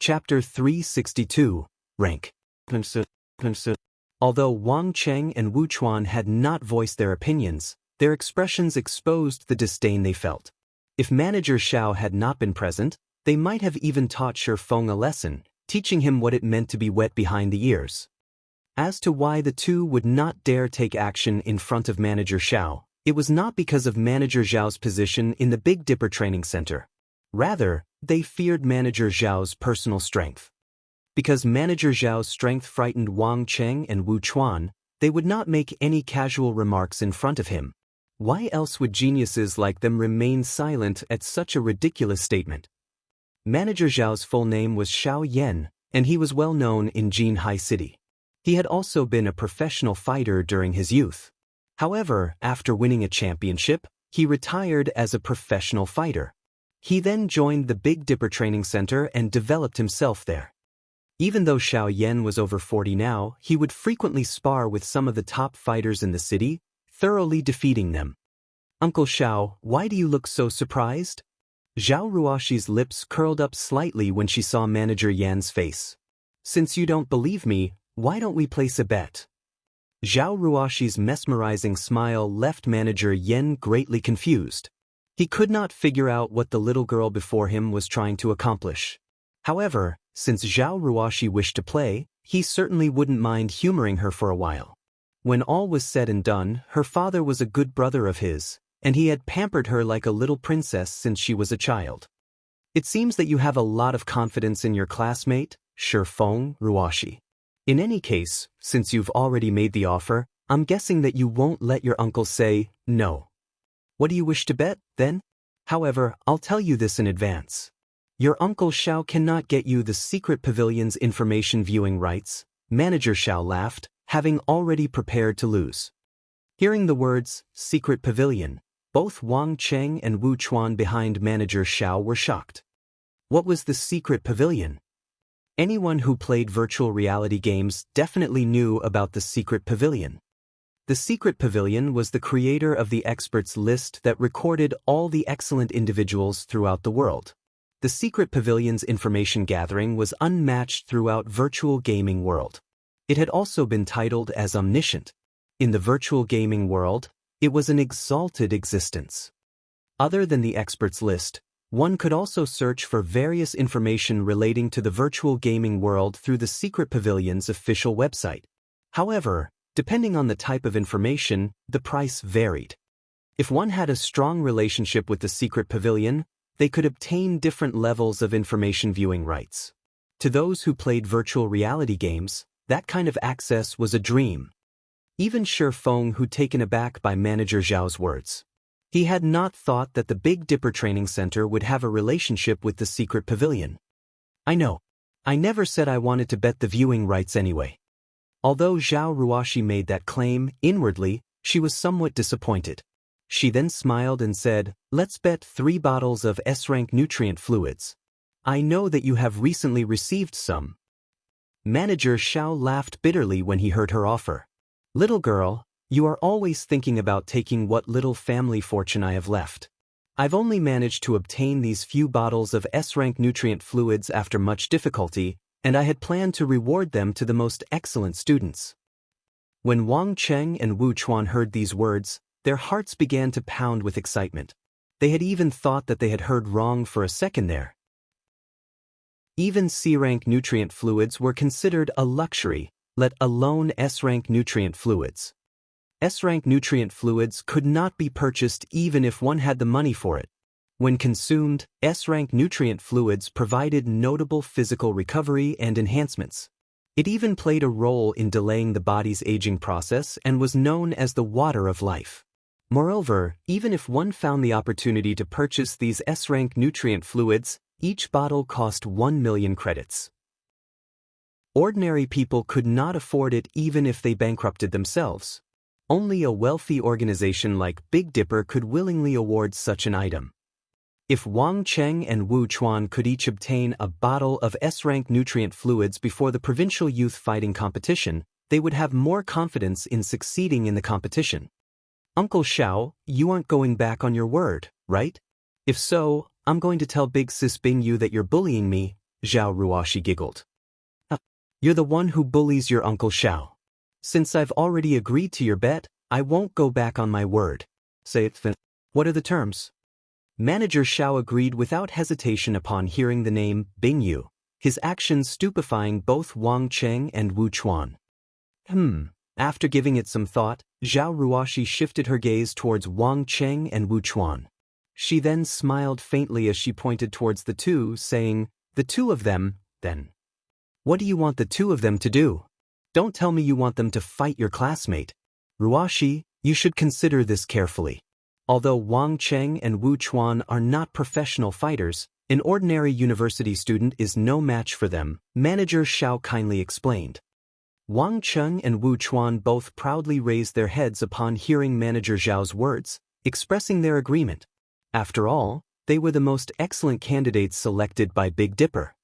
Chapter 362, Rank. Although Wang Cheng and Wu Chuan had not voiced their opinions, their expressions exposed the disdain they felt. If Manager Xiao had not been present, they might have even taught Shi Feng a lesson, teaching him what it meant to be wet behind the ears. As to why the two would not dare take action in front of Manager Xiao, it was not because of Manager Zhao's position in the Big Dipper Training Center. Rather, they feared Manager Zhao's personal strength. Because Manager Zhao's strength frightened Wang Cheng and Wu Chuan, they would not make any casual remarks in front of him. Why else would geniuses like them remain silent at such a ridiculous statement? Manager Zhao's full name was Xiao Yan, and he was well known in Jinhai City. He had also been a professional fighter during his youth. However, after winning a championship, he retired as a professional fighter. He then joined the Big Dipper Training Center and developed himself there. Even though Xiao Yan was over 40 now, he would frequently spar with some of the top fighters in the city, thoroughly defeating them. Uncle Xiao, why do you look so surprised? Zhao Ruoxi's lips curled up slightly when she saw Manager Yan's face. Since you don't believe me, why don't we place a bet? Zhao Ruoxi's mesmerizing smile left Manager Yan greatly confused. He could not figure out what the little girl before him was trying to accomplish. However, since Zhao Ruoxi wished to play, he certainly wouldn't mind humoring her for a while. When all was said and done, her father was a good brother of his, and he had pampered her like a little princess since she was a child. It seems that you have a lot of confidence in your classmate, Shi Feng, Ruoxi. In any case, since you've already made the offer, I'm guessing that you won't let your uncle say no. What do you wish to bet, then? However, I'll tell you this in advance. Your Uncle Xiao cannot get you the secret pavilion's information viewing rights. Manager Xiao laughed, having already prepared to lose. Hearing the words, secret pavilion, both Wang Cheng and Wu Chuan behind Manager Xiao were shocked. What was the secret pavilion? Anyone who played virtual reality games definitely knew about the secret pavilion. The secret pavilion was the creator of the experts list that recorded all the excellent individuals throughout the world. The secret pavilion's information gathering was unmatched throughout virtual gaming world. It had also been titled as omniscient. In the virtual gaming world, it was an exalted existence. Other than the experts list, one could also search for various information relating to the virtual gaming world through the secret pavilion's official website. However, depending on the type of information, the price varied. If one had a strong relationship with the secret pavilion, they could obtain different levels of information viewing rights. To those who played virtual reality games, that kind of access was a dream. Even Shi Feng, who taken aback by Manager Zhao's words. He had not thought that the Big Dipper Training Center would have a relationship with the secret pavilion. I know. I never said I wanted to bet the viewing rights anyway. Although Zhao Ruoxi made that claim, inwardly, she was somewhat disappointed. She then smiled and said, let's bet 3 bottles of S-rank nutrient fluids. I know that you have recently received some. Manager Xiao laughed bitterly when he heard her offer. Little girl, you are always thinking about taking what little family fortune I have left. I've only managed to obtain these few bottles of S-rank nutrient fluids after much difficulty, and I had planned to reward them to the most excellent students. When Wang Cheng and Wu Chuan heard these words, their hearts began to pound with excitement. They had even thought that they had heard wrong for a second there. Even C-rank nutrient fluids were considered a luxury, let alone S-rank nutrient fluids. S-rank nutrient fluids could not be purchased even if one had the money for it. When consumed, S-rank nutrient fluids provided notable physical recovery and enhancements. It even played a role in delaying the body's aging process and was known as the water of life. Moreover, even if one found the opportunity to purchase these S-rank nutrient fluids, each bottle cost 1 million credits. Ordinary people could not afford it even if they bankrupted themselves. Only a wealthy organization like Big Dipper could willingly award such an item. If Wang Cheng and Wu Chuan could each obtain a bottle of S-rank nutrient fluids before the provincial youth fighting competition, they would have more confidence in succeeding in the competition. Uncle Xiao, you aren't going back on your word, right? If so, I'm going to tell Big Sis Bing Yu that you're bullying me, Zhao Ruoxi giggled. You're the one who bullies your Uncle Xiao. Since I've already agreed to your bet, I won't go back on my word. Say it. What are the terms? Manager Xiao agreed without hesitation upon hearing the name Bingyu, his actions stupefying both Wang Cheng and Wu Chuan. After giving it some thought, Zhao Ruoxi shifted her gaze towards Wang Cheng and Wu Chuan. She then smiled faintly as she pointed towards the two, saying, "The two of them, then. What do you want the two of them to do? Don't tell me you want them to fight your classmate. Ruoxi, you should consider this carefully. Although Wang Cheng and Wu Chuan are not professional fighters, an ordinary university student is no match for them," Manager Xiao kindly explained. Wang Cheng and Wu Chuan both proudly raised their heads upon hearing Manager Zhao's words, expressing their agreement. After all, they were the most excellent candidates selected by Big Dipper.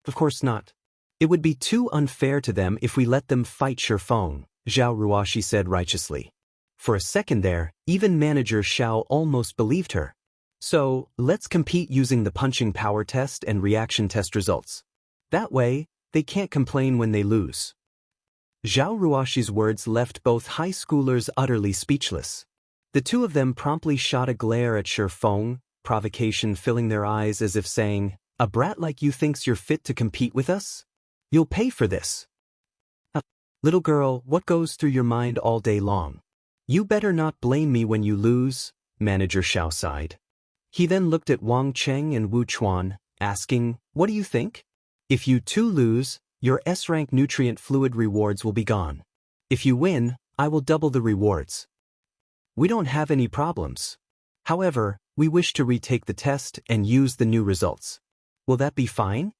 Of course not. It would be too unfair to them if we let them fight Shifeng, Zhao Ruoxi said righteously. For a second there, even Manager Xiao almost believed her. So, let's compete using the punching power test and reaction test results. That way, they can't complain when they lose. Zhao Ruoxi's words left both high schoolers utterly speechless. The two of them promptly shot a glare at Shifeng, provocation filling their eyes as if saying, "A brat like you thinks you're fit to compete with us? You'll pay for this." Little girl, what goes through your mind all day long? You better not blame me when you lose, Manager Xiao sighed. He then looked at Wang Cheng and Wu Chuan, asking, "What do you think? If you two lose, your S-rank nutrient fluid rewards will be gone. If you win, I will double the rewards. We don't have any problems. However, we wish to retake the test and use the new results. Will that be fine?"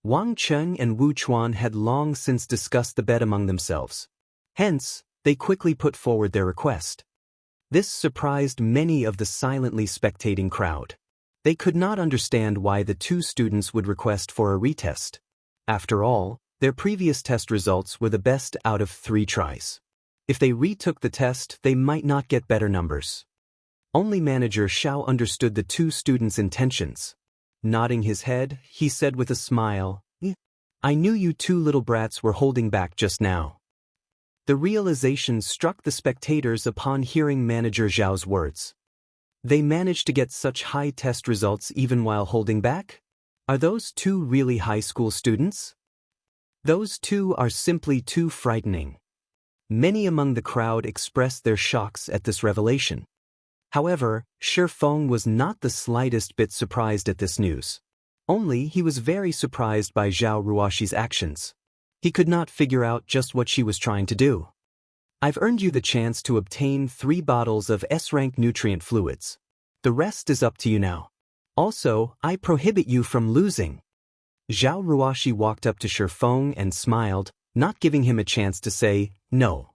Wang Cheng and Wu Chuan had long since discussed the bet among themselves. Hence, they quickly put forward their request. This surprised many of the silently spectating crowd. They could not understand why the two students would request for a retest. After all, their previous test results were the best out of 3 tries. If they retook the test, they might not get better numbers. Only Manager Xiao understood the two students' intentions. Nodding his head, he said with a smile, "I knew you two little brats were holding back just now." The realization struck the spectators upon hearing Manager Zhao's words. They managed to get such high test results even while holding back? Are those two really high school students? Those two are simply too frightening. Many among the crowd expressed their shocks at this revelation. However, Shifeng was not the slightest bit surprised at this news. Only he was very surprised by Zhao Ruoxi's actions. He could not figure out just what she was trying to do. "I've earned you the chance to obtain 3 bottles of S-rank nutrient fluids. The rest is up to you now. Also, I prohibit you from losing." Zhao Ruoxi walked up to Shifeng and smiled, not giving him a chance to say no.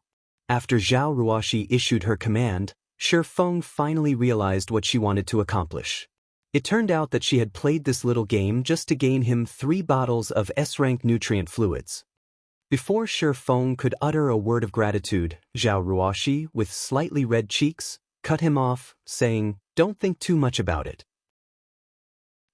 After Zhao Ruoxi issued her command, Shifeng finally realized what she wanted to accomplish. It turned out that she had played this little game just to gain him 3 bottles of S-rank nutrient fluids. Before Shifeng could utter a word of gratitude, Zhao Ruoxi, with slightly red cheeks, cut him off, saying, "Don't think too much about it.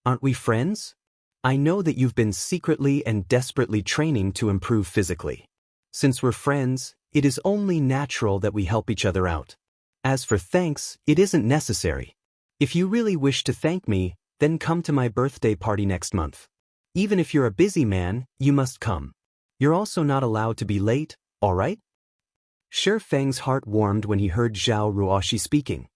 Aren't we friends? I know that you've been secretly and desperately training to improve physically. Since we're friends, it is only natural that we help each other out. As for thanks, it isn't necessary. If you really wish to thank me, then come to my birthday party next month. Even if you're a busy man, you must come. You're also not allowed to be late, all right?" Shifeng's heart warmed when he heard Zhao Ruoxi speaking.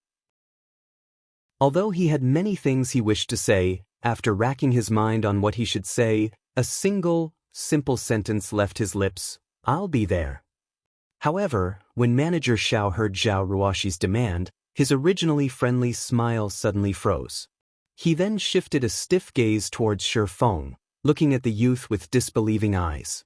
Although he had many things he wished to say, after racking his mind on what he should say, a single, simple sentence left his lips: "I'll be there." However, when Manager Xiao heard Zhao Ruoxi's demand, his originally friendly smile suddenly froze. He then shifted a stiff gaze towards Shifeng, looking at the youth with disbelieving eyes.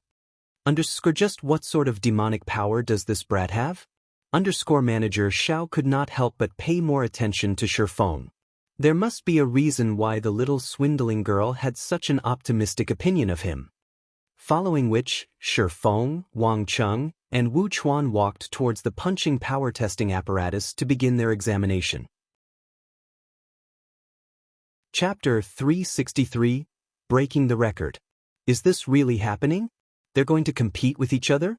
Just what sort of demonic power does this brat have? Manager Xiao could not help but pay more attention to Shifeng. There must be a reason why the little swindling girl had such an optimistic opinion of him. Following which, Shifeng, Wang Cheng, and Wu Chuan walked towards the punching power testing apparatus to begin their examination. Chapter 363, Breaking the Record. Is this really happening? They're going to compete with each other?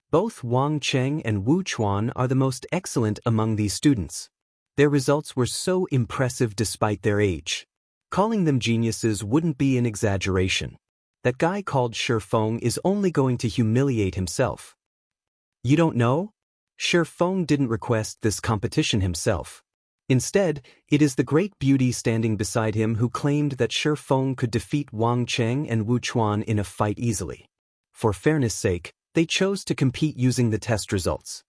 Both Wang Cheng and Wu Chuan are the most excellent among these students. Their results were so impressive despite their age. Calling them geniuses wouldn't be an exaggeration. That guy called Shi Feng is only going to humiliate himself. You don't know? Shi Feng didn't request this competition himself. Instead, it is the great beauty standing beside him who claimed that Shi Feng could defeat Wang Cheng and Wu Chuan in a fight easily. For fairness' sake, they chose to compete using the test results.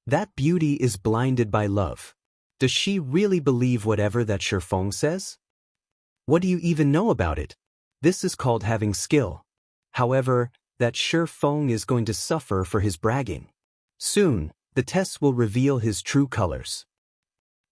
That beauty is blinded by love. Does she really believe whatever that Shi Feng says? What do you even know about it? This is called having skill. However, that Shi Feng is going to suffer for his bragging. Soon, the tests will reveal his true colors.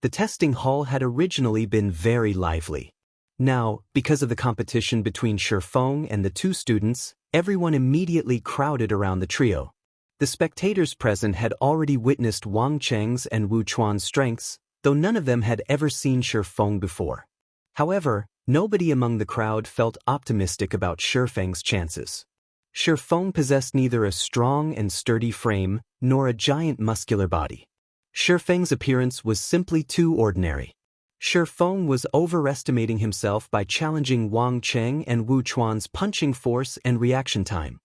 The testing hall had originally been very lively. Now, because of the competition between Shi Feng and the two students, everyone immediately crowded around the trio. The spectators present had already witnessed Wang Cheng's and Wu Chuan's strengths, though none of them had ever seen Shi Feng before. However, nobody among the crowd felt optimistic about Shi Feng's chances. Shi Feng possessed neither a strong and sturdy frame nor a giant muscular body. Shi Feng's appearance was simply too ordinary. Shi Feng was overestimating himself by challenging Wang Cheng and Wu Chuan's punching force and reaction time.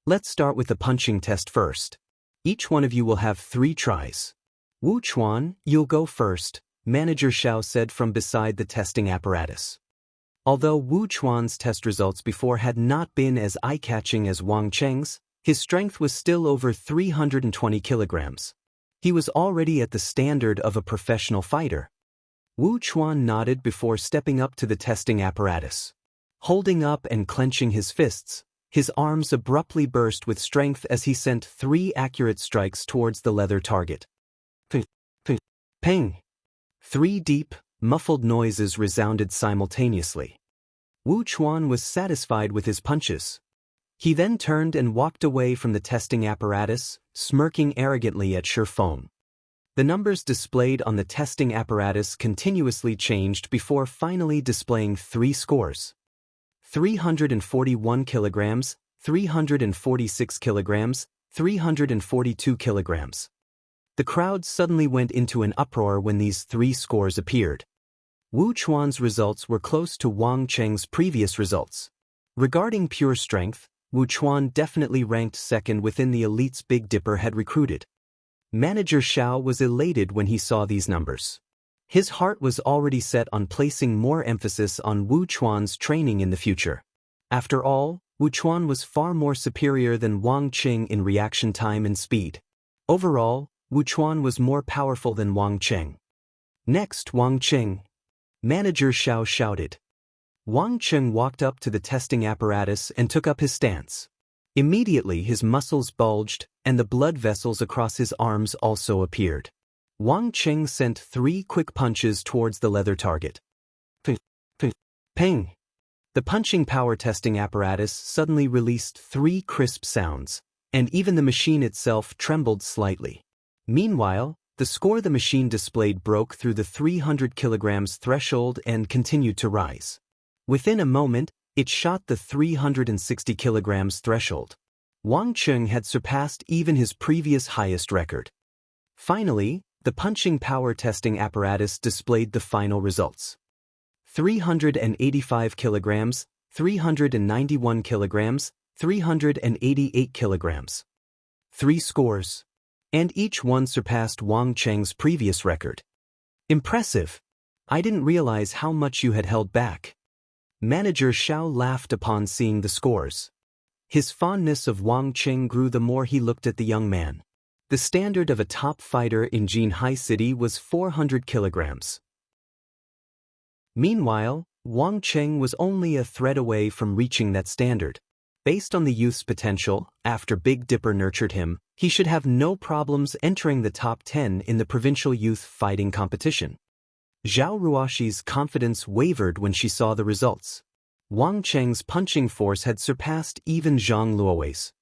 Let's start with the punching test first. Each one of you will have 3 tries. Wu Chuan, you'll go first, Manager Xiao said from beside the testing apparatus. Although Wu Chuan's test results before had not been as eye-catching as Wang Cheng's, his strength was still over 320 kilograms. He was already at the standard of a professional fighter. Wu Chuan nodded before stepping up to the testing apparatus. Holding up and clenching his fists, his arms abruptly burst with strength as he sent 3 accurate strikes towards the leather target. Ping! 3 deep, muffled noises resounded simultaneously. Wu Chuan was satisfied with his punches. He then turned and walked away from the testing apparatus, smirking arrogantly at Shi Feng. The numbers displayed on the testing apparatus continuously changed before finally displaying 3 scores. 341 kilograms, 346 kilograms, 342 kilograms. The crowd suddenly went into an uproar when these 3 scores appeared. Wu Chuan's results were close to Wang Cheng's previous results. Regarding pure strength, Wu Chuan definitely ranked second within the elites Big Dipper had recruited. Manager Xiao was elated when he saw these numbers. His heart was already set on placing more emphasis on Wu Chuan's training in the future. After all, Wu Chuan was far more superior than Wang Cheng in reaction time and speed. Overall, Wu Chuan was more powerful than Wang Cheng. Next, Wang Cheng. Manager Xiao shouted. Wang Cheng walked up to the testing apparatus and took up his stance. Immediately his muscles bulged, and the blood vessels across his arms also appeared. Wang Cheng sent 3 quick punches towards the leather target. Ping! The punching power testing apparatus suddenly released 3 crisp sounds, and even the machine itself trembled slightly. Meanwhile, the score the machine displayed broke through the 300 kilograms threshold and continued to rise. Within a moment, it shot the 360 kilograms threshold. Wang Cheng had surpassed even his previous highest record. Finally, the punching power testing apparatus displayed the final results. 385 kilograms, 391 kilograms, 388 kilograms. 3 scores. And each one surpassed Wang Cheng's previous record. Impressive! I didn't realize how much you had held back. Manager Xiao laughed upon seeing the scores. His fondness of Wang Cheng grew the more he looked at the young man. The standard of a top fighter in Jinhai City was 400 kilograms. Meanwhile, Wang Cheng was only a thread away from reaching that standard. Based on the youth's potential, after Big Dipper nurtured him, he should have no problems entering the top 10 in the provincial youth fighting competition. Zhao Ruoxi's confidence wavered when she saw the results. Wang Cheng's punching force had surpassed even Zhang Luowei's.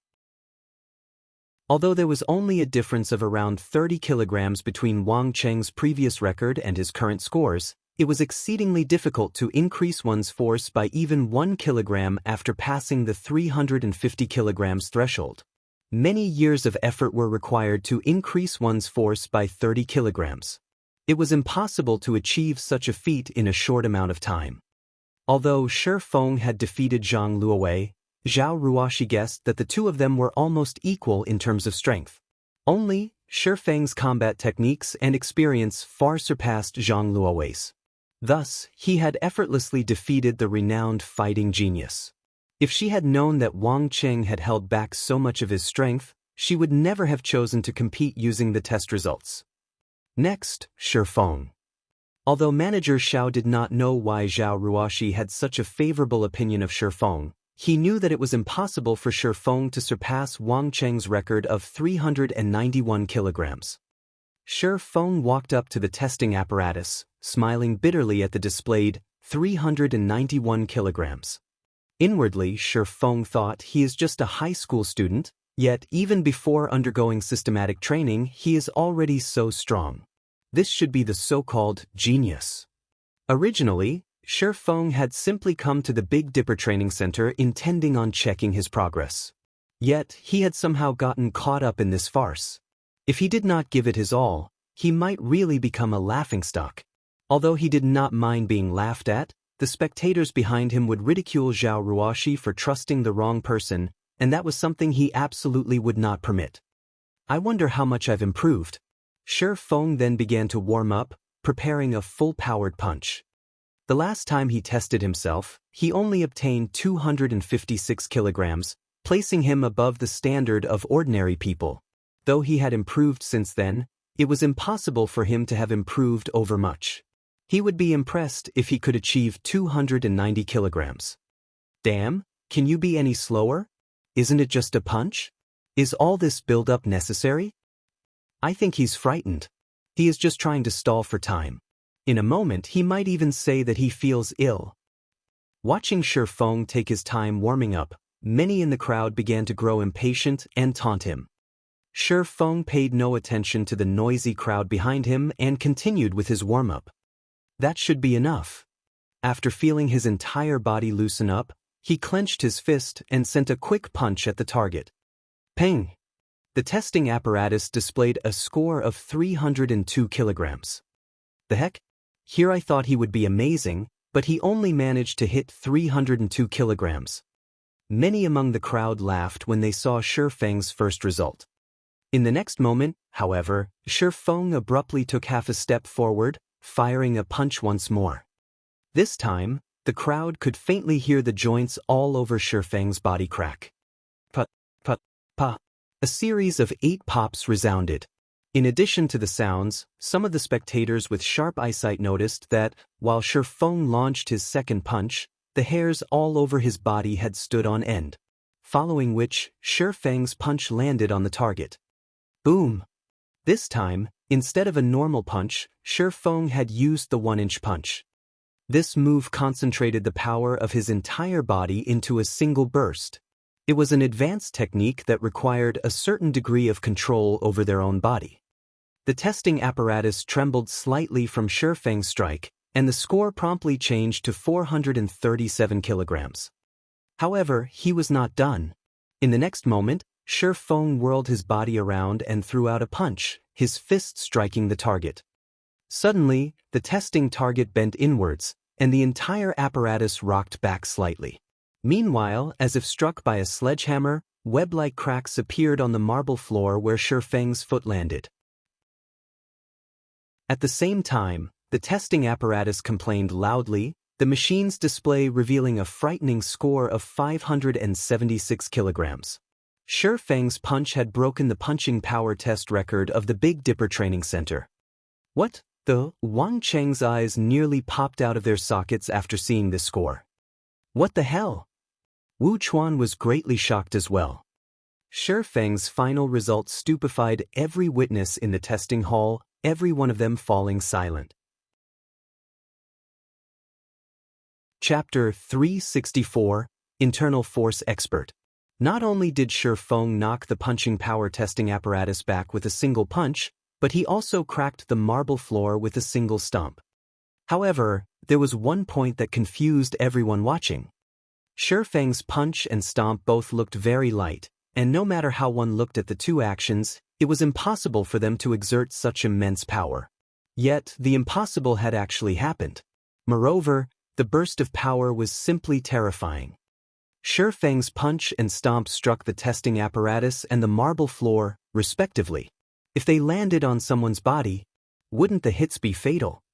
Although there was only a difference of around 30 kilograms between Wang Cheng's previous record and his current scores, It was exceedingly difficult to increase one's force by even 1 kilogram after passing the 350 kilograms threshold. Many years of effort were required to increase one's force by 30 kilograms. It was impossible to achieve such a feat in a short amount of time. Although Shi Feng had defeated Zhang Luowei, Zhao Ruoxi guessed that the two of them were almost equal in terms of strength. Only, Shi Feng's combat techniques and experience far surpassed Zhang Luowei's. Thus, he had effortlessly defeated the renowned fighting genius. If she had known that Wang Qing had held back so much of his strength, she would never have chosen to compete using the test results. Next, Shi Feng. Although Manager Xiao did not know why Zhao Ruoxi had such a favorable opinion of Shi Feng, he knew that it was impossible for Shi Feng to surpass Wang Qing's record of 391 kilograms. Shi Feng walked up to the testing apparatus, smiling bitterly at the displayed 391 kilograms. Inwardly, Shi Feng thought he is just a high school student, yet even before undergoing systematic training he is already so strong. This should be the so-called genius. Originally, Shi Feng had simply come to the Big Dipper Training Center intending on checking his progress. Yet, he had somehow gotten caught up in this farce. If he did not give it his all, he might really become a laughingstock. Although he did not mind being laughed at, the spectators behind him would ridicule Zhao Ruoxi for trusting the wrong person, and that was something he absolutely would not permit. I wonder how much I've improved. Shi Feng then began to warm up, preparing a full-powered punch. The last time he tested himself, he only obtained 256 kilograms, placing him above the standard of ordinary people. Though he had improved since then, it was impossible for him to have improved overmuch. He would be impressed if he could achieve 290 kilograms. Damn, can you be any slower? Isn't it just a punch? Is all this build-up necessary? I think he's frightened. He is just trying to stall for time. In a moment he might even say that he feels ill. Watching Shi Feng take his time warming up, many in the crowd began to grow impatient and taunt him. Shi Feng paid no attention to the noisy crowd behind him and continued with his warm-up. That should be enough. After feeling his entire body loosen up, he clenched his fist and sent a quick punch at the target. Ping! The testing apparatus displayed a score of 302 kilograms. The heck? Here I thought he would be amazing, but he only managed to hit 302 kilograms. Many among the crowd laughed when they saw Shi Feng's first result. In the next moment, however, Shi Feng abruptly took half a step forward, firing a punch once more. This time, the crowd could faintly hear the joints all over Shi Feng's body crack. Pa, pa, pa. A series of 8 pops resounded. In addition to the sounds, some of the spectators with sharp eyesight noticed that, while Shi Feng launched his second punch, the hairs all over his body had stood on end. Following which, Shi Feng's punch landed on the target. Boom! This time, instead of a normal punch, Shi Feng had used the 1-inch punch. This move concentrated the power of his entire body into a single burst. It was an advanced technique that required a certain degree of control over their own body. The testing apparatus trembled slightly from Shi Feng's strike, and the score promptly changed to 437 kilograms. However, he was not done. In the next moment, Shi Feng whirled his body around and threw out a punch, his fist striking the target. Suddenly, the testing target bent inwards, and the entire apparatus rocked back slightly. Meanwhile, as if struck by a sledgehammer, web-like cracks appeared on the marble floor where Shi Feng's foot landed. At the same time, the testing apparatus complained loudly, the machine's display revealing a frightening score of 576 kilograms. Shi Feng's punch had broken the punching power test record of the Big Dipper Training Center. What the? Wang Cheng's eyes nearly popped out of their sockets after seeing this score. What the hell? Wu Chuan was greatly shocked as well. Shi Feng's final result stupefied every witness in the testing hall, every one of them falling silent. Chapter 364, Internal Force Expert. Not only did Shi Feng knock the punching power testing apparatus back with a single punch, but he also cracked the marble floor with a single stomp. However, there was one point that confused everyone watching. Shifeng's punch and stomp both looked very light, and no matter how one looked at the two actions, it was impossible for them to exert such immense power. Yet, the impossible had actually happened. Moreover, the burst of power was simply terrifying. Shifeng's punch and stomp struck the testing apparatus and the marble floor, respectively. If they landed on someone's body, wouldn't the hits be fatal?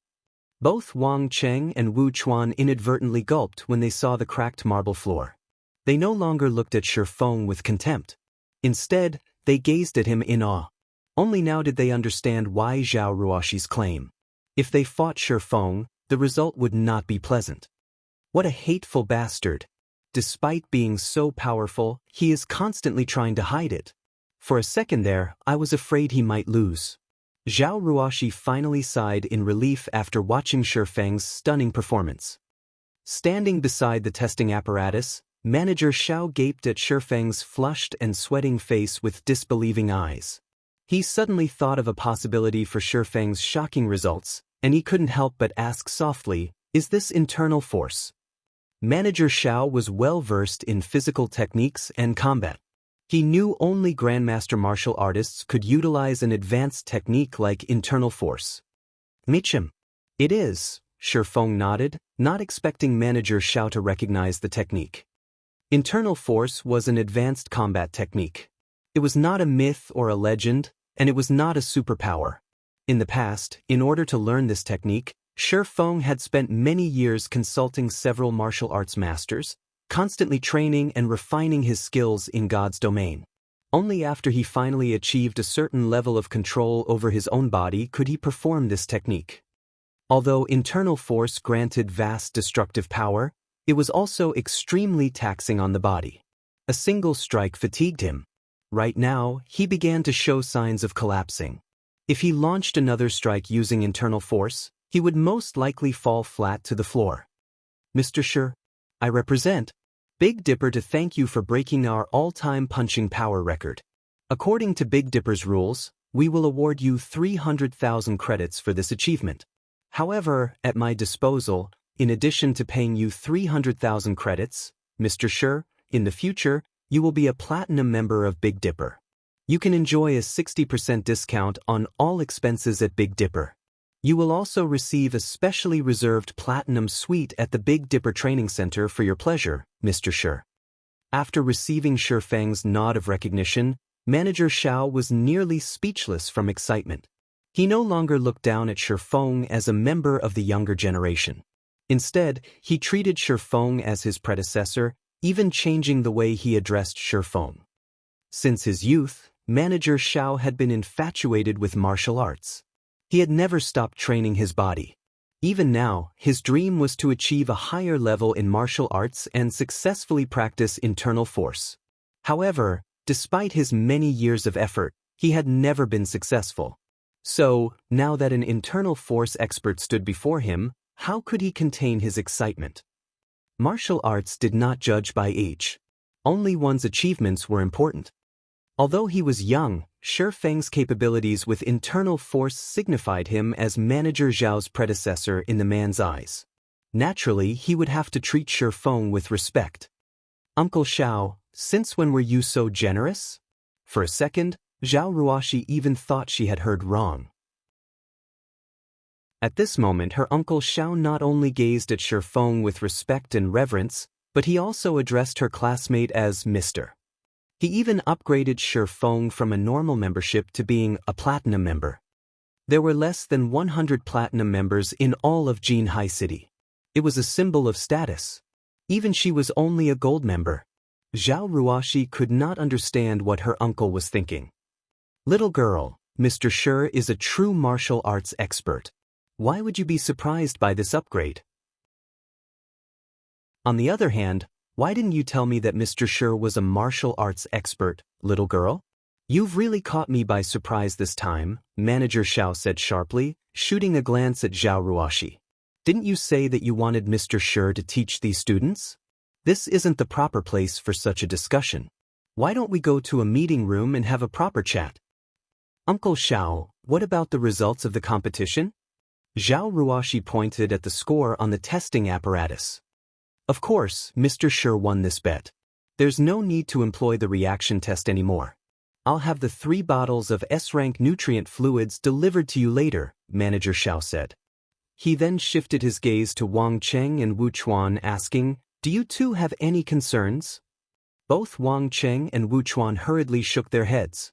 Both Wang Cheng and Wu Chuan inadvertently gulped when they saw the cracked marble floor. They no longer looked at Shifeng with contempt. Instead, they gazed at him in awe. Only now did they understand why Zhao Ruoshi's claim. If they fought Shifeng, the result would not be pleasant. What a hateful bastard. Despite being so powerful, he is constantly trying to hide it. For a second there, I was afraid he might lose. Zhao Ruoshi finally sighed in relief after watching Shifeng's stunning performance. Standing beside the testing apparatus, Manager Xiao gaped at Shifeng's flushed and sweating face with disbelieving eyes. He suddenly thought of a possibility for Shifeng's shocking results, and he couldn't help but ask softly, "Is this internal force?" Manager Xiao was well versed in physical techniques and combat. He knew only Grandmaster martial artists could utilize an advanced technique like internal force. "Michim." "It is," Shifeng nodded, not expecting Manager Xiao to recognize the technique. Internal force was an advanced combat technique. It was not a myth or a legend, and it was not a superpower. In the past, in order to learn this technique, Shifeng had spent many years consulting several martial arts masters, constantly training and refining his skills in God's domain. Only after he finally achieved a certain level of control over his own body could he perform this technique. Although internal force granted vast destructive power, it was also extremely taxing on the body. A single strike fatigued him. Right now, he began to show signs of collapsing. If he launched another strike using internal force, he would most likely fall flat to the floor. "Mr. Shi, I represent Big Dipper to thank you for breaking our all-time punching power record. According to Big Dipper's rules, we will award you 300,000 credits for this achievement. However, at my disposal, in addition to paying you 300,000 credits, Mr. Shi, in the future, you will be a platinum member of Big Dipper. You can enjoy a 60% discount on all expenses at Big Dipper. You will also receive a specially reserved platinum suite at the Big Dipper Training Center for your pleasure, Mr. Shi." After receiving Shifeng's nod of recognition, Manager Xiao was nearly speechless from excitement. He no longer looked down at Shifeng as a member of the younger generation. Instead, he treated Shifeng as his predecessor, even changing the way he addressed Shifeng. Since his youth, Manager Xiao had been infatuated with martial arts. He had never stopped training his body. Even now, his dream was to achieve a higher level in martial arts and successfully practice internal force. However, despite his many years of effort, he had never been successful. So, now that an internal force expert stood before him, how could he contain his excitement? Martial arts did not judge by age. Only one's achievements were important. Although he was young, Shifeng's capabilities with internal force signified him as Manager Zhao's predecessor in the man's eyes. Naturally, he would have to treat Shifeng with respect. "Uncle Xiao, since when were you so generous?" For a second, Zhao Ruoshi even thought she had heard wrong. At this moment her Uncle Xiao not only gazed at Shifeng with respect and reverence, but he also addressed her classmate as Mr. He even upgraded Shifeng from a normal membership to being a platinum member. There were less than 100 platinum members in all of Jinhai City. It was a symbol of status. Even she was only a gold member. Zhao Ruoshi could not understand what her uncle was thinking. "Little girl, Mr. Shi is a true martial arts expert. Why would you be surprised by this upgrade? On the other hand, why didn't you tell me that Mr. Shi was a martial arts expert, little girl?" "You've really caught me by surprise this time," Manager Xiao said sharply, shooting a glance at Zhao Ruoshi. "Didn't you say that you wanted Mr. Shi to teach these students? This isn't the proper place for such a discussion. Why don't we go to a meeting room and have a proper chat?" "Uncle Xiao, what about the results of the competition?" Zhao Ruoxi pointed at the score on the testing apparatus. Of course, Mr. Shi won this bet. There's no need to employ the reaction test anymore. I'll have the 3 bottles of S-rank nutrient fluids delivered to you later, Manager Xiao said. He then shifted his gaze to Wang Cheng and Wuchuan, asking, "Do you two have any concerns?" Both Wang Cheng and Wuchuan hurriedly shook their heads.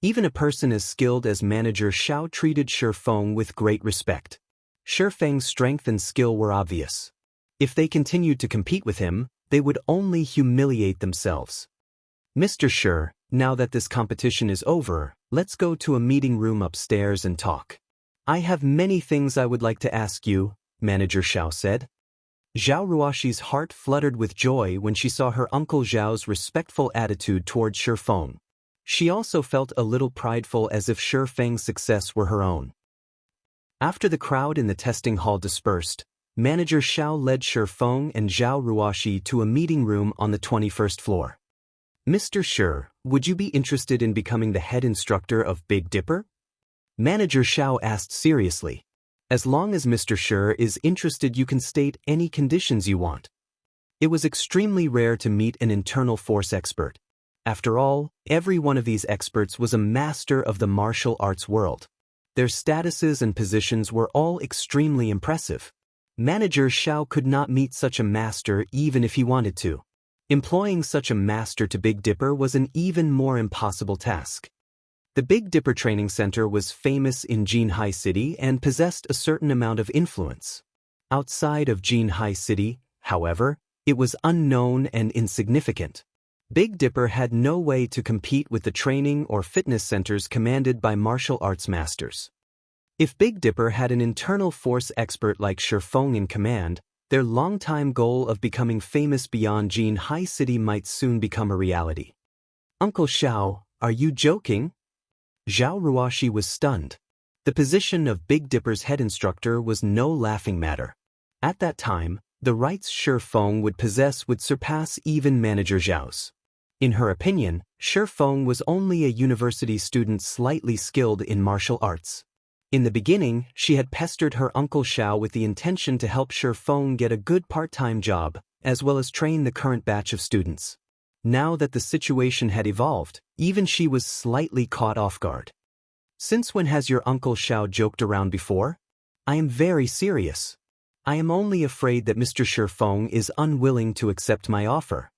Even a person as skilled as Manager Xiao treated Shi Feng with great respect. Shi Feng's strength and skill were obvious. If they continued to compete with him, they would only humiliate themselves. "Mr. Shi, now that this competition is over, let's go to a meeting room upstairs and talk. I have many things I would like to ask you," Manager Xiao said. Zhao Ruoxi's heart fluttered with joy when she saw her uncle Zhao's respectful attitude toward Shi Feng. She also felt a little prideful, as if Shi Feng's success were her own. After the crowd in the testing hall dispersed, Manager Xiao led Shi Feng and Zhao Ruoxi to a meeting room on the 21st floor. "Mr. Shi, would you be interested in becoming the head instructor of Big Dipper?" Manager Xiao asked seriously. "As long as Mr. Shi is interested, you can state any conditions you want." It was extremely rare to meet an internal force expert. After all, every one of these experts was a master of the martial arts world. Their statuses and positions were all extremely impressive. Manager Xiao could not meet such a master even if he wanted to. Employing such a master to Big Dipper was an even more impossible task. The Big Dipper Training Center was famous in Jinhai City and possessed a certain amount of influence. Outside of Jinhai City, however, it was unknown and insignificant. Big Dipper had no way to compete with the training or fitness centers commanded by martial arts masters. If Big Dipper had an internal force expert like Shi Feng in command, their long-time goal of becoming famous beyond Jinhai City might soon become a reality. "Uncle Xiao, are you joking?" Zhao Ruoxi was stunned. The position of Big Dipper's head instructor was no laughing matter. At that time, the rights Shi Feng would possess would surpass even Manager Zhao's. In her opinion, Shi Feng was only a university student slightly skilled in martial arts. In the beginning, she had pestered her uncle Xiao with the intention to help Shi Feng get a good part-time job, as well as train the current batch of students. Now that the situation had evolved, even she was slightly caught off guard. "Since when has your uncle Xiao joked around before? I am very serious. I am only afraid that Mr. Shi Feng is unwilling to accept my offer."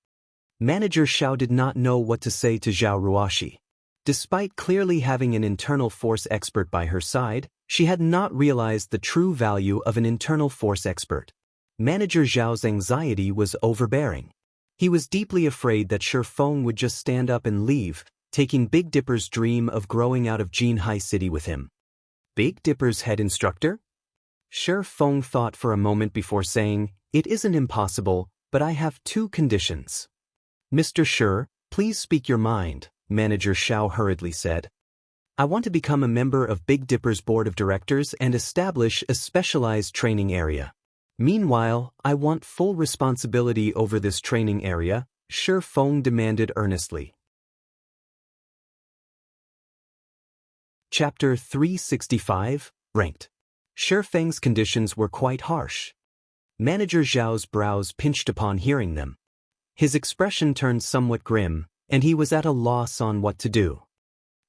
Manager Xiao did not know what to say to Zhao Ruoxi. Despite clearly having an internal force expert by her side, she had not realized the true value of an internal force expert. Manager Zhao's anxiety was overbearing. He was deeply afraid that Shi Feng would just stand up and leave, taking Big Dipper's dream of growing out of Jinhai City with him. Big Dipper's head instructor? Shi Feng thought for a moment before saying, "It isn't impossible, but I have 2 conditions." "Mr. Shi, please speak your mind," Manager Xiao hurriedly said. "I want to become a member of Big Dipper's board of directors and establish a specialized training area. Meanwhile, I want full responsibility over this training area," Shi Feng demanded earnestly. Chapter 365, Ranked. Shi Feng's conditions were quite harsh. Manager Zhao's brows pinched upon hearing them. His expression turned somewhat grim, and he was at a loss on what to do.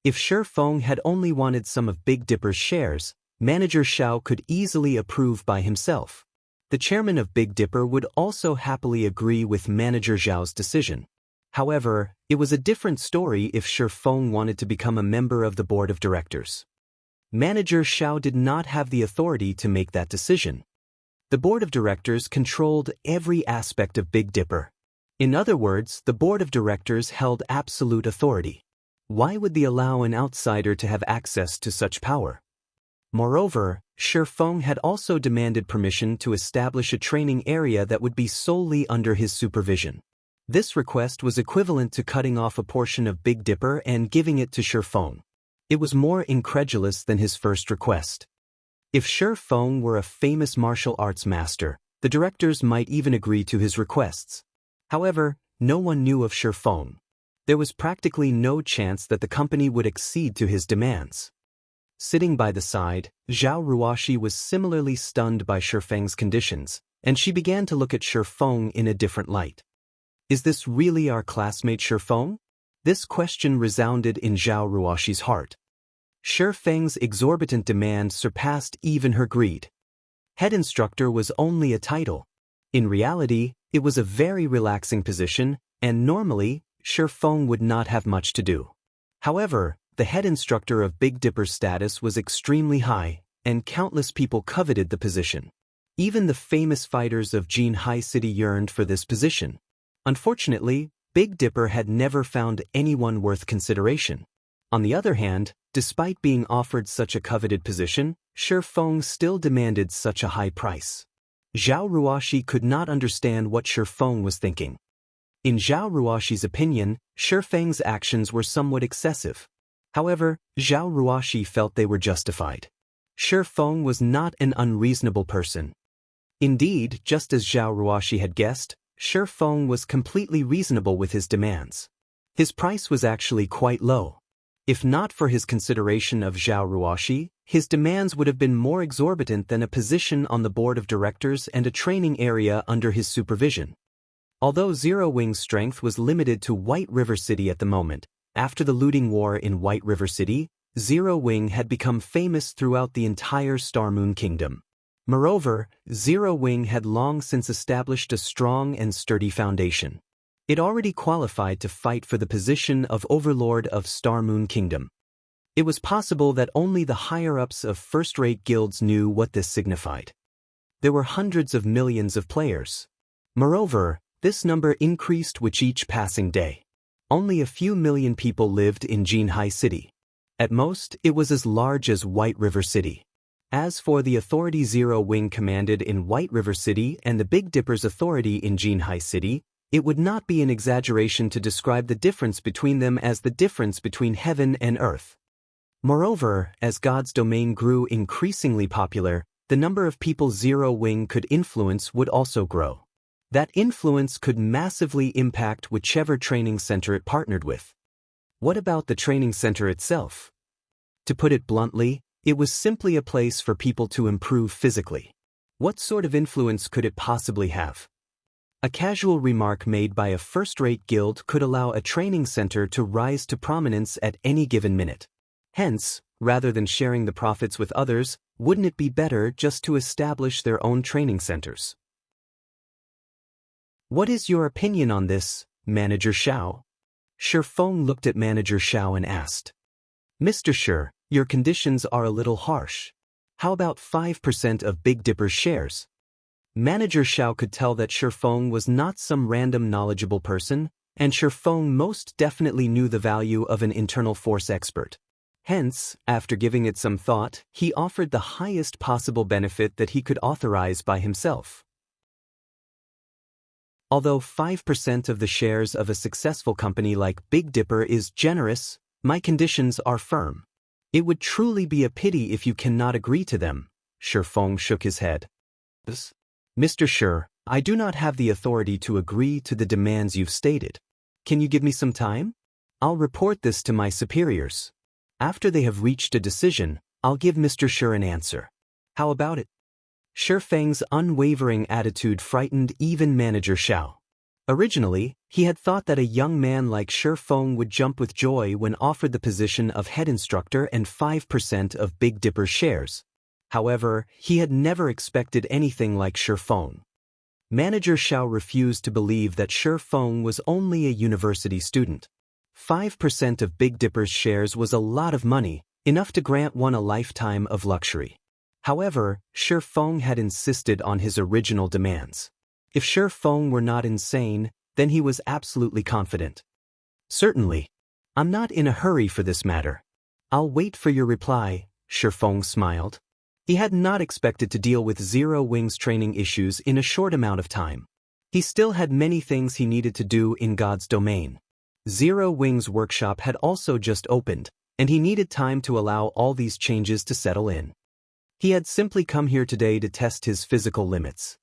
If Shi Feng had only wanted some of Big Dipper's shares, Manager Xiao could easily approve by himself. The chairman of Big Dipper would also happily agree with Manager Zhao's decision. However, it was a different story if Shi Feng wanted to become a member of the board of directors. Manager Xiao did not have the authority to make that decision. The board of directors controlled every aspect of Big Dipper. In other words, the board of directors held absolute authority. Why would they allow an outsider to have access to such power? Moreover, Shi Feng had also demanded permission to establish a training area that would be solely under his supervision. This request was equivalent to cutting off a portion of Big Dipper and giving it to Shi Feng. It was more incredulous than his first request. If Shi Feng were a famous martial arts master, the directors might even agree to his requests. However, no one knew of Shi Feng. There was practically no chance that the company would accede to his demands. Sitting by the side, Zhao Ruoxi was similarly stunned by Shifeng's conditions, and she began to look at Shifeng in a different light. Is this really our classmate Shifeng? This question resounded in Zhao Ruoxi's heart. Shifeng's exorbitant demand surpassed even her greed. Head instructor was only a title. In reality, it was a very relaxing position, and normally, Shifeng would not have much to do. However, the head instructor of Big Dipper's status was extremely high, and countless people coveted the position. Even the famous fighters of Jinhai City yearned for this position. Unfortunately, Big Dipper had never found anyone worth consideration. On the other hand, despite being offered such a coveted position, Shifeng still demanded such a high price. Zhao Ruoxi could not understand what Shifeng was thinking. In Zhao Ruoxi's opinion, Shifeng's actions were somewhat excessive. However, Zhao Ruoxi felt they were justified. Shifeng was not an unreasonable person. Indeed, just as Zhao Ruoxi had guessed, Shifeng was completely reasonable with his demands. His price was actually quite low. If not for his consideration of Zhao Ruoxi, his demands would have been more exorbitant than a position on the board of directors and a training area under his supervision. Although Zero Wing's strength was limited to White River City at the moment, after the looting war in White River City, Zero Wing had become famous throughout the entire Star Moon Kingdom. Moreover, Zero Wing had long since established a strong and sturdy foundation. It already qualified to fight for the position of Overlord of Star Moon Kingdom. It was possible that only the higher-ups of first-rate guilds knew what this signified. There were hundreds of millions of players. Moreover, this number increased with each passing day. Only a few million people lived in Jinhai City. At most, it was as large as White River City. As for the authority Zero Wing commanded in White River City and the Big Dipper's authority in Jinhai City, it would not be an exaggeration to describe the difference between them as the difference between heaven and earth. Moreover, as God's domain grew increasingly popular, the number of people Zero Wing could influence would also grow. That influence could massively impact whichever training center it partnered with. What about the training center itself? To put it bluntly, it was simply a place for people to improve physically. What sort of influence could it possibly have? A casual remark made by a first-rate guild could allow a training center to rise to prominence at any given minute. Hence, rather than sharing the profits with others, wouldn't it be better just to establish their own training centers? What is your opinion on this, Manager Xiao? Shifeng looked at Manager Xiao and asked. Mr. Shi, your conditions are a little harsh. How about 5% of Big Dipper's shares? Manager Xiao could tell that Shifeng was not some random knowledgeable person, and Shifeng most definitely knew the value of an internal force expert. Hence, after giving it some thought, he offered the highest possible benefit that he could authorize by himself. Although 5% of the shares of a successful company like Big Dipper is generous, my conditions are firm. It would truly be a pity if you cannot agree to them. Shifeng shook his head. Mr. Shi, I do not have the authority to agree to the demands you've stated. Can you give me some time? I'll report this to my superiors. After they have reached a decision, I'll give Mr. Shi an answer. How about it? Shifeng's unwavering attitude frightened even Manager Xiao. Originally, he had thought that a young man like Shifeng would jump with joy when offered the position of head instructor and 5% of Big Dipper's shares. However, he had never expected anything like Shifeng. Manager Xiao refused to believe that Shifeng was only a university student. 5% of Big Dipper's shares was a lot of money, enough to grant one a lifetime of luxury. However, Shifeng had insisted on his original demands. If Shifeng were not insane, then he was absolutely confident. Certainly. I'm not in a hurry for this matter. I'll wait for your reply, Shifeng smiled. He had not expected to deal with Zero Wing's training issues in a short amount of time. He still had many things he needed to do in God's domain. Zero Wing's workshop had also just opened, and he needed time to allow all these changes to settle in. He had simply come here today to test his physical limits.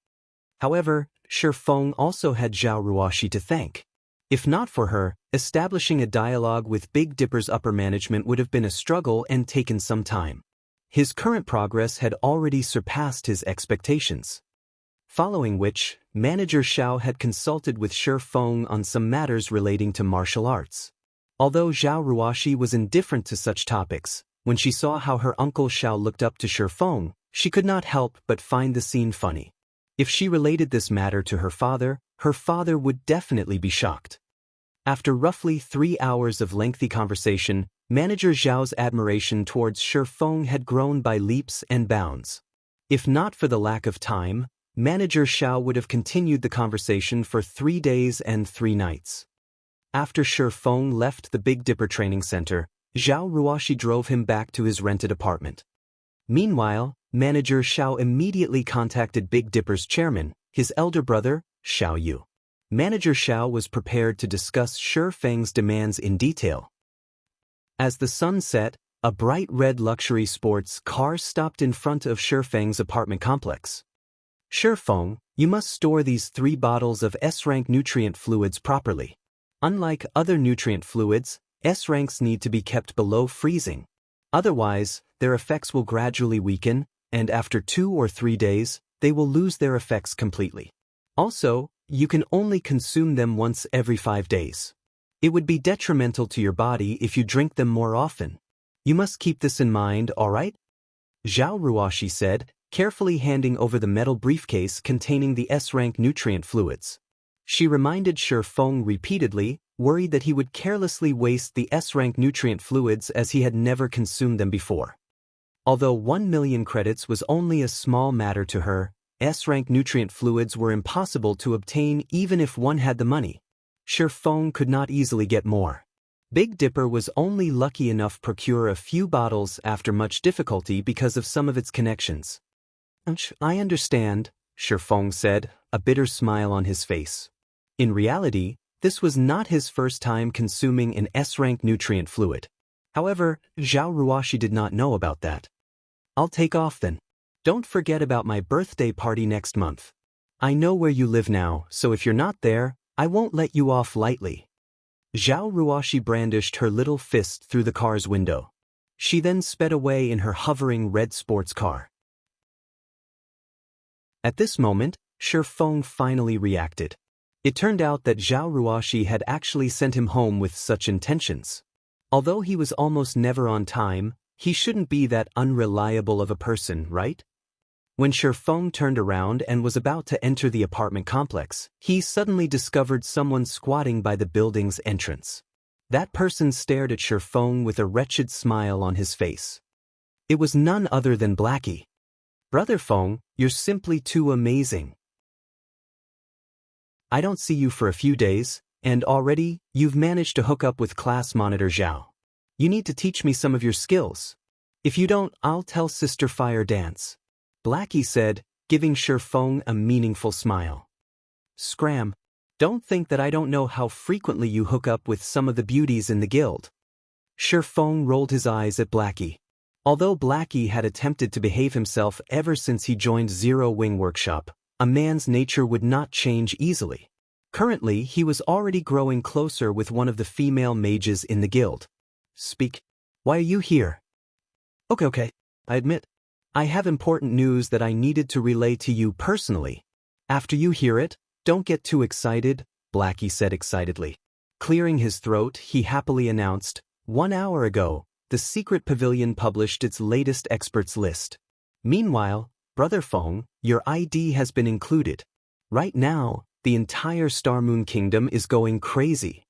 However, Shifeng also had Zhao Ruoxi to thank. If not for her, establishing a dialogue with Big Dipper's upper management would have been a struggle and taken some time. His current progress had already surpassed his expectations. Following which, Manager Xiao had consulted with Shi Feng on some matters relating to martial arts. Although Zhao Ruoxi was indifferent to such topics, when she saw how her uncle Xiao looked up to Shi Feng, she could not help but find the scene funny. If she related this matter to her father would definitely be shocked. After roughly 3 hours of lengthy conversation, Manager Zhao's admiration towards Shi Feng had grown by leaps and bounds. If not for the lack of time, Manager Xiao would have continued the conversation for 3 days and 3 nights. After Shi Feng left the Big Dipper training center, Zhao Ruoxi drove him back to his rented apartment. Meanwhile, Manager Xiao immediately contacted Big Dipper's chairman, his elder brother, Xiao Yu. Manager Xiao was prepared to discuss Shi Feng's demands in detail. As the sun set, a bright red luxury sports car stopped in front of Shi Feng's apartment complex. Shi Feng, you must store these 3 bottles of S-rank nutrient fluids properly. Unlike other nutrient fluids, S-ranks need to be kept below freezing. Otherwise, their effects will gradually weaken, and after 2 or 3 days, they will lose their effects completely. Also, you can only consume them once every 5 days. It would be detrimental to your body if you drink them more often. You must keep this in mind, alright? Zhao Ruoxi said, carefully handing over the metal briefcase containing the S-rank nutrient fluids. She reminded Shi Feng repeatedly, worried that he would carelessly waste the S-rank nutrient fluids as he had never consumed them before. Although 1 million credits was only a small matter to her, S-rank nutrient fluids were impossible to obtain even if one had the money. Shi Feng could not easily get more. Big Dipper was only lucky enough to procure a few bottles after much difficulty because of some of its connections. I understand, Shi Feng said, a bitter smile on his face. In reality, this was not his first time consuming an S-rank nutrient fluid. However, Zhao Ruoxi did not know about that. I'll take off then. Don't forget about my birthday party next month. I know where you live now, so if you're not there, I won't let you off lightly. Zhao Ruoxi brandished her little fist through the car's window. She then sped away in her hovering red sports car. At this moment, Shi Feng finally reacted. It turned out that Zhao Ruoxi had actually sent him home with such intentions. Although he was almost never on time, he shouldn't be that unreliable of a person, right? When Shi Feng turned around and was about to enter the apartment complex, he suddenly discovered someone squatting by the building's entrance. That person stared at Shi Feng with a wretched smile on his face. It was none other than Blackie. Brother Feng, you're simply too amazing. I don't see you for a few days, and already, you've managed to hook up with class monitor Zhao. You need to teach me some of your skills. If you don't, I'll tell Sister Fire Dance. Blackie said, giving Shi Feng a meaningful smile. Scram. Don't think that I don't know how frequently you hook up with some of the beauties in the guild. Shi Feng rolled his eyes at Blackie. Although Blackie had attempted to behave himself ever since he joined Zero Wing Workshop, a man's nature would not change easily. Currently, he was already growing closer with one of the female mages in the guild. Speak. Why are you here? Okay, I admit. I have important news that I needed to relay to you personally. After you hear it, don't get too excited, Blackie said excitedly. Clearing his throat, he happily announced, 1 hour ago, the Secret Pavilion published its latest experts list. Meanwhile, Brother Feng, your ID has been included. Right now, the entire Star Moon Kingdom is going crazy.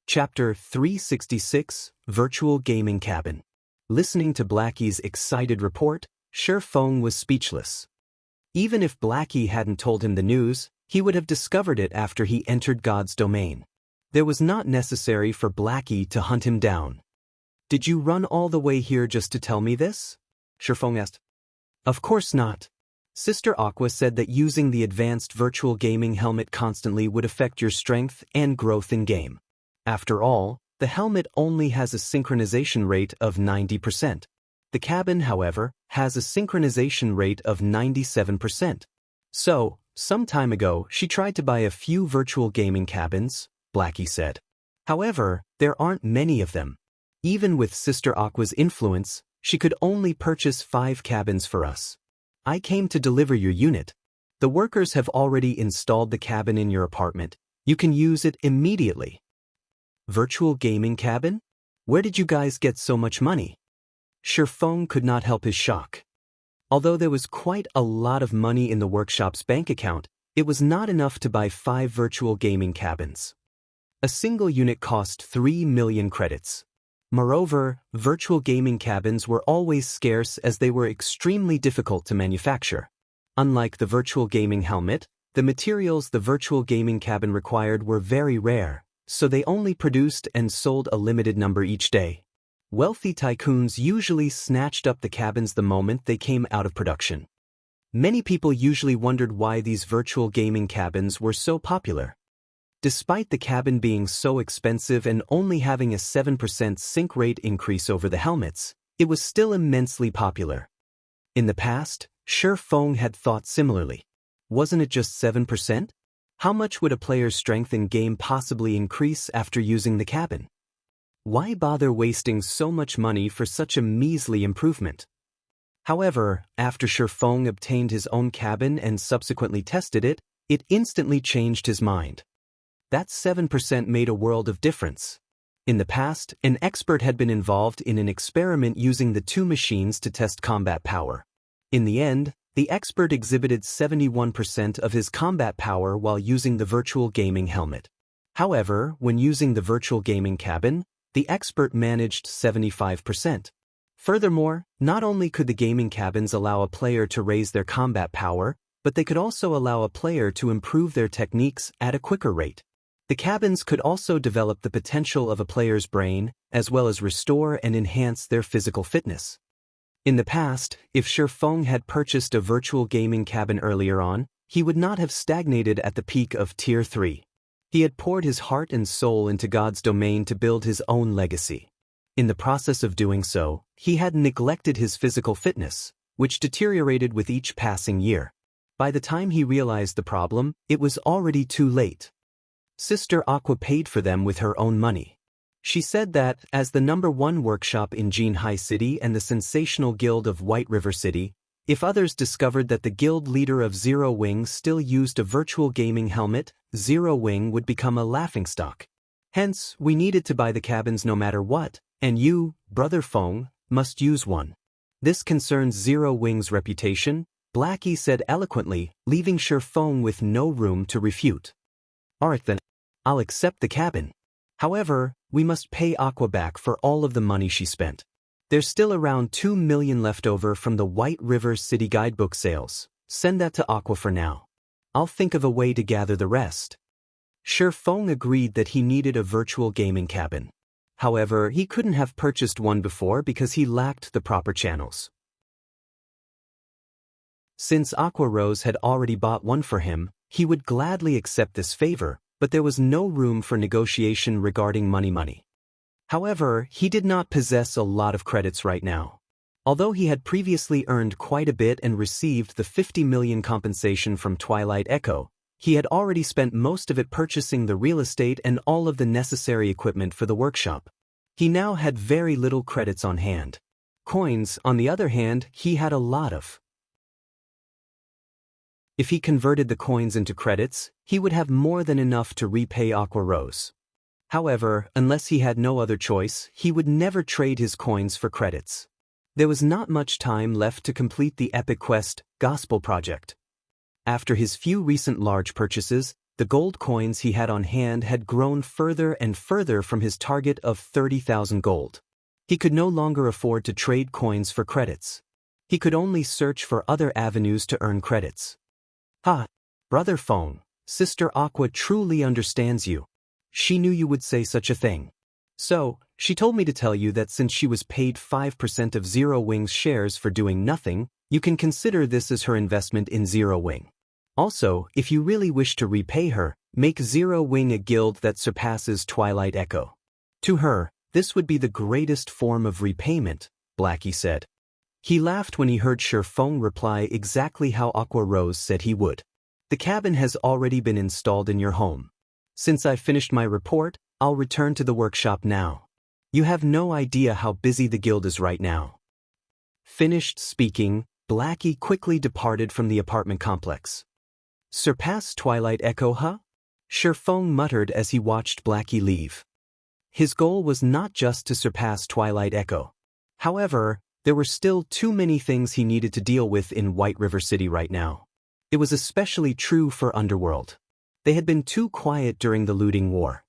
Chapter 366, Virtual Gaming Cabin. Listening to Blackie's excited report, Shi Feng was speechless. Even if Blackie hadn't told him the news, he would have discovered it after he entered God's domain. There was not necessary for Blackie to hunt him down. Did you run all the way here just to tell me this? Shi Feng asked. Of course not. Sister Aqua said that using the advanced virtual gaming helmet constantly would affect your strength and growth in game. After all, the helmet only has a synchronization rate of 90%. The cabin, however, has a synchronization rate of 97%. So, some time ago, she tried to buy a few virtual gaming cabins, Blackie said. However, there aren't many of them. Even with Sister Aqua's influence, she could only purchase 5 cabins for us. I came to deliver your unit. The workers have already installed the cabin in your apartment. You can use it immediately. Virtual gaming cabin? Where did you guys get so much money? Shifeng could not help his shock. Although there was quite a lot of money in the workshop's bank account, it was not enough to buy 5 virtual gaming cabins. A single unit cost 3 million credits. Moreover, virtual gaming cabins were always scarce as they were extremely difficult to manufacture. Unlike the virtual gaming helmet, the materials the virtual gaming cabin required were very rare, so they only produced and sold a limited number each day. Wealthy tycoons usually snatched up the cabins the moment they came out of production. Many people usually wondered why these virtual gaming cabins were so popular. Despite the cabin being so expensive and only having a 7% sync rate increase over the helmets, it was still immensely popular. In the past, Shifeng had thought similarly. Wasn't it just 7%? How much would a player's strength in game possibly increase after using the cabin? Why bother wasting so much money for such a measly improvement? However, after Shifeng obtained his own cabin and subsequently tested it, it instantly changed his mind. That 7% made a world of difference. In the past, an expert had been involved in an experiment using the 2 machines to test combat power. In the end, the expert exhibited 71% of his combat power while using the virtual gaming helmet. However, when using the virtual gaming cabin, the expert managed 75%. Furthermore, not only could the gaming cabins allow a player to raise their combat power, but they could also allow a player to improve their techniques at a quicker rate. The cabins could also develop the potential of a player's brain, as well as restore and enhance their physical fitness. In the past, if Shifeng had purchased a virtual gaming cabin earlier on, he would not have stagnated at the peak of Tier 3. He had poured his heart and soul into God's domain to build his own legacy. In the process of doing so, he had neglected his physical fitness, which deteriorated with each passing year. By the time he realized the problem, it was already too late. Sister Aqua paid for them with her own money. She said that, as the #1 workshop in Jinhai City and the sensational guild of White River City, if others discovered that the guild leader of Zero Wing still used a virtual gaming helmet, Zero Wing would become a laughingstock. Hence, we needed to buy the cabins no matter what, and you, Brother Feng, must use one. This concerns Zero Wing's reputation, Blackie said eloquently, leaving Shifeng with no room to refute. Alright then, I'll accept the cabin. However, we must pay Aqua back for all of the money she spent. There's still around 2 million left over from the White River City guidebook sales. Send that to Aqua for now. I'll think of a way to gather the rest. Shifeng agreed that he needed a virtual gaming cabin. However, he couldn't have purchased one before because he lacked the proper channels. Since Aqua Rose had already bought one for him, he would gladly accept this favor, but there was no room for negotiation regarding money. However, he did not possess a lot of credits right now. Although he had previously earned quite a bit and received the 50 million compensation from Twilight Echo, he had already spent most of it purchasing the real estate and all of the necessary equipment for the workshop. He now had very little credits on hand. Coins, on the other hand, he had a lot of. If he converted the coins into credits, he would have more than enough to repay Aqua Rose. However, unless he had no other choice, he would never trade his coins for credits. There was not much time left to complete the epic quest, Gospel Project. After his few recent large purchases, the gold coins he had on hand had grown further and further from his target of 30,000 gold. He could no longer afford to trade coins for credits. He could only search for other avenues to earn credits. Ha! Brother Feng, Sister Aqua truly understands you. She knew you would say such a thing. So, she told me to tell you that since she was paid 5% of Zero Wing's shares for doing nothing, you can consider this as her investment in Zero Wing. Also, if you really wish to repay her, make Zero Wing a guild that surpasses Twilight Echo. To her, this would be the greatest form of repayment, Blackie said. He laughed when he heard Shifeng reply exactly how Aqua Rose said he would. The cabin has already been installed in your home. Since I finished my report, I'll return to the workshop now. You have no idea how busy the guild is right now. Finished speaking, Blackie quickly departed from the apartment complex. Surpass Twilight Echo, huh? Shifeng muttered as he watched Blackie leave. His goal was not just to surpass Twilight Echo. However, there were still too many things he needed to deal with in White River City right now. It was especially true for Underworld. They had been too quiet during the looting war.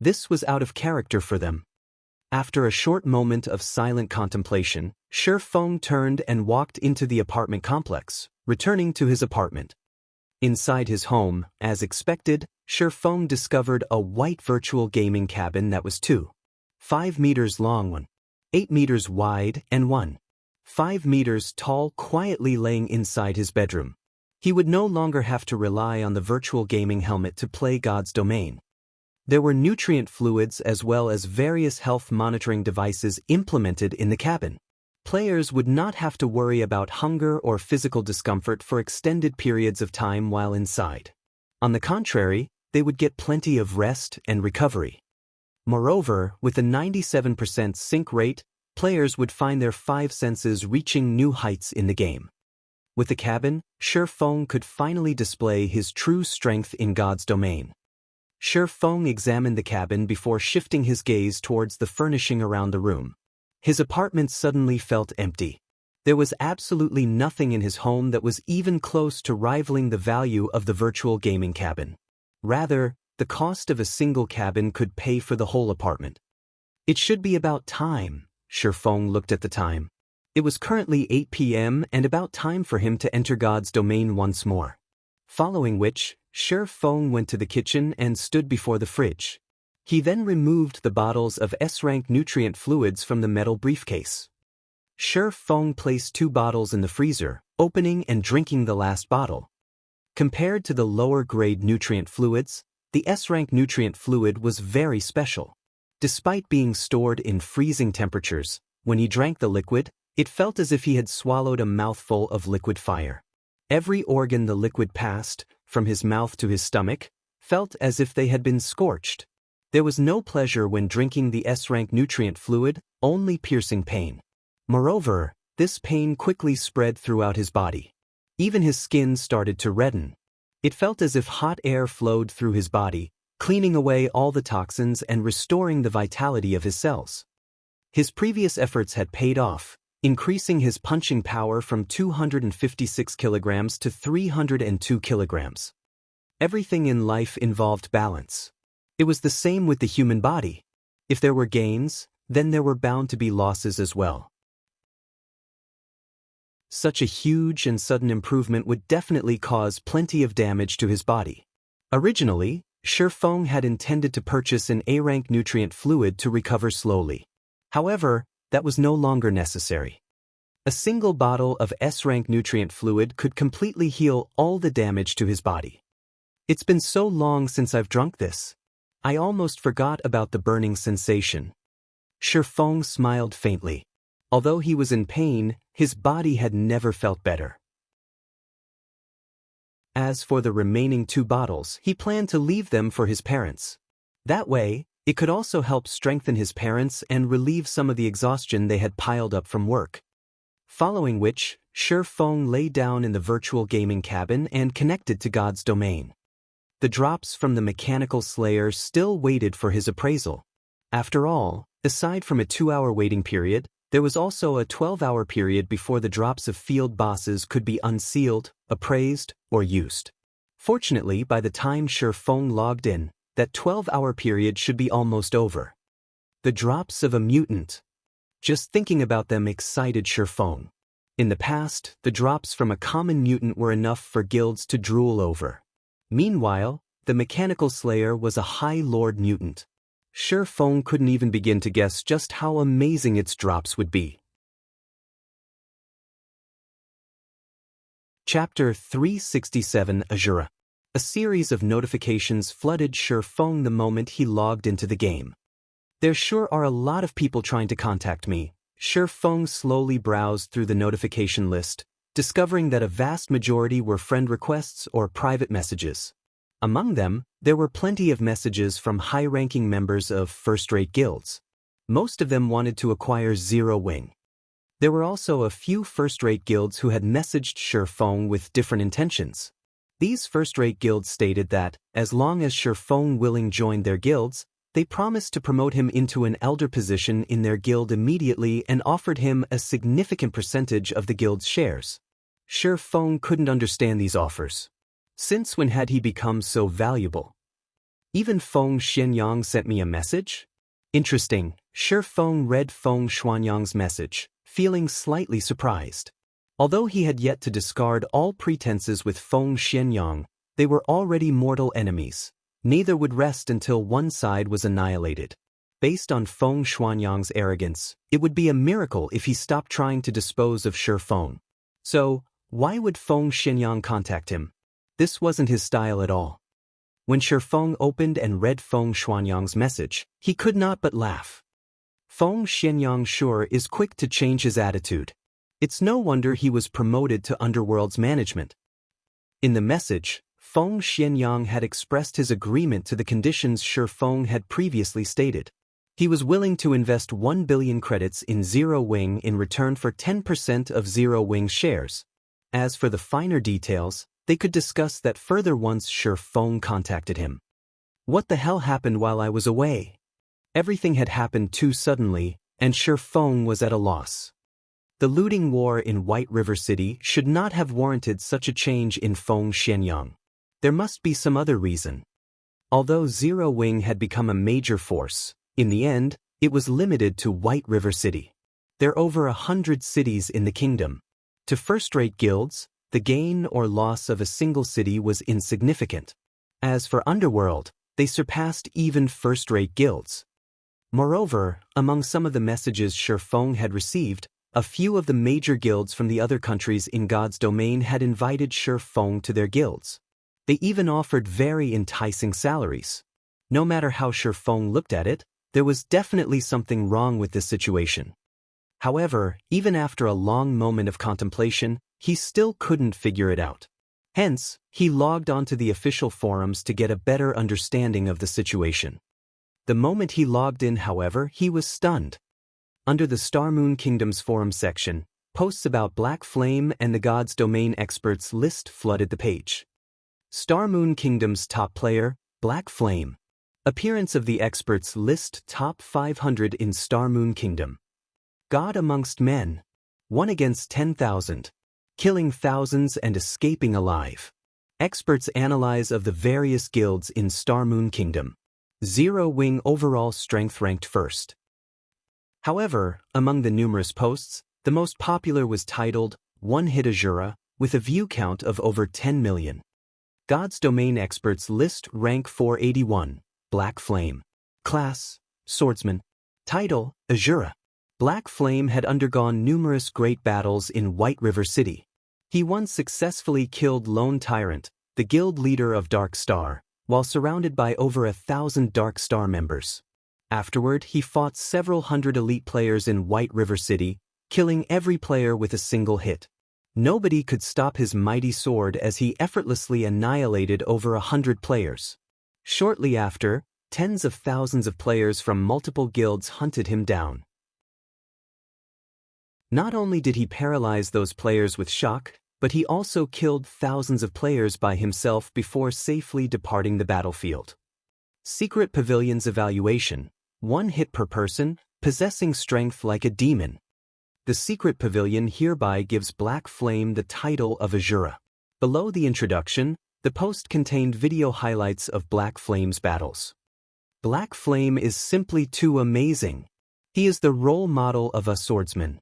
This was out of character for them. After a short moment of silent contemplation, Shifeng turned and walked into the apartment complex, returning to his apartment. Inside his home, as expected, Shifeng discovered a white virtual gaming cabin that was 2.5 meters long, 1.8 meters wide, and 1.5 meters tall, quietly laying inside his bedroom. He would no longer have to rely on the virtual gaming helmet to play God's Domain. There were nutrient fluids as well as various health monitoring devices implemented in the cabin. Players would not have to worry about hunger or physical discomfort for extended periods of time while inside. On the contrary, they would get plenty of rest and recovery. Moreover, with a 97% sync rate, players would find their 5 senses reaching new heights in the game. With the cabin, Shifeng could finally display his true strength in God's Domain. Shifeng examined the cabin before shifting his gaze towards the furnishing around the room. His apartment suddenly felt empty. There was absolutely nothing in his home that was even close to rivaling the value of the virtual gaming cabin. Rather, the cost of a single cabin could pay for the whole apartment. It should be about time. Shifeng looked at the time. It was currently 8 p.m. and about time for him to enter God's Domain once more. Following which, Shifeng went to the kitchen and stood before the fridge. He then removed the bottles of S-rank nutrient fluids from the metal briefcase. Shifeng placed 2 bottles in the freezer, opening and drinking the last bottle. Compared to the lower-grade nutrient fluids, the S-rank nutrient fluid was very special. Despite being stored in freezing temperatures, when he drank the liquid, it felt as if he had swallowed a mouthful of liquid fire. Every organ the liquid passed, from his mouth to his stomach, felt as if they had been scorched. There was no pleasure when drinking the S-rank nutrient fluid, only piercing pain. Moreover, this pain quickly spread throughout his body. Even his skin started to redden. It felt as if hot air flowed through his body, cleaning away all the toxins and restoring the vitality of his cells. His previous efforts had paid off, increasing his punching power from 256 kilograms to 302 kilograms. Everything in life involved balance. It was the same with the human body. If there were gains, then there were bound to be losses as well. Such a huge and sudden improvement would definitely cause plenty of damage to his body. Originally, Shifeng had intended to purchase an A-rank nutrient fluid to recover slowly. However, that was no longer necessary. A single bottle of S-rank nutrient fluid could completely heal all the damage to his body. It's been so long since I've drunk this. I almost forgot about the burning sensation. Shifeng smiled faintly. Although he was in pain, his body had never felt better. As for the remaining 2 bottles, he planned to leave them for his parents. That way, it could also help strengthen his parents and relieve some of the exhaustion they had piled up from work. Following which, Shifeng lay down in the virtual gaming cabin and connected to God's Domain. The drops from the Mechanical Slayer still waited for his appraisal. After all, aside from a 2-hour waiting period, there was also a 12-hour period before the drops of field bosses could be unsealed, appraised, or used. Fortunately, by the time Shifeng logged in, that 12-hour period should be almost over. The drops of a mutant. Just thinking about them excited Shifeng. In the past, the drops from a common mutant were enough for guilds to drool over. Meanwhile, the Mechanical Slayer was a High Lord mutant. Shifeng couldn't even begin to guess just how amazing its drops would be. Chapter 367 Asura. A series of notifications flooded Shifeng the moment he logged into the game. There sure are a lot of people trying to contact me. Shifeng slowly browsed through the notification list, discovering that a vast majority were friend requests or private messages. Among them, there were plenty of messages from high-ranking members of first-rate guilds. Most of them wanted to acquire Zero Wing. There were also a few first-rate guilds who had messaged Shi Feng with different intentions. These first-rate guilds stated that, as long as Shi Feng willing joined their guilds, they promised to promote him into an elder position in their guild immediately and offered him a significant percentage of the guild's shares. Shi Feng couldn't understand these offers. Since when had he become so valuable? Even Feng Xianyang sent me a message? Interesting, Shi Feng read Feng Xuanyang's message, feeling slightly surprised. Although he had yet to discard all pretenses with Feng Xianyang, they were already mortal enemies. Neither would rest until one side was annihilated. Based on Feng Xuanyang's arrogance, it would be a miracle if he stopped trying to dispose of Shi Feng. So, why would Feng Xianyang contact him? This wasn't his style at all. When Shi Feng opened and read Feng Xuanyang's message, he could not but laugh. Feng Xianyang sure is quick to change his attitude. It's no wonder he was promoted to Underworld's management. In the message, Feng Xianyang had expressed his agreement to the conditions Shi Feng had previously stated. He was willing to invest 1 billion credits in Zero Wing in return for 10% of Zero Wing's shares. As for the finer details, they could discuss that further once Shi Feng contacted him. What the hell happened while I was away? Everything had happened too suddenly, and Shi Feng was at a loss. The looting war in White River City should not have warranted such a change in Feng Xianyang. There must be some other reason. Although Zero Wing had become a major force, in the end, it was limited to White River City. There are over 100 cities in the kingdom. To first-rate guilds, the gain or loss of a single city was insignificant. As for Underworld, they surpassed even first-rate guilds. Moreover, among some of the messages Shi Feng had received, a few of the major guilds from the other countries in God's domain had invited Shi Feng to their guilds. They even offered very enticing salaries. No matter how Shi Feng looked at it, there was definitely something wrong with this situation. However, even after a long moment of contemplation, he still couldn't figure it out. Hence, he logged onto the official forums to get a better understanding of the situation. The moment he logged in, however, he was stunned. Under the Star Moon Kingdom's forum section, posts about Black Flame and the God's Domain experts list flooded the page. Star Moon Kingdom's top player, Black Flame. Appearance of the experts list top 500 in Star Moon Kingdom. God amongst men. 1 against 10,000. Killing thousands and escaping alive. Experts analyze of the various guilds in Star Moon Kingdom. Zero Wing overall strength ranked first. However, among the numerous posts, the most popular was titled, One Hit Asura, with a view count of over 10 million. God's Domain experts list rank 481, Black Flame. Class, Swordsman. Title, Asura. Black Flame had undergone numerous great battles in White River City. He once successfully killed Lone Tyrant, the guild leader of Dark Star, while surrounded by over 1,000 Dark Star members. Afterward, he fought several hundred elite players in White River City, killing every player with a single hit. Nobody could stop his mighty sword as he effortlessly annihilated over 100 players. Shortly after, tens of thousands of players from multiple guilds hunted him down. Not only did he paralyze those players with shock, but he also killed thousands of players by himself before safely departing the battlefield. Secret Pavilion's evaluation, 1 hit per person, possessing strength like a demon. The Secret Pavilion hereby gives Black Flame the title of Asura. Below the introduction, the post contained video highlights of Black Flame's battles. Black Flame is simply too amazing. He is the role model of a swordsman.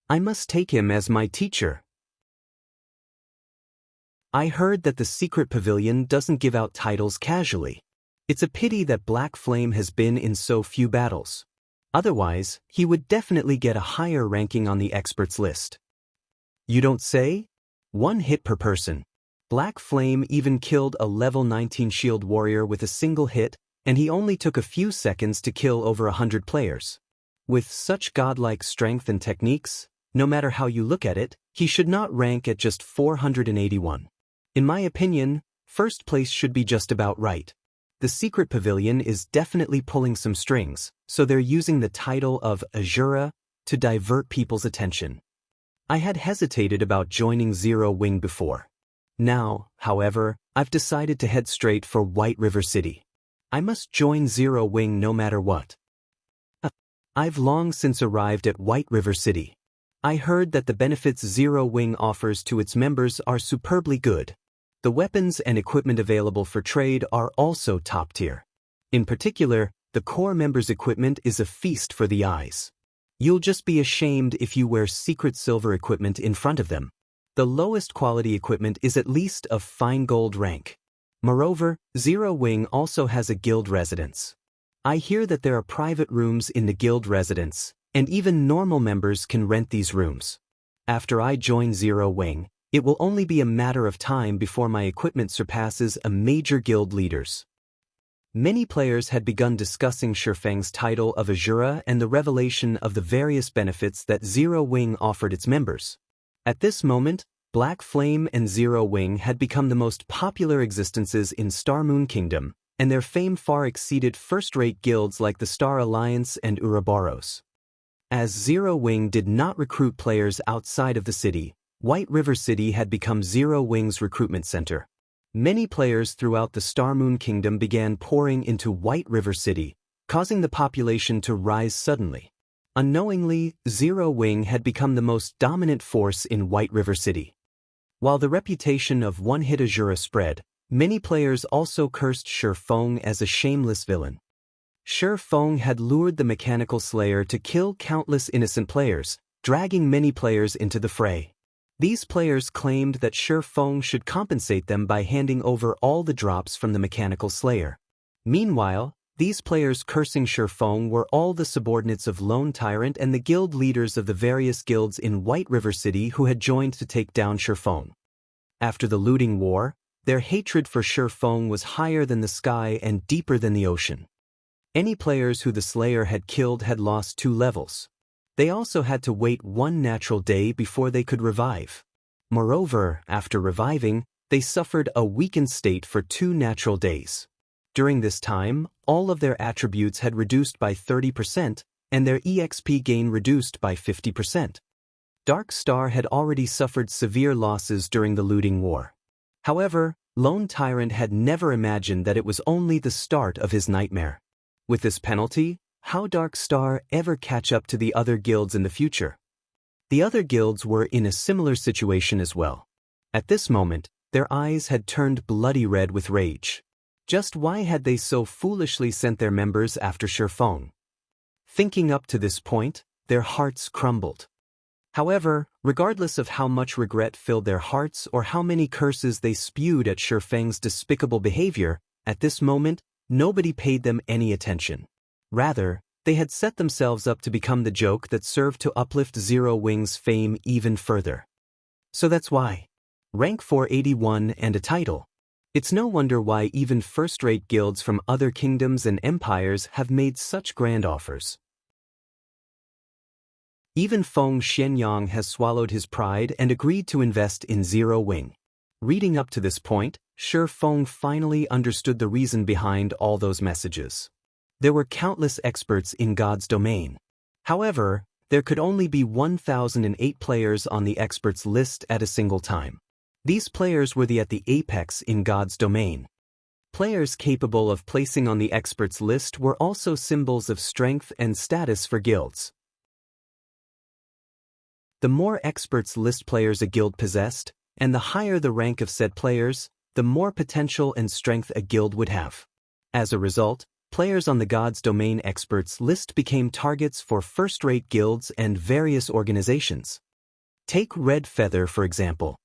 I must take him as my teacher. I heard that the Secret Pavilion doesn't give out titles casually. It's a pity that Black Flame has been in so few battles. Otherwise, he would definitely get a higher ranking on the experts list. You don't say? 1 hit per person. Black Flame even killed a level 19 shield warrior with a single hit, and he only took a few seconds to kill over 100 players. With such godlike strength and techniques, no matter how you look at it, he should not rank at just 481. In my opinion, first place should be just about right. The secret pavilion is definitely pulling some strings, so they're using the title of Asura to divert people's attention. I had hesitated about joining Zero Wing before. Now, however, I've decided to head straight for White River City. I must join Zero Wing no matter what. I've long since arrived at White River City. I heard that the benefits Zero Wing offers to its members are superbly good. The weapons and equipment available for trade are also top tier. In particular, the core members' equipment is a feast for the eyes. You'll just be ashamed if you wear secret silver equipment in front of them. The lowest quality equipment is at least of fine gold rank. Moreover, Zero Wing also has a guild residence. I hear that there are private rooms in the guild residence, and even normal members can rent these rooms. After I join Zero Wing, it will only be a matter of time before my equipment surpasses a major guild leader's. Many players had begun discussing Shifeng's title of Asura and the revelation of the various benefits that Zero Wing offered its members. At this moment, Black Flame and Zero Wing had become the most popular existences in Star Moon Kingdom, and their fame far exceeded first-rate guilds like the Star Alliance and Ouroboros. As Zero Wing did not recruit players outside of the city, White River City had become Zero Wing's recruitment center. Many players throughout the Star Moon Kingdom began pouring into White River City, causing the population to rise suddenly. Unknowingly, Zero Wing had become the most dominant force in White River City. While the reputation of one-hit Asura spread, many players also cursed Shifeng as a shameless villain. Shifeng had lured the Mechanical Slayer to kill countless innocent players, dragging many players into the fray. These players claimed that Shifeng should compensate them by handing over all the drops from the Mechanical Slayer. Meanwhile, these players cursing Shifeng were all the subordinates of Lone Tyrant and the guild leaders of the various guilds in White River City who had joined to take down Shifeng. After the looting war, their hatred for Shifeng was higher than the sky and deeper than the ocean. Any players who the Slayer had killed had lost 2 levels. They also had to wait 1 natural day before they could revive. Moreover, after reviving, they suffered a weakened state for 2 natural days. During this time, all of their attributes had reduced by 30%, and their EXP gain reduced by 50%. Dark Star had already suffered severe losses during the looting war. However, Lone Tyrant had never imagined that it was only the start of his nightmare. With this penalty, how Dark Star ever catch up to the other guilds in the future? The other guilds were in a similar situation as well. At this moment, their eyes had turned bloody red with rage. Just why had they so foolishly sent their members after Shifeng? Thinking up to this point, their hearts crumbled. However, regardless of how much regret filled their hearts or how many curses they spewed at Shifeng's despicable behavior, at this moment, nobody paid them any attention. Rather, they had set themselves up to become the joke that served to uplift Zero Wing's fame even further. So that's why. Rank 481 and a title. It's no wonder why even first-rate guilds from other kingdoms and empires have made such grand offers. Even Feng Xianyang has swallowed his pride and agreed to invest in Zero Wing. Reading up to this point, Shifeng finally understood the reason behind all those messages. There were countless experts in God's domain. However, there could only be 1,008 players on the experts list at a single time. These players were at the apex in God's domain. Players capable of placing on the experts list were also symbols of strength and status for guilds. The more experts list players a guild possessed, and the higher the rank of said players, the more potential and strength a guild would have. As a result, players on the God's Domain experts list became targets for first-rate guilds and various organizations. Take Red Feather for example.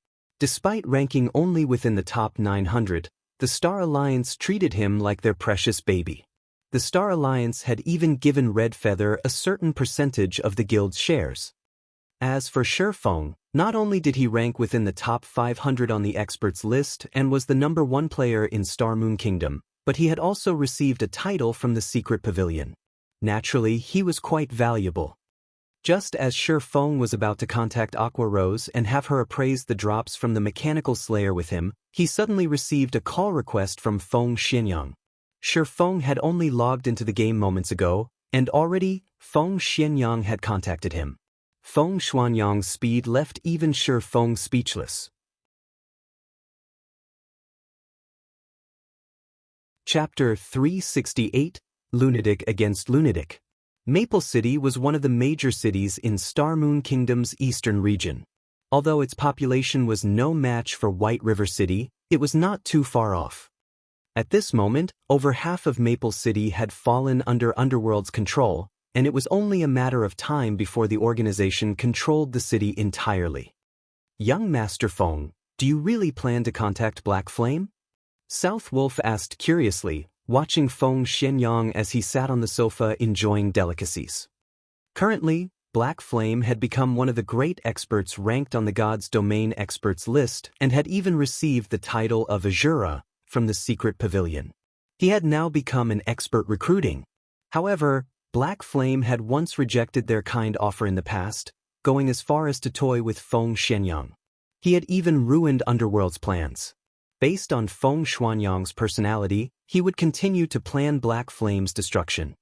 Despite ranking only within the top 900, the Star Alliance treated him like their precious baby. The Star Alliance had even given Red Feather a certain percentage of the guild's shares. As for Shifeng, not only did he rank within the top 500 on the experts list and was the #1 player in Star Moon Kingdom, but he had also received a title from the Secret Pavilion. Naturally, he was quite valuable. Just as Shi Feng was about to contact Aqua Rose and have her appraise the drops from the mechanical slayer with him, he suddenly received a call request from Feng Xianyang. Shi Feng had only logged into the game moments ago, and already, Feng Xianyang had contacted him. Feng Xuanyang's speed left even Shi Feng speechless. Chapter 368, Lunatic against Lunatic. Maple City was one of the major cities in Star Moon Kingdom's eastern region. Although its population was no match for White River City, it was not too far off. At this moment, over half of Maple City had fallen under Underworld's control, and it was only a matter of time before the organization controlled the city entirely. Young Master Feng, do you really plan to contact Black Flame? South Wolf asked curiously, watching Feng Xianyang as he sat on the sofa enjoying delicacies. Currently, Black Flame had become one of the great experts ranked on the God's Domain experts list and had even received the title of Asura from the Secret Pavilion. He had now become an expert recruiting. However, Black Flame had once rejected their kind offer in the past, going as far as to toy with Feng Xianyang. He had even ruined Underworld's plans. Based on Feng Xuanyang's personality, he would continue to plan Black Flame's destruction.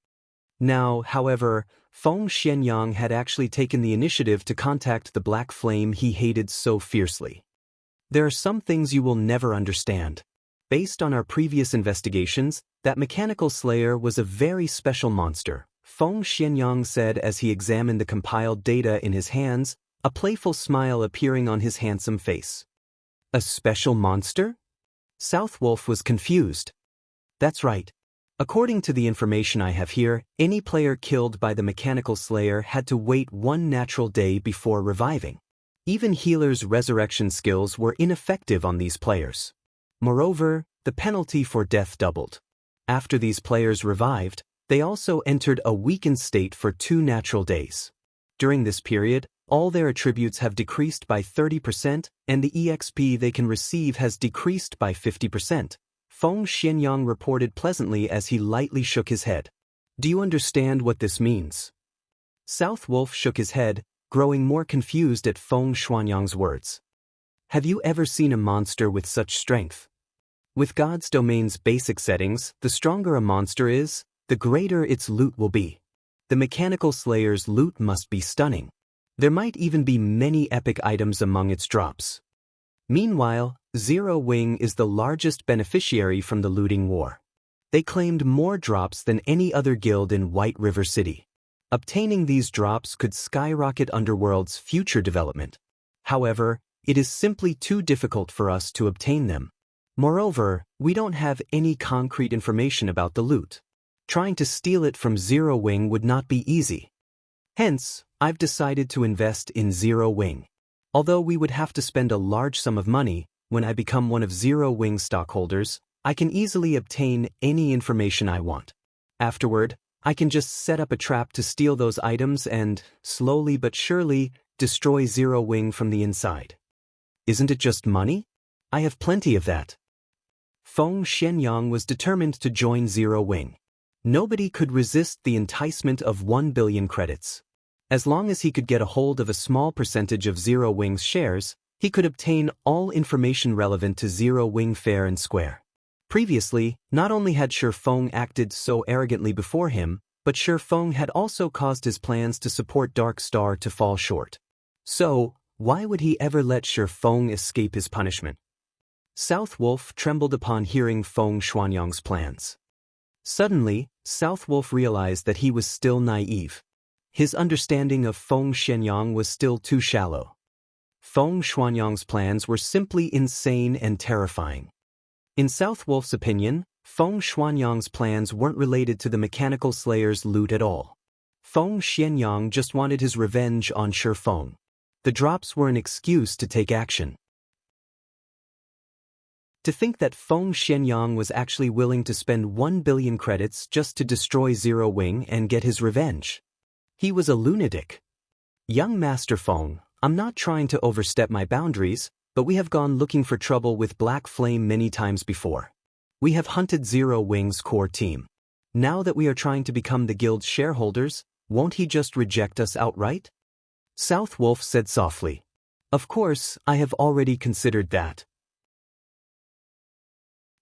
Now, however, Feng Xianyang had actually taken the initiative to contact the Black Flame he hated so fiercely. There are some things you will never understand. Based on our previous investigations, that mechanical slayer was a very special monster, Feng Xianyang said as he examined the compiled data in his hands, a playful smile appearing on his handsome face. A special monster? South Wolf was confused. That's right. According to the information I have here, any player killed by the mechanical slayer had to wait 1 natural day before reviving. Even healers' resurrection skills were ineffective on these players. Moreover, the penalty for death doubled. After these players revived, they also entered a weakened state for 2 natural days. During this period, all their attributes have decreased by 30%, and the EXP they can receive has decreased by 50%. Feng Xianyang reported pleasantly as he lightly shook his head. Do you understand what this means? South Wolf shook his head, growing more confused at Feng Xuanyang's words. Have you ever seen a monster with such strength? With God's Domain's basic settings, the stronger a monster is, the greater its loot will be. The mechanical slayer's loot must be stunning. There might even be many epic items among its drops. Meanwhile, Zero Wing is the largest beneficiary from the looting war. They claimed more drops than any other guild in White River City. Obtaining these drops could skyrocket Underworld's future development. However, it is simply too difficult for us to obtain them. Moreover, we don't have any concrete information about the loot. Trying to steal it from Zero Wing would not be easy. Hence, I've decided to invest in Zero Wing. Although we would have to spend a large sum of money, when I become one of Zero Wing's stockholders, I can easily obtain any information I want. Afterward, I can just set up a trap to steal those items and, slowly but surely, destroy Zero Wing from the inside. Isn't it just money? I have plenty of that. Feng Xianyang was determined to join Zero Wing. Nobody could resist the enticement of 1 billion credits. As long as he could get a hold of a small percentage of Zero Wing's shares, he could obtain all information relevant to Zero Wing fair and square. Previously, not only had Shi Feng acted so arrogantly before him, but Shi Feng had also caused his plans to support Dark Star to fall short. So, why would he ever let Shi Feng escape his punishment? South Wolf trembled upon hearing Feng Xuanyang's plans. Suddenly, South Wolf realized that he was still naive. His understanding of Feng Xianyang was still too shallow. Feng Xuanyang's plans were simply insane and terrifying. In South Wolf's opinion, Feng Xuanyang's plans weren't related to the mechanical slayer's loot at all. Feng Xianyang just wanted his revenge on Shi Feng. The drops were an excuse to take action. To think that Feng Xianyang was actually willing to spend 1 billion credits just to destroy Zero Wing and get his revenge. He was a lunatic. Young Master Feng, I'm not trying to overstep my boundaries, but we have gone looking for trouble with Black Flame many times before. We have hunted Zero Wing's core team. Now that we are trying to become the guild's shareholders, Won't he just reject us outright? South Wolf said softly. Of course, I have already considered that.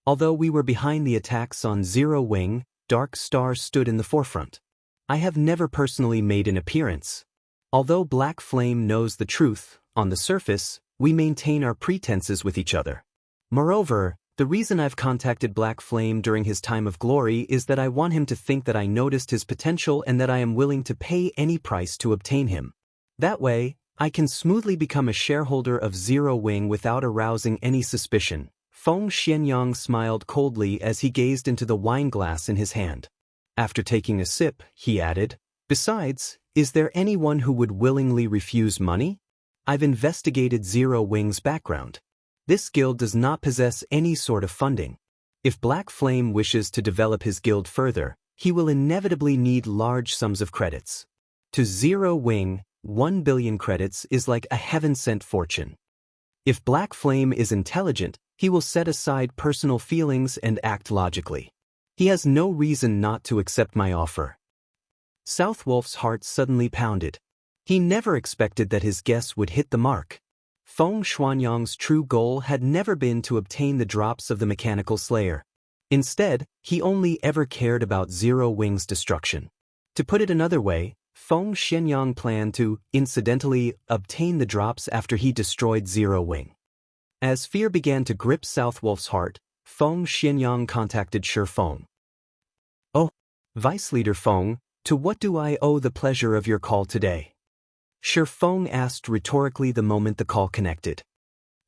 Although we were behind the attacks on Zero Wing, Dark Star stood in the forefront. I have never personally made an appearance. Although Black Flame knows the truth, on the surface, we maintain our pretenses with each other. Moreover, the reason I've contacted Black Flame during his time of glory is that I want him to think that I noticed his potential and that I am willing to pay any price to obtain him. That way, I can smoothly become a shareholder of Zero Wing without arousing any suspicion. Feng Xianyang smiled coldly as he gazed into the wine glass in his hand. After taking a sip, he added, "Besides, is there anyone who would willingly refuse money? I've investigated Zero Wing's background. This guild does not possess any sort of funding. If Black Flame wishes to develop his guild further, he will inevitably need large sums of credits. To Zero Wing, 1 billion credits is like a heaven-sent fortune. If Black Flame is intelligent, he will set aside personal feelings and act logically. He has no reason not to accept my offer." South Wolf's heart suddenly pounded. He never expected that his guess would hit the mark. Feng Xuanyang's true goal had never been to obtain the drops of the mechanical slayer. Instead, he only ever cared about Zero Wing's destruction. To put it another way, Feng Xianyang planned to, incidentally, obtain the drops after he destroyed Zero Wing. As fear began to grip South Wolf's heart, Feng Xianyang contacted Shi Feng. "Oh, Vice Leader Feng, to what do I owe the pleasure of your call today?" Shi Feng asked rhetorically the moment the call connected.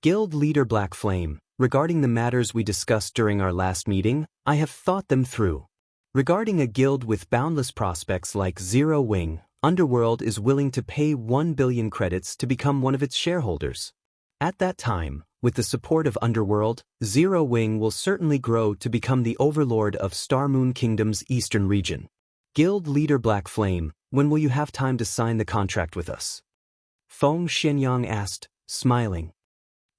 "Guild Leader Black Flame, regarding the matters we discussed during our last meeting, I have thought them through. Regarding a guild with boundless prospects like Zero Wing, Underworld is willing to pay 1 billion credits to become one of its shareholders. At that time, with the support of Underworld, Zero Wing will certainly grow to become the overlord of Star Moon Kingdom's eastern region. Guild Leader Black Flame, when will you have time to sign the contract with us?" Feng Xianyang asked, smiling.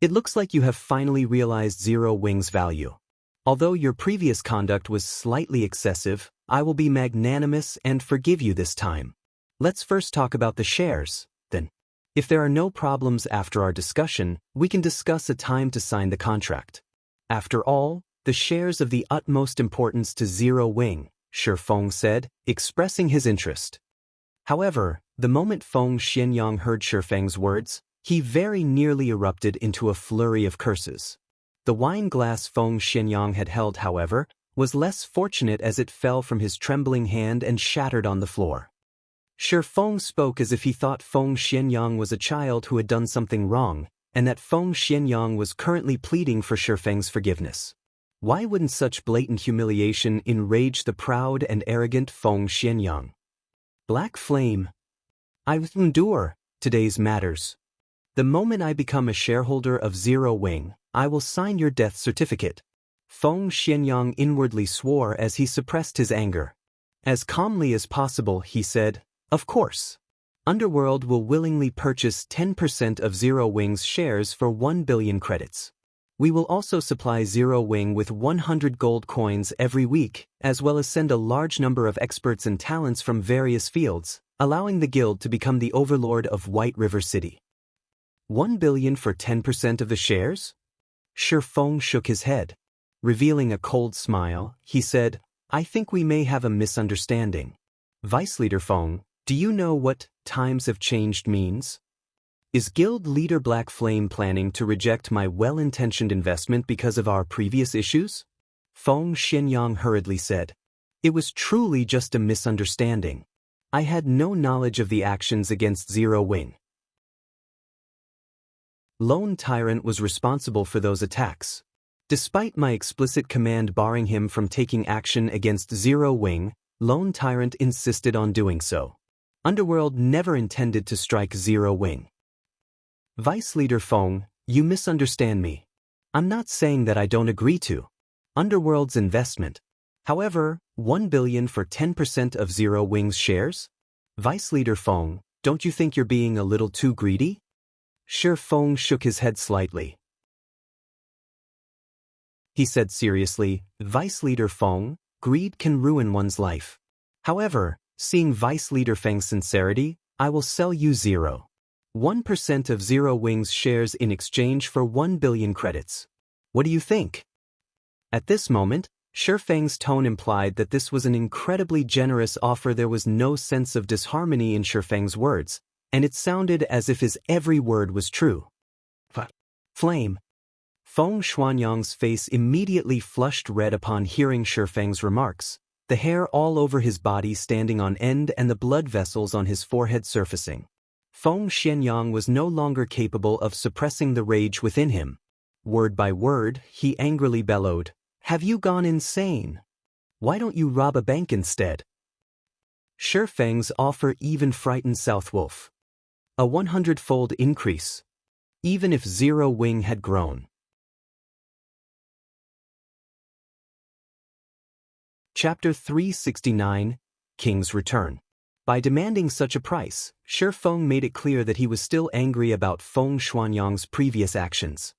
"It looks like you have finally realized Zero Wing's value. Although your previous conduct was slightly excessive, I will be magnanimous and forgive you this time. Let's first talk about the shares, then. If there are no problems after our discussion, we can discuss a time to sign the contract. After all, the shares of the utmost importance to Zero Wing," Shi Feng said, expressing his interest. However, the moment Feng Xianyang heard Shi Feng's words, he very nearly erupted into a flurry of curses. The wine glass Feng Xianyang had held, however, was less fortunate as it fell from his trembling hand and shattered on the floor. Shi Feng spoke as if he thought Feng Xianyang was a child who had done something wrong, and that Feng Xianyang was currently pleading for Shi Feng's forgiveness. Why wouldn't such blatant humiliation enrage the proud and arrogant Feng Xianyang? "Black Flame, I will endure today's matters. The moment I become a shareholder of Zero Wing, I will sign your death certificate." Feng Xianyang inwardly swore as he suppressed his anger. As calmly as possible, he said, "Of course. Underworld will willingly purchase 10% of Zero Wing's shares for 1 billion credits. We will also supply Zero Wing with 100 gold coins every week, as well as send a large number of experts and talents from various fields, allowing the guild to become the overlord of White River City." 1 billion for 10% of the shares? Shi Feng shook his head. Revealing a cold smile, he said, "I think we may have a misunderstanding. Vice Leader Feng, do you know what times have changed means? Is Guild Leader Black Flame planning to reject my well-intentioned investment because of our previous issues?" Feng Xianyang hurriedly said. "It was truly just a misunderstanding. I had no knowledge of the actions against Zero Wing. Lone Tyrant was responsible for those attacks. Despite my explicit command barring him from taking action against Zero Wing, Lone Tyrant insisted on doing so. Underworld never intended to strike Zero Wing." "Vice Leader Feng, you misunderstand me. I'm not saying that I don't agree to Underworld's investment. However, 1 billion for 10% of Zero Wing's shares? Vice Leader Feng, don't you think you're being a little too greedy?" Shi Feng shook his head slightly. He said seriously, "Vice Leader Feng, greed can ruin one's life. However, Seeing Vice Leader Feng's sincerity, I will sell you 0.1% of Zero Wing's shares in exchange for 1 billion credits. What do you think? At this moment, Shi Feng's tone implied that this was an incredibly generous offer. There was no sense of disharmony in Shi Feng's words, and it sounded as if his every word was true. Flame. Feng Xuanyang's face immediately flushed red upon hearing Shi Feng's remarks, the hair all over his body standing on end and the blood vessels on his forehead surfacing. Feng Xianyang was no longer capable of suppressing the rage within him. Word by word, he angrily bellowed, "Have you gone insane? Why don't you rob a bank instead?" Shi Feng's offer even frightened Southwolf. A 100-fold increase. Even if Zero Wing had grown. Chapter 369, King's Return. By demanding such a price, Shi Feng made it clear that he was still angry about Feng Xuanyang's previous actions.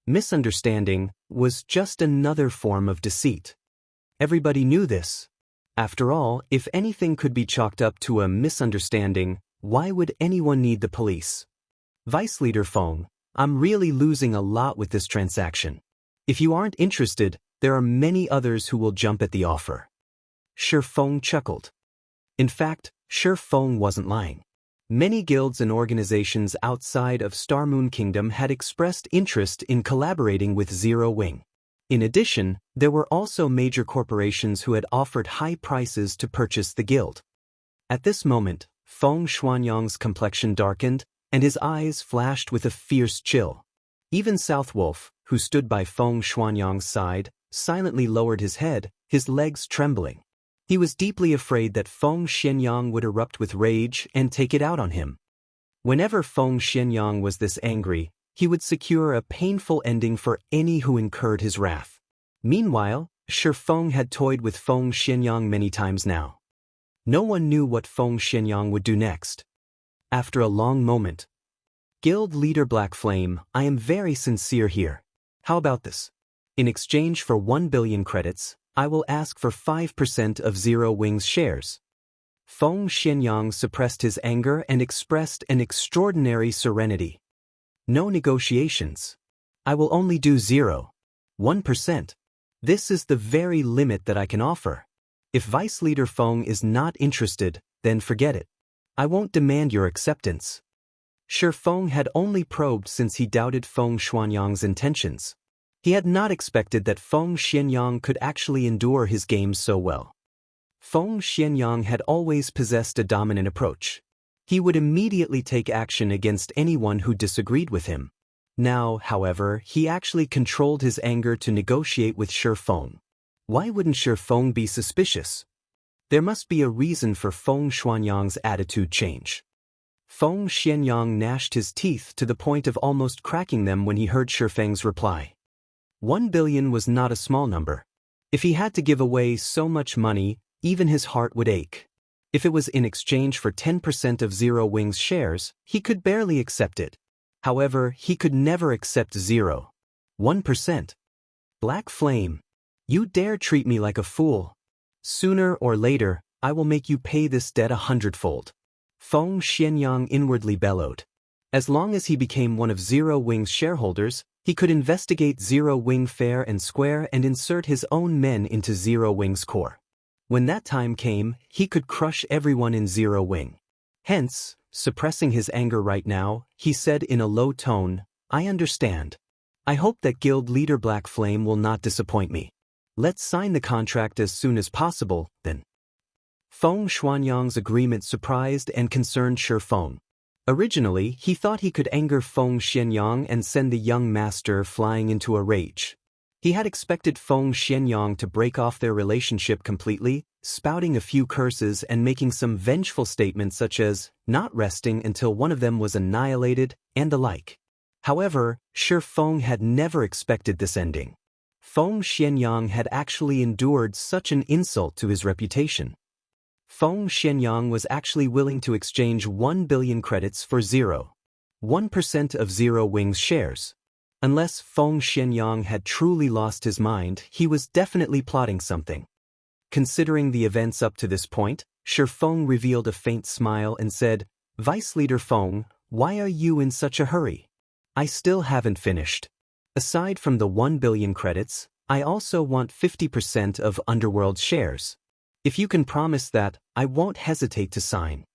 Misunderstanding was just another form of deceit. Everybody knew this. After all, if anything could be chalked up to a misunderstanding, why would anyone need the police? Vice Leader Feng, I'm really losing a lot with this transaction. If you aren't interested, there are many others who will jump at the offer. Shi Feng chuckled. In fact, Shi Feng wasn't lying. Many guilds and organizations outside of Star Moon Kingdom had expressed interest in collaborating with Zero Wing. In addition, there were also major corporations who had offered high prices to purchase the guild. At this moment, Feng Xuanyang's complexion darkened, and his eyes flashed with a fierce chill. Even Southwolf, who stood by Feng Xuanyang's side, silently lowered his head, his legs trembling. He was deeply afraid that Feng Xianyang would erupt with rage and take it out on him. Whenever Feng Xianyang was this angry, he would secure a painful ending for any who incurred his wrath. Meanwhile, Shi Feng had toyed with Feng Xianyang many times now. No one knew what Feng Xianyang would do next. After a long moment, Guild Leader Black Flame, I am very sincere here. How about this? In exchange for 1 billion credits, I will ask for 5% of Zero Wing's shares. Feng Xianyang suppressed his anger and expressed an extraordinary serenity. No negotiations. I will only do 0.1%. This is the very limit that I can offer. If Vice Leader Feng is not interested, then forget it. I won't demand your acceptance. Shi Feng had only probed since he doubted Feng Xuanyang's intentions. He had not expected that Feng Xianyang could actually endure his games so well. Feng Xianyang had always possessed a dominant approach. He would immediately take action against anyone who disagreed with him. Now, however, he actually controlled his anger to negotiate with Shi Feng. Why wouldn't Shi Feng be suspicious? There must be a reason for Feng Xuanyang's attitude change. Feng Xianyang gnashed his teeth to the point of almost cracking them when he heard Shi Feng's reply. 1 billion was not a small number. If he had to give away so much money, even his heart would ache. If it was in exchange for 10% of Zero Wing's shares, he could barely accept it. However, he could never accept 0.1%. Black Flame, you dare treat me like a fool. Sooner or later, I will make you pay this debt 100-fold. Feng Xianyang inwardly bellowed. As long as he became one of Zero Wing's shareholders, he could investigate Zero Wing fair and square and insert his own men into Zero Wing's core. When that time came, he could crush everyone in Zero Wing. Hence, suppressing his anger right now, he said in a low tone, I understand. I hope that Guild Leader Black Flame will not disappoint me. Let's sign the contract as soon as possible, then. Feng Xuanyang's agreement surprised and concerned Shi Feng. Originally, he thought he could anger Feng Xianyang and send the young master flying into a rage. He had expected Feng Xianyang to break off their relationship completely, spouting a few curses and making some vengeful statements such as, not resting until one of them was annihilated, and the like. However, Shi Feng had never expected this ending. Feng Xianyang had actually endured such an insult to his reputation. Feng Xianyang was actually willing to exchange 1 billion credits for 0.1% of Zero Wing's shares. Unless Feng Xianyang had truly lost his mind, he was definitely plotting something. Considering the events up to this point, Shi Feng revealed a faint smile and said, "Vice Leader Feng, why are you in such a hurry? I still haven't finished. Aside from the 1 billion credits, I also want 50% of Underworld shares. If you can promise that, I won't hesitate to sign."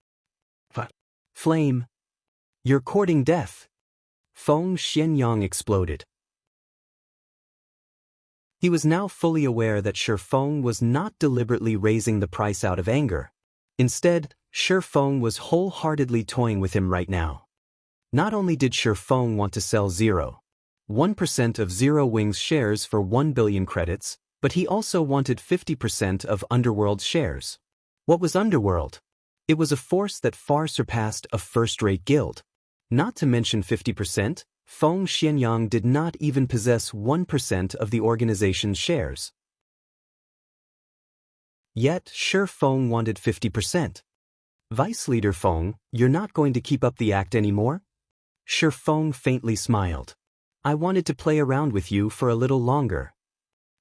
"What? Flame? You're courting death?" Feng Xianyang exploded. He was now fully aware that Shi Feng was not deliberately raising the price out of anger. Instead, Shi Feng was wholeheartedly toying with him right now. Not only did Shi Feng want to sell 0.1% of Zero Wing's shares for 1 billion credits, but he also wanted 50% of Underworld's shares. What was Underworld? It was a force that far surpassed a first-rate guild. Not to mention 50%, Feng Xianyang did not even possess 1% of the organization's shares. Yet, Shi Feng wanted 50%. "Vice Leader Feng, you're not going to keep up the act anymore?" Shi Feng faintly smiled. "I wanted to play around with you for a little longer."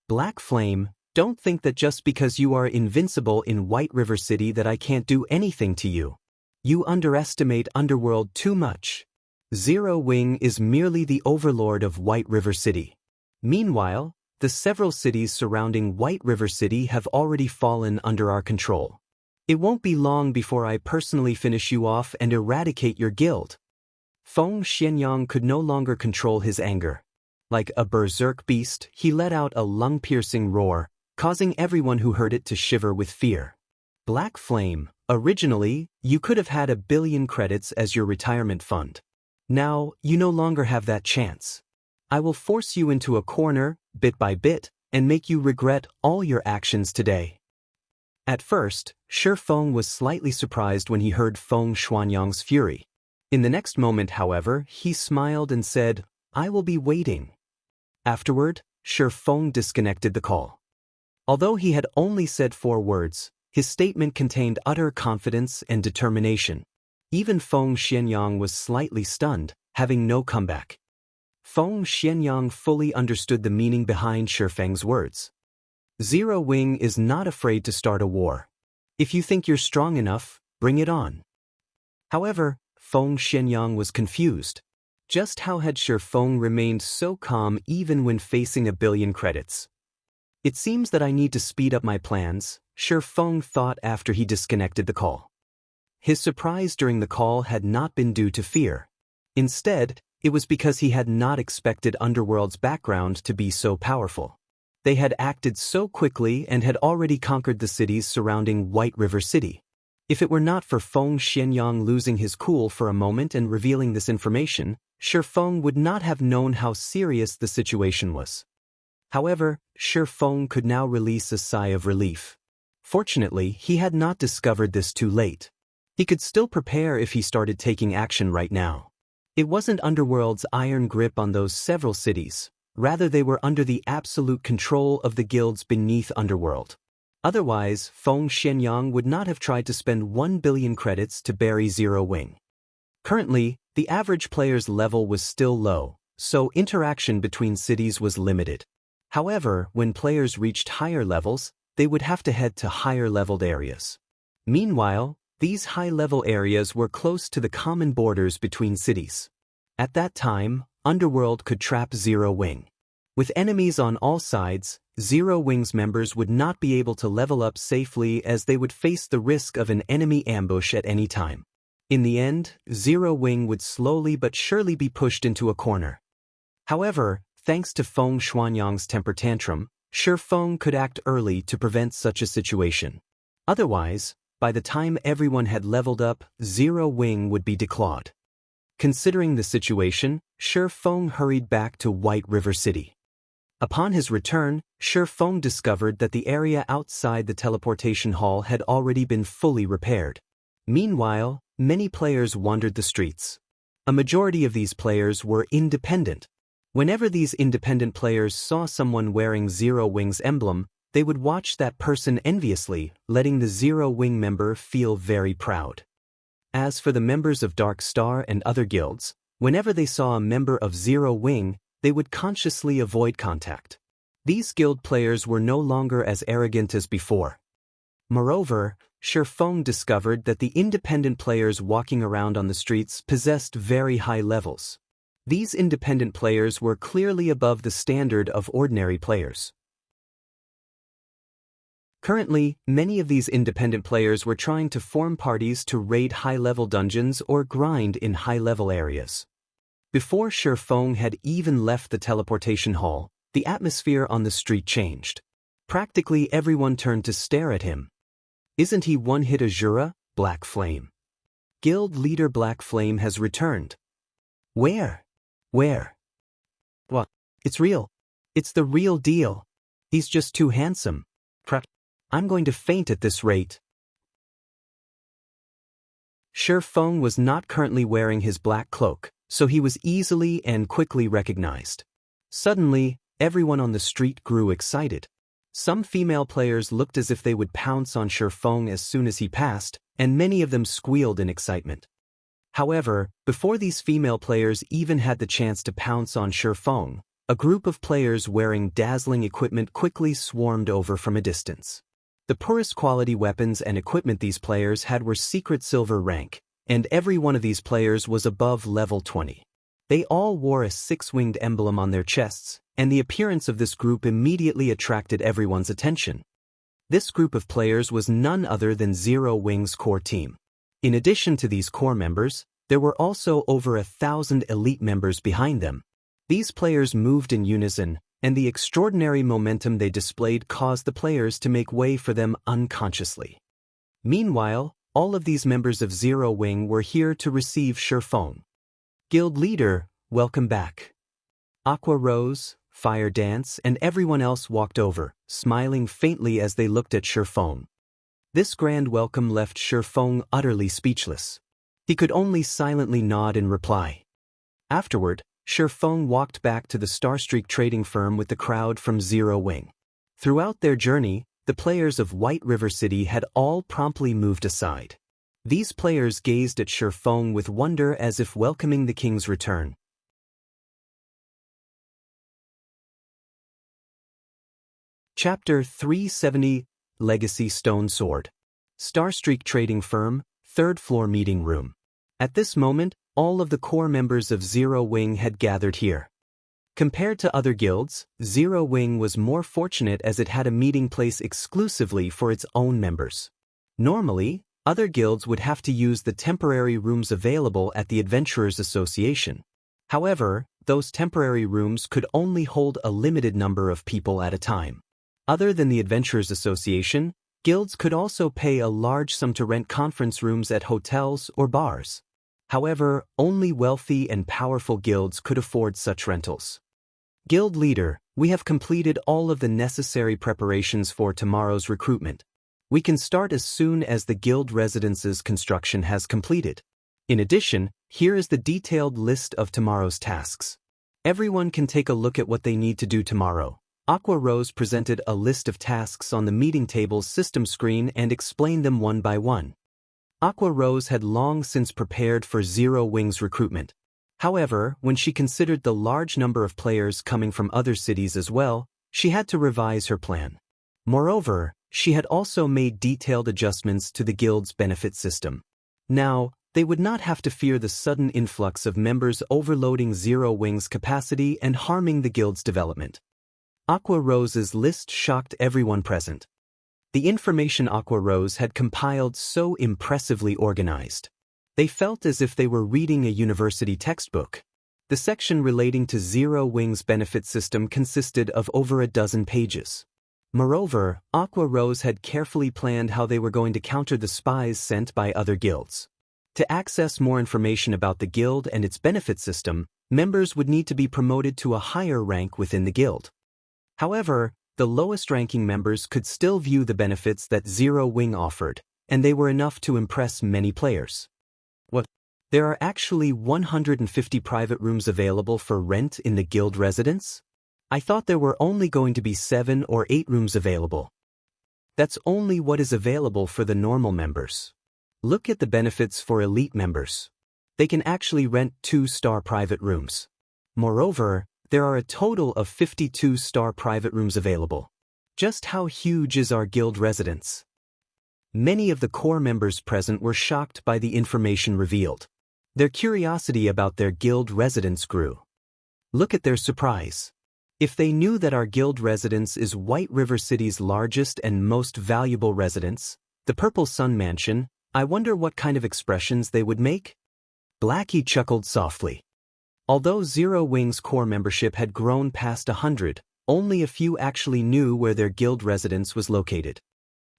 "Black Flame, don't think that just because you are invincible in White River City that I can't do anything to you. You underestimate Underworld too much. Zero Wing is merely the overlord of White River City. Meanwhile, the several cities surrounding White River City have already fallen under our control. It won't be long before I personally finish you off and eradicate your guild." Feng Xianyang could no longer control his anger. Like a berserk beast, he let out a lung-piercing roar, causing everyone who heard it to shiver with fear. "Black Flame, originally, you could have had 1 billion credits as your retirement fund. Now, you no longer have that chance. I will force you into a corner, bit by bit, and make you regret all your actions today." At first, Shi Feng was slightly surprised when he heard Feng Xianyang's fury. In the next moment, however, he smiled and said, "I will be waiting." Afterward, Shi Feng disconnected the call. Although he had only said 4 words, his statement contained utter confidence and determination. Even Feng Xianyang was slightly stunned, having no comeback. Feng Xianyang fully understood the meaning behind Shi Feng's words. Zero Wing is not afraid to start a war. If you think you're strong enough, bring it on. However, Feng Xianyang was confused. Just how had Shi Feng remained so calm even when facing 1 billion credits? "It seems that I need to speed up my plans," Shi Feng thought after he disconnected the call. His surprise during the call had not been due to fear. Instead, it was because he had not expected Underworld's background to be so powerful. They had acted so quickly and had already conquered the cities surrounding White River City. If it were not for Feng Xianyang losing his cool for a moment and revealing this information, Shi Feng would not have known how serious the situation was. However, Shi Feng could now release a sigh of relief. Fortunately, he had not discovered this too late. He could still prepare if he started taking action right now. It wasn't Underworld's iron grip on those several cities, rather they were under the absolute control of the guilds beneath Underworld. Otherwise, Feng Xianyang would not have tried to spend 1 billion credits to bury Zero Wing. Currently, the average player's level was still low, so interaction between cities was limited. However, when players reached higher levels, they would have to head to higher-leveled areas. Meanwhile, these high-level areas were close to the common borders between cities. At that time, Underworld could trap Zero Wing. With enemies on all sides, Zero Wing's members would not be able to level up safely as they would face the risk of an enemy ambush at any time. In the end, Zero Wing would slowly but surely be pushed into a corner. However, thanks to Feng Xianyang's temper tantrum, Shi Feng could act early to prevent such a situation. Otherwise, by the time everyone had leveled up, Zero Wing would be declawed. Considering the situation, Shi Feng hurried back to White River City. Upon his return, Shi Feng discovered that the area outside the teleportation hall had already been fully repaired. Meanwhile, many players wandered the streets. A majority of these players were independent. Whenever these independent players saw someone wearing Zero Wing's emblem, they would watch that person enviously, letting the Zero Wing member feel very proud. As for the members of Dark Star and other guilds, whenever they saw a member of Zero Wing, they would consciously avoid contact. These guild players were no longer as arrogant as before. Moreover, Shifeng discovered that the independent players walking around on the streets possessed very high levels. These independent players were clearly above the standard of ordinary players. Currently, many of these independent players were trying to form parties to raid high-level dungeons or grind in high-level areas. Before Shifeng had even left the teleportation hall, the atmosphere on the street changed. Practically everyone turned to stare at him. Isn't he one-hit Asura, Black Flame? Guild leader Black Flame has returned. Where? What? It's real. It's the real deal. He's just too handsome. I'm going to faint at this rate. Shifeng was not currently wearing his black cloak, so he was easily and quickly recognized. Suddenly, everyone on the street grew excited. Some female players looked as if they would pounce on Shifeng as soon as he passed, and many of them squealed in excitement. However, before these female players even had the chance to pounce on Shifeng, a group of players wearing dazzling equipment quickly swarmed over from a distance. The poorest quality weapons and equipment these players had were secret silver rank, and every one of these players was above level 20. They all wore a six-winged emblem on their chests, and the appearance of this group immediately attracted everyone's attention. This group of players was none other than Zero Wing's core team. In addition to these core members, there were also over 1,000 elite members behind them. These players moved in unison, and the extraordinary momentum they displayed caused the players to make way for them unconsciously. Meanwhile, all of these members of Zero Wing were here to receive Shifeng. Guild leader, welcome back. Aqua Rose, Fire Dance, and everyone else walked over, smiling faintly as they looked at Shifeng. This grand welcome left Shifeng utterly speechless. He could only silently nod in reply. Afterward, Shifeng walked back to the Starstreak trading firm with the crowd from Zero Wing. Throughout their journey, the players of White River City had all promptly moved aside. These players gazed at Shifeng with wonder as if welcoming the king's return. Chapter 370 Legacy Stone Sword. Starstreak Trading Firm, 3rd floor meeting room. At this moment, all of the core members of Zero Wing had gathered here. Compared to other guilds, Zero Wing was more fortunate as it had a meeting place exclusively for its own members. Normally, other guilds would have to use the temporary rooms available at the Adventurers Association. However, those temporary rooms could only hold a limited number of people at a time. Other than the Adventurers Association, guilds could also pay a large sum to rent conference rooms at hotels or bars. However, only wealthy and powerful guilds could afford such rentals. Guild leader, we have completed all of the necessary preparations for tomorrow's recruitment. We can start as soon as the guild residence's construction has completed. In addition, here is the detailed list of tomorrow's tasks. Everyone can take a look at what they need to do tomorrow. Aqua Rose presented a list of tasks on the meeting table's system screen and explained them one by one. Aqua Rose had long since prepared for Zero Wing's recruitment. However, when she considered the large number of players coming from other cities as well, she had to revise her plan. Moreover, she had also made detailed adjustments to the guild's benefit system. Now, they would not have to fear the sudden influx of members overloading Zero Wing's capacity and harming the guild's development. Aqua Rose's list shocked everyone present. The information Aqua Rose had compiled so impressively organized. They felt as if they were reading a university textbook. The section relating to Zero Wing's benefit system consisted of over a dozen pages. Moreover, Aqua Rose had carefully planned how they were going to counter the spies sent by other guilds. To access more information about the guild and its benefit system, members would need to be promoted to a higher rank within the guild. However, the lowest-ranking members could still view the benefits that Zero Wing offered, and they were enough to impress many players. What? There are actually 150 private rooms available for rent in the guild residence? I thought there were only going to be 7 or 8 rooms available. That's only what is available for the normal members. Look at the benefits for elite members. They can actually rent 2-star private rooms. Moreover, there are a total of 52 star private rooms available. Just how huge is our guild residence? Many of the core members present were shocked by the information revealed. Their curiosity about their guild residence grew. Look at their surprise. If they knew that our guild residence is White River City's largest and most valuable residence, the Purple Sun Mansion, I wonder what kind of expressions they would make? Blackie chuckled softly. Although Zero Wing's core membership had grown past 100, only a few actually knew where their guild residence was located.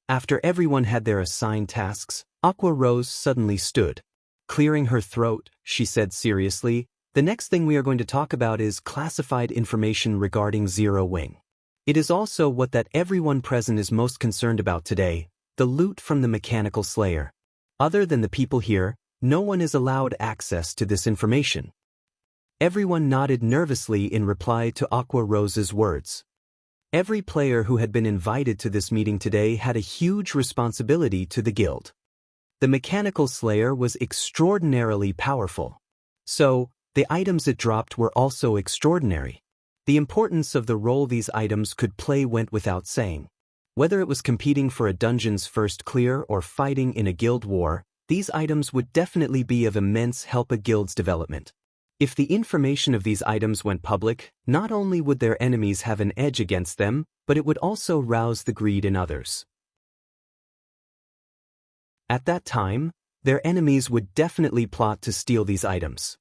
After everyone had their assigned tasks, Aqua Rose suddenly stood. Clearing her throat, she said seriously, "The next thing we are going to talk about is classified information regarding Zero Wing. It is also what that everyone present is most concerned about today, the loot from the Mechanical Slayer. Other than the people here, no one is allowed access to this information." Everyone nodded nervously in reply to Aqua Rose's words. Every player who had been invited to this meeting today had a huge responsibility to the guild. The Mechanical Slayer was extraordinarily powerful. So, the items it dropped were also extraordinary. The importance of the role these items could play went without saying. Whether it was competing for a dungeon's first clear or fighting in a guild war, these items would definitely be of immense help a guild's development. If the information of these items went public, not only would their enemies have an edge against them, but it would also rouse the greed in others. At that time, their enemies would definitely plot to steal these items.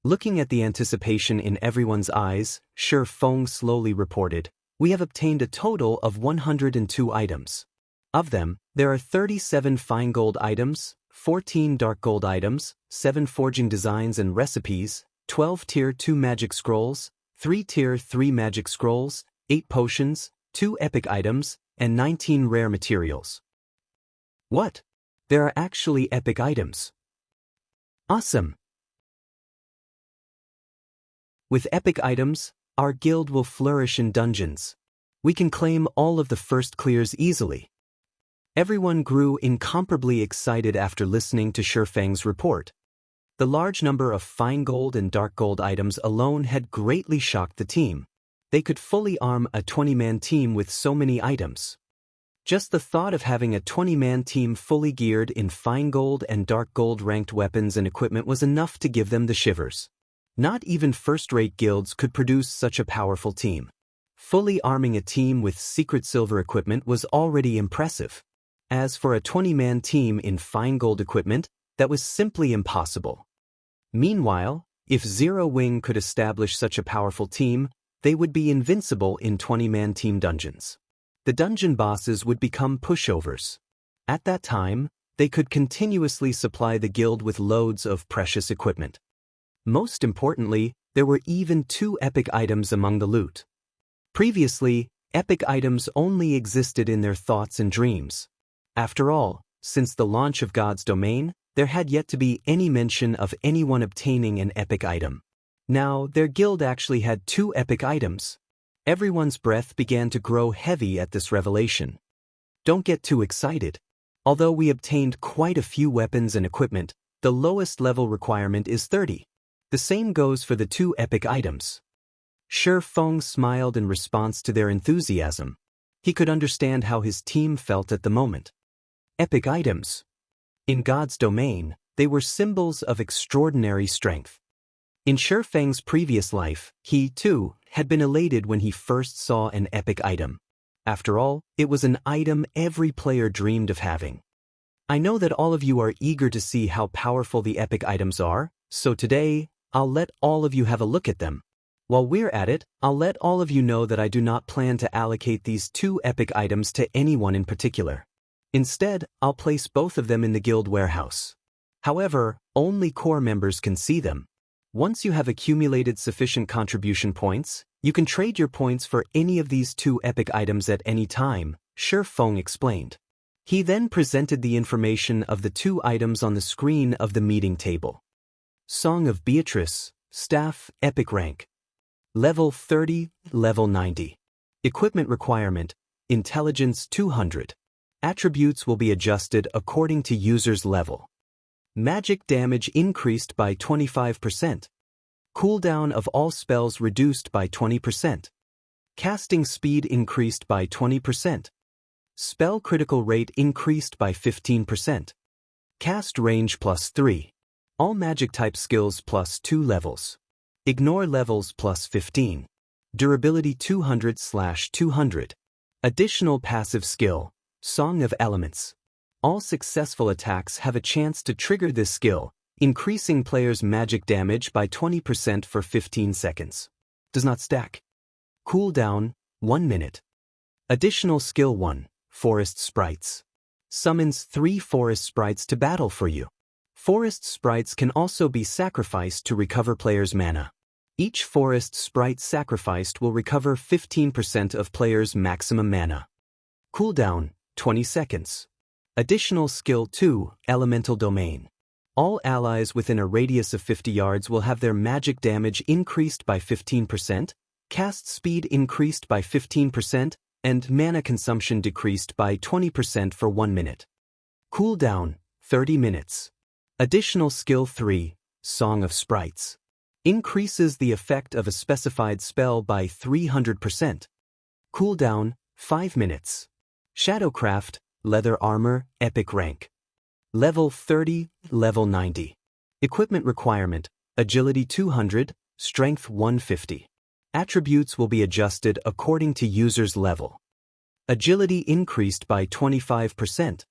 Looking at the anticipation in everyone's eyes, Shi Feng slowly reported, "We have obtained a total of 102 items. Of them, there are 37 fine gold items, 14 dark gold items, 7 forging designs and recipes, 12 tier 2 magic scrolls, 3 tier 3 magic scrolls, 8 potions, 2 epic items, and 19 rare materials." What? There are actually epic items. Awesome! With epic items, our guild will flourish in dungeons. We can claim all of the first clears easily. Everyone grew incomparably excited after listening to Shi Feng's report. The large number of fine gold and dark gold items alone had greatly shocked the team. They could fully arm a 20-man team with so many items. Just the thought of having a 20-man team fully geared in fine gold and dark gold ranked weapons and equipment was enough to give them the shivers. Not even first-rate guilds could produce such a powerful team. Fully arming a team with secret silver equipment was already impressive. As for a 20-man team in fine gold equipment, that was simply impossible. Meanwhile, if Zero Wing could establish such a powerful team, they would be invincible in 20-man team dungeons. The dungeon bosses would become pushovers. At that time, they could continuously supply the guild with loads of precious equipment. Most importantly, there were even 2 epic items among the loot. Previously, epic items only existed in their thoughts and dreams. After all, since the launch of God's Domain, there had yet to be any mention of anyone obtaining an epic item. Now, their guild actually had 2 epic items. Everyone's breath began to grow heavy at this revelation. Don't get too excited. Although we obtained quite a few weapons and equipment, the lowest level requirement is 30. The same goes for the 2 epic items. Shi Feng smiled in response to their enthusiasm. He could understand how his team felt at the moment. Epic items. In God's Domain, they were symbols of extraordinary strength. In Shi Feng's previous life, he, too, had been elated when he first saw an epic item. After all, it was an item every player dreamed of having. I know that all of you are eager to see how powerful the epic items are, so today, I'll let all of you have a look at them. While we're at it, I'll let all of you know that I do not plan to allocate these 2 epic items to anyone in particular. Instead, I'll place both of them in the guild warehouse. However, only core members can see them. Once you have accumulated sufficient contribution points, you can trade your points for any of these 2 epic items at any time, Shi Feng explained. He then presented the information of the 2 items on the screen of the meeting table. Song of Beatrice, Staff, Epic Rank. Level 30, Level 90. Equipment requirement, Intelligence 200. Attributes will be adjusted according to user's level. Magic damage increased by 25%. Cooldown of all spells reduced by 20%. Casting speed increased by 20%. Spell critical rate increased by 15%. Cast range +3. All magic type skills +2 levels. Ignore levels +15. Durability 200/200. Additional passive skill, Song of Elements. All successful attacks have a chance to trigger this skill, increasing players' magic damage by 20% for 15 seconds. Does not stack. Cooldown, 1 minute. Additional skill 1, Forest Sprites. Summons 3 forest sprites to battle for you. Forest sprites can also be sacrificed to recover players' mana. Each forest sprite sacrificed will recover 15% of players' maximum mana. Cooldown, 20 seconds. Additional skill 2, Elemental Domain. All allies within a radius of 50 yards will have their magic damage increased by 15%, cast speed increased by 15%, and mana consumption decreased by 20% for 1 minute. Cooldown, 30 minutes. Additional skill 3, Song of Sprites. Increases the effect of a specified spell by 300%. Cooldown, 5 minutes. Shadowcraft, Leather Armor, Epic Rank. Level 30, Level 90. Equipment requirement, Agility 200, Strength 150. Attributes will be adjusted according to user's level. Agility increased by 25%.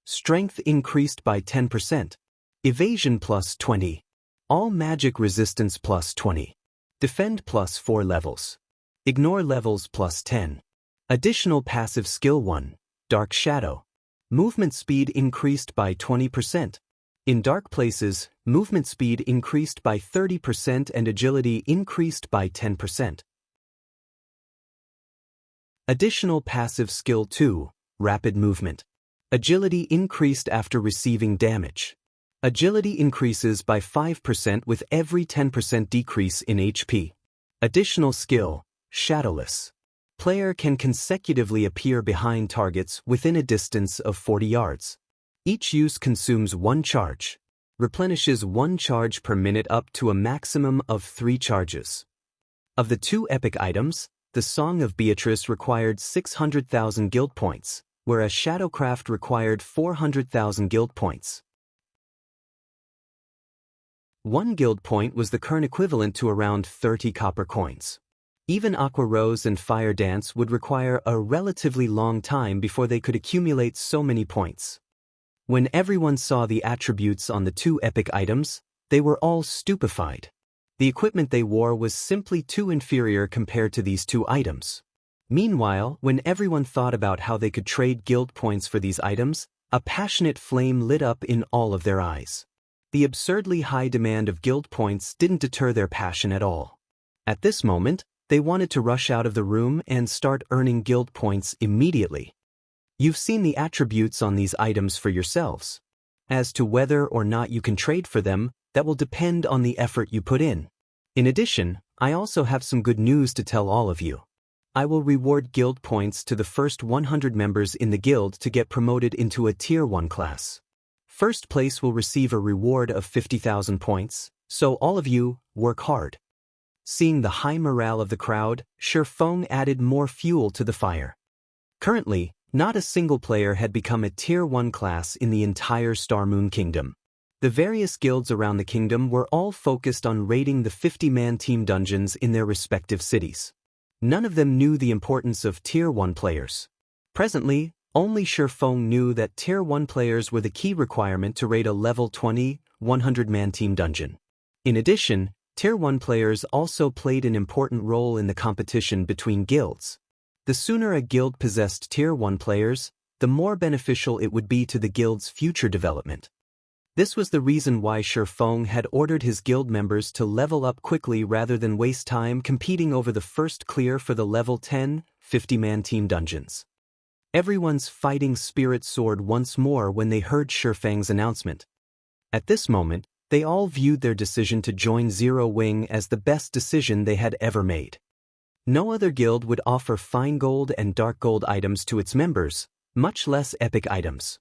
Strength increased by 10%. Evasion +20. All magic resistance +20. Defend +4 levels. Ignore levels +10. Additional passive skill 1, Dark Shadow. Movement speed increased by 20%. In dark places, movement speed increased by 30% and agility increased by 10%. Additional passive skill 2, Rapid Movement. Agility increased after receiving damage. Agility increases by 5% with every 10% decrease in HP. Additional skill, Shadowless. Player can consecutively appear behind targets within a distance of 40 yards. Each use consumes 1 charge. Replenishes 1 charge per minute up to a maximum of 3 charges. Of the 2 epic items, the Song of Beatrice required 600,000 guild points, whereas Shadowcraft required 400,000 guild points. 1 guild point was the current equivalent to around 30 copper coins. Even Aqua Rose and Fire Dance would require a relatively long time before they could accumulate so many points. When everyone saw the attributes on the 2 epic items, they were all stupefied. The equipment they wore was simply too inferior compared to these 2 items. Meanwhile, when everyone thought about how they could trade guild points for these items, a passionate flame lit up in all of their eyes. The absurdly high demand of guild points didn't deter their passion at all. At this moment, they wanted to rush out of the room and start earning guild points immediately. You've seen the attributes on these items for yourselves. As to whether or not you can trade for them, that will depend on the effort you put in. In addition, I also have some good news to tell all of you. I will reward guild points to the first 100 members in the guild to get promoted into a Tier 1 class. First place will receive a reward of 50,000 points, so all of you, work hard. Seeing the high morale of the crowd, Shifeng added more fuel to the fire. Currently, not a single player had become a Tier 1 class in the entire Star Moon Kingdom. The various guilds around the kingdom were all focused on raiding the 50-man team dungeons in their respective cities. None of them knew the importance of Tier 1 players. Presently, only Shifeng knew that Tier 1 players were the key requirement to raid a level 20, 100-man team dungeon. In addition, Tier 1 players also played an important role in the competition between guilds. The sooner a guild possessed Tier 1 players, the more beneficial it would be to the guild's future development. This was the reason why Shifeng had ordered his guild members to level up quickly rather than waste time competing over the first clear for the level 10, 50-man team dungeons. Everyone's fighting spirit soared once more when they heard Shifeng's announcement. At this moment, they all viewed their decision to join Zero Wing as the best decision they had ever made. No other guild would offer fine gold and dark gold items to its members, much less epic items.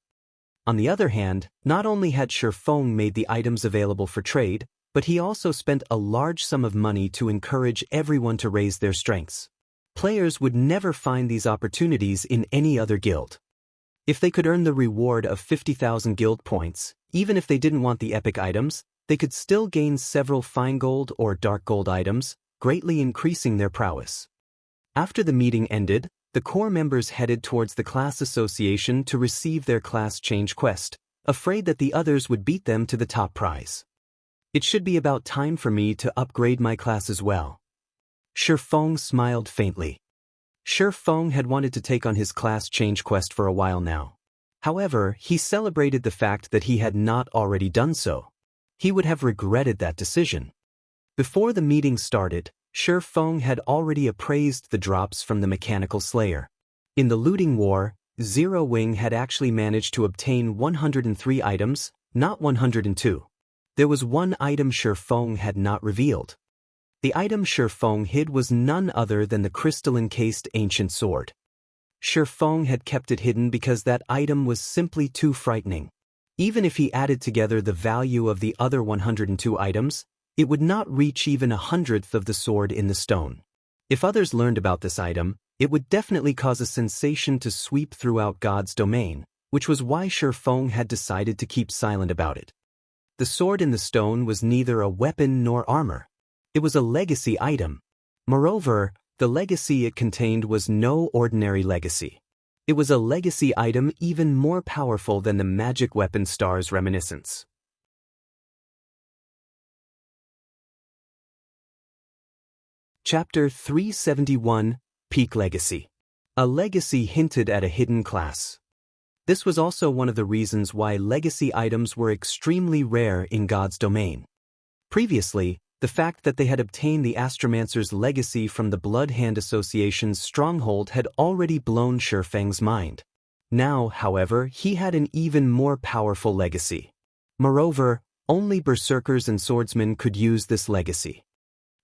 On the other hand, not only had Shifeng made the items available for trade, but he also spent a large sum of money to encourage everyone to raise their strengths. Players would never find these opportunities in any other guild. If they could earn the reward of 50,000 guild points, even if they didn't want the epic items, they could still gain several fine gold or dark gold items, greatly increasing their prowess. After the meeting ended, the core members headed towards the class association to receive their class change quest, afraid that the others would beat them to the top prize. It should be about time for me to upgrade my class as well. Shifeng smiled faintly. Shifeng had wanted to take on his class change quest for a while now. However, he celebrated the fact that he had not already done so. He would have regretted that decision. Before the meeting started, Shifeng had already appraised the drops from the Mechanical Slayer. In the looting war, Zero Wing had actually managed to obtain 103 items, not 102. There was one item Shifeng had not revealed. The item Shifeng hid was none other than the crystal-encased ancient sword. Shifeng had kept it hidden because that item was simply too frightening. Even if he added together the value of the other 102 items, it would not reach even 1/100th of the sword in the stone. If others learned about this item, it would definitely cause a sensation to sweep throughout God's domain, which was why Shifeng had decided to keep silent about it. The sword in the stone was neither a weapon nor armor. It was a legacy item. Moreover, the legacy it contained was no ordinary legacy. It was a legacy item even more powerful than the magic weapon Star's Reminiscence. Chapter 371, Peak Legacy. A legacy hinted at a hidden class. This was also one of the reasons why legacy items were extremely rare in God's domain. Previously, the fact that they had obtained the Astromancer's legacy from the Blood Hand Association's stronghold had already blown Shifeng's mind. Now, however, he had an even more powerful legacy. Moreover, only berserkers and swordsmen could use this legacy.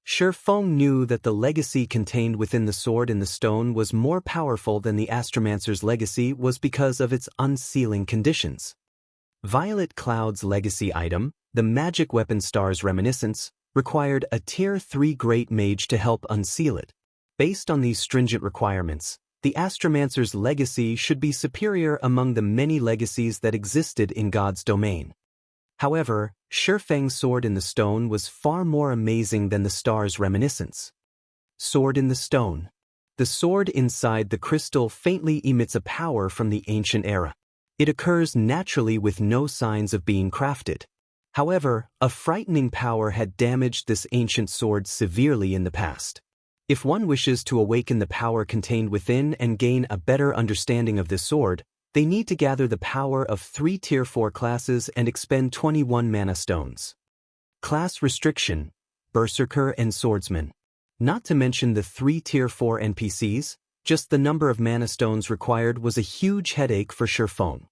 Shifeng knew that the legacy contained within the sword in the stone was more powerful than the Astromancer's legacy was because of its unsealing conditions. Violet Cloud's legacy item, the magic weapon Star's Reminiscence, required a Tier 3 Great Mage to help unseal it. Based on these stringent requirements, the Astromancer's legacy should be superior among the many legacies that existed in God's domain. However, Shifeng's sword in the stone was far more amazing than the Star's Reminiscence. Sword in the stone. The sword inside the crystal faintly emits a power from the ancient era. It occurs naturally with no signs of being crafted. However, a frightening power had damaged this ancient sword severely in the past. If one wishes to awaken the power contained within and gain a better understanding of this sword, they need to gather the power of 3 Tier 4 classes and expend 21 mana stones. Class restriction: Berserker and Swordsman. Not to mention the 3 Tier 4 NPCs, just the number of mana stones required was a huge headache for Shifeng.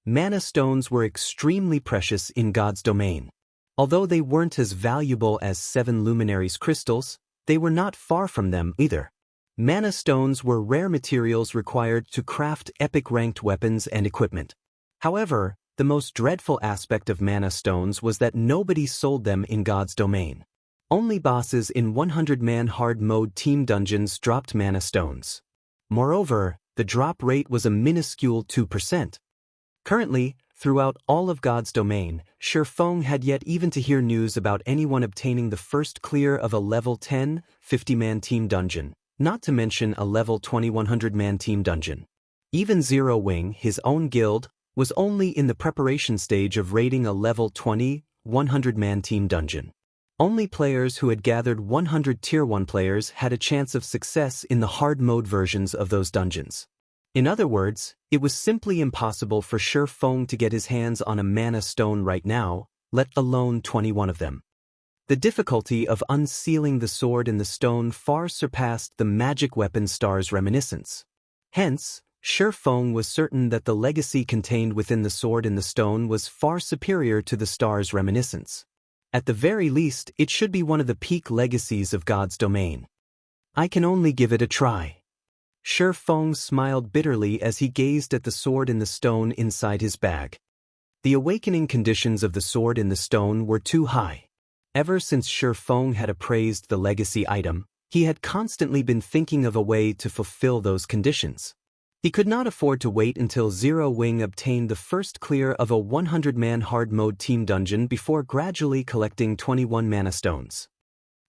Mana stones were extremely precious in God's domain. Although they weren't as valuable as 7 Luminaries crystals, they were not far from them either. Mana stones were rare materials required to craft epic-ranked weapons and equipment. However, the most dreadful aspect of mana stones was that nobody sold them in God's domain. Only bosses in 100-man hard mode team dungeons dropped mana stones. Moreover, the drop rate was a minuscule 2%. Currently, throughout all of God's domain, Shifeng had yet even to hear news about anyone obtaining the first clear of a level 10, 50-man team dungeon, not to mention a level 20 100-man team dungeon. Even Zero Wing, his own guild, was only in the preparation stage of raiding a level 20, 100-man team dungeon. Only players who had gathered 100 Tier 1 players had a chance of success in the hard mode versions of those dungeons. In other words, it was simply impossible for Shifeng to get his hands on a mana stone right now, let alone 21 of them. The difficulty of unsealing the sword in the stone far surpassed the magic weapon Star's Reminiscence. Hence, Shifeng was certain that the legacy contained within the sword in the stone was far superior to the Star's Reminiscence. At the very least, it should be one of the peak legacies of God's domain. I can only give it a try. Shifeng smiled bitterly as he gazed at the sword in the stone inside his bag. The awakening conditions of the sword in the stone were too high. Ever since Shifeng had appraised the legacy item, He had constantly been thinking of a way to fulfill those conditions. He could not afford to wait until Zero Wing obtained the first clear of a 100-man hard mode team dungeon before gradually collecting 21 mana stones.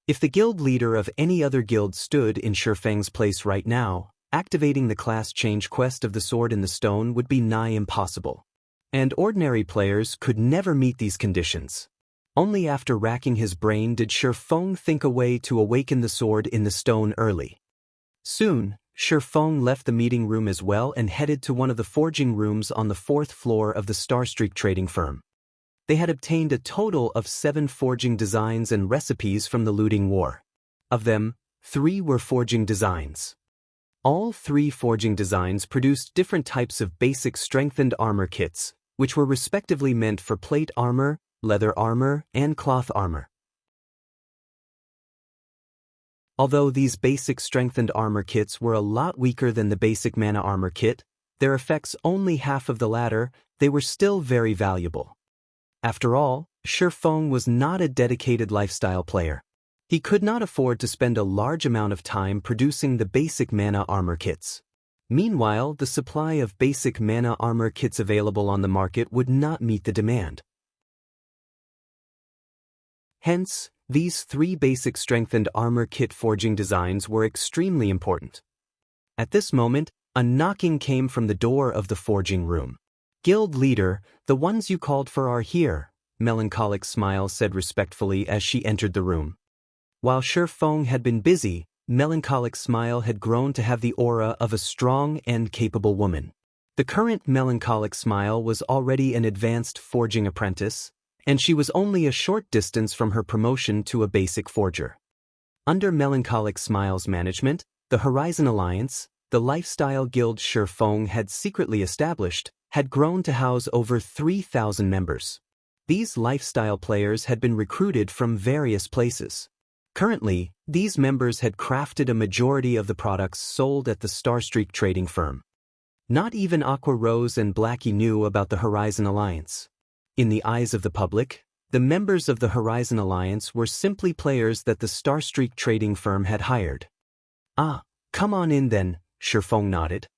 If the guild leader of any other guild stood in Shifeng's place right now, activating the class change quest of the Sword in the Stone would be nigh impossible. And ordinary players could never meet these conditions. Only after racking his brain did Shifeng think a way to awaken the Sword in the Stone early. Soon, Shifeng left the meeting room as well and headed to one of the forging rooms on the 4th floor of the Starstreak trading firm. They had obtained a total of 7 forging designs and recipes from the looting war. Of them, 3 were forging designs. All 3 forging designs produced different types of basic strengthened armor kits, which were respectively meant for plate armor, leather armor, and cloth armor. Although these basic strengthened armor kits were a lot weaker than the basic mana armor kit, their effects only half of the latter, they were still very valuable. After all, Shifeng was not a dedicated lifestyle player. He could not afford to spend a large amount of time producing the basic mana armor kits. Meanwhile, the supply of basic mana armor kits available on the market would not meet the demand. Hence, these 3 basic strengthened armor kit forging designs were extremely important. At this moment, a knocking came from the door of the forging room. "Guild leader, the ones you called for are here," Melancholic Smile said respectfully as she entered the room. While Shifeng had been busy, Melancholic Smile had grown to have the aura of a strong and capable woman. The current Melancholic Smile was already an advanced forging apprentice, and she was only a short distance from her promotion to a basic forger. Under Melancholic Smile's management, the Horizon Alliance, the lifestyle guild Shifeng had secretly established, had grown to house over 3,000 members. These lifestyle players had been recruited from various places. Currently, these members had crafted a majority of the products sold at the Starstreak trading firm. Not even Aqua Rose and Blackie knew about the Horizon Alliance. In the eyes of the public, the members of the Horizon Alliance were simply players that the Starstreak trading firm had hired. "Ah, come on in then," Shifeng nodded.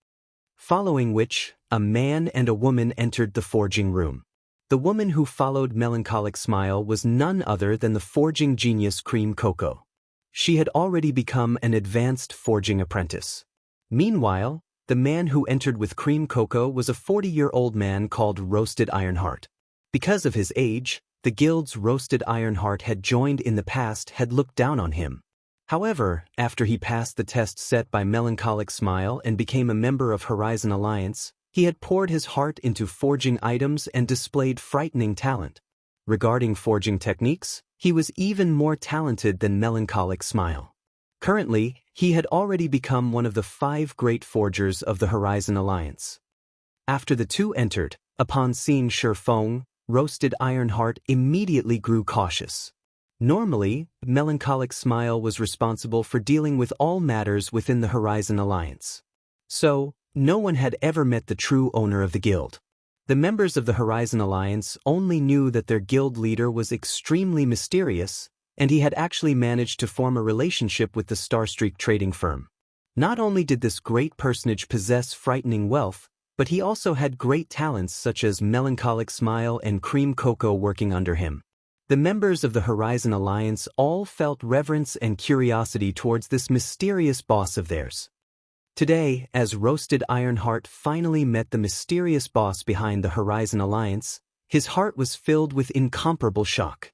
Following which, a man and a woman entered the forging room. The woman who followed Melancholic Smile was none other than the forging genius Cream Cocoa. She had already become an advanced forging apprentice. Meanwhile, the man who entered with Cream Cocoa was a 40-year-old man called Roasted Ironheart. Because of his age, the guild's Roasted Ironheart had joined in the past had looked down on him. However, after he passed the test set by Melancholic Smile and became a member of Horizon Alliance, he had poured his heart into forging items and displayed frightening talent. Regarding forging techniques, he was even more talented than Melancholic Smile. Currently, he had already become one of the 5 great forgers of the Horizon Alliance. After the two entered, upon seeing Shifeng, Roasted Ironheart immediately grew cautious. Normally, Melancholic Smile was responsible for dealing with all matters within the Horizon Alliance. So, no one had ever met the true owner of the guild. The members of the Horizon Alliance only knew that their guild leader was extremely mysterious, and he had actually managed to form a relationship with the Starstreak trading firm. Not only did this great personage possess frightening wealth, but he also had great talents such as Melancholic Smile and Cream Cocoa working under him. The members of the Horizon Alliance all felt reverence and curiosity towards this mysterious boss of theirs. Today, as Roasted Ironheart finally met the mysterious boss behind the Horizon Alliance, his heart was filled with incomparable shock.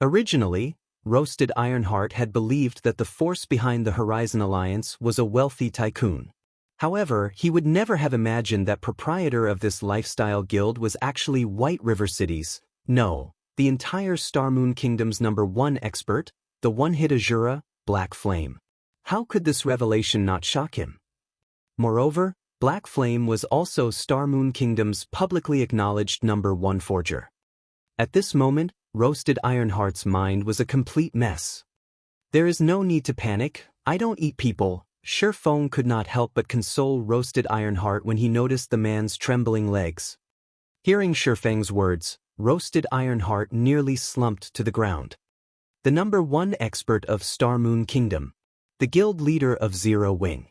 Originally, Roasted Ironheart had believed that the force behind the Horizon Alliance was a wealthy tycoon. However, he would never have imagined that proprietor of this lifestyle guild was actually White River City's, no, the entire Starmoon Kingdom's #1 expert, the one-hit Asura, Black Flame. How could this revelation not shock him? Moreover, Black Flame was also Starmoon Kingdom's publicly acknowledged #1 forger. At this moment, Roasted Ironheart's mind was a complete mess. "There is no need to panic, I don't eat people." Shifeng could not help but console Roasted Ironheart when he noticed the man's trembling legs. Hearing Shifeng's words, Roasted Ironheart nearly slumped to the ground. The #1 expert of Starmoon Kingdom. the guild leader of Zero Wing.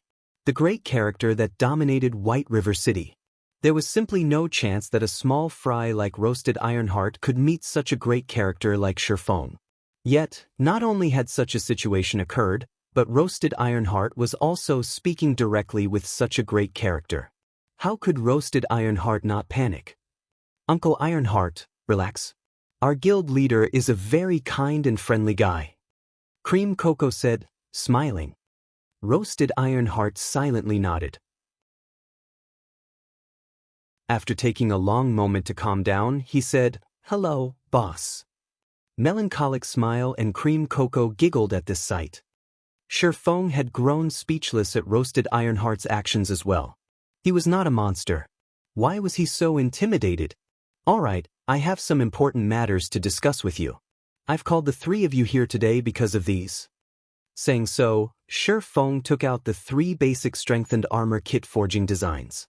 The great character that dominated White River City. There was simply no chance that a small fry like Roasted Ironheart could meet such a great character like Shifeng. Yet, not only had such a situation occurred, but Roasted Ironheart was also speaking directly with such a great character. How could Roasted Ironheart not panic? Uncle Ironheart, relax. Our guild leader is a very kind and friendly guy. Cream Cocoa said, smiling. Roasted Ironheart silently nodded. After taking a long moment to calm down, he said, hello, boss. Melancholic Smile and Cream Cocoa giggled at this sight. Shifeng had grown speechless at Roasted Ironheart's actions as well. He was not a monster. Why was he so intimidated? Alright, I have some important matters to discuss with you. I've called the three of you here today because of these. Saying so, Shifeng took out the 3 basic strengthened armor kit forging designs.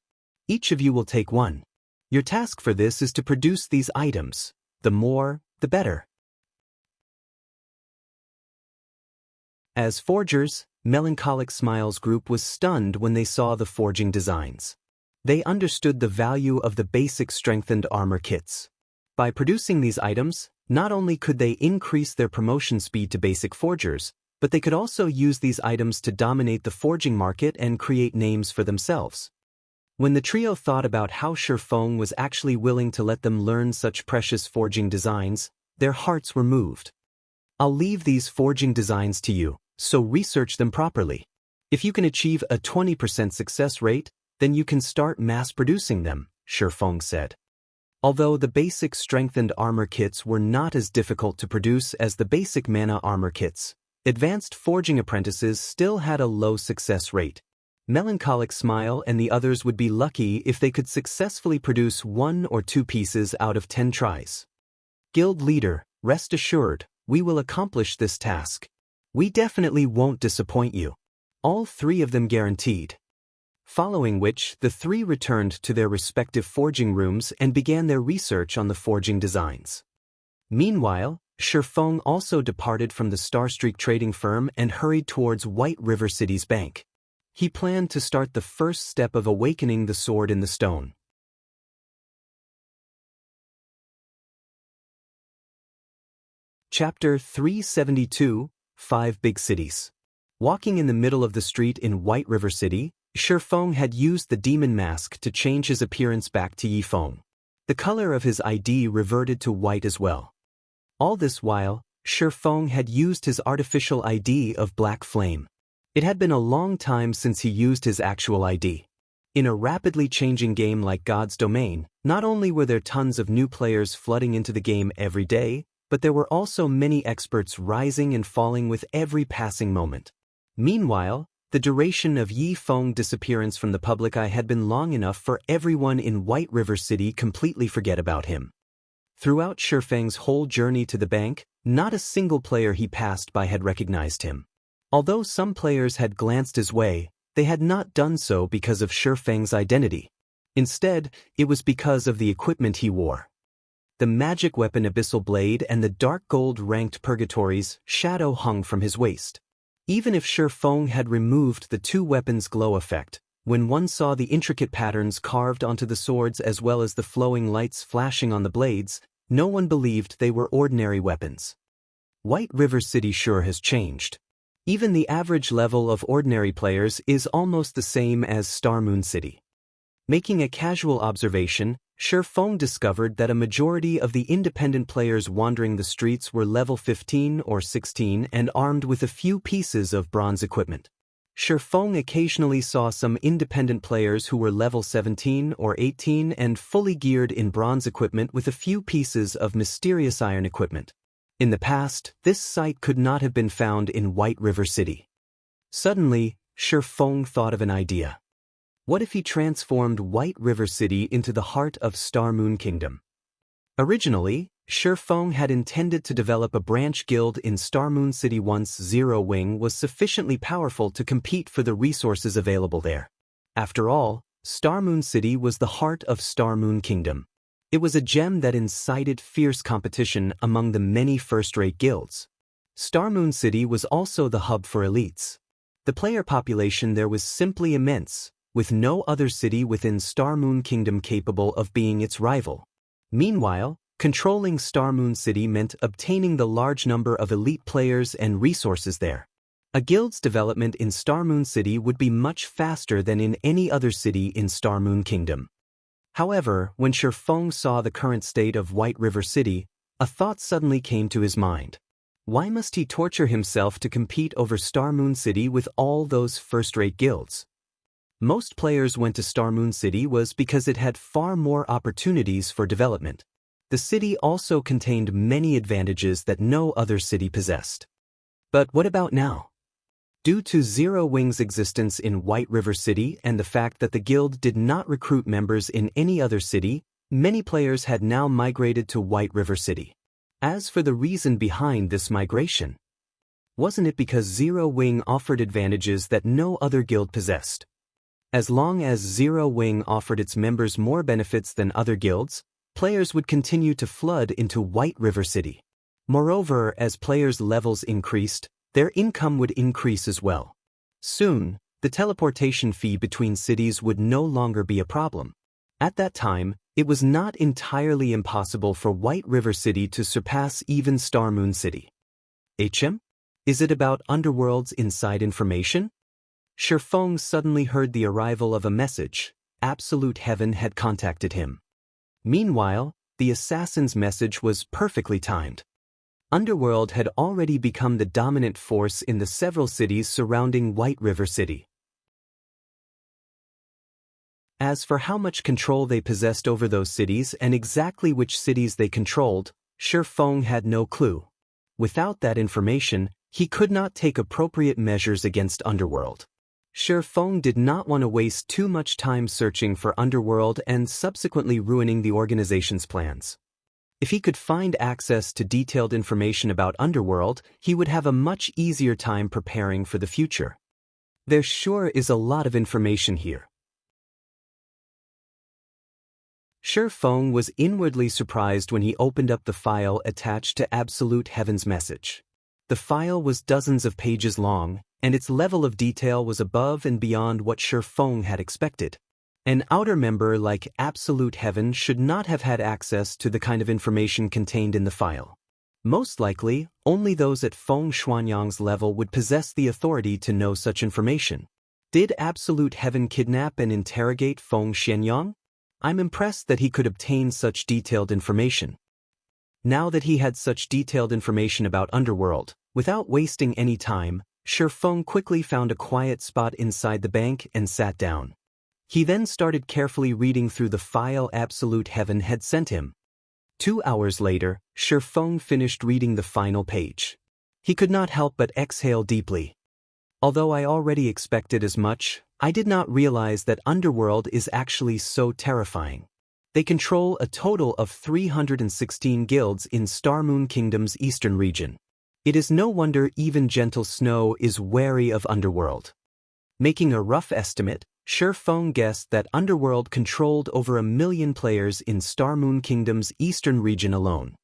Each of you will take one. Your task for this is to produce these items. The more, the better. As forgers, Melancholic Smiles group was stunned when they saw the forging designs. They understood the value of the basic strengthened armor kits. By producing these items, not only could they increase their promotion speed to basic forgers, but they could also use these items to dominate the forging market and create names for themselves. When the trio thought about how Shifeng was actually willing to let them learn such precious forging designs, their hearts were moved. I'll leave these forging designs to you, so research them properly. If you can achieve a 20% success rate, then you can start mass-producing them, Shifeng said. Although the basic strengthened armor kits were not as difficult to produce as the basic mana armor kits, advanced forging apprentices still had a low success rate. Melancholic Smile and the others would be lucky if they could successfully produce 1 or 2 pieces out of 10 tries. Guild leader, rest assured, we will accomplish this task. We definitely won't disappoint you. All 3 of them guaranteed. Following which, the 3 returned to their respective forging rooms and began their research on the forging designs. Meanwhile, Shifeng also departed from the Starstreak trading firm and hurried towards White River City's bank. He planned to start the first step of awakening the sword in the stone. Chapter 372, 5 Big Cities. Walking in the middle of the street in White River City, Shifeng had used the demon mask to change his appearance back to Yifeng. The color of his ID reverted to white as well. All this while, Shifeng had used his artificial ID of Black Flame. It had been a long time since he used his actual ID. In a rapidly changing game like God's Domain, not only were there tons of new players flooding into the game every day, but there were also many experts rising and falling with every passing moment. Meanwhile, the duration of Yifeng's disappearance from the public eye had been long enough for everyone in White River City completely forget about him. Throughout Shifeng's whole journey to the bank, not a single player he passed by had recognized him. Although some players had glanced his way, they had not done so because of Shifeng's identity. Instead, it was because of the equipment he wore. The magic weapon Abyssal Blade and the dark gold-ranked Purgatory's shadow hung from his waist. Even if Shifeng had removed the 2 weapons' glow effect, when one saw the intricate patterns carved onto the swords as well as the flowing lights flashing on the blades, no one believed they were ordinary weapons. White River City sure has changed. Even the average level of ordinary players is almost the same as Star Moon City. Making a casual observation, Shifeng discovered that a majority of the independent players wandering the streets were level 15 or 16 and armed with a few pieces of bronze equipment. Shifeng occasionally saw some independent players who were level 17 or 18 and fully geared in bronze equipment with a few pieces of mysterious iron equipment. In the past, this sight could not have been found in White River City. Suddenly, Shifeng thought of an idea. What if he transformed White River City into the heart of Star Moon Kingdom? Originally, Shifeng had intended to develop a branch guild in Star Moon City once Zero Wing was sufficiently powerful to compete for the resources available there. After all, Star Moon City was the heart of Star Moon Kingdom. It was a gem that incited fierce competition among the many first-rate guilds. Star Moon City was also the hub for elites. The player population there was simply immense, with no other city within Star Moon Kingdom capable of being its rival. Meanwhile, controlling Star Moon City meant obtaining the large number of elite players and resources there. A guild's development in Star Moon City would be much faster than in any other city in Star Moon Kingdom. However, when Shifeng saw the current state of White River City, a thought suddenly came to his mind. Why must he torture himself to compete over Star Moon City with all those first-rate guilds? Most players went to Star Moon City was because it had far more opportunities for development. The city also contained many advantages that no other city possessed. But what about now? Due to Zero Wing's existence in White River City and the fact that the guild did not recruit members in any other city, many players had now migrated to White River City. As for the reason behind this migration, wasn't it because Zero Wing offered advantages that no other guild possessed? As long as Zero Wing offered its members more benefits than other guilds, players would continue to flood into White River City. Moreover, as players' levels increased, their income would increase as well. Soon, the teleportation fee between cities would no longer be a problem. At that time, it was not entirely impossible for White River City to surpass even Star Moon City. Is it about Underworld's inside information? Shifeng suddenly heard the arrival of a message. Absolute Heaven had contacted him. Meanwhile, the assassin's message was perfectly timed. Underworld had already become the dominant force in the several cities surrounding White River City. As for how much control they possessed over those cities and exactly which cities they controlled, Shifeng had no clue. Without that information, he could not take appropriate measures against Underworld. Shifeng did not want to waste too much time searching for Underworld and subsequently ruining the organization's plans. If he could find access to detailed information about Underworld, he would have a much easier time preparing for the future. There sure is a lot of information here. Shifeng was inwardly surprised when he opened up the file attached to Absolute Heaven's message. The file was dozens of pages long, and its level of detail was above and beyond what Shifeng had expected. An outer member like Absolute Heaven should not have had access to the kind of information contained in the file. Most likely, only those at Feng Xuanyang's level would possess the authority to know such information. Did Absolute Heaven kidnap and interrogate Feng Xuanyang? I'm impressed that he could obtain such detailed information. Now that he had such detailed information about Underworld, without wasting any time, Shifeng quickly found a quiet spot inside the bank and sat down. He then started carefully reading through the file Absolute Heaven had sent him. 2 hours later, Shifeng finished reading the final page. He could not help but exhale deeply. Although I already expected as much, I did not realize that Underworld is actually so terrifying. They control a total of 316 guilds in Star Moon Kingdom's eastern region. It is no wonder even Gentle Snow is wary of Underworld. Making a rough estimate, Shifeng guessed that Underworld controlled over 1 million players in Star Moon Kingdom's eastern region alone.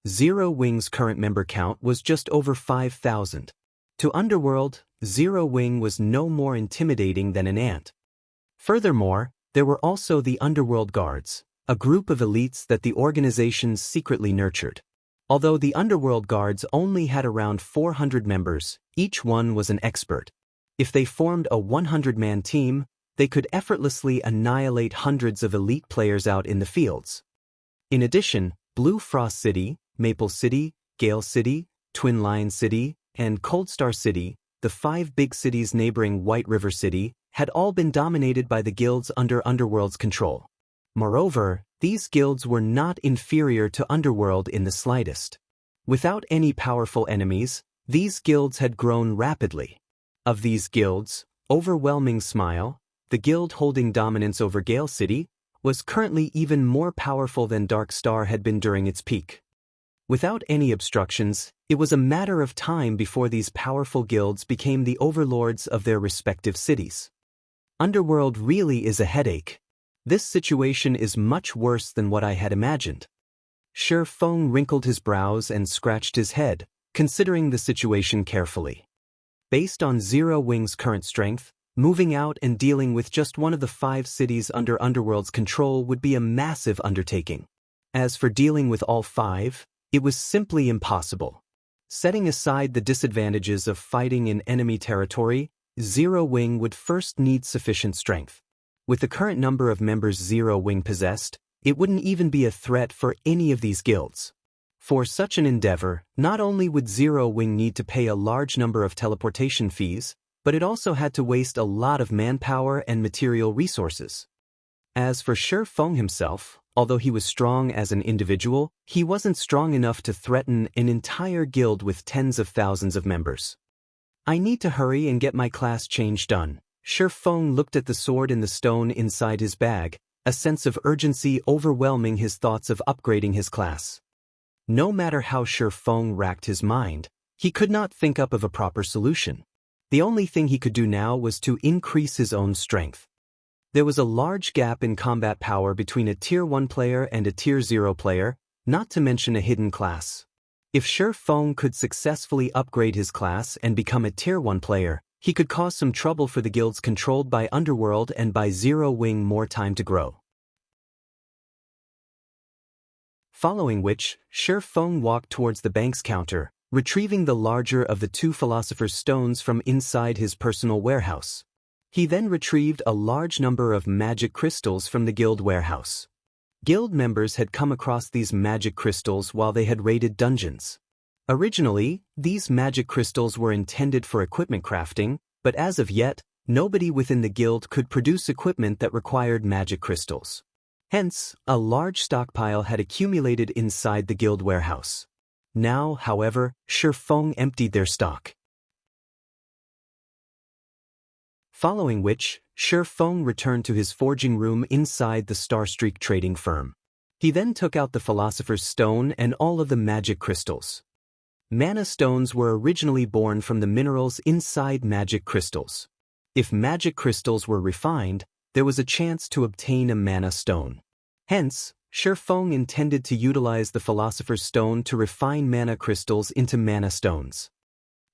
Zero Wing's current member count was just over 5,000. To Underworld, Zero Wing was no more intimidating than an ant. Furthermore, there were also the Underworld Guards, a group of elites that the organization secretly nurtured. Although the Underworld Guards only had around 400 members, each one was an expert. If they formed a 100-man team, they could effortlessly annihilate hundreds of elite players out in the fields. In addition, Blue Frost City, Maple City, Gale City, Twin Lion City, and Cold Star City, the 5 big cities neighboring White River City, had all been dominated by the guilds under Underworld's control. Moreover, these guilds were not inferior to Underworld in the slightest. Without any powerful enemies, these guilds had grown rapidly. Of these guilds, Overwhelming Smile, the guild holding dominance over Gale City, was currently even more powerful than Dark Star had been during its peak. Without any obstructions, it was a matter of time before these powerful guilds became the overlords of their respective cities. Underworld really is a headache. This situation is much worse than what I had imagined. Shifeng wrinkled his brows and scratched his head, considering the situation carefully. Based on Zero Wing's current strength, moving out and dealing with just one of the 5 cities under Underworld's control would be a massive undertaking. As for dealing with all 5, it was simply impossible. Setting aside the disadvantages of fighting in enemy territory, Zero Wing would first need sufficient strength. With the current number of members Zero Wing possessed, it wouldn't even be a threat for any of these guilds. For such an endeavor, not only would Zero Wing need to pay a large number of teleportation fees, but it also had to waste a lot of manpower and material resources. As for Shi Feng himself, although he was strong as an individual, he wasn't strong enough to threaten an entire guild with tens of thousands of members. I need to hurry and get my class change done. Shi Feng looked at the sword in the stone inside his bag, a sense of urgency overwhelming his thoughts of upgrading his class. No matter how Shi Feng racked his mind, he could not think up of a proper solution. The only thing he could do now was to increase his own strength. There was a large gap in combat power between a Tier 1 player and a Tier 0 player, not to mention a hidden class. If Shi Feng could successfully upgrade his class and become a Tier 1 player, he could cause some trouble for the guilds controlled by Underworld and buy Zero Wing more time to grow. Following which, Shi Feng walked towards the bank's counter, retrieving the larger of the 2 Philosopher's Stones from inside his personal warehouse. He then retrieved a large number of magic crystals from the guild warehouse. Guild members had come across these magic crystals while they had raided dungeons. Originally, these magic crystals were intended for equipment crafting, but as of yet, nobody within the guild could produce equipment that required magic crystals. Hence, a large stockpile had accumulated inside the guild warehouse. Now, however, Shi Feng emptied their stock. Following which, Shi Feng returned to his forging room inside the Starstreak trading firm. He then took out the Philosopher's Stone and all of the magic crystals. Mana stones were originally born from the minerals inside magic crystals. If magic crystals were refined, there was a chance to obtain a mana stone. Hence, Shi Feng intended to utilize the Philosopher's Stone to refine mana crystals into mana stones.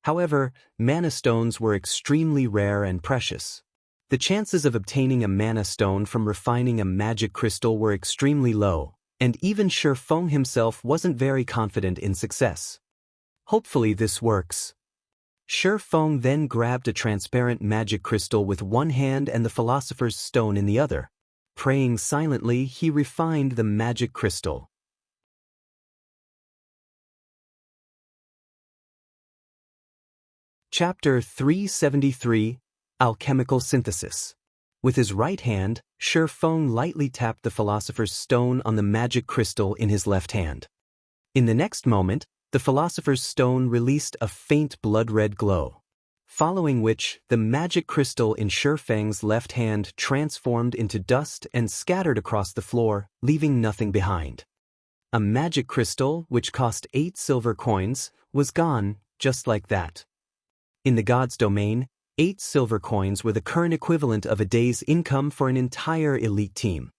However, mana stones were extremely rare and precious. The chances of obtaining a mana stone from refining a magic crystal were extremely low, and even Shi Feng himself wasn't very confident in success. Hopefully this works. Shi Feng then grabbed a transparent magic crystal with one hand and the Philosopher's Stone in the other. Praying silently, he refined the magic crystal. Chapter 373, Alchemical Synthesis. With his right hand, Shi Feng lightly tapped the Philosopher's Stone on the magic crystal in his left hand. In the next moment, the Philosopher's Stone released a faint blood-red glow. Following which, the magic crystal in Shi Feng's left hand transformed into dust and scattered across the floor, leaving nothing behind. A magic crystal, which cost 8 silver coins, was gone, just like that. In the God's domain, 8 silver coins were the current equivalent of a day's income for an entire elite team.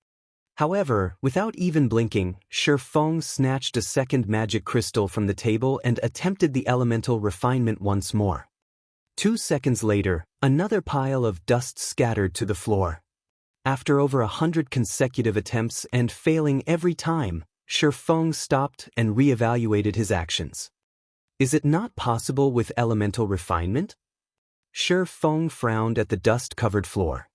However, without even blinking, Shi Feng snatched a second magic crystal from the table and attempted the elemental refinement once more. 2 seconds later, another pile of dust scattered to the floor. After over 100 consecutive attempts and failing every time, Shi Feng stopped and reevaluated his actions. Is it not possible with elemental refinement? Shi Feng frowned at the dust-covered floor.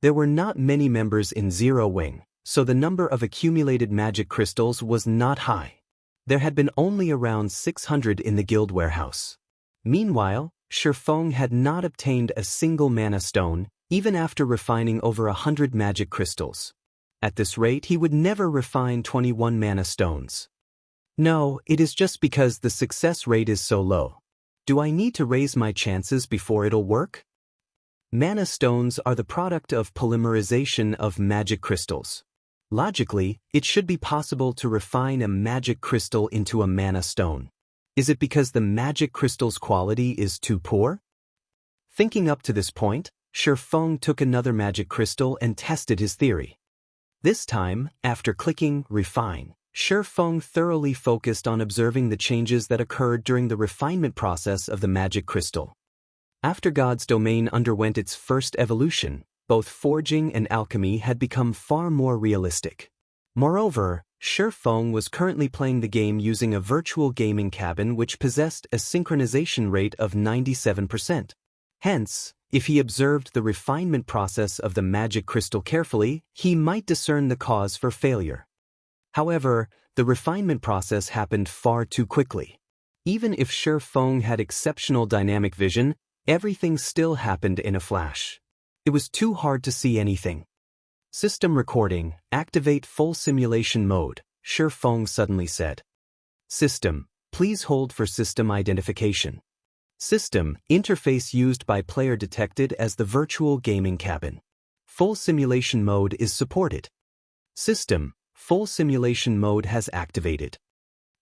There were not many members in Zero Wing, so the number of accumulated magic crystals was not high. There had been only around 600 in the guild warehouse. Meanwhile, Shi Feng had not obtained a single mana stone, even after refining over 100 magic crystals. At this rate, he would never refine 21 mana stones. No, it is just because the success rate is so low. Do I need to raise my chances before it'll work? Mana stones are the product of polymerization of magic crystals. Logically, it should be possible to refine a magic crystal into a mana stone. Is it because the magic crystal's quality is too poor? Thinking up to this point, Shi Feng took another magic crystal and tested his theory. This time, after clicking Refine, Shi Feng thoroughly focused on observing the changes that occurred during the refinement process of the magic crystal. After God's domain underwent its first evolution, both forging and alchemy had become far more realistic. Moreover, Shifeng was currently playing the game using a virtual gaming cabin which possessed a synchronization rate of 97%. Hence, if he observed the refinement process of the magic crystal carefully, he might discern the cause for failure. However, the refinement process happened far too quickly. Even if Shifeng had exceptional dynamic vision, everything still happened in a flash. It was too hard to see anything. System recording, activate full simulation mode, Shifeng suddenly said. System, please hold for system identification. System, interface used by player detected as the virtual gaming cabin. Full simulation mode is supported. System, full simulation mode has activated.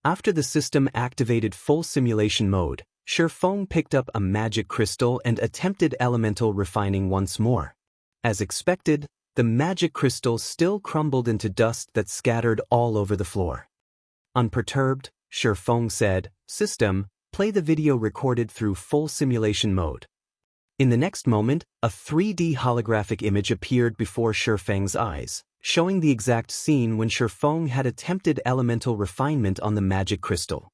After the system activated full simulation mode, Shifeng picked up a magic crystal and attempted elemental refining once more. As expected, the magic crystal still crumbled into dust that scattered all over the floor. Unperturbed, Shifeng said, "System, play the video recorded through full simulation mode." In the next moment, a 3D holographic image appeared before Shifeng's eyes, showing the exact scene when Shifeng had attempted elemental refinement on the magic crystal.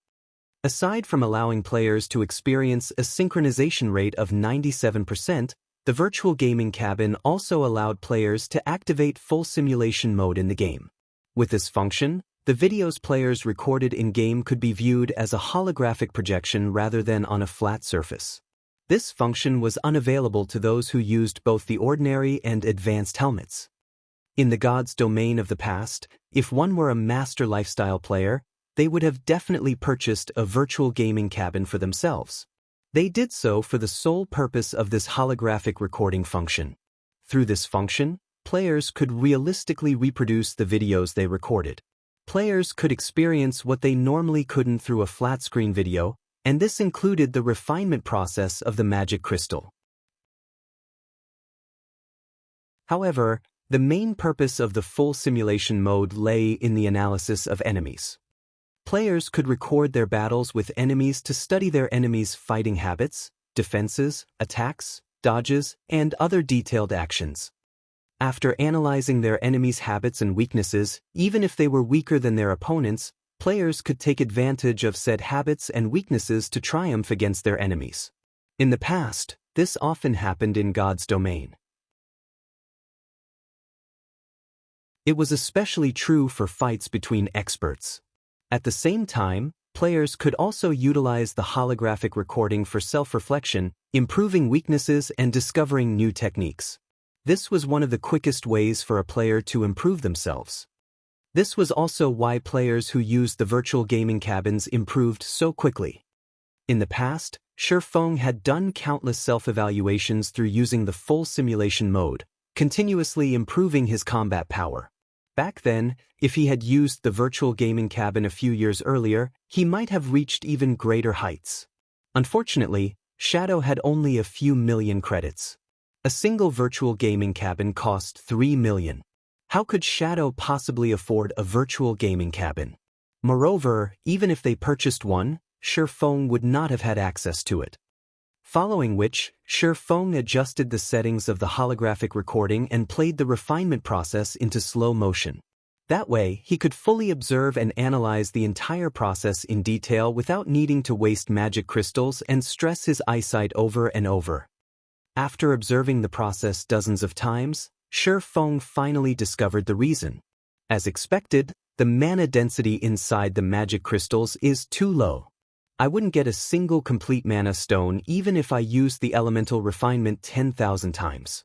Aside from allowing players to experience a synchronization rate of 97%, the virtual gaming cabin also allowed players to activate full simulation mode in the game. With this function, the videos players recorded in-game could be viewed as a holographic projection rather than on a flat surface. This function was unavailable to those who used both the ordinary and advanced helmets. In the God's domain of the past, if one were a master lifestyle player, they would have definitely purchased a virtual gaming cabin for themselves. They did so for the sole purpose of this holographic recording function. Through this function, players could realistically reproduce the videos they recorded. Players could experience what they normally couldn't through a flat-screen video, and this included the refinement process of the magic crystal. However, the main purpose of the full simulation mode lay in the analysis of enemies. Players could record their battles with enemies to study their enemies' fighting habits, defenses, attacks, dodges, and other detailed actions. After analyzing their enemies' habits and weaknesses, even if they were weaker than their opponents, players could take advantage of said habits and weaknesses to triumph against their enemies. In the past, this often happened in God's domain. It was especially true for fights between experts. At the same time, players could also utilize the holographic recording for self-reflection, improving weaknesses and discovering new techniques. This was one of the quickest ways for a player to improve themselves. This was also why players who used the virtual gaming cabins improved so quickly. In the past, Shifeng had done countless self-evaluations through using the full simulation mode, continuously improving his combat power. Back then, if he had used the virtual gaming cabin a few years earlier, he might have reached even greater heights. Unfortunately, Shadow had only a few million credits. A single virtual gaming cabin cost 3 million. How could Shadow possibly afford a virtual gaming cabin? Moreover, even if they purchased one, Shifeng would not have had access to it. Following which, Shifeng adjusted the settings of the holographic recording and played the refinement process into slow motion. That way, he could fully observe and analyze the entire process in detail without needing to waste magic crystals and stress his eyesight over and over. After observing the process dozens of times, Shifeng finally discovered the reason. As expected, the mana density inside the magic crystals is too low. I wouldn't get a single complete mana stone even if I used the elemental refinement 10,000 times.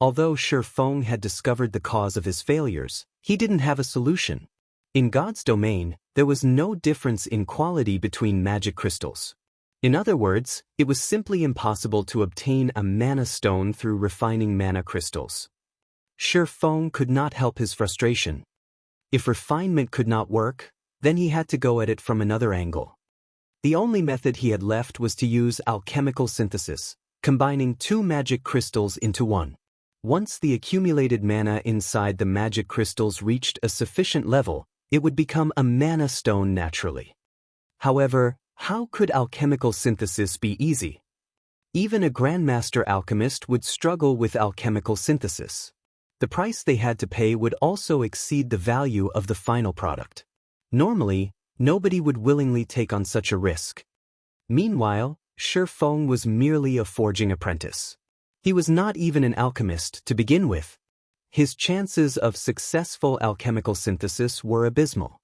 Although Shifeng had discovered the cause of his failures, he didn't have a solution. In God's domain, there was no difference in quality between magic crystals. In other words, it was simply impossible to obtain a mana stone through refining mana crystals. Shifeng could not help his frustration. If refinement could not work, then he had to go at it from another angle. The only method he had left was to use alchemical synthesis, combining two magic crystals into one. Once the accumulated mana inside the magic crystals reached a sufficient level, it would become a mana stone naturally. However, how could alchemical synthesis be easy? Even a Grandmaster alchemist would struggle with alchemical synthesis. The price they had to pay would also exceed the value of the final product. Normally, nobody would willingly take on such a risk. Meanwhile, Shi Feng was merely a forging apprentice. He was not even an alchemist to begin with. His chances of successful alchemical synthesis were abysmal.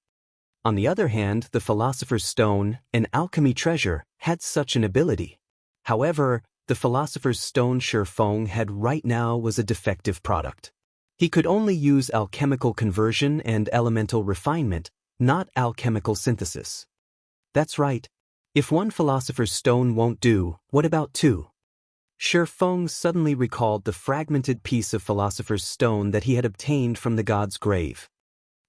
On the other hand, the Philosopher's Stone, an alchemy treasure, had such an ability. However, the Philosopher's Stone Shi Feng had right now was a defective product. He could only use alchemical conversion and elemental refinement, not alchemical synthesis. That's right. If one Philosopher's Stone won't do, what about two? Shi Feng suddenly recalled the fragmented piece of Philosopher's Stone that he had obtained from the god's grave.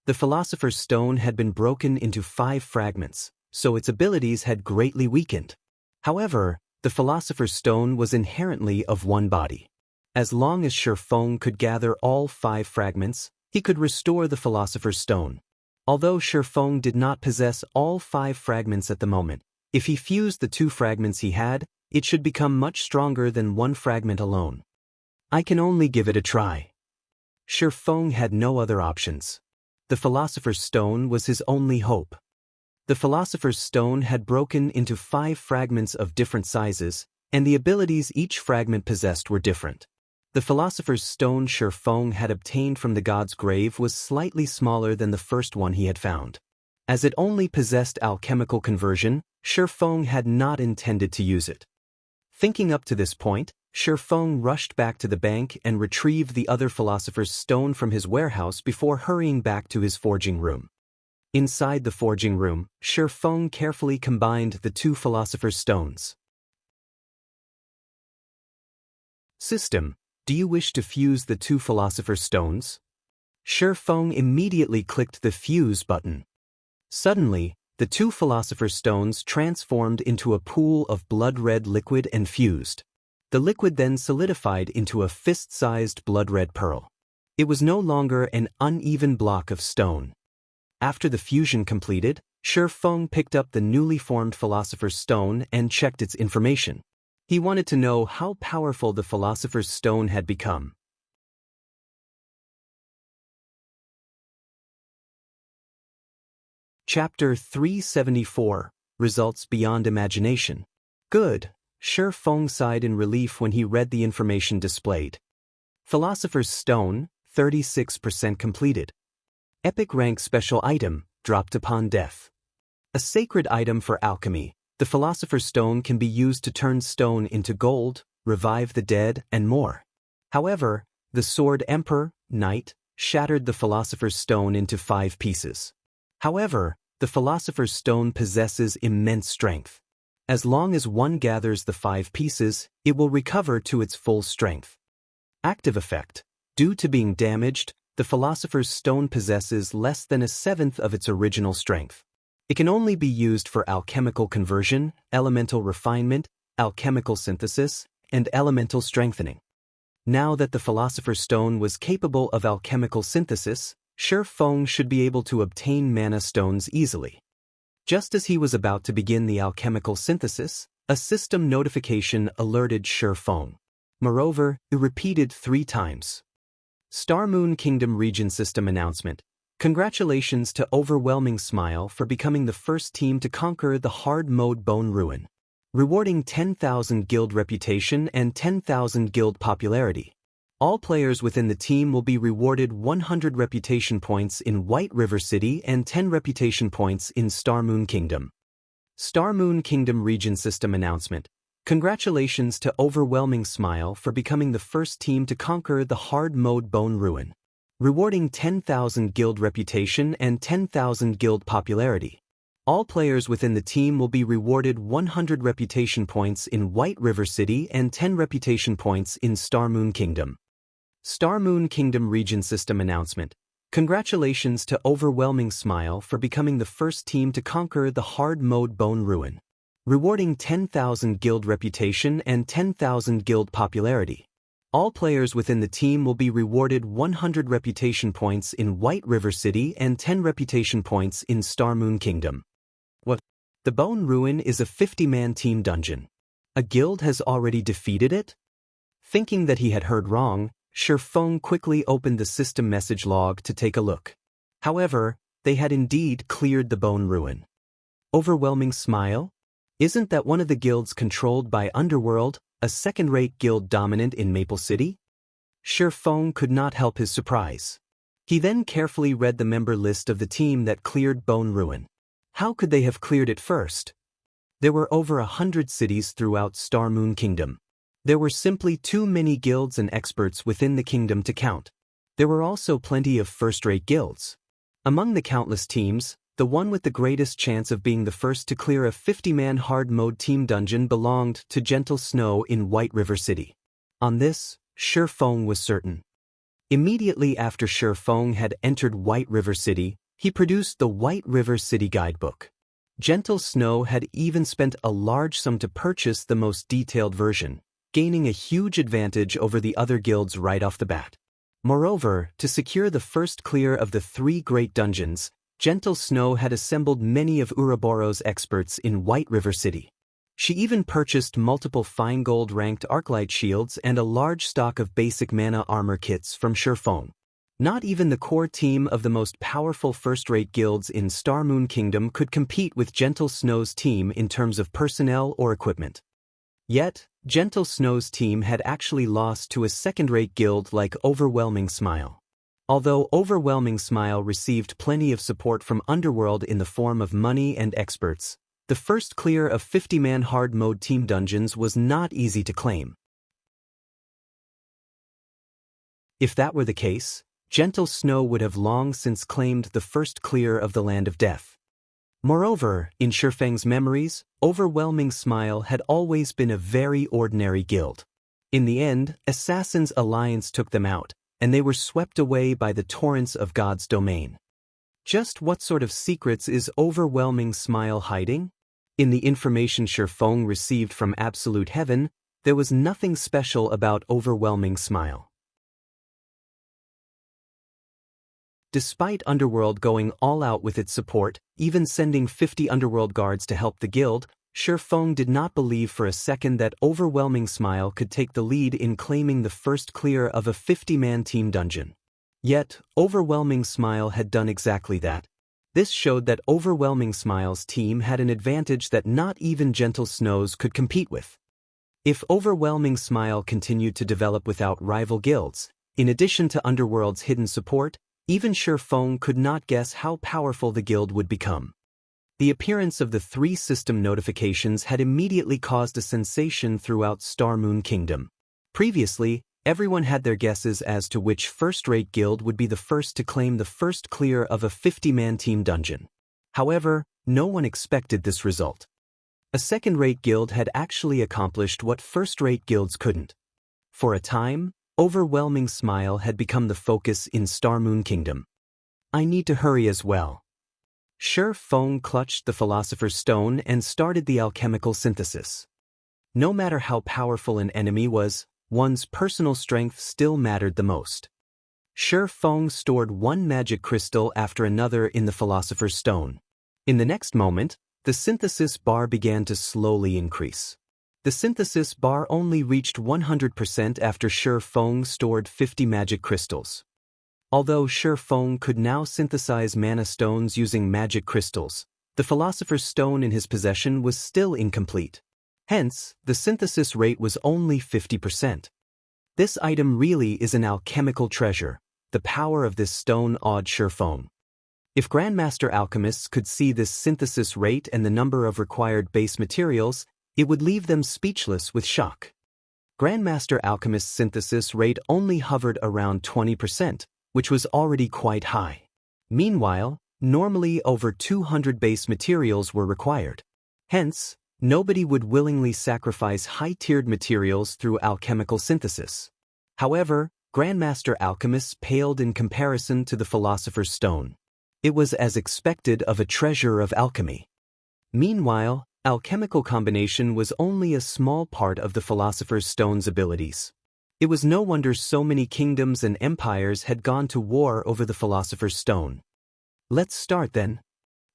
The Philosopher's Stone had been broken into 5 fragments, so its abilities had greatly weakened. However, the Philosopher's Stone was inherently of one body. As long as Shi Feng could gather all 5 fragments, he could restore the Philosopher's Stone. Although Shi Feng did not possess all 5 fragments at the moment, if he fused the 2 fragments he had, it should become much stronger than 1 fragment alone. I can only give it a try. Shi Feng had no other options. The Philosopher's Stone was his only hope. The Philosopher's Stone had broken into 5 fragments of different sizes, and the abilities each fragment possessed were different. The Philosopher's Stone Shi Feng had obtained from the god's grave was slightly smaller than the first one he had found. As it only possessed alchemical conversion, Shi Feng had not intended to use it. Thinking up to this point, Shi Feng rushed back to the bank and retrieved the other Philosopher's Stone from his warehouse before hurrying back to his forging room. Inside the forging room, Shi Feng carefully combined the 2 Philosopher's Stones. System: do you wish to fuse the 2 Philosopher's Stones? Shi Feng immediately clicked the fuse button. Suddenly, the 2 Philosopher's Stones transformed into a pool of blood-red liquid and fused. The liquid then solidified into a fist-sized blood-red pearl. It was no longer an uneven block of stone. After the fusion completed, Shi Feng picked up the newly formed Philosopher's Stone and checked its information. He wanted to know how powerful the Philosopher's Stone had become. Chapter 374, Results Beyond Imagination. Good. Shi Feng sighed in relief when he read the information displayed. Philosopher's Stone, 36% completed. Epic rank special item, dropped upon death. A sacred item for alchemy, the Philosopher's Stone can be used to turn stone into gold, revive the dead, and more. However, the Sword Emperor, Knight, shattered the Philosopher's Stone into 5 pieces. However, the Philosopher's Stone possesses immense strength. As long as one gathers the 5 pieces, it will recover to its full strength. Active effect: due to being damaged, the Philosopher's Stone possesses less than 1/7 of its original strength. It can only be used for alchemical conversion, elemental refinement, alchemical synthesis, and elemental strengthening. Now that the Philosopher's Stone was capable of alchemical synthesis, Shi Feng should be able to obtain mana stones easily. Just as he was about to begin the alchemical synthesis, a system notification alerted Shi Feng. Moreover, it repeated 3 times. Star Moon Kingdom Region System Announcement. Congratulations to Overwhelming Smile for becoming the first team to conquer the hard mode Bone Ruin. Rewarding 10,000 guild reputation and 10,000 guild popularity. All players within the team will be rewarded 100 reputation points in White River City and 10 reputation points in Star Moon Kingdom. Star Moon Kingdom Region System Announcement. Congratulations to Overwhelming Smile for becoming the first team to conquer the hard mode Bone Ruin. Rewarding 10,000 guild reputation and 10,000 guild popularity. All players within the team will be rewarded 100 reputation points in White River City and 10 reputation points in Star Moon Kingdom. Star Moon Kingdom Region System Announcement. Congratulations to Overwhelming Smile for becoming the first team to conquer the hard mode Bone Ruin. Rewarding 10,000 guild reputation and 10,000 guild popularity. All players within the team will be rewarded 100 reputation points in White River City and 10 reputation points in Star Moon Kingdom. What? The Bone Ruin is a 50-man team dungeon. A guild has already defeated it? Thinking that he had heard wrong, Shi Feng quickly opened the system message log to take a look. However, they had indeed cleared the bone ruin. Overwhelming smile? Isn't that one of the guilds controlled by Underworld, a second-rate guild dominant in Maple City? Shi Feng could not help his surprise. He then carefully read the member list of the team that cleared Bone Ruin. How could they have cleared it first? There were over 100 cities throughout Star Moon Kingdom. There were simply too many guilds and experts within the kingdom to count. There were also plenty of first-rate guilds. Among the countless teams, the one with the greatest chance of being the first to clear a 50-man hard-mode team dungeon belonged to Gentle Snow in White River City. On this, Shi Feng was certain. Immediately after Shi Feng had entered White River City, he produced the White River City Guidebook. Gentle Snow had even spent a large sum to purchase the most detailed version, gaining a huge advantage over the other guilds right off the bat. Moreover, to secure the first clear of the 3 great dungeons, Gentle Snow had assembled many of Ouroboros' experts in White River City. She even purchased multiple fine gold-ranked arclight shields and a large stock of basic mana armor kits from Shi Feng. Not even the core team of the most powerful first-rate guilds in Star Moon Kingdom could compete with Gentle Snow's team in terms of personnel or equipment. Yet, Gentle Snow's team had actually lost to a second-rate guild like Overwhelming Smile. Although Overwhelming Smile received plenty of support from Underworld in the form of money and experts, the first clear of 50-man hard-mode team dungeons was not easy to claim. If that were the case, Gentle Snow would have long since claimed the first clear of the Land of Death. Moreover, in Shi Feng's memories, Overwhelming Smile had always been a very ordinary guild. In the end, Assassin's Alliance took them out, and they were swept away by the torrents of God's domain. Just what sort of secrets is Overwhelming Smile hiding? In the information Shi Feng received from Absolute Heaven, there was nothing special about Overwhelming Smile. Despite Underworld going all out with its support, even sending 50 Underworld guards to help the guild, Shi Feng did not believe for a second that Overwhelming Smile could take the lead in claiming the first clear of a 50-man team dungeon. Yet, Overwhelming Smile had done exactly that. This showed that Overwhelming Smile's team had an advantage that not even Gentle Snow's could compete with. If Overwhelming Smile continued to develop without rival guilds, in addition to Underworld's hidden support, even Shi Feng could not guess how powerful the guild would become. The appearance of the 3 system notifications had immediately caused a sensation throughout Star Moon Kingdom. Previously, everyone had their guesses as to which first-rate guild would be the first to claim the first clear of a 50-man team dungeon. However, no one expected this result. A second-rate guild had actually accomplished what first-rate guilds couldn't. For a time, Overwhelming Smile had become the focus in Star Moon Kingdom. I need to hurry as well. Shi Feng clutched the Philosopher's Stone and started the alchemical synthesis. No matter how powerful an enemy was, one's personal strength still mattered the most. Shi Feng stored one magic crystal after another in the Philosopher's Stone. In the next moment, the synthesis bar began to slowly increase. The synthesis bar only reached 100% after Shi Feng stored 50 magic crystals. Although Shi Feng could now synthesize mana stones using magic crystals, the Philosopher's Stone in his possession was still incomplete. Hence, the synthesis rate was only 50%. This item really is an alchemical treasure. The power of this stone awed Shi Feng. If Grandmaster alchemists could see this synthesis rate and the number of required base materials, it would leave them speechless with shock. Grandmaster alchemist's synthesis rate only hovered around 20%, which was already quite high. Meanwhile, normally over 200 base materials were required. Hence, nobody would willingly sacrifice high-tiered materials through alchemical synthesis. However, Grandmaster alchemists paled in comparison to the Philosopher's Stone. It was as expected of a treasure of alchemy. Meanwhile, alchemical combination was only a small part of the Philosopher's Stone's abilities. It was no wonder so many kingdoms and empires had gone to war over the Philosopher's Stone. Let's start then.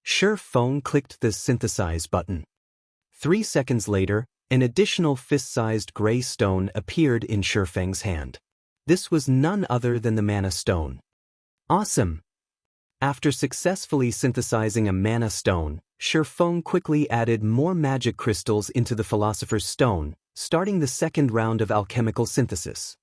Shi Feng clicked the synthesize button. 3 seconds later, An additional fist-sized gray stone appeared in Shifeng's hand. This was none other than the mana stone. Awesome! After successfully synthesizing a mana stone, Shifeng quickly added more magic crystals into the Philosopher's Stone, starting the second round of alchemical synthesis.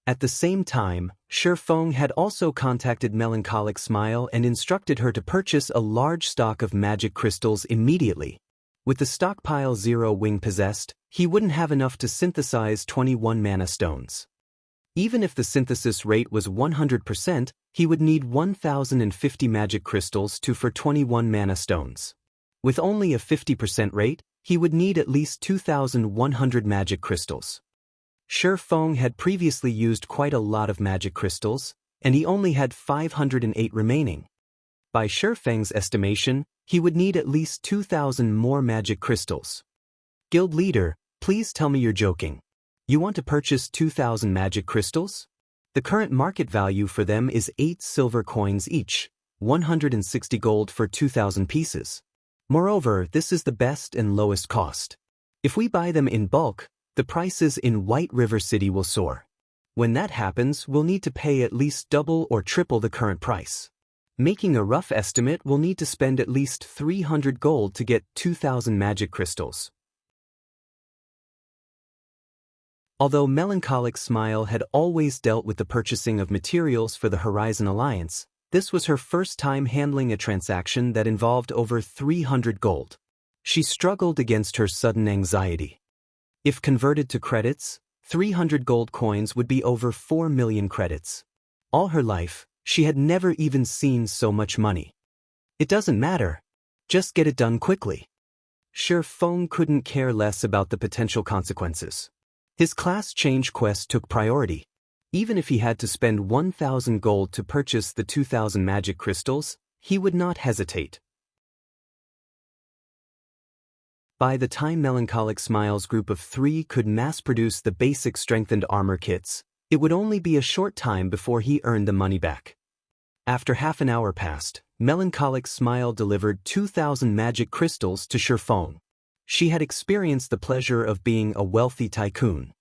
At the same time, Shifeng had also contacted Melancholic Smile and instructed her to purchase a large stock of magic crystals immediately. With the stockpile Zero Wing possessed, he wouldn't have enough to synthesize 21 mana stones. Even if the synthesis rate was 100%, he would need 1,050 magic crystals for 21 mana stones. With only a 50% rate, he would need at least 2,100 magic crystals. Shifeng had previously used quite a lot of magic crystals, and he only had 508 remaining. By Shifeng's estimation, he would need at least 2,000 more magic crystals. Guild leader, please tell me you're joking. You want to purchase 2,000 magic crystals? The current market value for them is 8 silver coins each, 160 gold for 2,000 pieces. Moreover, this is the best and lowest cost. If we buy them in bulk, the prices in White River City will soar. When that happens, we'll need to pay at least double or triple the current price. Making a rough estimate, we'll need to spend at least 300 gold to get 2,000 magic crystals. Although Melancholic Smile had always dealt with the purchasing of materials for the Horizon Alliance, this was her first time handling a transaction that involved over 300 gold. She struggled against her sudden anxiety. If converted to credits, 300 gold coins would be over 4 million credits. All her life, she had never even seen so much money. It doesn't matter. Just get it done quickly. Shifeng couldn't care less about the potential consequences. His class change quest took priority. Even if he had to spend 1,000 gold to purchase the 2,000 magic crystals, he would not hesitate. By the time Melancholic Smile's group of 3 could mass-produce the basic strengthened armor kits, it would only be a short time before he earned the money back. After half an hour passed, Melancholic Smile delivered 2,000 magic crystals to Shifeng. She had experienced the pleasure of being a wealthy tycoon.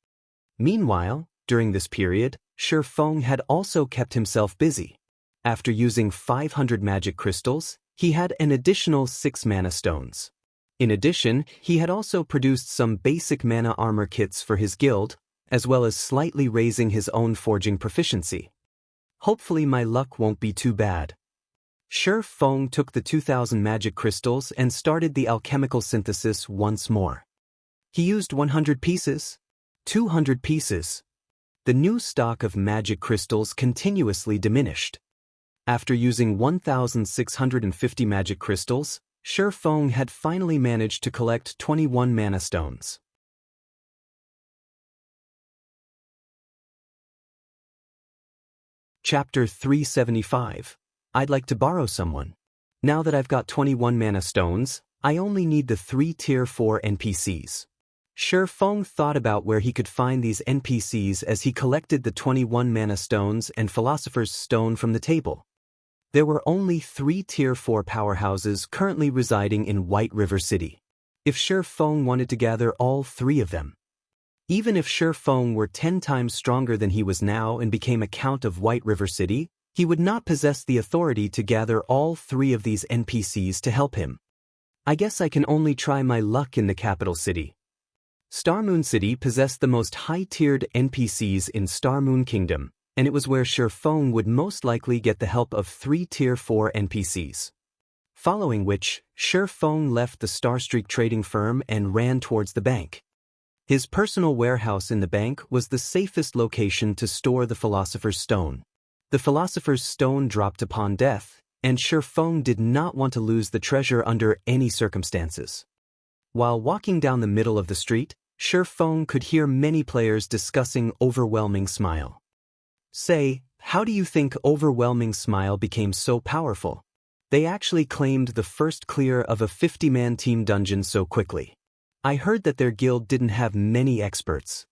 Meanwhile, during this period, Shifeng had also kept himself busy. After using 500 magic crystals, he had an additional 6 mana stones. In addition, he had also produced some basic mana armor kits for his guild, as well as slightly raising his own forging proficiency. Hopefully my luck won't be too bad. Shifeng took the 2,000 magic crystals and started the alchemical synthesis once more. He used 100 pieces, 200 pieces. The new stock of magic crystals continuously diminished. After using 1,650 magic crystals, Shifeng had finally managed to collect 21 mana stones. Chapter 375. I'd like to borrow someone. Now that I've got 21 mana stones, I only need the 3 Tier 4 NPCs. Shifeng thought about where he could find these NPCs as he collected the 21 mana stones and Philosopher's Stone from the table. There were only 3 Tier 4 powerhouses currently residing in White River City. If Shifeng wanted to gather all 3 of them. Even if Shifeng were 10 times stronger than he was now and became a Count of White River City, he would not possess the authority to gather all 3 of these NPCs to help him. I guess I can only try my luck in the capital city. Starmoon City possessed the most high-tiered NPCs in Starmoon Kingdom, and it was where Shifeng would most likely get the help of 3 Tier 4 NPCs. Following which, Shifeng left the Starstreak trading firm and ran towards the bank. His personal warehouse in the bank was the safest location to store the Philosopher's Stone. The Philosopher's Stone dropped upon death, and Shifeng did not want to lose the treasure under any circumstances. While walking down the middle of the street, Shifeng could hear many players discussing Overwhelming Smile. Say, how do you think Overwhelming Smile became so powerful? They actually claimed the first clear of a 50-man team dungeon so quickly. I heard that their guild didn't have many experts.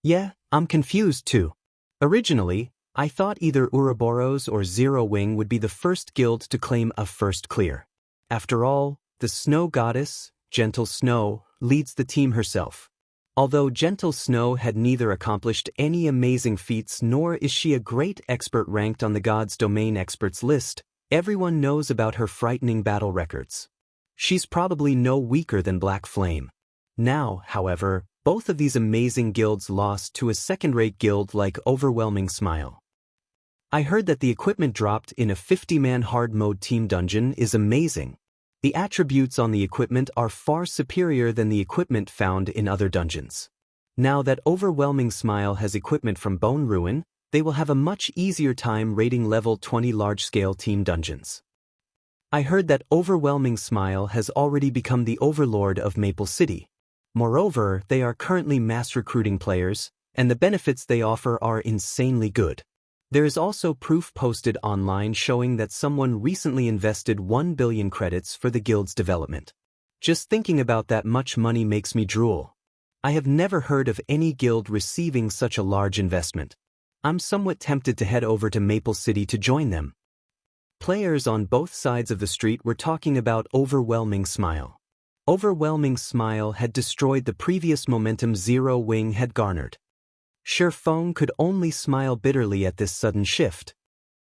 Yeah, I'm confused too. Originally, I thought either Ouroboros or Zero Wing would be the first guild to claim a first clear. After all, the Snow Goddess, Gentle Snow, leads the team herself. Although Gentle Snow had neither accomplished any amazing feats nor is she a great expert ranked on the God's Domain experts list, everyone knows about her frightening battle records. She's probably no weaker than Black Flame. Now, however, both of these amazing guilds lost to a second-rate guild like Overwhelming Smile. I heard that the equipment dropped in a 50-man hard mode team dungeon is amazing. The attributes on the equipment are far superior than the equipment found in other dungeons. Now that Overwhelming Smile has equipment from Bone Ruin, they will have a much easier time raiding level 20 large-scale team dungeons. I heard that Overwhelming Smile has already become the overlord of Maple City. Moreover, they are currently mass recruiting players, and the benefits they offer are insanely good. There is also proof posted online showing that someone recently invested 1 billion credits for the guild's development. Just thinking about that much money makes me drool. I have never heard of any guild receiving such a large investment. I'm somewhat tempted to head over to Maple City to join them. Players on both sides of the street were talking about Overwhelming Smile. Overwhelming Smile had destroyed the previous momentum Zero Wing had garnered. Feng could only smile bitterly at this sudden shift.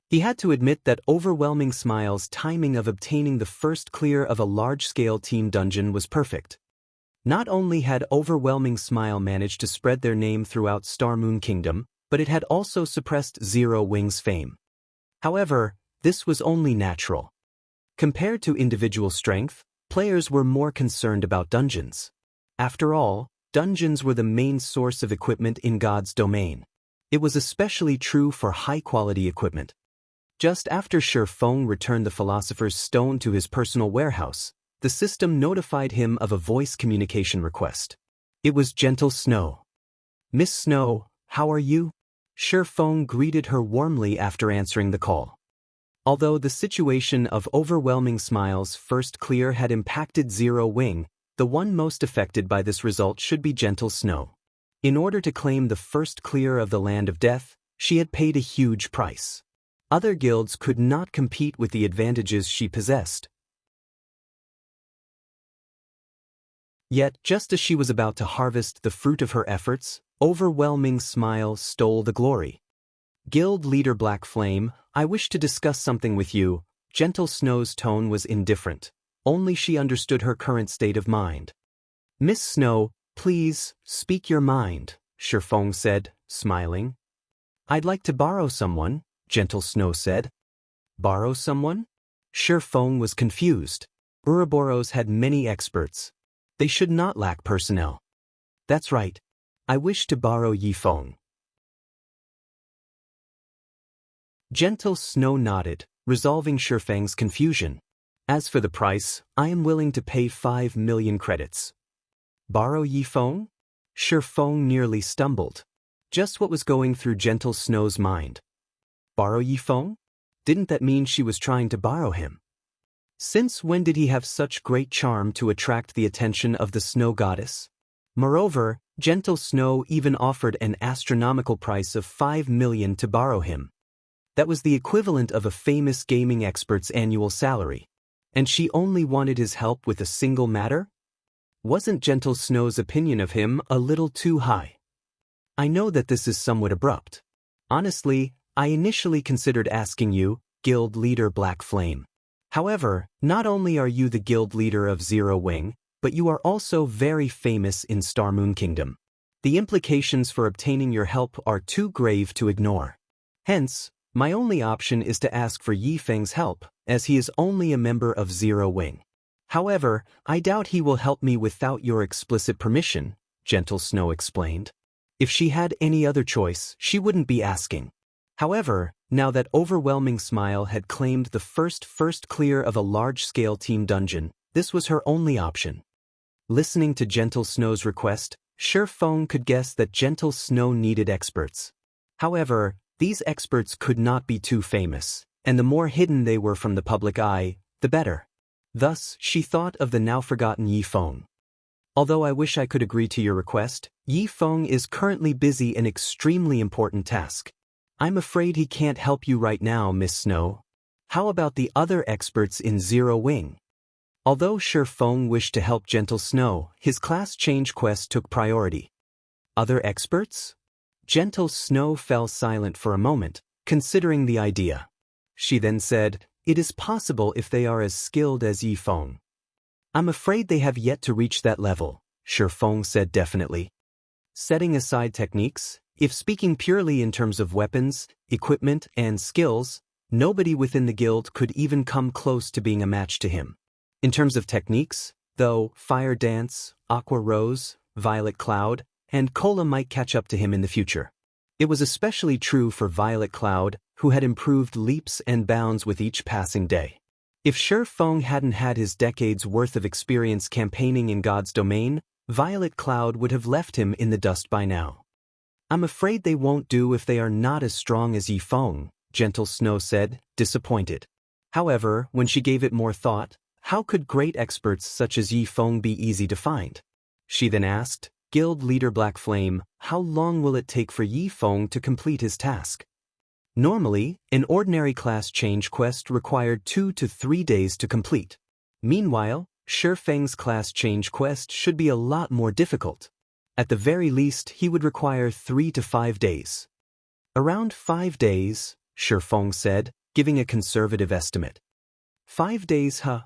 He had to admit that Overwhelming Smile's timing of obtaining the first clear of a large-scale team dungeon was perfect. Not only had Overwhelming Smile managed to spread their name throughout Star Moon Kingdom, but it had also suppressed Zero Wing's fame. However, this was only natural. Compared to individual strength, players were more concerned about dungeons. After all, dungeons were the main source of equipment in God's domain. It was especially true for high-quality equipment. Just after Feng returned the Philosopher's Stone to his personal warehouse, the system notified him of a voice communication request. It was Gentle Snow. "Miss Snow, how are you?" Feng greeted her warmly after answering the call. Although the situation of Overwhelming Smile's first clear had impacted Zero Wing, the one most affected by this result should be Gentle Snow. In order to claim the first clear of the Land of Death, she had paid a huge price. Other guilds could not compete with the advantages she possessed. Yet, just as she was about to harvest the fruit of her efforts, Overwhelming Smile stole the glory. "Guild leader Black Flame, I wish to discuss something with you." Gentle Snow's tone was indifferent. Only she understood her current state of mind. "Miss Snow, please, speak your mind," Feng said, smiling. "I'd like to borrow someone," Gentle Snow said. "Borrow someone?" Feng was confused. Ouroboros had many experts. They should not lack personnel. "That's right. I wish to borrow Feng." Gentle Snow nodded, resolving Feng's confusion. "As for the price, I am willing to pay 5 million credits." "Borrow Feng?" Feng nearly stumbled. Just what was going through Gentle Snow's mind. Borrow Feng? Didn't that mean she was trying to borrow him? Since when did he have such great charm to attract the attention of the Snow Goddess? Moreover, Gentle Snow even offered an astronomical price of 5 million to borrow him. That was the equivalent of a famous gaming expert's annual salary. And she only wanted his help with a single matter? Wasn't Gentle Snow's opinion of him a little too high? "I know that this is somewhat abrupt. Honestly, I initially considered asking you, Guild Leader Black Flame. However, not only are you the Guild Leader of Zero Wing, but you are also very famous in Star Moon Kingdom. The implications for obtaining your help are too grave to ignore. Hence, my only option is to ask for Feng's help, as he is only a member of Zero Wing. However, I doubt he will help me without your explicit permission," Gentle Snow explained. If she had any other choice, she wouldn't be asking. However, now that Overwhelming Smile had claimed the first clear of a large-scale team dungeon, this was her only option. Listening to Gentle Snow's request, Feng could guess that Gentle Snow needed experts. However, these experts could not be too famous, and the more hidden they were from the public eye, the better. Thus, she thought of the now-forgotten Feng. "Although I wish I could agree to your request, Feng is currently busy an extremely important task. I'm afraid he can't help you right now, Miss Snow. How about the other experts in Zero Wing?" Although Shi Feng wished to help Gentle Snow, his class change quest took priority. Other experts? Gentle Snow fell silent for a moment, considering the idea. She then said, "It is possible if they are as skilled as Yi Feng." "I'm afraid they have yet to reach that level," Shi Feng said definitely. Setting aside techniques, if speaking purely in terms of weapons, equipment, and skills, nobody within the guild could even come close to being a match to him. In terms of techniques, though, Fire Dance, Aqua Rose, Violet Cloud, and Cola might catch up to him in the future. It was especially true for Violet Cloud, who had improved leaps and bounds with each passing day. If Shi Feng hadn't had his decades' worth of experience campaigning in God's domain, Violet Cloud would have left him in the dust by now. "I'm afraid they won't do if they are not as strong as Yi Feng," Gentle Snow said, disappointed. However, when she gave it more thought, how could great experts such as Yi Feng be easy to find? She then asked, "Guild Leader Black Flame, how long will it take for Yi Feng to complete his task?" Normally, an ordinary class change quest required 2 to 3 days to complete. Meanwhile, Shi Feng's class change quest should be a lot more difficult. At the very least, he would require 3 to 5 days. "Around 5 days, Shi Feng said, giving a conservative estimate. 5 days, huh?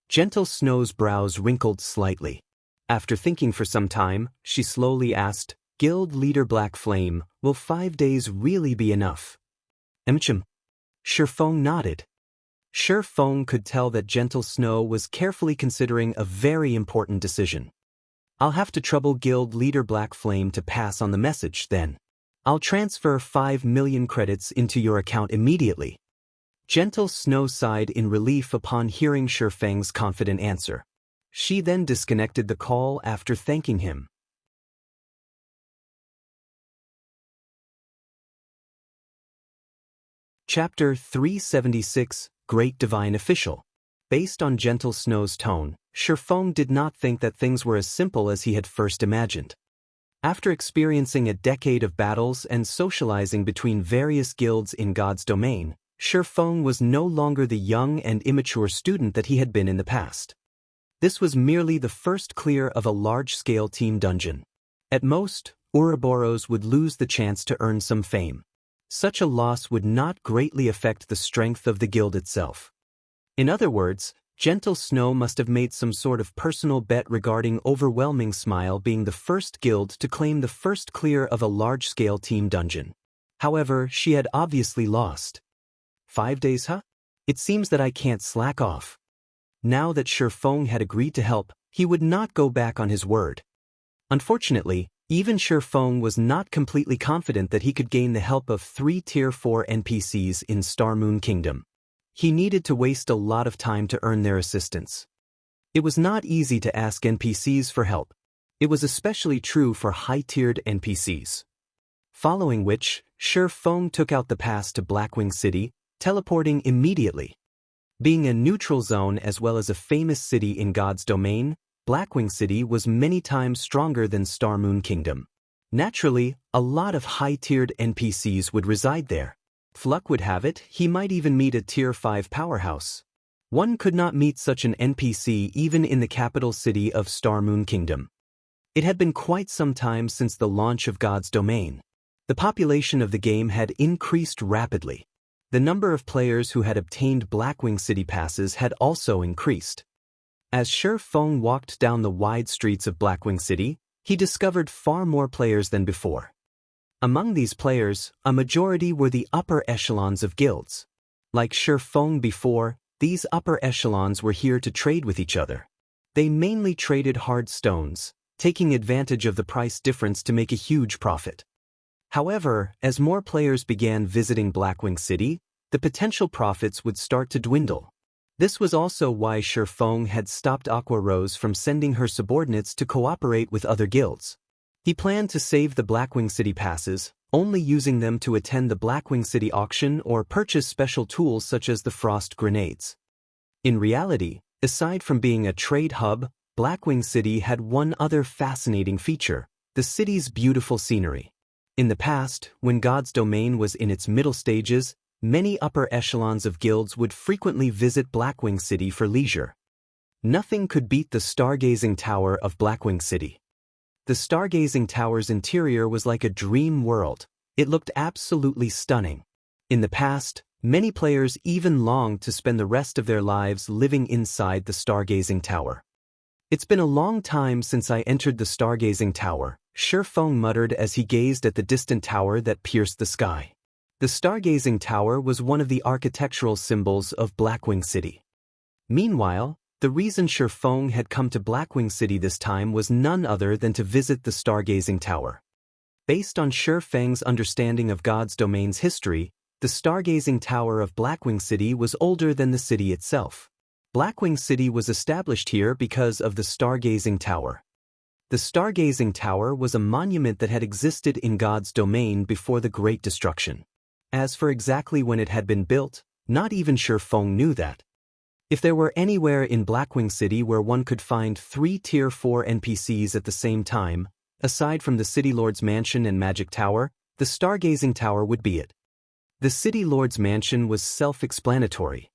Gentle Snow's brows wrinkled slightly. After thinking for some time, she slowly asked, "Guild Leader Black Flame, will 5 days really be enough?" Shi Feng nodded. Shi Feng could tell that Gentle Snow was carefully considering a very important decision. "I'll have to trouble Guild Leader Black Flame to pass on the message, then. I'll transfer 5 million credits into your account immediately." Gentle Snow sighed in relief upon hearing Shi Feng's confident answer. She then disconnected the call after thanking him. Chapter 376, Great Divine Official. Based on Gentle Snow's tone, Shi Feng did not think that things were as simple as he had first imagined. After experiencing a decade of battles and socializing between various guilds in God's domain, Shi Feng was no longer the young and immature student that he had been in the past. This was merely the first clear of a large-scale team dungeon. At most, Ouroboros would lose the chance to earn some fame. Such a loss would not greatly affect the strength of the guild itself. In other words, Gentle Snow must have made some sort of personal bet regarding Overwhelming Smile being the first guild to claim the first clear of a large-scale team dungeon. However, she had obviously lost. 5 days, huh? It seems that I can't slack off. Now that Shi Feng had agreed to help, he would not go back on his word. Unfortunately, even Shi Feng was not completely confident that he could gain the help of 3 Tier 4 NPCs in Star Moon Kingdom. He needed to waste a lot of time to earn their assistance. It was not easy to ask NPCs for help. It was especially true for high-tiered NPCs. Following which, Shi Feng took out the pass to Blackwing City, teleporting immediately. Being a neutral zone as well as a famous city in God's domain, Blackwing City was many times stronger than Star Moon Kingdom. Naturally, a lot of high-tiered NPCs would reside there. If luck would have it, he might even meet a Tier 5 powerhouse. One could not meet such an NPC even in the capital city of Star Moon Kingdom. It had been quite some time since the launch of God's domain. The population of the game had increased rapidly. The number of players who had obtained Blackwing City passes had also increased. As Shi Feng walked down the wide streets of Blackwing City, he discovered far more players than before. Among these players, a majority were the upper echelons of guilds. Like Shi Feng before, these upper echelons were here to trade with each other. They mainly traded hard stones, taking advantage of the price difference to make a huge profit. However, as more players began visiting Blackwing City, the potential profits would start to dwindle. This was also why Shi Feng had stopped Aqua Rose from sending her subordinates to cooperate with other guilds. He planned to save the Blackwing City passes, only using them to attend the Blackwing City auction or purchase special tools such as the frost grenades. In reality, aside from being a trade hub, Blackwing City had one other fascinating feature: the city's beautiful scenery. In the past, when God's domain was in its middle stages, many upper echelons of guilds would frequently visit Blackwing City for leisure. Nothing could beat the stargazing tower of Blackwing City. The stargazing tower's interior was like a dream world. It looked absolutely stunning. In the past, many players even longed to spend the rest of their lives living inside the stargazing tower. "It's been a long time since I entered the stargazing tower," Shifeng muttered as he gazed at the distant tower that pierced the sky. The stargazing tower was one of the architectural symbols of Blackwing City. Meanwhile, the reason Shifeng had come to Blackwing City this time was none other than to visit the stargazing tower. Based on Shifeng's understanding of God's domain's history, the stargazing tower of Blackwing City was older than the city itself. Blackwing City was established here because of the stargazing tower. The stargazing tower was a monument that had existed in God's domain before the Great Destruction. As for exactly when it had been built, not even Shifeng knew that. If there were anywhere in Blackwing City where one could find 3 Tier 4 NPCs at the same time, aside from the City Lord's Mansion and Magic Tower, the stargazing tower would be it. The City Lord's Mansion was self-explanatory.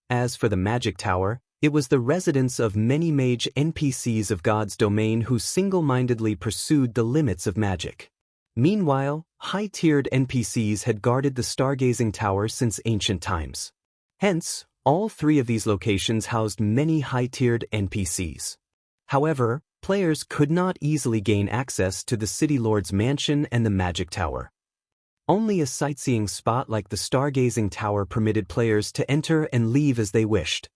As for the Magic Tower, it was the residence of many mage NPCs of God's domain who single-mindedly pursued the limits of magic. Meanwhile, high-tiered NPCs had guarded the stargazing tower since ancient times. Hence, all 3 of these locations housed many high-tiered NPCs. However, players could not easily gain access to the City Lord's Mansion and the Magic Tower. Only a sightseeing spot like the stargazing tower permitted players to enter and leave as they wished.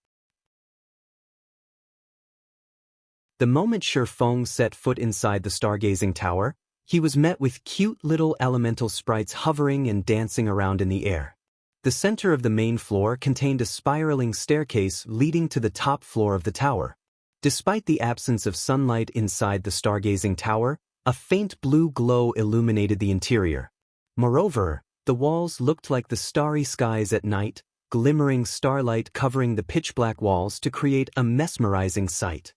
The moment Shifeng set foot inside the stargazing tower, he was met with cute little elemental sprites hovering and dancing around in the air. The center of the main floor contained a spiraling staircase leading to the top floor of the tower. Despite the absence of sunlight inside the stargazing tower, a faint blue glow illuminated the interior. Moreover, the walls looked like the starry skies at night, glimmering starlight covering the pitch-black walls to create a mesmerizing sight.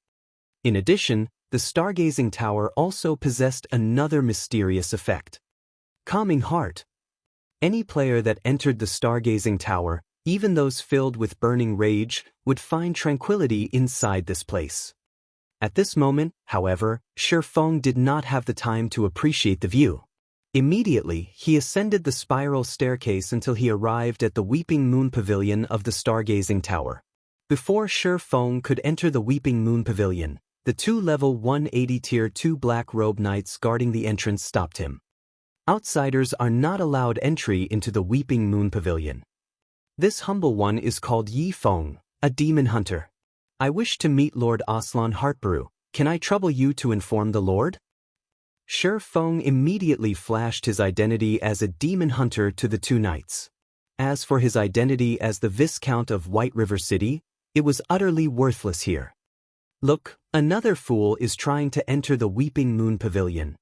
In addition, the stargazing tower also possessed another mysterious effect. Calming heart. Any player that entered the stargazing tower, even those filled with burning rage, would find tranquility inside this place. At this moment, however, Shifeng did not have the time to appreciate the view. Immediately, he ascended the spiral staircase until he arrived at the Weeping Moon Pavilion of the stargazing tower. Before Shifeng could enter the Weeping Moon Pavilion, the 2 level 180 Tier 2 Black Robe Knights guarding the entrance stopped him. Outsiders are not allowed entry into the Weeping Moon Pavilion. This humble one is called Yifeng, a demon hunter. "I wish to meet Lord Aslan Heartbrew. Can I trouble you to inform the Lord?" Shifeng immediately flashed his identity as a demon hunter to the 2 knights. As for his identity as the Viscount of White River City, it was utterly worthless here. "Look, another fool is trying to enter the Weeping Moon Pavilion.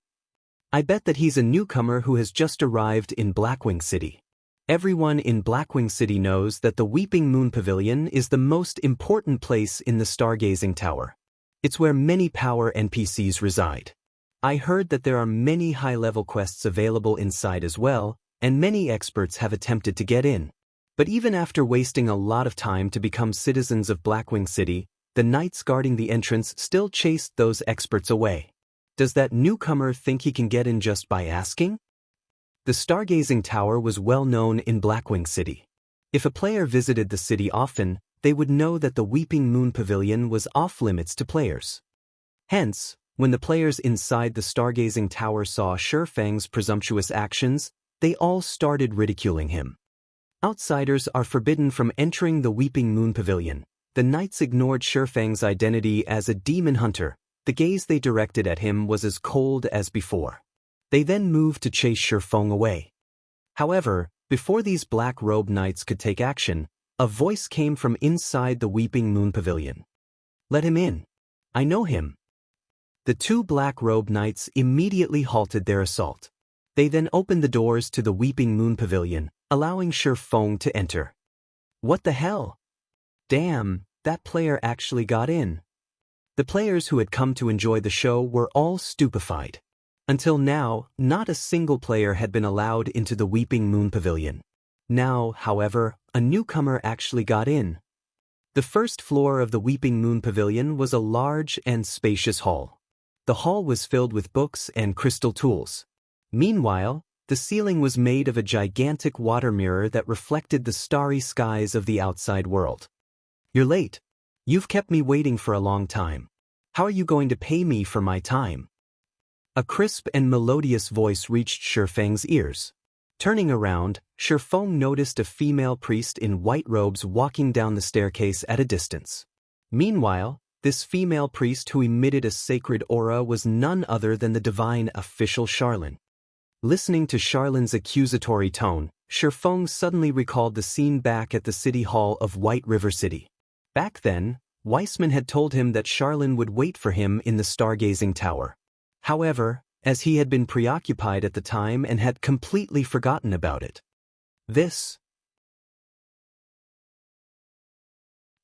I bet that he's a newcomer who has just arrived in Blackwing City. Everyone in Blackwing City knows that the Weeping Moon Pavilion is the most important place in the stargazing tower. It's where many power NPCs reside. I heard that there are many high-level quests available inside as well, and many experts have attempted to get in. But even after wasting a lot of time to become citizens of Blackwing City, the knights guarding the entrance still chased those experts away. Does that newcomer think he can get in just by asking?" The stargazing tower was well known in Blackwing City. If a player visited the city often, they would know that the Weeping Moon Pavilion was off-limits to players. Hence, when the players inside the stargazing tower saw Shifeng's presumptuous actions, they all started ridiculing him. Outsiders are forbidden from entering the Weeping Moon Pavilion. The knights ignored Shifeng's identity as a demon hunter. The gaze they directed at him was as cold as before. They then moved to chase Shifeng away. However, before these Black Robe Knights could take action, a voice came from inside the Weeping Moon Pavilion. "Let him in. I know him." The 2 Black Robe Knights immediately halted their assault. They then opened the doors to the Weeping Moon Pavilion, allowing Shifeng to enter. What the hell? Damn, that player actually got in. The players who had come to enjoy the show were all stupefied. Until now, not a single player had been allowed into the Weeping Moon Pavilion. Now, however, a newcomer actually got in. The first floor of the Weeping Moon Pavilion was a large and spacious hall. The hall was filled with books and crystal tools. Meanwhile, the ceiling was made of a gigantic water mirror that reflected the starry skies of the outside world. "You're late. You've kept me waiting for a long time. How are you going to pay me for my time?" A crisp and melodious voice reached Shifeng's ears. Turning around, Shifeng noticed a female priest in white robes walking down the staircase at a distance. Meanwhile, this female priest who emitted a sacred aura was none other than the divine official Charlene. Listening to Charlene's accusatory tone, Shifeng suddenly recalled the scene back at the city hall of White River City. Back then, Weissman had told him that Charlene would wait for him in the stargazing tower. However, as he had been preoccupied at the time and had completely forgotten about it.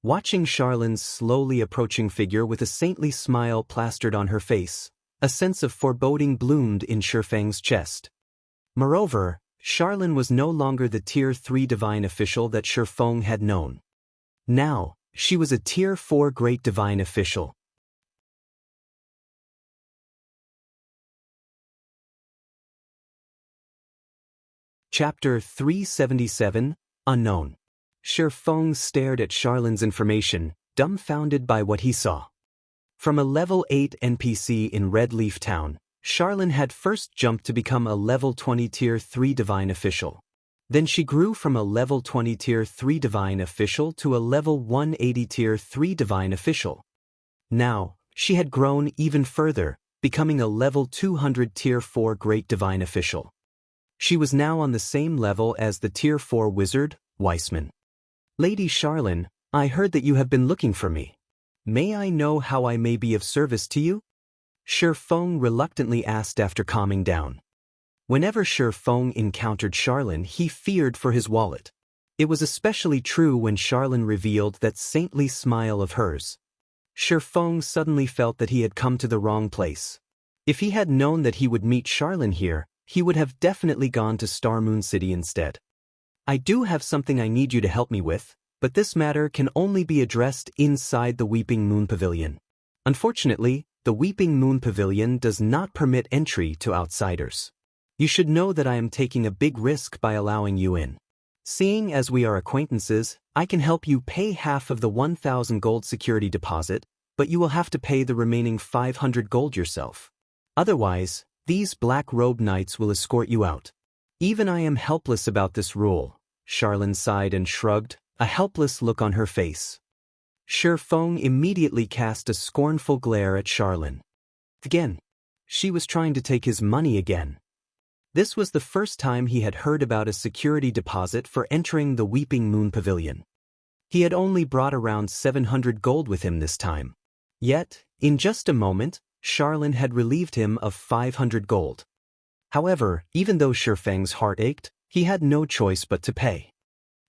Watching Charlene's slowly approaching figure with a saintly smile plastered on her face, a sense of foreboding bloomed in Shifeng's chest. Moreover, Charlene was no longer the Tier 3 divine official that Shifeng had known. Now, she was a Tier 4 great divine official. Chapter 377, Unknown. Shifeng stared at Charlene's information, dumbfounded by what he saw. From a level 8 NPC in Red Leaf Town, Charlene had first jumped to become a level 20 Tier 3 divine official. Then she grew from a level 20 Tier 3 divine official to a level 180 Tier 3 divine official. Now, she had grown even further, becoming a level 200 Tier 4 great divine official. She was now on the same level as the Tier 4 wizard, Weissman. "Lady Charlene, I heard that you have been looking for me. May I know how I may be of service to you?" Shifeng reluctantly asked after calming down. Whenever Shifeng encountered Charlene, he feared for his wallet. It was especially true when Charlene revealed that saintly smile of hers. Shifeng suddenly felt that he had come to the wrong place. If he had known that he would meet Charlene here, he would have definitely gone to Star Moon City instead. "I do have something I need you to help me with, but this matter can only be addressed inside the Weeping Moon Pavilion. Unfortunately, the Weeping Moon Pavilion does not permit entry to outsiders. You should know that I am taking a big risk by allowing you in. Seeing as we are acquaintances, I can help you pay half of the 1,000 gold security deposit, but you will have to pay the remaining 500 gold yourself. Otherwise, these black-robed knights will escort you out. Even I am helpless about this rule." Charlene sighed and shrugged, a helpless look on her face. Shifeng immediately cast a scornful glare at Charlene. Again. She was trying to take his money again. This was the first time he had heard about a security deposit for entering the Weeping Moon Pavilion. He had only brought around 700 gold with him this time. Yet, in just a moment, Charlene had relieved him of 500 gold. However, even though Shifeng's heart ached, he had no choice but to pay.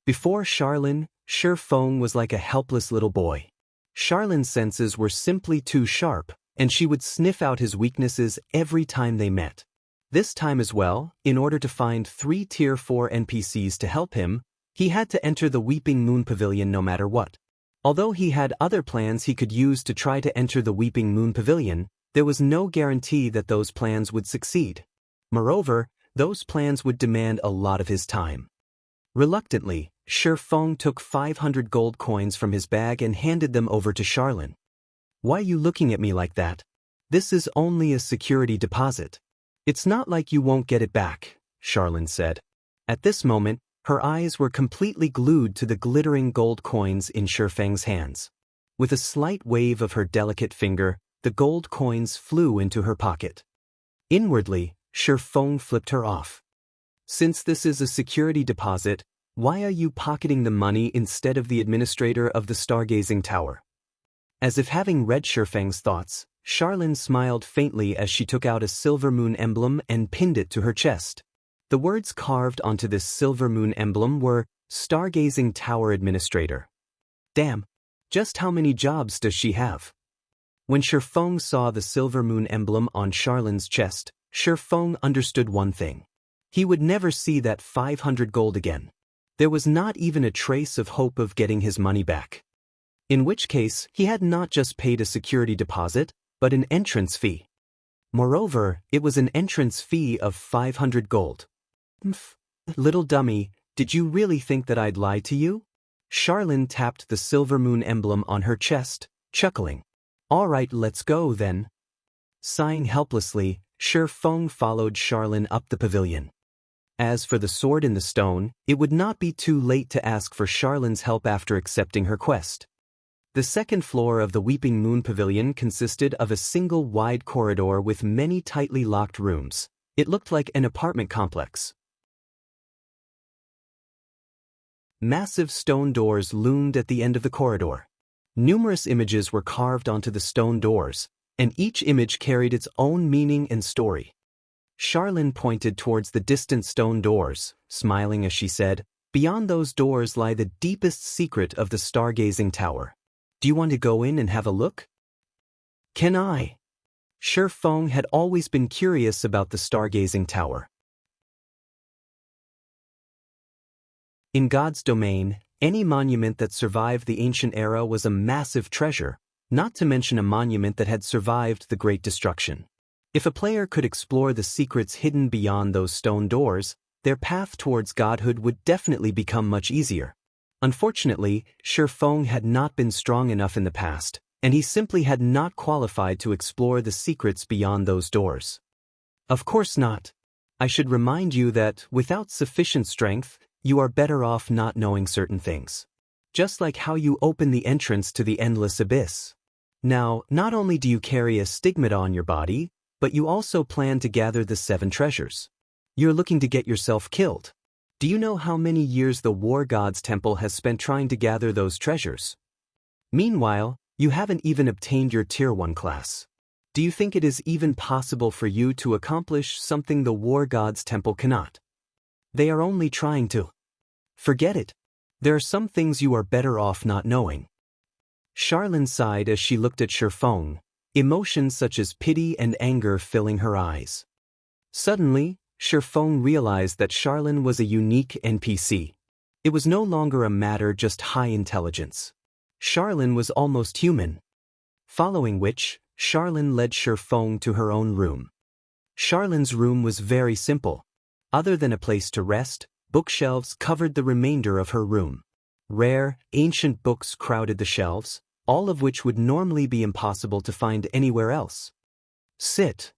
Before Charlene, Shifeng was like a helpless little boy. Charlene's senses were simply too sharp, and she would sniff out his weaknesses every time they met. This time as well, in order to find 3 Tier 4 NPCs to help him, he had to enter the Weeping Moon Pavilion no matter what. Although he had other plans he could use to try to enter the Weeping Moon Pavilion, there was no guarantee that those plans would succeed. Moreover, those plans would demand a lot of his time. Reluctantly, Shifeng took 500 gold coins from his bag and handed them over to Charlene. "Why are you looking at me like that? This is only a security deposit. It's not like you won't get it back," Charlene said. At this moment, her eyes were completely glued to the glittering gold coins in Shifeng's hands. With a slight wave of her delicate finger, the gold coins flew into her pocket. Inwardly, Shifeng flipped her off. "Since this is a security deposit, why are you pocketing the money instead of the administrator of the Stargazing Tower?" As if having read Shifeng's thoughts, Charlene smiled faintly as she took out a silver moon emblem and pinned it to her chest. The words carved onto this silver moon emblem were, "Stargazing Tower Administrator." Damn, just how many jobs does she have? When Shifeng saw the silver moon emblem on Charlene's chest, Shifeng understood one thing. He would never see that 500 gold again. There was not even a trace of hope of getting his money back. In which case, he had not just paid a security deposit, but an entrance fee. Moreover, it was an entrance fee of 500 gold. Little dummy, did you really think that I'd lie to you? Xianxia tapped the silver moon emblem on her chest, chuckling. All right, let's go then. Sighing helplessly, Feng followed Xianxia up the pavilion. As for the sword in the stone, it would not be too late to ask for Xianxia's help after accepting her quest. The second floor of the Weeping Moon Pavilion consisted of a single wide corridor with many tightly locked rooms. It looked like an apartment complex. Massive stone doors loomed at the end of the corridor. Numerous images were carved onto the stone doors, and each image carried its own meaning and story. Xianxia pointed towards the distant stone doors, smiling as she said, "Beyond those doors lie the deepest secret of the stargazing tower. Do you want to go in and have a look?" Can I? Feng had always been curious about the stargazing tower. In God's domain, any monument that survived the ancient era was a massive treasure, not to mention a monument that had survived the Great Destruction. If a player could explore the secrets hidden beyond those stone doors, their path towards godhood would definitely become much easier. Unfortunately, Feng had not been strong enough in the past, and he simply had not qualified to explore the secrets beyond those doors. Of course not. I should remind you that, without sufficient strength, you are better off not knowing certain things. Just like how you open the entrance to the endless abyss. Now, not only do you carry a stigmata on your body, but you also plan to gather the 7 treasures. You're looking to get yourself killed. Do you know how many years the War God's Temple has spent trying to gather those treasures? Meanwhile, you haven't even obtained your Tier 1 class. Do you think it is even possible for you to accomplish something the War God's Temple cannot? They are only trying to. Forget it. There are some things you are better off not knowing. Xianxia sighed as she looked at Feng, emotions such as pity and anger filling her eyes. Suddenly, Feng realized that Xianxia was a unique NPC. It was no longer a matter just high intelligence. Xianxia was almost human. Following which, Xianxia led Feng to her own room. Xianxia's room was very simple. Other than a place to rest, bookshelves covered the remainder of her room. Rare, ancient books crowded the shelves, all of which would normally be impossible to find anywhere else. Sit.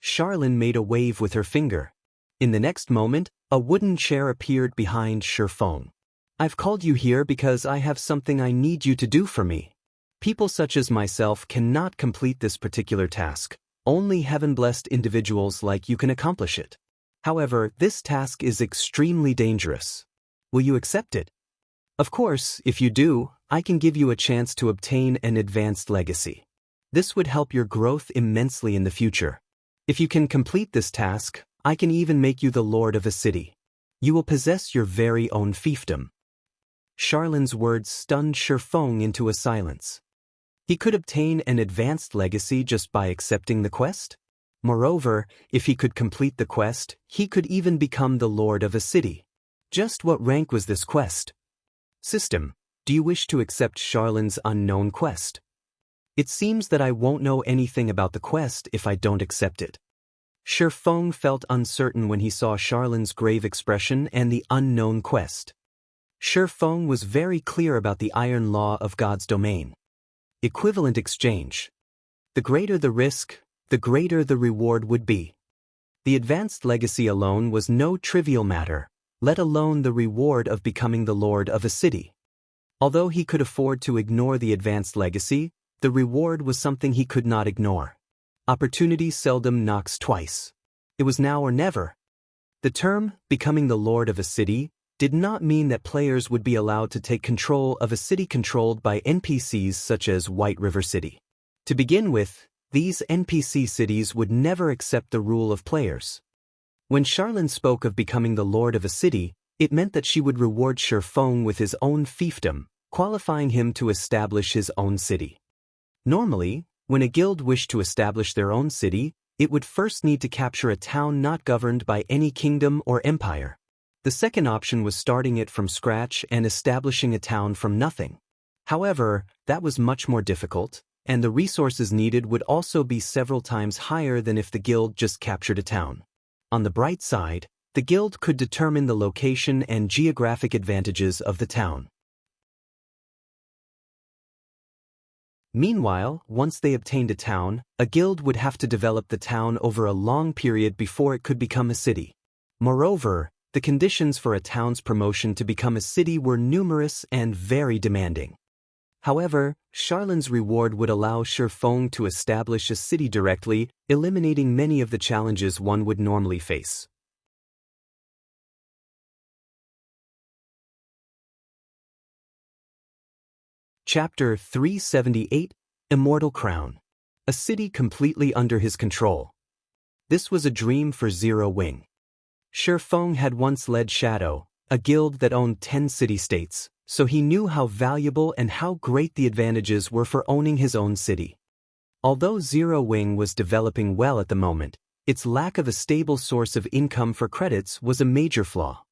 Xianxia made a wave with her finger. In the next moment, a wooden chair appeared behind Feng. I've called you here because I have something I need you to do for me. People such as myself cannot complete this particular task. Only heaven-blessed individuals like you can accomplish it. However, this task is extremely dangerous. Will you accept it? Of course, if you do, I can give you a chance to obtain an advanced legacy. This would help your growth immensely in the future. If you can complete this task, I can even make you the lord of a city. You will possess your very own fiefdom. Xianxia's words stunned Feng into a silence. He could obtain an advanced legacy just by accepting the quest? Moreover, if he could complete the quest, he could even become the lord of a city. Just what rank was this quest? System, do you wish to accept Xianxia's unknown quest? It seems that I won't know anything about the quest if I don't accept it. Feng felt uncertain when he saw Xianxia's grave expression and the unknown quest. Feng was very clear about the iron law of God's domain. Equivalent exchange. The greater the risk, the greater the reward would be. The advanced legacy alone was no trivial matter, let alone the reward of becoming the lord of a city. Although he could afford to ignore the advanced legacy, the reward was something he could not ignore. Opportunity seldom knocks twice. It was now or never. The term, becoming the lord of a city, did not mean that players would be allowed to take control of a city controlled by NPCs such as White River City. To begin with, these NPC cities would never accept the rule of players. When Xianxia spoke of becoming the lord of a city, it meant that she would reward Feng with his own fiefdom, qualifying him to establish his own city. Normally, when a guild wished to establish their own city, it would first need to capture a town not governed by any kingdom or empire. The second option was starting it from scratch and establishing a town from nothing. However, that was much more difficult, and the resources needed would also be several times higher than if the guild just captured a town. On the bright side, the guild could determine the location and geographic advantages of the town. Meanwhile, once they obtained a town, a guild would have to develop the town over a long period before it could become a city. Moreover, the conditions for a town's promotion to become a city were numerous and very demanding. However, Charlin's reward would allow Shifeng to establish a city directly, eliminating many of the challenges one would normally face. Chapter 378, Immortal Crown. A city completely under his control. This was a dream for Zero Wing. Shifeng had once led Shadow, a guild that owned 10 city-states, so he knew how valuable and how great the advantages were for owning his own city. Although Zero Wing was developing well at the moment, its lack of a stable source of income for credits was a major flaw.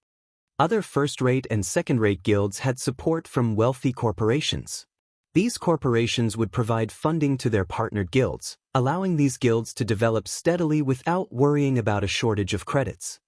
Other first-rate and second-rate guilds had support from wealthy corporations. These corporations would provide funding to their partnered guilds, allowing these guilds to develop steadily without worrying about a shortage of credits.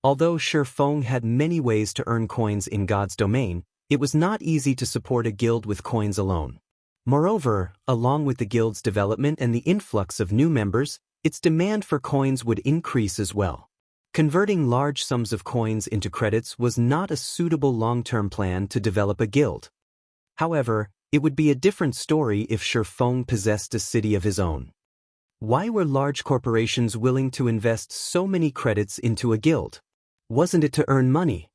Although Shifeng had many ways to earn coins in God's domain, it was not easy to support a guild with coins alone. Moreover, along with the guild's development and the influx of new members, its demand for coins would increase as well. Converting large sums of coins into credits was not a suitable long-term plan to develop a guild. However, it would be a different story if Shifeng possessed a city of his own. Why were large corporations willing to invest so many credits into a guild? Wasn't it to earn money?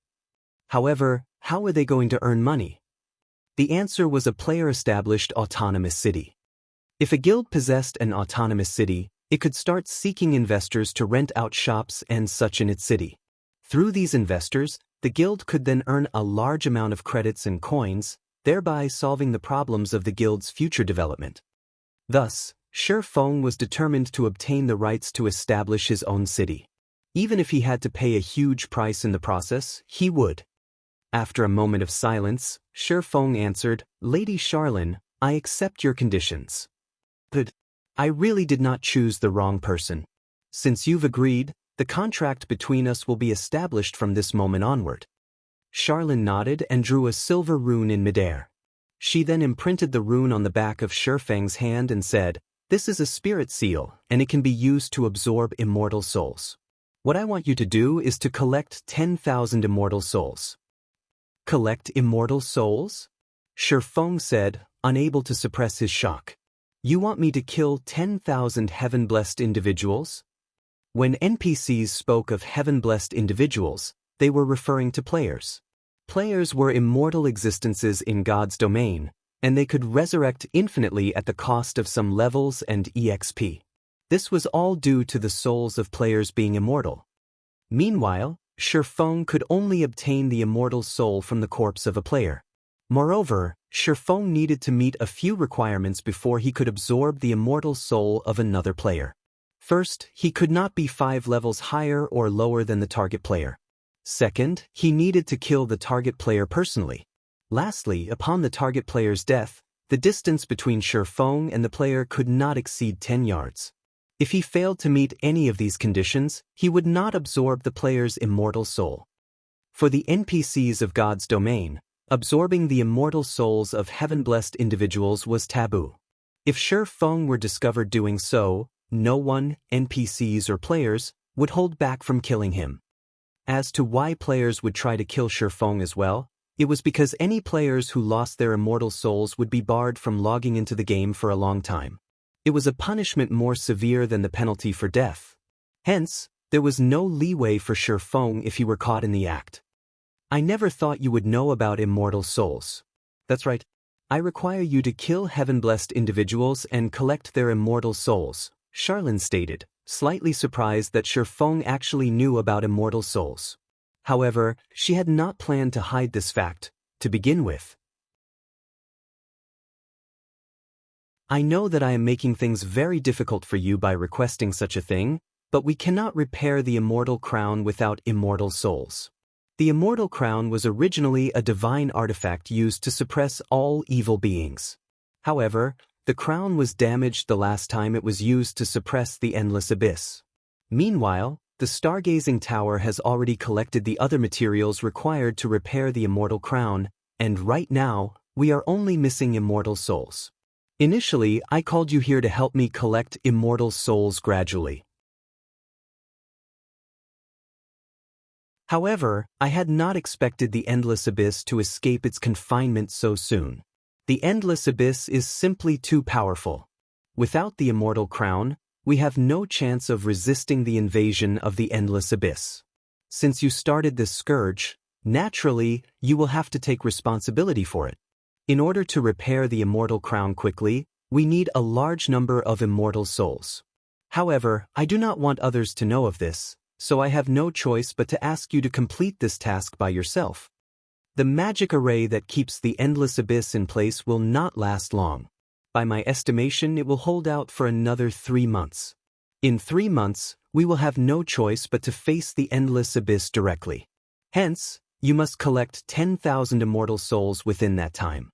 However, how were they going to earn money? The answer was a player-established autonomous city. If a guild possessed an autonomous city, it could start seeking investors to rent out shops and such in its city. Through these investors, the guild could then earn a large amount of credits and coins, thereby solving the problems of the guild's future development. Thus, Shifeng was determined to obtain the rights to establish his own city. Even if he had to pay a huge price in the process, he would. After a moment of silence, Shifeng answered, "Lady Charlin, I accept your conditions. But I really did not choose the wrong person. Since you've agreed, the contract between us will be established from this moment onward." Charlin nodded and drew a silver rune in midair. She then imprinted the rune on the back of Shifeng's hand and said, "This is a spirit seal, and it can be used to absorb immortal souls. What I want you to do is to collect 10,000 immortal souls." "Collect immortal souls?" Shifeng said, unable to suppress his shock. "You want me to kill 10,000 heaven-blessed individuals?" When NPCs spoke of heaven-blessed individuals, they were referring to players. Players were immortal existences in God's domain, and they could resurrect infinitely at the cost of some levels and EXP. This was all due to the souls of players being immortal. Meanwhile, Shifeng could only obtain the immortal soul from the corpse of a player. Moreover, Shifeng needed to meet a few requirements before he could absorb the immortal soul of another player. First, he could not be 5 levels higher or lower than the target player. Second, he needed to kill the target player personally. Lastly, upon the target player's death, the distance between Shifeng and the player could not exceed 10 yards. If he failed to meet any of these conditions, he would not absorb the player's immortal soul. For the NPCs of God's domain, absorbing the immortal souls of heaven-blessed individuals was taboo. If Shifeng were discovered doing so, no one, NPCs or players, would hold back from killing him. As to why players would try to kill Shifeng as well, it was because any players who lost their immortal souls would be barred from logging into the game for a long time. It was a punishment more severe than the penalty for death. Hence, there was no leeway for Shifeng if he were caught in the act. "I never thought you would know about immortal souls." "That's right. I require you to kill heaven-blessed individuals and collect their immortal souls," Charlin stated, slightly surprised that Shifeng actually knew about immortal souls. However, she had not planned to hide this fact, to begin with. "I know that I am making things very difficult for you by requesting such a thing, but we cannot repair the immortal crown without immortal souls. The Immortal Crown was originally a divine artifact used to suppress all evil beings. However, the crown was damaged the last time it was used to suppress the Endless Abyss. Meanwhile, the Stargazing Tower has already collected the other materials required to repair the Immortal Crown, and right now, we are only missing immortal souls. Initially, I called you here to help me collect immortal souls gradually. However, I had not expected the Endless Abyss to escape its confinement so soon. The Endless Abyss is simply too powerful. Without the Immortal Crown, we have no chance of resisting the invasion of the Endless Abyss. Since you started this scourge, naturally, you will have to take responsibility for it. In order to repair the Immortal Crown quickly, we need a large number of immortal souls. However, I do not want others to know of this, so I have no choice but to ask you to complete this task by yourself. The magic array that keeps the Endless Abyss in place will not last long. By my estimation, it will hold out for another 3 months. In 3 months, we will have no choice but to face the Endless Abyss directly. Hence, you must collect 10,000 immortal souls within that time.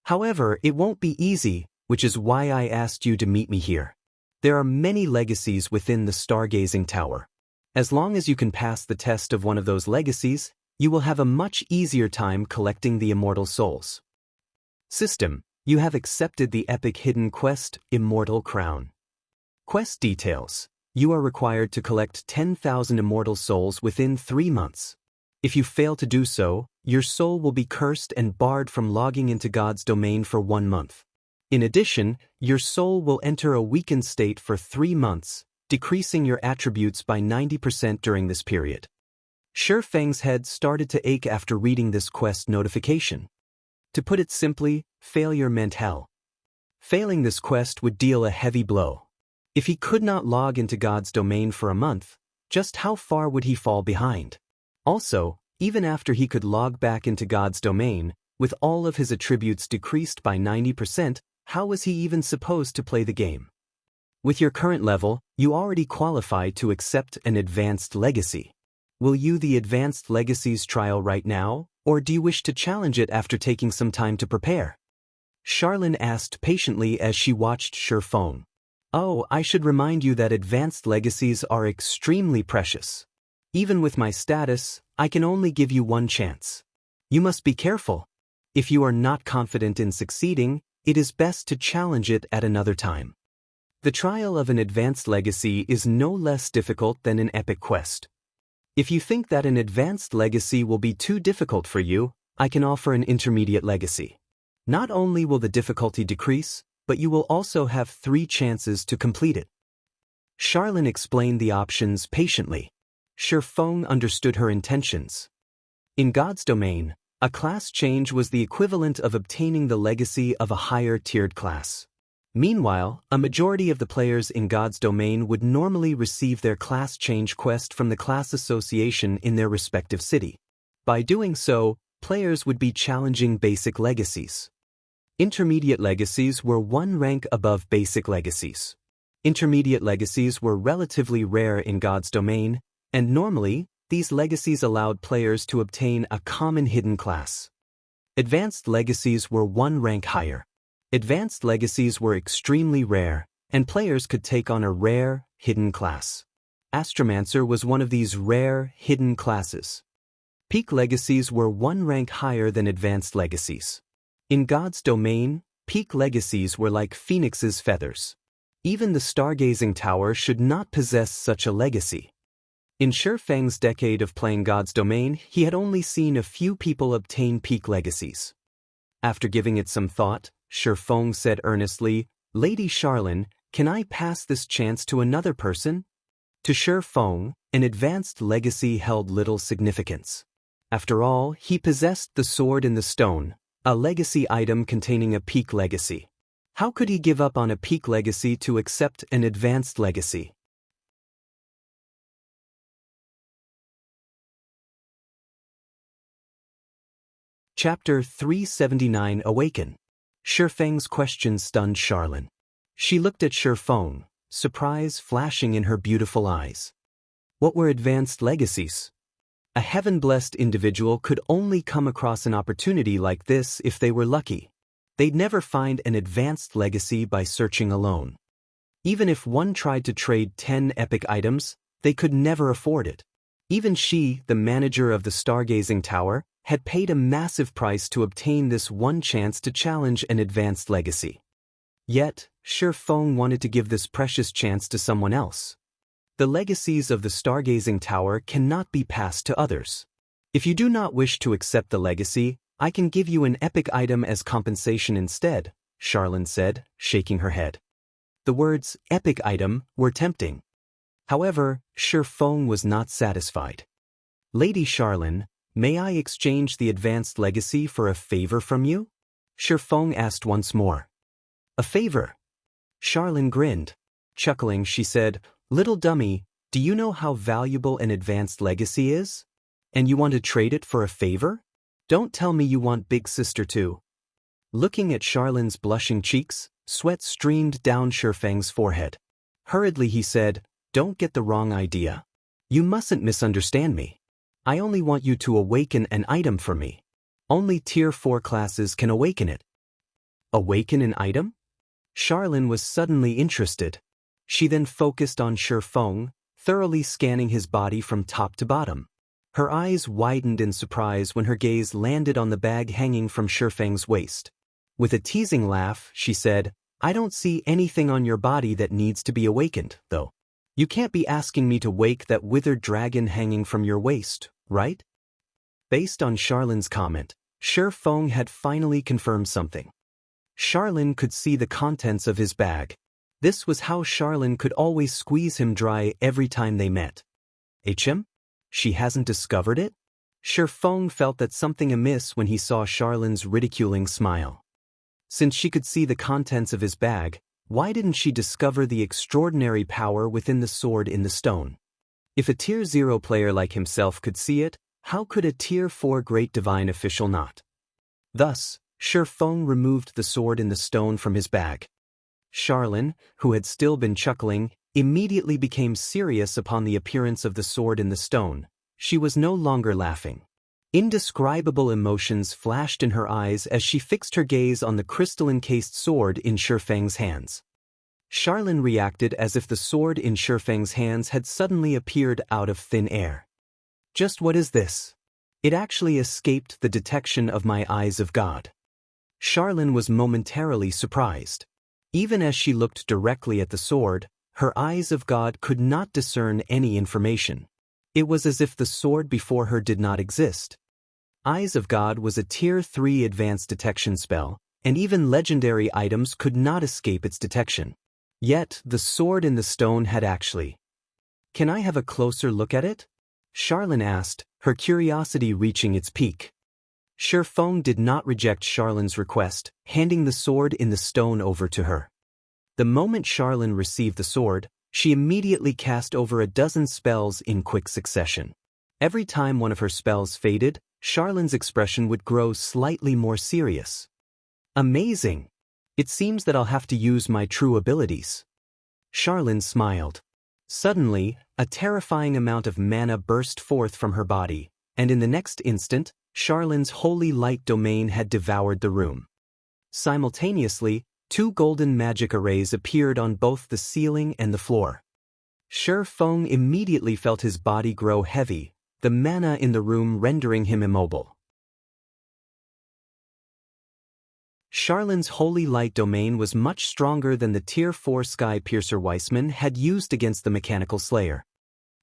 However, it won't be easy, which is why I asked you to meet me here. There are many legacies within the Stargazing Tower. As long as you can pass the test of one of those legacies, you will have a much easier time collecting the immortal souls. System: you have accepted the epic hidden quest, Immortal Crown. Quest details: you are required to collect 10,000 immortal souls within 3 months. If you fail to do so, your soul will be cursed and barred from logging into God's domain for 1 month. In addition, your soul will enter a weakened state for 3 months, decreasing your attributes by 90% during this period. Shifeng's head started to ache after reading this quest notification. To put it simply, failure meant hell. Failing this quest would deal a heavy blow. If he could not log into God's domain for a month, just how far would he fall behind? Also, even after he could log back into God's domain, with all of his attributes decreased by 90%, how was he even supposed to play the game? With your current level, you already qualify to accept an advanced legacy. Will you the advanced legacies trial right now, or do you wish to challenge it after taking some time to prepare? Charlene asked patiently as she watched Shifeng. Oh, I should remind you that advanced legacies are extremely precious. Even with my status, I can only give you 1 chance. You must be careful. If you are not confident in succeeding, it is best to challenge it at another time. The trial of an advanced legacy is no less difficult than an epic quest. If you think that an advanced legacy will be too difficult for you, I can offer an intermediate legacy. Not only will the difficulty decrease, but you will also have 3 chances to complete it. Charlene explained the options patiently. Shifeng understood her intentions. In God's domain, a class change was the equivalent of obtaining the legacy of a higher-tiered class. Meanwhile, a majority of the players in God's domain would normally receive their class change quest from the class association in their respective city. By doing so, players would be challenging basic legacies. Intermediate legacies were 1 rank above basic legacies. Intermediate legacies were relatively rare in God's domain, and normally, these legacies allowed players to obtain a common hidden class. Advanced legacies were 1 rank higher. Advanced legacies were extremely rare, and players could take on a rare, hidden class. Astromancer was one of these rare, hidden classes. Peak legacies were 1 rank higher than advanced legacies. In God's domain, peak legacies were like phoenix's feathers. Even the Stargazing Tower should not possess such a legacy. In Shifeng's decade of playing God's domain, he had only seen a few people obtain peak legacies. After giving it some thought, Shifeng said earnestly, Lady Charlene, can I pass this chance to another person? To Shifeng, an advanced legacy held little significance. After all, he possessed the sword in the stone, a legacy item containing a peak legacy. How could he give up on a peak legacy to accept an advanced legacy? Chapter 379 Awaken. Shifeng's question stunned Charlene. She looked at Shifeng, surprise flashing in her beautiful eyes. What were advanced legacies? A heaven-blessed individual could only come across an opportunity like this if they were lucky. They'd never find an advanced legacy by searching alone. Even if one tried to trade 10 epic items, they could never afford it. Even she, the manager of the stargazing tower, had paid a massive price to obtain this one chance to challenge an advanced legacy. Yet, Shi Feng wanted to give this precious chance to someone else. The legacies of the stargazing tower cannot be passed to others. If you do not wish to accept the legacy, I can give you an epic item as compensation instead, Charlene said, shaking her head. The words, epic item, were tempting. However, Shi Feng was not satisfied. Lady Charlene, may I exchange the advanced legacy for a favor from you? Shi Feng asked once more. A favor? Charlene grinned. Chuckling, she said, Little dummy, do you know how valuable an advanced legacy is? And you want to trade it for a favor? Don't tell me you want Big Sister too. Looking at Charlene's blushing cheeks, sweat streamed down Shi Feng's forehead. Hurriedly he said, Don't get the wrong idea. You mustn't misunderstand me. I only want you to awaken an item for me. Only Tier 4 classes can awaken it. Awaken an item? Charlene was suddenly interested. She then focused on Shi Feng, thoroughly scanning his body from top to bottom. Her eyes widened in surprise when her gaze landed on the bag hanging from Shi Feng's waist. With a teasing laugh, she said, I don't see anything on your body that needs to be awakened, though. You can't be asking me to wake that withered dragon hanging from your waist, right? Based on Charlene's comment, Shi Feng had finally confirmed something. Charlene could see the contents of his bag. This was how Charlene could always squeeze him dry every time they met. HM? She hasn't discovered it? Shi Feng felt that something amiss when he saw Charlene's ridiculing smile. Since she could see the contents of his bag, why didn't she discover the extraordinary power within the sword in the stone? If a Tier 0 player like himself could see it, how could a Tier 4 great divine official not? Thus, Shi Feng removed the sword in the stone from his bag. Charlene, who had still been chuckling, immediately became serious upon the appearance of the sword in the stone. She was no longer laughing. Indescribable emotions flashed in her eyes as she fixed her gaze on the crystal-encased sword in Shi Feng's hands. Charlene reacted as if the sword in Shi Feng's hands had suddenly appeared out of thin air. Just what is this? It actually escaped the detection of my eyes of God. Charlene was momentarily surprised. Even as she looked directly at the sword, her eyes of God could not discern any information. It was as if the sword before her did not exist. Eyes of God was a Tier 3 advanced detection spell, and even legendary items could not escape its detection. Yet, the sword in the stone had actually. Can I have a closer look at it? Charlene asked, her curiosity reaching its peak. Shi Feng did not reject Charlene's request, handing the sword in the stone over to her. The moment Charlene received the sword, she immediately cast over a dozen spells in quick succession. Every time one of her spells faded, Charlene's expression would grow slightly more serious. Amazing! It seems that I'll have to use my true abilities. Charlene smiled. Suddenly, a terrifying amount of mana burst forth from her body, and in the next instant, Charlene's holy light domain had devoured the room. Simultaneously, 2 golden magic arrays appeared on both the ceiling and the floor. Shi Feng immediately felt his body grow heavy, the mana in the room rendering him immobile. Charlene's holy light domain was much stronger than the Tier 4 Sky Piercer Weissman had used against the Mechanical Slayer.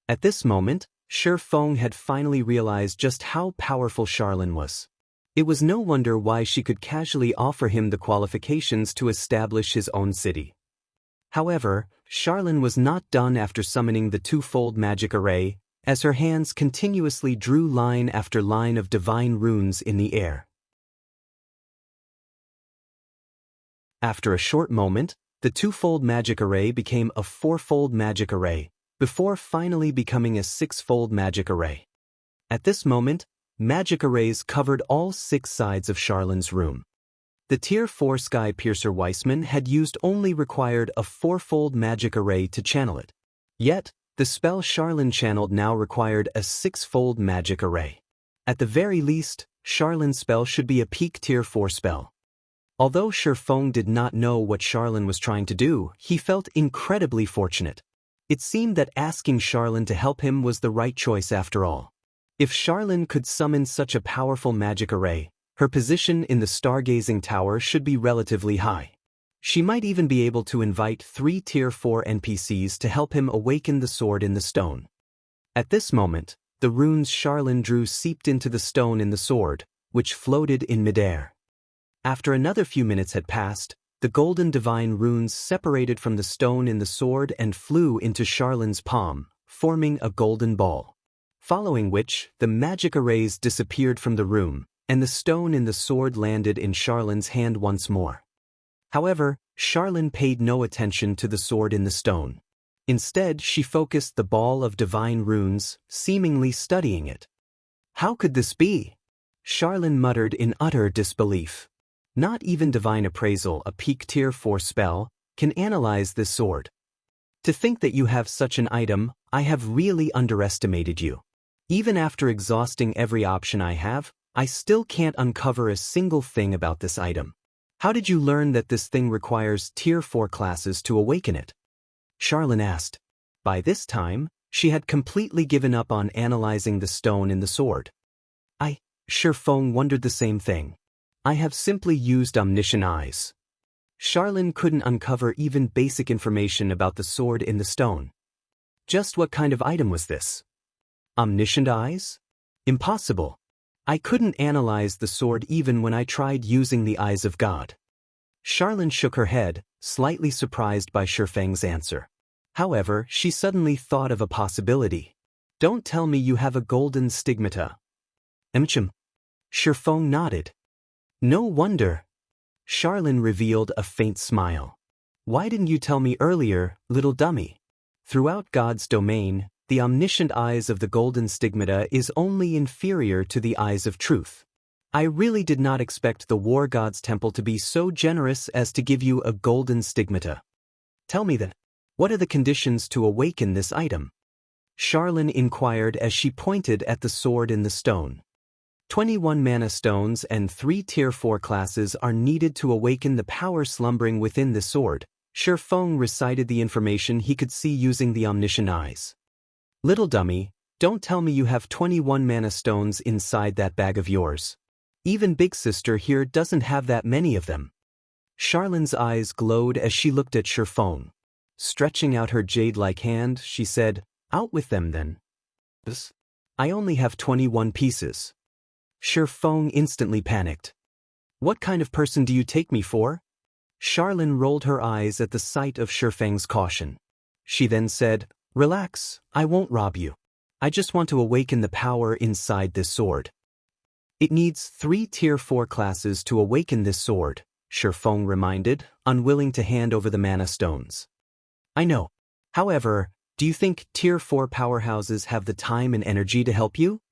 At this moment, Shi Feng had finally realized just how powerful Charlene was. It was no wonder why she could casually offer him the qualifications to establish his own city. However, Charlene was not done after summoning the 2-fold magic array, as her hands continuously drew line after line of divine runes in the air. After a short moment, the 2-fold magic array became a 4-fold magic array, before finally becoming a 6-fold magic array. At this moment, magic arrays covered all 6 sides of Charlene's room. The Tier 4 Sky Piercer Weissman had only required a 4-fold magic array to channel it. Yet, The spell Charlene channeled now required a 6-fold magic array. At the very least, Charlene's spell should be a peak tier 4 spell. Although Shifeng did not know what Charlene was trying to do, he felt incredibly fortunate. It seemed that asking Charlene to help him was the right choice after all. If Charlene could summon such a powerful magic array, her position in the stargazing tower should be relatively high. She might even be able to invite 3 tier 4 NPCs to help him awaken the sword in the stone. At this moment, the runes Charlene drew seeped into the stone in the sword, which floated in midair. After another few minutes had passed, the golden divine runes separated from the stone in the sword and flew into Charlene's palm, forming a golden ball. Following which, the magic arrays disappeared from the room, and the stone in the sword landed in Charlene's hand once more. However, Charlene paid no attention to the sword in the stone. Instead, she focused the ball of divine runes, seemingly studying it. How could this be? Charlene muttered in utter disbelief. Not even Divine Appraisal, a peak tier 4 spell, can analyze this sword. To think that you have such an item, I have really underestimated you. Even after exhausting every option I have, I still can't uncover a single thing about this item. How did you learn that this thing requires tier 4 classes to awaken it? Charlene asked. By this time, she had completely given up on analyzing the stone in the sword. Shifeng wondered the same thing. I have simply used omniscient eyes. Charlene couldn't uncover even basic information about the sword in the stone. Just what kind of item was this? Omniscient eyes? Impossible. I couldn't analyze the sword even when I tried using the eyes of God. Charlene shook her head, slightly surprised by Shifeng's answer. However, she suddenly thought of a possibility. Don't tell me you have a golden stigmata. Shifeng nodded. No wonder. Charlene revealed a faint smile. Why didn't you tell me earlier, little dummy? Throughout God's domain, the omniscient eyes of the golden stigmata is only inferior to the eyes of truth. I really did not expect the war god's temple to be so generous as to give you a golden stigmata. Tell me then, what are the conditions to awaken this item? Charlene inquired as she pointed at the sword in the stone. 21 mana stones and 3 tier 4 classes are needed to awaken the power slumbering within the sword. Shifeng recited the information he could see using the omniscient eyes. Little dummy, don't tell me you have 21 mana stones inside that bag of yours. Even Big Sister here doesn't have that many of them. Charlene's eyes glowed as she looked at Shifeng. Stretching out her jade-like hand, she said, Out with them then. I only have 21 pieces. Shifeng instantly panicked. What kind of person do you take me for? Charlene rolled her eyes at the sight of Shifeng's caution. She then said, Relax, I won't rob you. I just want to awaken the power inside this sword. It needs 3 tier 4 classes to awaken this sword, Shifeng reminded, unwilling to hand over the mana stones. I know. However, do you think tier 4 powerhouses have the time and energy to help you?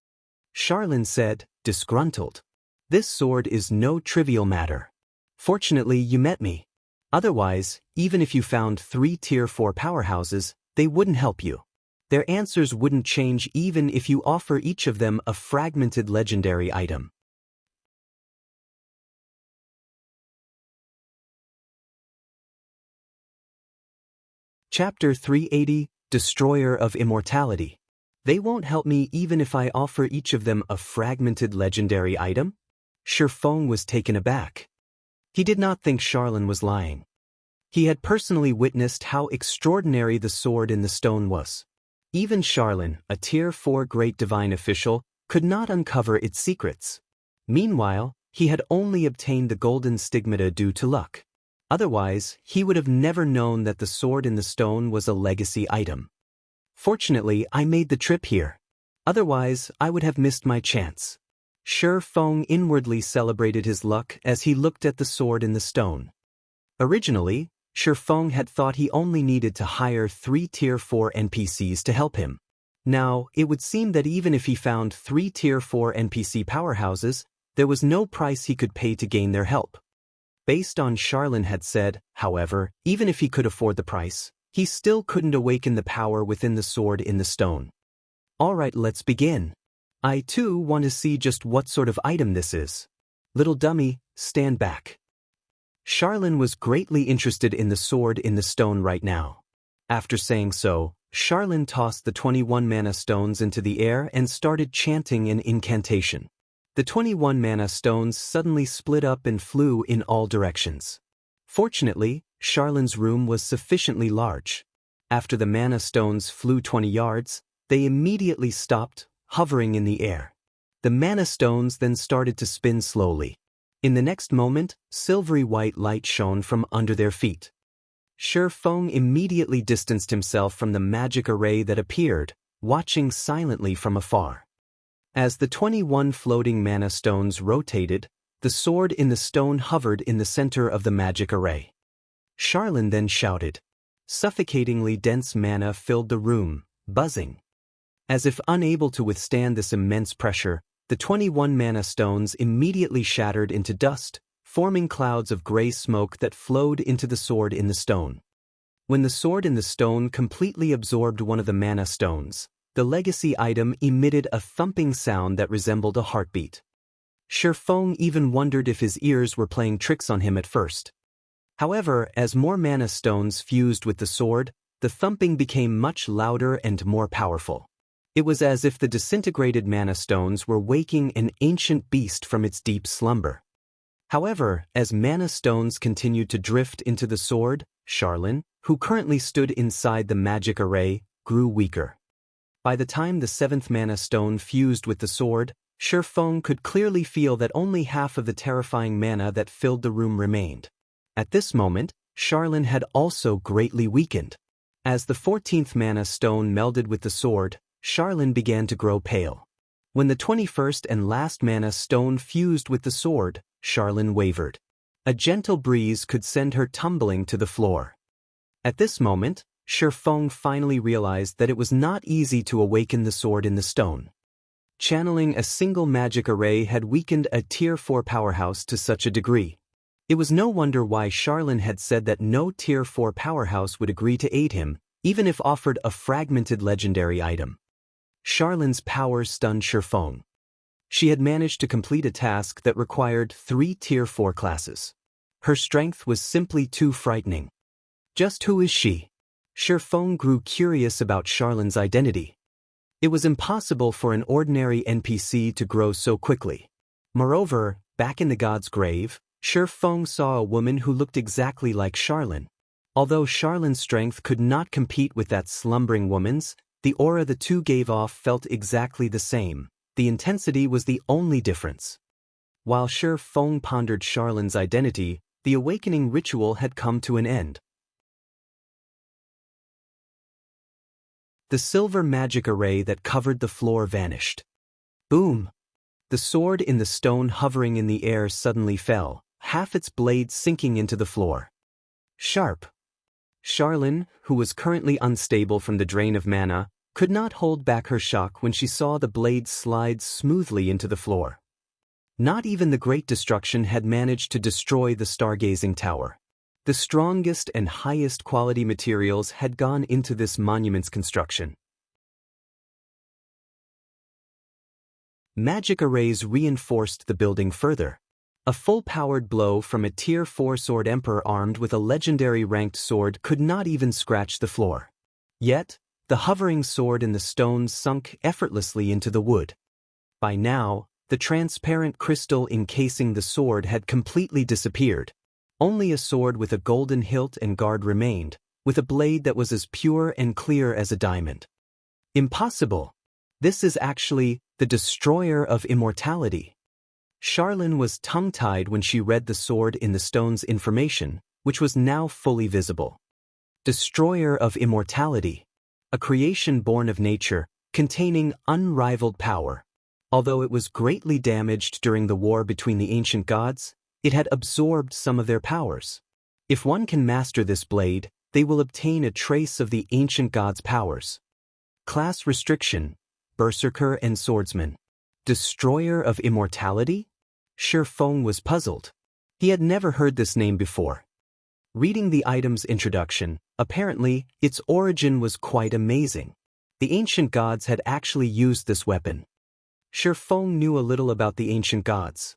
Charlene said, disgruntled. This sword is no trivial matter. Fortunately, you met me. Otherwise, even if you found 3 tier 4 powerhouses, they wouldn't help you. Their answers wouldn't change even if you offer each of them a fragmented legendary item. Chapter 380, Destroyer of Immortality. They won't help me even if I offer each of them a fragmented legendary item? Shifeng was taken aback. He did not think Charlene was lying. He had personally witnessed how extraordinary the sword in the stone was. Even Charlene, a tier 4 great divine official, could not uncover its secrets. Meanwhile, he had only obtained the golden stigmata due to luck. Otherwise, he would have never known that the sword in the stone was a legacy item. Fortunately, I made the trip here. Otherwise, I would have missed my chance. Shifeng inwardly celebrated his luck as he looked at the sword in the stone. Originally, Shifeng had thought he only needed to hire 3 tier 4 NPCs to help him. Now, it would seem that even if he found 3 tier 4 NPC powerhouses, there was no price he could pay to gain their help. Based on Charlene had said, however, even if he could afford the price, he still couldn't awaken the power within the sword in the stone. Alright, let's begin. I too want to see just what sort of item this is. Little dummy, stand back. Charlene was greatly interested in the sword in the stone right now. After saying so, Charlene tossed the 21 mana stones into the air and started chanting an incantation. The 21 mana stones suddenly split up and flew in all directions. Fortunately, Charlene's room was sufficiently large. After the mana stones flew 20 yards, they immediately stopped, hovering in the air. The mana stones then started to spin slowly. In the next moment, silvery white light shone from under their feet. Shi Feng immediately distanced himself from the magic array that appeared, watching silently from afar. As the 21 floating mana stones rotated, the sword in the stone hovered in the center of the magic array. Charlene then shouted. Suffocatingly dense mana filled the room, buzzing. As if unable to withstand this immense pressure, the 21 mana stones immediately shattered into dust, forming clouds of gray smoke that flowed into the sword in the stone. When the sword in the stone completely absorbed one of the mana stones, the legacy item emitted a thumping sound that resembled a heartbeat. Shi Feng even wondered if his ears were playing tricks on him at first. However, as more mana stones fused with the sword, the thumping became much louder and more powerful. It was as if the disintegrated mana stones were waking an ancient beast from its deep slumber. However, as mana stones continued to drift into the sword, Charlene, who currently stood inside the magic array, grew weaker. By the time the 7th mana stone fused with the sword, Shi Feng could clearly feel that only half of the terrifying mana that filled the room remained. At this moment, Charlene had also greatly weakened. As the 14th mana stone melded with the sword, Charlene began to grow pale. When the 21st and last mana stone fused with the sword, Charlene wavered. A gentle breeze could send her tumbling to the floor. At this moment, Shi Feng finally realized that it was not easy to awaken the sword in the stone. Channeling a single magic array had weakened a Tier 4 powerhouse to such a degree. It was no wonder why Charlene had said that no Tier 4 powerhouse would agree to aid him, even if offered a fragmented legendary item. Charlene's power stunned Shi Feng. She had managed to complete a task that required 3 Tier 4 classes. Her strength was simply too frightening. Just who is she? Shi Feng grew curious about Charlene's identity. It was impossible for an ordinary NPC to grow so quickly. Moreover, back in the god's grave, Shi Feng saw a woman who looked exactly like Charlene. Although Charlene's strength could not compete with that slumbering woman's, the aura the two gave off felt exactly the same. The intensity was the only difference. While Shi Feng pondered Charlene's identity, the awakening ritual had come to an end. The silver magic array that covered the floor vanished. Boom! The sword in the stone hovering in the air suddenly fell, half its blade sinking into the floor. Sharp! Charlene, who was currently unstable from the drain of mana, could not hold back her shock when she saw the blade slide smoothly into the floor. Not even the Great Destruction had managed to destroy the stargazing tower. The strongest and highest quality materials had gone into this monument's construction. Magic arrays reinforced the building further. A full-powered blow from a Tier 4 sword emperor armed with a legendary ranked sword could not even scratch the floor. Yet, the hovering sword in the stone sunk effortlessly into the wood. By now, the transparent crystal encasing the sword had completely disappeared. Only a sword with a golden hilt and guard remained, with a blade that was as pure and clear as a diamond. Impossible! This is actually the destroyer of immortality. Charlene was tongue-tied when she read the sword in the stone's information, which was now fully visible. Destroyer of immortality. A creation born of nature, containing unrivaled power. Although it was greatly damaged during the war between the ancient gods, it had absorbed some of their powers. If one can master this blade, they will obtain a trace of the ancient gods' powers. Class restriction, Berserker and Swordsman. Destroyer of immortality? Shi Feng was puzzled. He had never heard this name before. Reading the item's introduction, apparently, its origin was quite amazing. The ancient gods had actually used this weapon. Shi Feng knew a little about the ancient gods.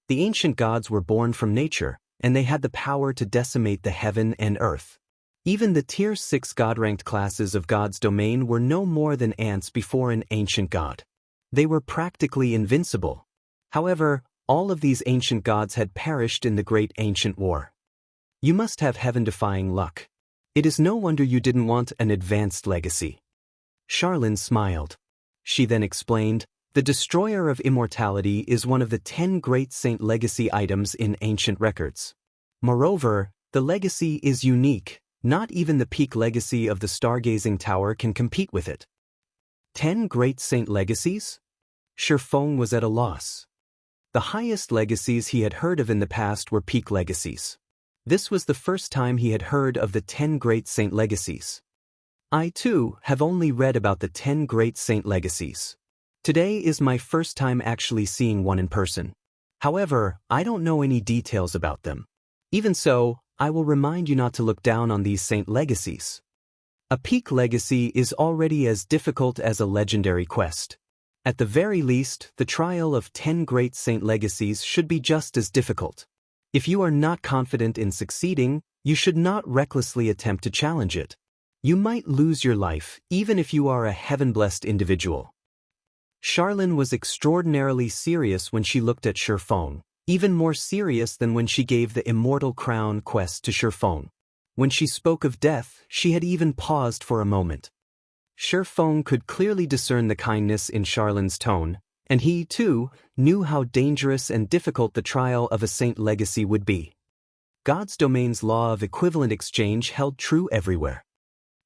The ancient gods were born from nature, and they had the power to decimate the heaven and earth. Even the Tier 6 god-ranked classes of God's domain were no more than ants before an ancient god. They were practically invincible. However, all of these ancient gods had perished in the Great Ancient War. You must have heaven-defying luck. It is no wonder you didn't want an advanced legacy. Charlene smiled. She then explained, the Destroyer of Immortality is one of the 10 Great Saint Legacy items in ancient records. Moreover, the legacy is unique. Not even the peak legacy of the Stargazing Tower can compete with it. 10 Great Saint Legacies? Shi Feng was at a loss. The highest legacies he had heard of in the past were peak legacies. This was the first time he had heard of the 10 Great Saint Legacies. I too have only read about the 10 Great Saint Legacies. Today is my first time actually seeing one in person. However, I don't know any details about them. Even so, I will remind you not to look down on these saint legacies. A peak legacy is already as difficult as a legendary quest. At the very least, the trial of 10 great saint legacies should be just as difficult. If you are not confident in succeeding, you should not recklessly attempt to challenge it. You might lose your life, even if you are a heaven-blessed individual. Charlene was extraordinarily serious when she looked at Shi Feng, even more serious than when she gave the Immortal Crown quest to Shi Feng. When she spoke of death, she had even paused for a moment. Shi Feng could clearly discern the kindness in Charlene's tone, and he, too, knew how dangerous and difficult the trial of a saint legacy would be. God's domain's law of equivalent exchange held true everywhere.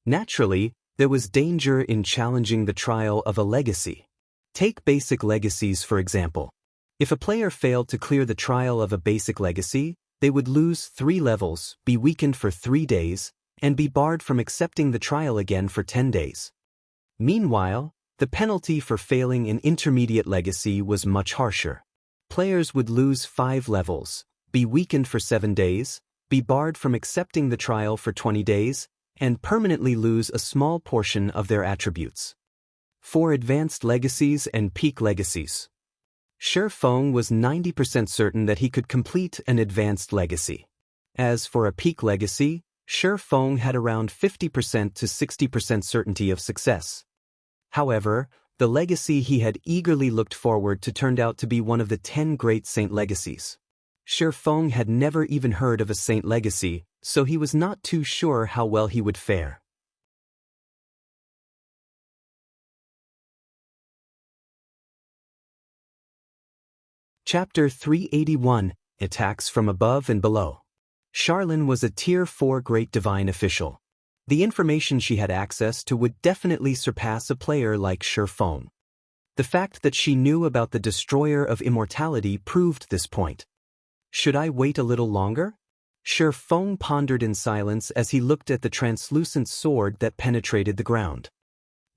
Naturally, there was danger in challenging the trial of a legacy. Take basic legacies for example. If a player failed to clear the trial of a basic legacy, they would lose 3 levels, be weakened for 3 days, and be barred from accepting the trial again for 10 days. Meanwhile, the penalty for failing an intermediate legacy was much harsher. Players would lose 5 levels, be weakened for 7 days, be barred from accepting the trial for 20 days, and permanently lose a small portion of their attributes. For advanced legacies and peak legacies, Shi Feng was 90% certain that he could complete an advanced legacy. As for a peak legacy, Shi Feng had around 50% to 60% certainty of success. However, the legacy he had eagerly looked forward to turned out to be one of the 10 great saint legacies. Shi Feng had never even heard of a saint legacy, so he was not too sure how well he would fare. Chapter 381, Attacks from Above and Below. Charlene was a Tier 4 Great Divine Official. The information she had access to would definitely surpass a player like Shi Feng. The fact that she knew about the Destroyer of Immortality proved this point. Should I wait a little longer? Shi Feng pondered in silence as he looked at the translucent sword that penetrated the ground.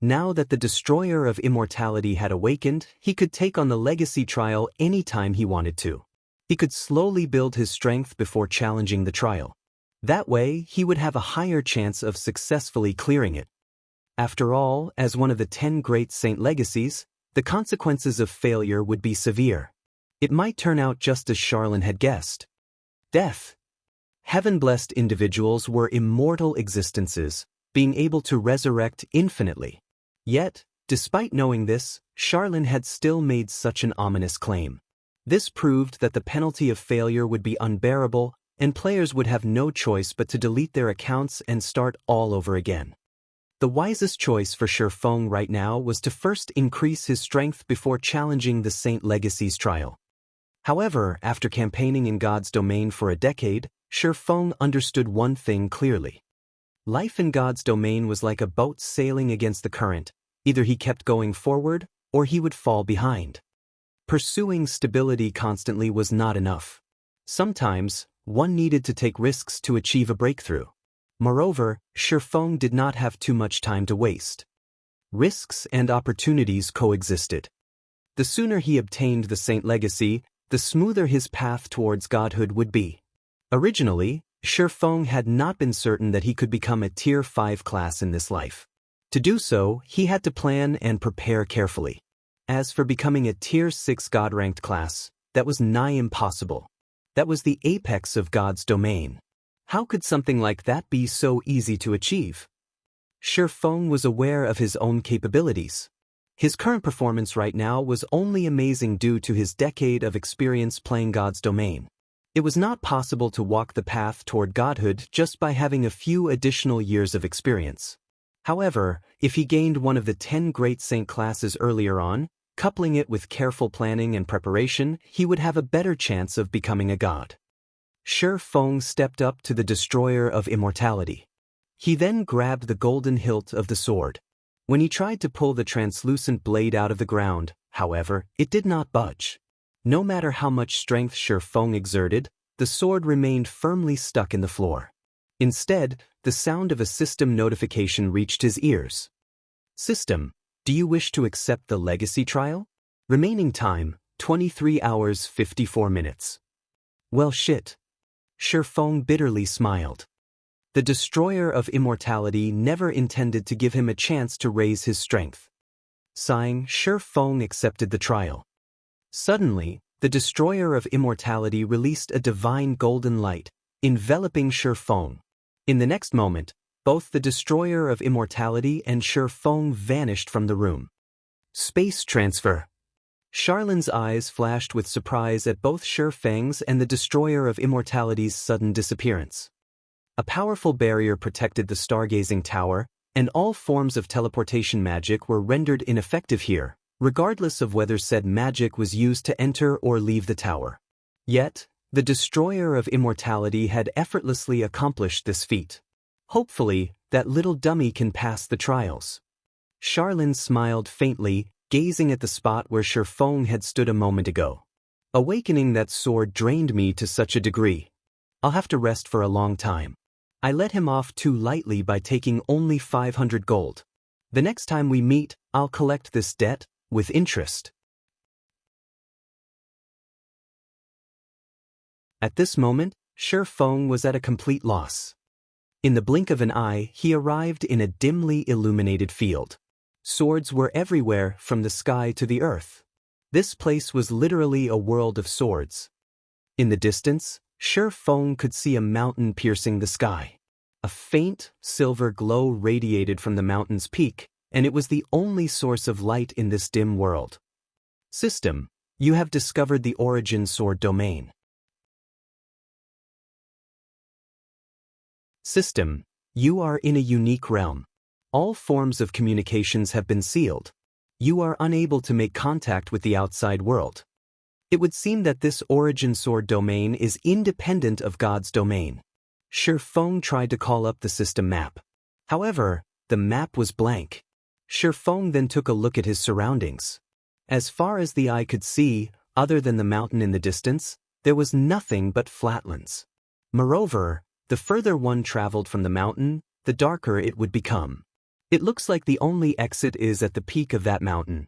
Now that the Destroyer of Immortality had awakened, he could take on the legacy trial anytime he wanted to. He could slowly build his strength before challenging the trial. That way, he would have a higher chance of successfully clearing it. After all, as one of the 10 great saint legacies, the consequences of failure would be severe. It might turn out just as Charlene had guessed. Death. Heaven-blessed individuals were immortal existences, being able to resurrect infinitely. Yet, despite knowing this, Charlene had still made such an ominous claim. This proved that the penalty of failure would be unbearable, and players would have no choice but to delete their accounts and start all over again. The wisest choice for Shi Feng right now was to first increase his strength before challenging the Saint Legacy's trial. However, after campaigning in God's domain for a decade, Shi Feng understood one thing clearly. Life in God's domain was like a boat sailing against the current. Either he kept going forward, or he would fall behind. Pursuing stability constantly was not enough. Sometimes, one needed to take risks to achieve a breakthrough. Moreover, Shi Feng did not have too much time to waste. Risks and opportunities coexisted. The sooner he obtained the Saint Legacy, the smoother his path towards godhood would be. Originally, Shi Feng had not been certain that he could become a Tier 5 class in this life. To do so, he had to plan and prepare carefully. As for becoming a Tier 6 God-ranked class, that was nigh impossible. That was the apex of God's domain. How could something like that be so easy to achieve? Shi Feng was aware of his own capabilities. His current performance right now was only amazing due to his decade of experience playing God's domain. It was not possible to walk the path toward godhood just by having a few additional years of experience. However, if he gained one of the 10 great saint classes earlier on, coupling it with careful planning and preparation, he would have a better chance of becoming a god. Shi Feng stepped up to the destroyer of immortality. He then grabbed the golden hilt of the sword. When he tried to pull the translucent blade out of the ground, however, it did not budge. No matter how much strength Shi Feng exerted, the sword remained firmly stuck in the floor. Instead, the sound of a system notification reached his ears. System, do you wish to accept the legacy trial? Remaining time, 23 hours 54 minutes. Well shit. Shi Feng bitterly smiled. The destroyer of immortality never intended to give him a chance to raise his strength. Sighing, Shi Feng accepted the trial. Suddenly, the destroyer of immortality released a divine golden light, enveloping Shi Feng. In the next moment, both the destroyer of immortality and Shi Feng vanished from the room. Space transfer. Charlin's eyes flashed with surprise at both Shi Feng's and the destroyer of immortality's sudden disappearance. A powerful barrier protected the stargazing tower, and all forms of teleportation magic were rendered ineffective here, regardless of whether said magic was used to enter or leave the tower. Yet, the destroyer of immortality had effortlessly accomplished this feat. Hopefully, that little dummy can pass the trials. Charlin smiled faintly, gazing at the spot where Shi Feng had stood a moment ago. Awakening that sword drained me to such a degree. I'll have to rest for a long time. I let him off too lightly by taking only 500 gold. The next time we meet, I'll collect this debt, with interest. At this moment, Shi Feng was at a complete loss. In the blink of an eye, he arrived in a dimly illuminated field. Swords were everywhere, from the sky to the earth. This place was literally a world of swords. In the distance, Shi Feng could see a mountain piercing the sky. A faint, silver glow radiated from the mountain's peak, and it was the only source of light in this dim world. System, you have discovered the origin sword domain. System, you are in a unique realm. All forms of communications have been sealed. You are unable to make contact with the outside world. It would seem that this origin sword domain is independent of God's domain. Shi Feng tried to call up the system map. However, the map was blank. Shi Feng then took a look at his surroundings. As far as the eye could see, other than the mountain in the distance, there was nothing but flatlands. Moreover, the further one traveled from the mountain, the darker it would become. It looks like the only exit is at the peak of that mountain.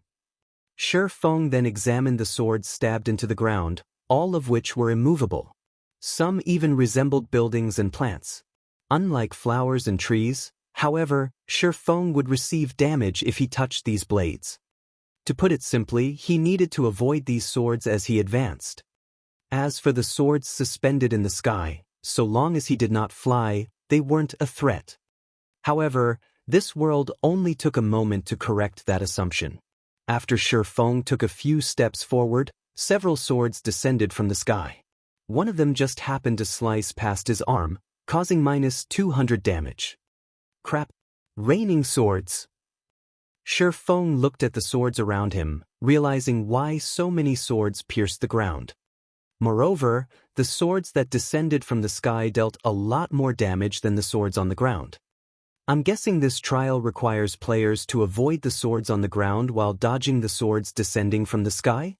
Shi Feng then examined the swords stabbed into the ground, all of which were immovable. Some even resembled buildings and plants. Unlike flowers and trees, however, Shi Feng would receive damage if he touched these blades. To put it simply, he needed to avoid these swords as he advanced. As for the swords suspended in the sky, so long as he did not fly, they weren't a threat. However, this world only took a moment to correct that assumption. After Shi Feng took a few steps forward, several swords descended from the sky. One of them just happened to slice past his arm, causing -200 damage. Crap. Raining swords. Shi Feng looked at the swords around him, realizing why so many swords pierced the ground. Moreover, the swords that descended from the sky dealt a lot more damage than the swords on the ground. I'm guessing this trial requires players to avoid the swords on the ground while dodging the swords descending from the sky?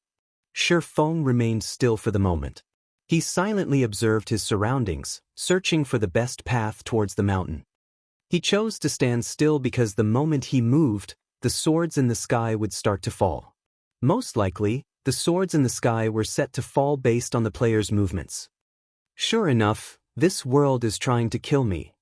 Shi Feng remained still for the moment. He silently observed his surroundings, searching for the best path towards the mountain. He chose to stand still because the moment he moved, the swords in the sky would start to fall. Most likely, the swords in the sky were set to fall based on the player's movements. Sure enough, This world is trying to kill me.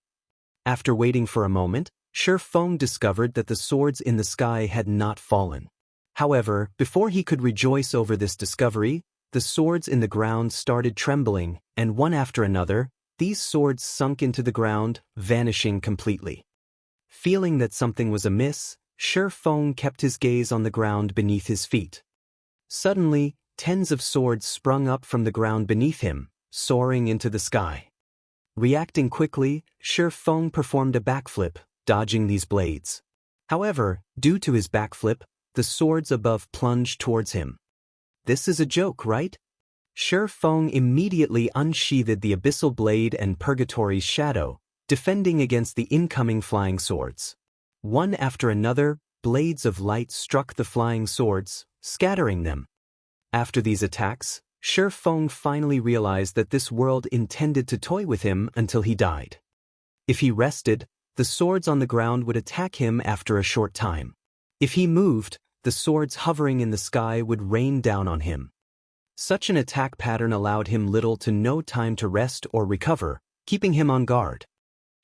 After waiting for a moment, Shi Feng discovered that the swords in the sky had not fallen. However, before he could rejoice over this discovery, the swords in the ground started trembling, and one after another, these swords sunk into the ground, vanishing completely. Feeling that something was amiss, Shi Feng kept his gaze on the ground beneath his feet. Suddenly, tens of swords sprung up from the ground beneath him, soaring into the sky. Reacting quickly, Shi Feng performed a backflip, dodging these blades. However, due to his backflip, the swords above plunged towards him. This is a joke, right? Shi Feng immediately unsheathed the abyssal blade and Purgatory's shadow, defending against the incoming flying swords. One after another, blades of light struck the flying swords, scattering them. After these attacks, Shi Feng finally realized that this world intended to toy with him until he died. If he rested, the swords on the ground would attack him after a short time. If he moved, the swords hovering in the sky would rain down on him. Such an attack pattern allowed him little to no time to rest or recover, keeping him on guard.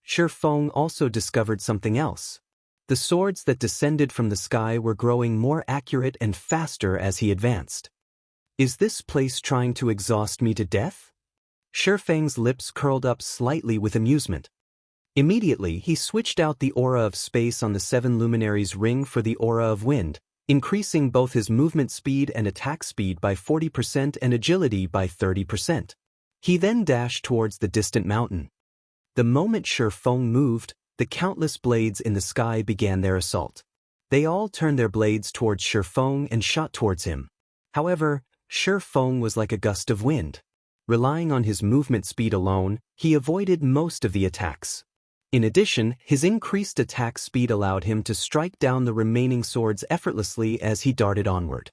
Shi Feng also discovered something else. The swords that descended from the sky were growing more accurate and faster as he advanced. Is this place trying to exhaust me to death? Shi Feng's lips curled up slightly with amusement. Immediately, he switched out the aura of space on the seven luminaries' ring for the aura of wind, increasing both his movement speed and attack speed by 40% and agility by 30%. He then dashed towards the distant mountain. The moment Shi Feng moved, the countless blades in the sky began their assault. They all turned their blades towards Shi Feng and shot towards him. However, Shi Feng was like a gust of wind. Relying on his movement speed alone, he avoided most of the attacks. In addition, his increased attack speed allowed him to strike down the remaining swords effortlessly as he darted onward.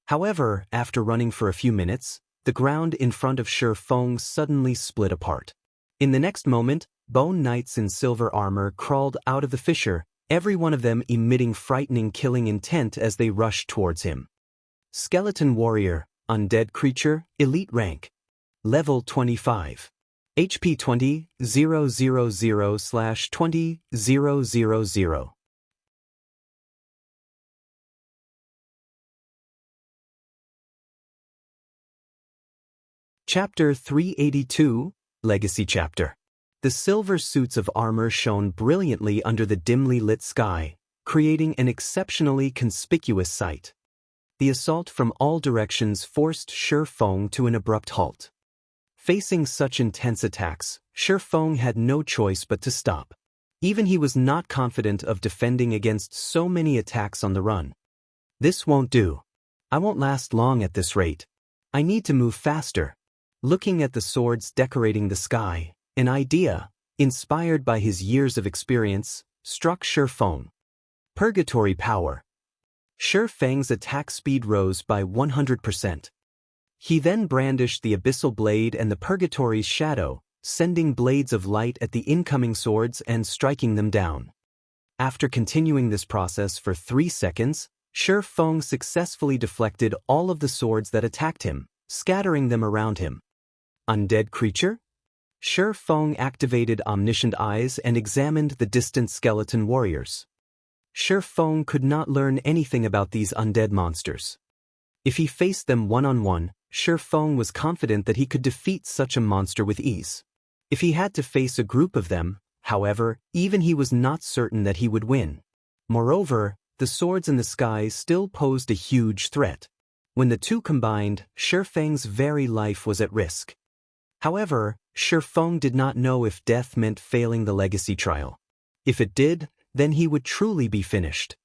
However, after running for a few minutes, the ground in front of Shi Feng suddenly split apart. In the next moment, bone knights in silver armor crawled out of the fissure, every one of them emitting frightening killing intent as they rushed towards him. Skeleton Warrior, Undead Creature, Elite Rank. Level 25. HP 20, 000/20, 000. Chapter 382, Legacy Chapter. The silver suits of armor shone brilliantly under the dimly lit sky, creating an exceptionally conspicuous sight. The assault from all directions forced Shi Feng to an abrupt halt. Facing such intense attacks, Shi Feng had no choice but to stop. Even he was not confident of defending against so many attacks on the run. This won't do. I won't last long at this rate. I need to move faster. Looking at the swords decorating the sky, an idea, inspired by his years of experience, struck Shi Feng. Purgatory Power. Shi Feng's attack speed rose by 100%. He then brandished the abyssal blade and the Purgatory's shadow, sending blades of light at the incoming swords and striking them down. After continuing this process for 3 seconds, Shi Feng successfully deflected all of the swords that attacked him, scattering them around him. Undead Creature? Shi Feng activated omniscient eyes and examined the distant skeleton warriors. Shi Feng could not learn anything about these undead monsters. If he faced them one-on-one, Shi Feng was confident that he could defeat such a monster with ease. If he had to face a group of them, however, even he was not certain that he would win. Moreover, the swords in the sky still posed a huge threat. When the two combined, Shi Feng's very life was at risk. However, Shi Feng did not know if death meant failing the legacy trial. If it did, then he would truly be finished.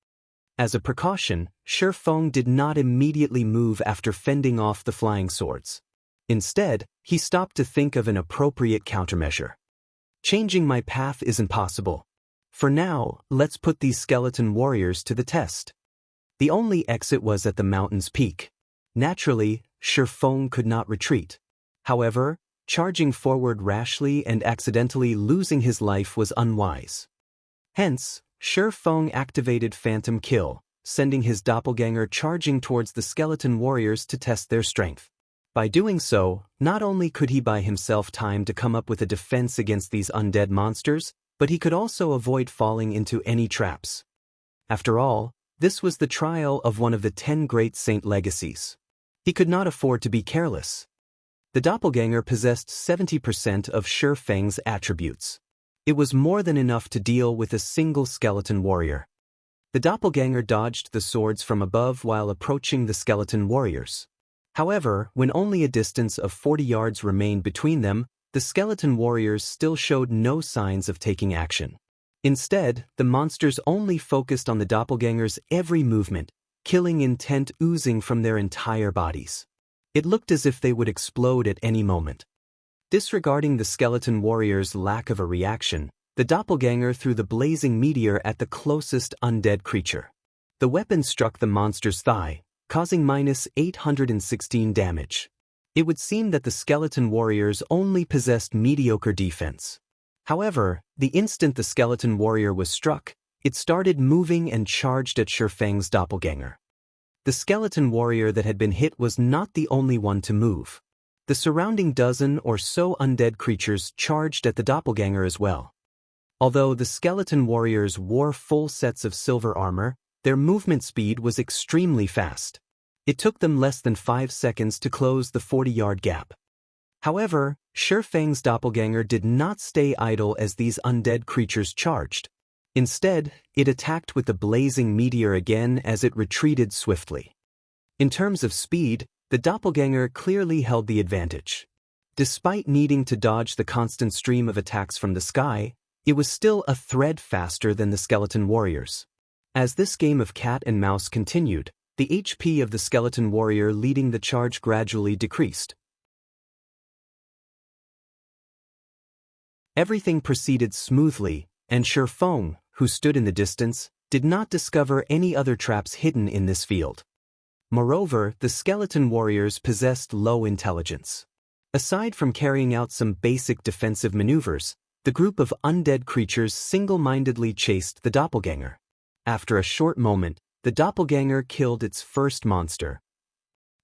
As a precaution, Shi Feng did not immediately move after fending off the flying swords. Instead, he stopped to think of an appropriate countermeasure. Changing my path isn't possible. For now, let's put these skeleton warriors to the test. The only exit was at the mountain's peak. Naturally, Shi Feng could not retreat. However, charging forward rashly and accidentally losing his life was unwise. Hence, Shi Feng activated Phantom Kill, sending his doppelganger charging towards the skeleton warriors to test their strength. By doing so, not only could he buy himself time to come up with a defense against these undead monsters, but he could also avoid falling into any traps. After all, this was the trial of one of the 10 great saint legacies. He could not afford to be careless. The doppelganger possessed 70% of Shi Feng's attributes. It was more than enough to deal with a single skeleton warrior. The doppelganger dodged the swords from above while approaching the skeleton warriors. However, when only a distance of 40 yards remained between them, the skeleton warriors still showed no signs of taking action. Instead, the monsters only focused on the doppelganger's every movement, killing intent oozing from their entire bodies. It looked as if they would explode at any moment. Disregarding the skeleton warrior's lack of a reaction, the doppelganger threw the blazing meteor at the closest undead creature. The weapon struck the monster's thigh, causing -816 damage. It would seem that the skeleton warriors only possessed mediocre defense. However, the instant the skeleton warrior was struck, it started moving and charged at Shi Feng's doppelganger. The skeleton warrior that had been hit was not the only one to move. The surrounding dozen or so undead creatures charged at the doppelganger as well. Although the skeleton warriors wore full sets of silver armor, their movement speed was extremely fast. It took them less than 5 seconds to close the 40-yard gap. However, Shi Feng's doppelganger did not stay idle as these undead creatures charged. Instead, it attacked with the blazing meteor again as it retreated swiftly. In terms of speed, the doppelganger clearly held the advantage. Despite needing to dodge the constant stream of attacks from the sky, it was still a thread faster than the skeleton warriors. As this game of cat and mouse continued, the HP of the skeleton warrior leading the charge gradually decreased. Everything proceeded smoothly, and Shi Feng, who stood in the distance, did not discover any other traps hidden in this field. Moreover, the skeleton warriors possessed low intelligence. Aside from carrying out some basic defensive maneuvers, the group of undead creatures single-mindedly chased the doppelganger. After a short moment, the doppelganger killed its first monster.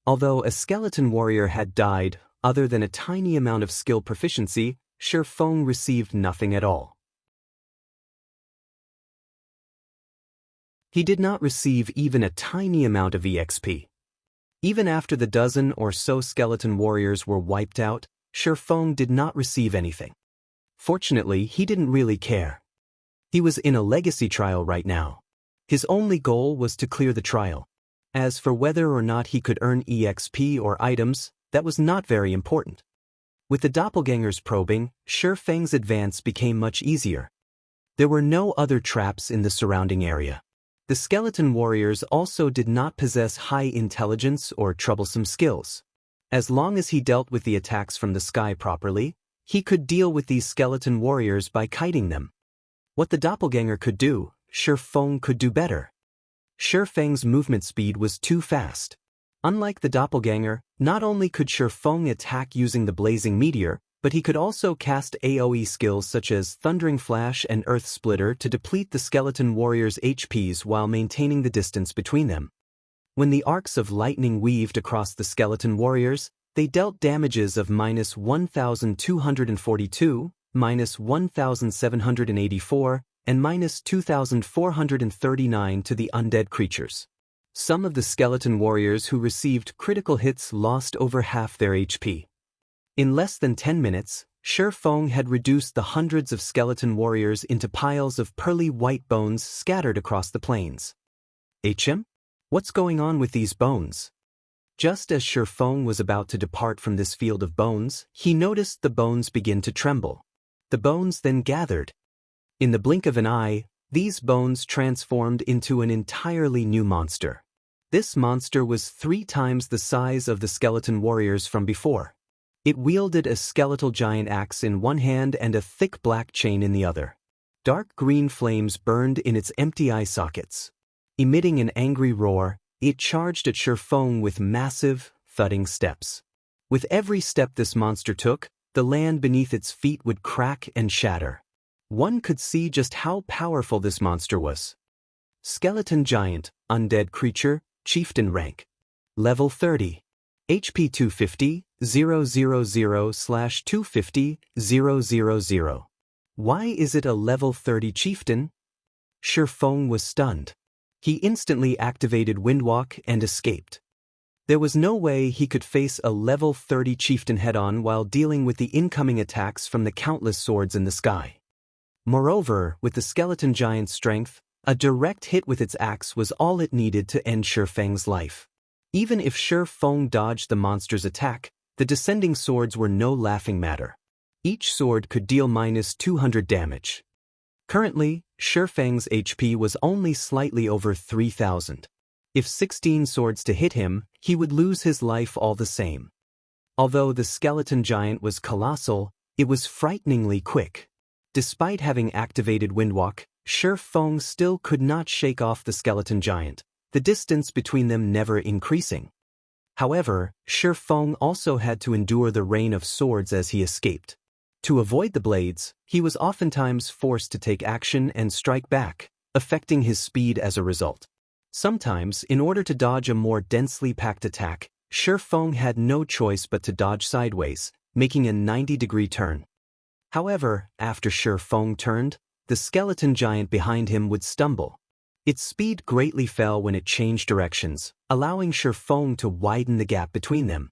Although a skeleton warrior had died, other than a tiny amount of skill proficiency, Shi Feng received nothing at all. He did not receive even a tiny amount of EXP. Even after the dozen or so skeleton warriors were wiped out, Shi Feng did not receive anything. Fortunately, he didn't really care. He was in a legacy trial right now. His only goal was to clear the trial. As for whether or not he could earn EXP or items, that was not very important. With the doppelganger's probing, Shi Feng's advance became much easier. There were no other traps in the surrounding area. The skeleton warriors also did not possess high intelligence or troublesome skills. As long as he dealt with the attacks from the sky properly, he could deal with these skeleton warriors by kiting them. What the doppelganger could do, Shi Feng could do better. Shi Feng's movement speed was too fast. Unlike the doppelganger, not only could Shi Feng attack using the blazing meteor, but he could also cast AoE skills such as Thundering Flash and Earth Splitter to deplete the skeleton warrior's HPs while maintaining the distance between them. When the arcs of lightning weaved across the skeleton warriors, they dealt damages of -1,242, -1,784, and -2,439 to the undead creatures. Some of the skeleton warriors who received critical hits lost over half their HP. In less than 10 minutes, Shi Feng had reduced the hundreds of skeleton warriors into piles of pearly white bones scattered across the plains. HM? What's going on with these bones? Just as Shi Feng was about to depart from this field of bones, he noticed the bones begin to tremble. The bones then gathered. In the blink of an eye, these bones transformed into an entirely new monster. This monster was 3 times the size of the skeleton warriors from before. It wielded a skeletal giant axe in one hand and a thick black chain in the other. Dark green flames burned in its empty eye sockets. Emitting an angry roar, it charged at Shi Feng with massive, thudding steps. With every step this monster took, the land beneath its feet would crack and shatter. One could see just how powerful this monster was. Skeleton giant, undead creature, chieftain rank. Level 30. HP 250, 000/250, 000. Why is it a level 30 chieftain? Shi Feng was stunned. He instantly activated Windwalk and escaped. There was no way he could face a level 30 chieftain head-on while dealing with the incoming attacks from the countless swords in the sky. Moreover, with the skeleton giant's strength, a direct hit with its axe was all it needed to end Shi Feng's life. Even if Shi Feng dodged the monster's attack, the descending swords were no laughing matter. Each sword could deal -200 damage. Currently, Shi Feng's HP was only slightly over 3,000. If 16 swords to hit him, he would lose his life all the same. Although the skeleton giant was colossal, it was frighteningly quick. Despite having activated Windwalk, Shi Feng still could not shake off the skeleton giant, the distance between them never increasing. However, Shi Feng also had to endure the rain of swords as he escaped. To avoid the blades, he was oftentimes forced to take action and strike back, affecting his speed as a result. Sometimes, in order to dodge a more densely packed attack, Shi Feng had no choice but to dodge sideways, making a 90-degree turn. However, after Shi Feng turned, the skeleton giant behind him would stumble. Its speed greatly fell when it changed directions, allowing Shi Feng to widen the gap between them.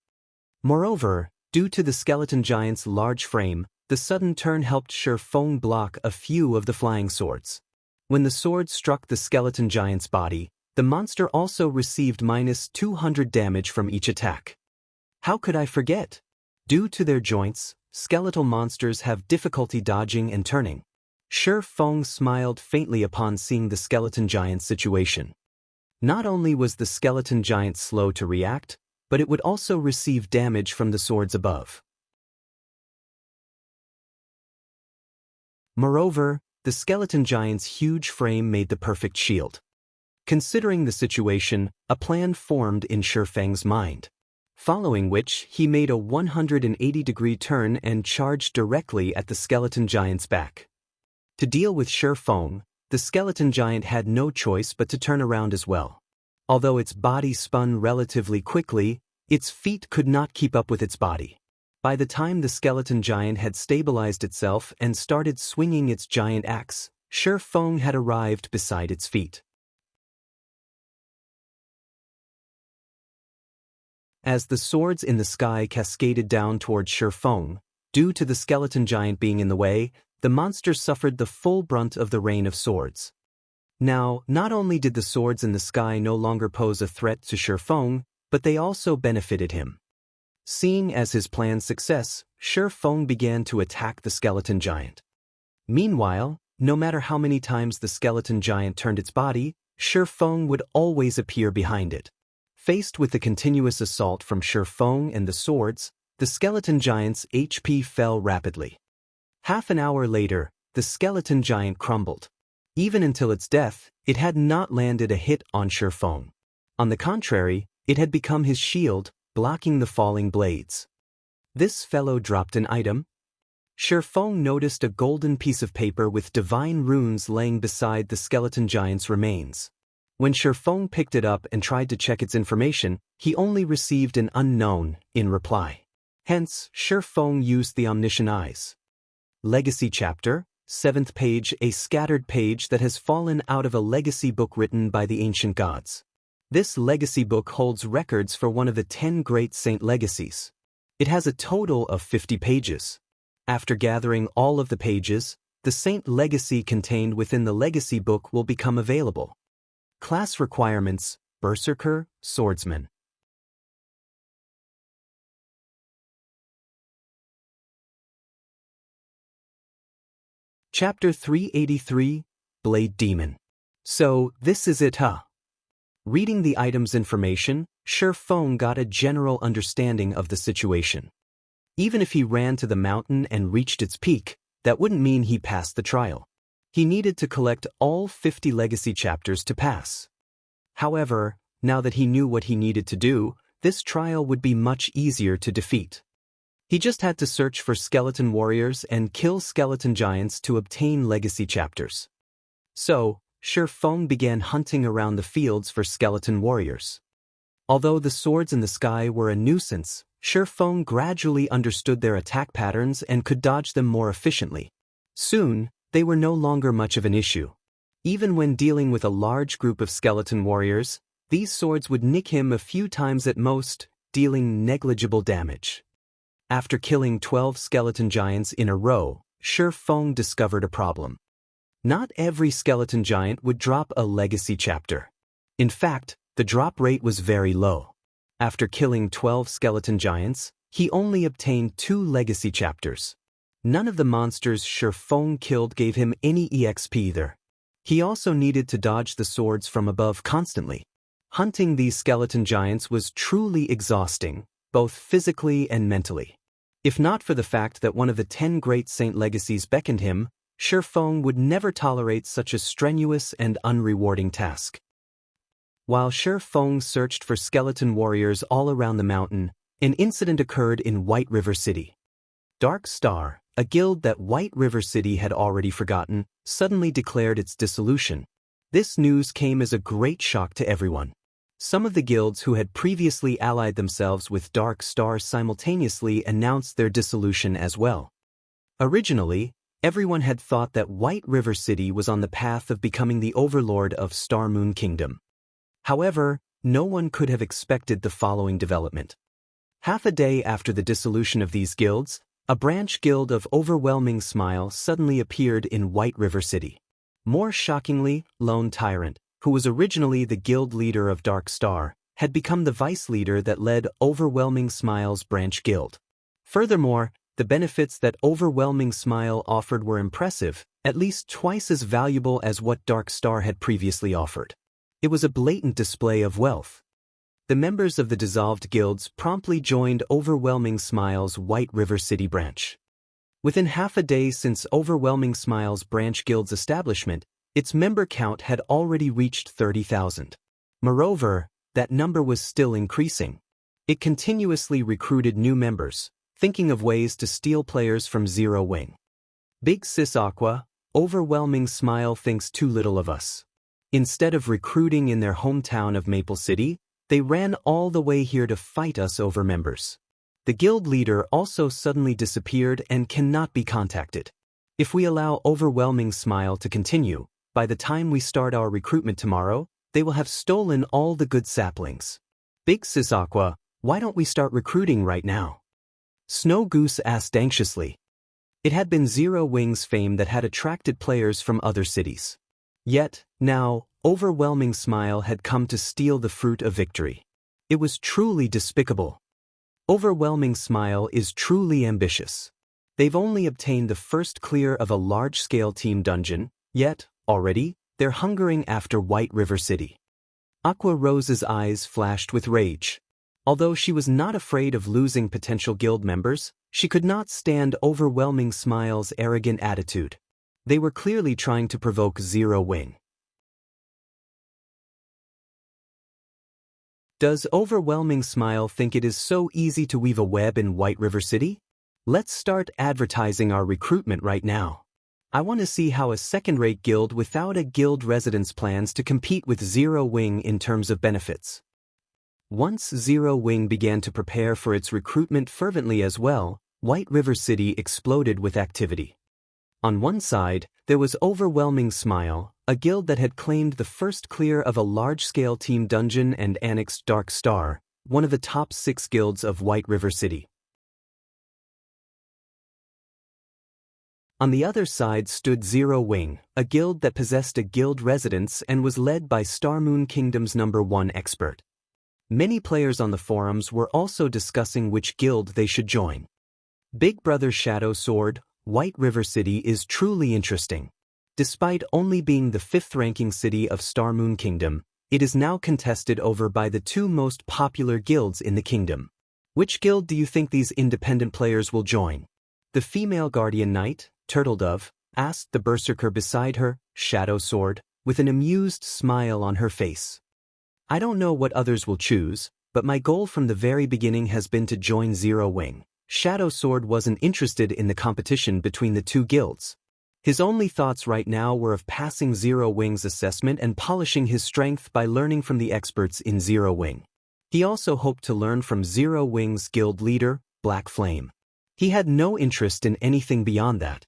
Moreover, due to the skeleton giant's large frame, the sudden turn helped Shi Feng block a few of the flying swords. When the sword struck the skeleton giant's body, the monster also received -200 damage from each attack. How could I forget? Due to their joints, skeletal monsters have difficulty dodging and turning. Shi Feng smiled faintly upon seeing the skeleton giant's situation. Not only was the skeleton giant slow to react, but it would also receive damage from the swords above. Moreover, the skeleton giant's huge frame made the perfect shield. Considering the situation, a plan formed in Shi Feng's mind. Following which, he made a 180-degree turn and charged directly at the skeleton giant's back. To deal with Shi Feng, the skeleton giant had no choice but to turn around as well. Although its body spun relatively quickly, its feet could not keep up with its body. By the time the skeleton giant had stabilized itself and started swinging its giant axe, Shi Feng had arrived beside its feet. As the swords in the sky cascaded down toward Shi Feng, due to the skeleton giant being in the way, the monster suffered the full brunt of the rain of swords. Now, not only did the swords in the sky no longer pose a threat to Shi Feng, but they also benefited him. Seeing as his plan's success, Shi Feng began to attack the skeleton giant. Meanwhile, no matter how many times the skeleton giant turned its body, Shi Feng would always appear behind it. Faced with the continuous assault from Shi Feng and the swords, the skeleton giant's HP fell rapidly. Half an hour later, the skeleton giant crumbled. Even until its death, it had not landed a hit on Shi Feng. On the contrary, it had become his shield, blocking the falling blades. This fellow dropped an item. Shi Feng noticed a golden piece of paper with divine runes laying beside the skeleton giant's remains. When Shi Feng picked it up and tried to check its information, he only received an unknown in reply. Hence, Shi Feng used the omniscient eyes. Legacy Chapter, 7th page. A scattered page that has fallen out of a legacy book written by the ancient gods. This legacy book holds records for one of the 10 great saint legacies. It has a total of 50 pages. After gathering all of the pages, the saint legacy contained within the legacy book will become available. Class requirements: Berserker, Swordsman. Chapter 383, Blade Demon. So, this is it, huh? Reading the item's information, Shi Feng got a general understanding of the situation. Even if he ran to the mountain and reached its peak, that wouldn't mean he passed the trial. He needed to collect all 50 legacy chapters to pass. However, now that he knew what he needed to do, this trial would be much easier to defeat. He just had to search for skeleton warriors and kill skeleton giants to obtain legacy chapters. So, Shi Feng began hunting around the fields for skeleton warriors. Although the swords in the sky were a nuisance, Shifeng gradually understood their attack patterns and could dodge them more efficiently. Soon, they were no longer much of an issue. Even when dealing with a large group of skeleton warriors, these swords would nick him a few times at most, dealing negligible damage. After killing 12 skeleton giants in a row, Shifeng discovered a problem. Not every skeleton giant would drop a legacy chapter. In fact, the drop rate was very low. After killing 12 skeleton giants, he only obtained 2 legacy chapters. None of the monsters Shifeng killed gave him any EXP either. He also needed to dodge the swords from above constantly. Hunting these skeleton giants was truly exhausting, both physically and mentally. If not for the fact that one of the 10 great saint legacies beckoned him, Shifeng would never tolerate such a strenuous and unrewarding task. While Shifeng searched for skeleton warriors all around the mountain, an incident occurred in White River City. Dark Star, a guild that White River City had already forgotten, suddenly declared its dissolution. This news came as a great shock to everyone. Some of the guilds who had previously allied themselves with Dark Star simultaneously announced their dissolution as well. Originally, everyone had thought that White River City was on the path of becoming the overlord of Star Moon Kingdom. However, no one could have expected the following development. Half a day after the dissolution of these guilds, a branch guild of Overwhelming Smile suddenly appeared in White River City. More shockingly, Lone Tyrant, who was originally the guild leader of Dark Star, had become the vice leader that led Overwhelming Smile's branch guild. Furthermore, the benefits that Overwhelming Smile offered were impressive, at least twice as valuable as what Dark Star had previously offered. It was a blatant display of wealth. The members of the dissolved guilds promptly joined Overwhelming Smile's White River City branch. Within half a day since Overwhelming Smile's branch guild's establishment, its member count had already reached 30,000. Moreover, that number was still increasing. It continuously recruited new members, thinking of ways to steal players from Zero Wing. Big Sis Aqua, Overwhelming Smile thinks too little of us. Instead of recruiting in their hometown of Maple City, they ran all the way here to fight us over members. The guild leader also suddenly disappeared and cannot be contacted. If we allow Overwhelming Smile to continue, by the time we start our recruitment tomorrow, they will have stolen all the good saplings. Big Sis Aqua, why don't we start recruiting right now? Snow Goose asked anxiously. It had been Zero Wing's fame that had attracted players from other cities. Yet, now, Overwhelming Smile had come to steal the fruit of victory. It was truly despicable. Overwhelming Smile is truly ambitious. They've only obtained the first clear of a large-scale team dungeon, yet, already, they're hungering after White River City. Aqua Rose's eyes flashed with rage. Although she was not afraid of losing potential guild members, she could not stand Overwhelming Smile's arrogant attitude. They were clearly trying to provoke Zero Wing. Does Overwhelming Smile think it is so easy to weave a web in White River City? Let's start advertising our recruitment right now. I want to see how a second-rate guild without a guild residence plans to compete with Zero Wing in terms of benefits. Once Zero Wing began to prepare for its recruitment fervently as well, White River City exploded with activity. On one side, there was Overwhelming Smile, a guild that had claimed the first clear of a large-scale team dungeon and annexed Dark Star, one of the top 6 guilds of White River City. On the other side stood Zero Wing, a guild that possessed a guild residence and was led by Star Moon Kingdom's #1 expert. Many players on the forums were also discussing which guild they should join. Big Brother Shadow Sword, White River City is truly interesting. Despite only being the 5th-ranking city of Star Moon Kingdom, it is now contested over by the 2 most popular guilds in the kingdom. Which guild do you think these independent players will join? The female Guardian Knight, Turtledove, asked the berserker beside her, Shadow Sword, with an amused smile on her face. I don't know what others will choose, but my goal from the very beginning has been to join Zero Wing. Shadow Sword wasn't interested in the competition between the 2 guilds. His only thoughts right now were of passing Zero Wing's assessment and polishing his strength by learning from the experts in Zero Wing. He also hoped to learn from Zero Wing's guild leader, Black Flame. He had no interest in anything beyond that.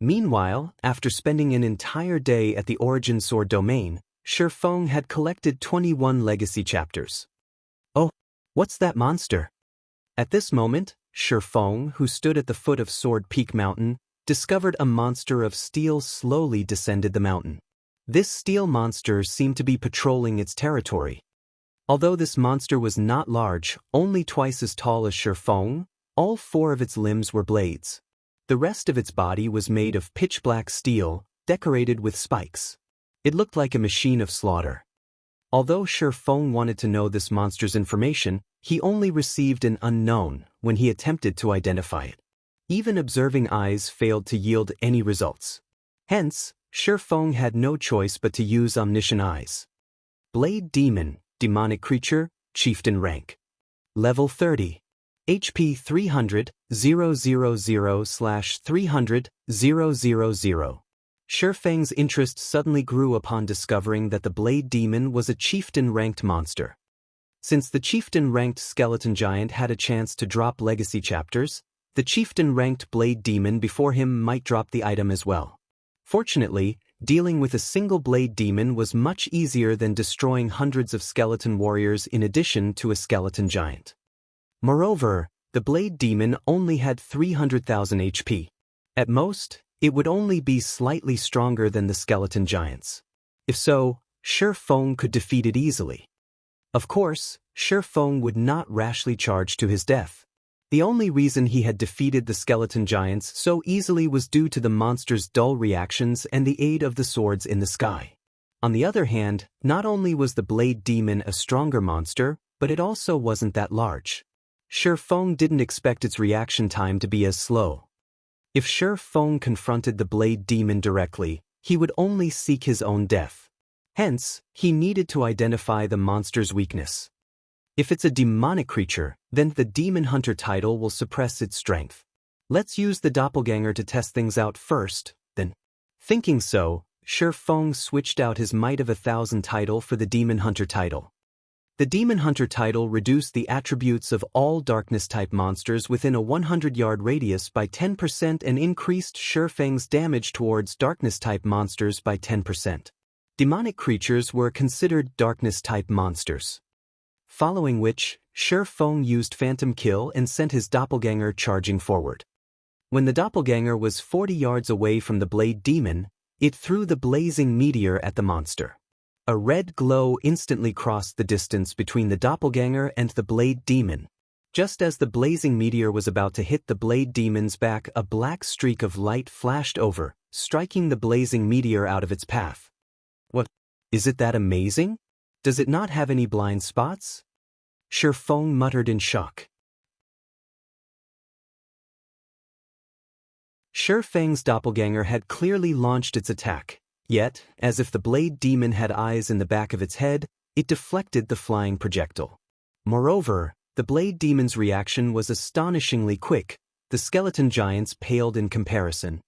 Meanwhile, after spending an entire day at the Origin Sword domain, Shi Feng had collected 21 legacy chapters. Oh, what's that monster? At this moment, Shi Feng, who stood at the foot of Sword Peak Mountain, discovered a monster of steel slowly descended the mountain. This steel monster seemed to be patrolling its territory. Although this monster was not large, only twice as tall as Shi Feng, all 4 of its limbs were blades. The rest of its body was made of pitch-black steel, decorated with spikes. It looked like a machine of slaughter. Although Shi Feng wanted to know this monster's information, he only received an unknown when he attempted to identify it. Even observing eyes failed to yield any results. Hence, Shi Feng had no choice but to use omniscient eyes. Blade Demon, demonic creature, chieftain rank. Level 30. HP 300, 000/300, 000. Shi Feng's interest suddenly grew upon discovering that the Blade Demon was a chieftain-ranked monster. Since the chieftain-ranked skeleton giant had a chance to drop legacy chapters, the chieftain-ranked Blade Demon before him might drop the item as well. Fortunately, dealing with a single Blade Demon was much easier than destroying hundreds of skeleton warriors in addition to a skeleton giant. Moreover, the Blade Demon only had 300,000 HP. At most, it would only be slightly stronger than the skeleton giants. If so, Shi Feng could defeat it easily. Of course, Shi Feng would not rashly charge to his death. The only reason he had defeated the skeleton giants so easily was due to the monster's dull reactions and the aid of the swords in the sky. On the other hand, not only was the Blade Demon a stronger monster, but it also wasn't that large. Shi Feng didn't expect its reaction time to be as slow. If Shi Feng confronted the Blade Demon directly, he would only seek his own death. Hence, he needed to identify the monster's weakness. If it's a demonic creature, then the Demon Hunter title will suppress its strength. Let's use the doppelganger to test things out first, then. Thinking so, Shi Feng switched out his Might of 1,000 title for the Demon Hunter title. The Demon Hunter title reduced the attributes of all darkness-type monsters within a 100-yard radius by 10% and increased Shi Feng's damage towards darkness-type monsters by 10%. Demonic creatures were considered darkness-type monsters. Following which, Shi Feng used Phantom Kill and sent his doppelganger charging forward. When the doppelganger was 40 yards away from the Blade Demon, it threw the blazing meteor at the monster. A red glow instantly crossed the distance between the doppelganger and the Blade Demon. Just as the blazing meteor was about to hit the Blade Demon's back, a black streak of light flashed over, striking the blazing meteor out of its path. What? Is it that amazing? Does it not have any blind spots? Shi Feng muttered in shock. Shi Feng's doppelganger had clearly launched its attack. Yet, as if the Blade Demon had eyes in the back of its head, it deflected the flying projectile. Moreover, the Blade Demon's reaction was astonishingly quick. The skeleton giants paled in comparison.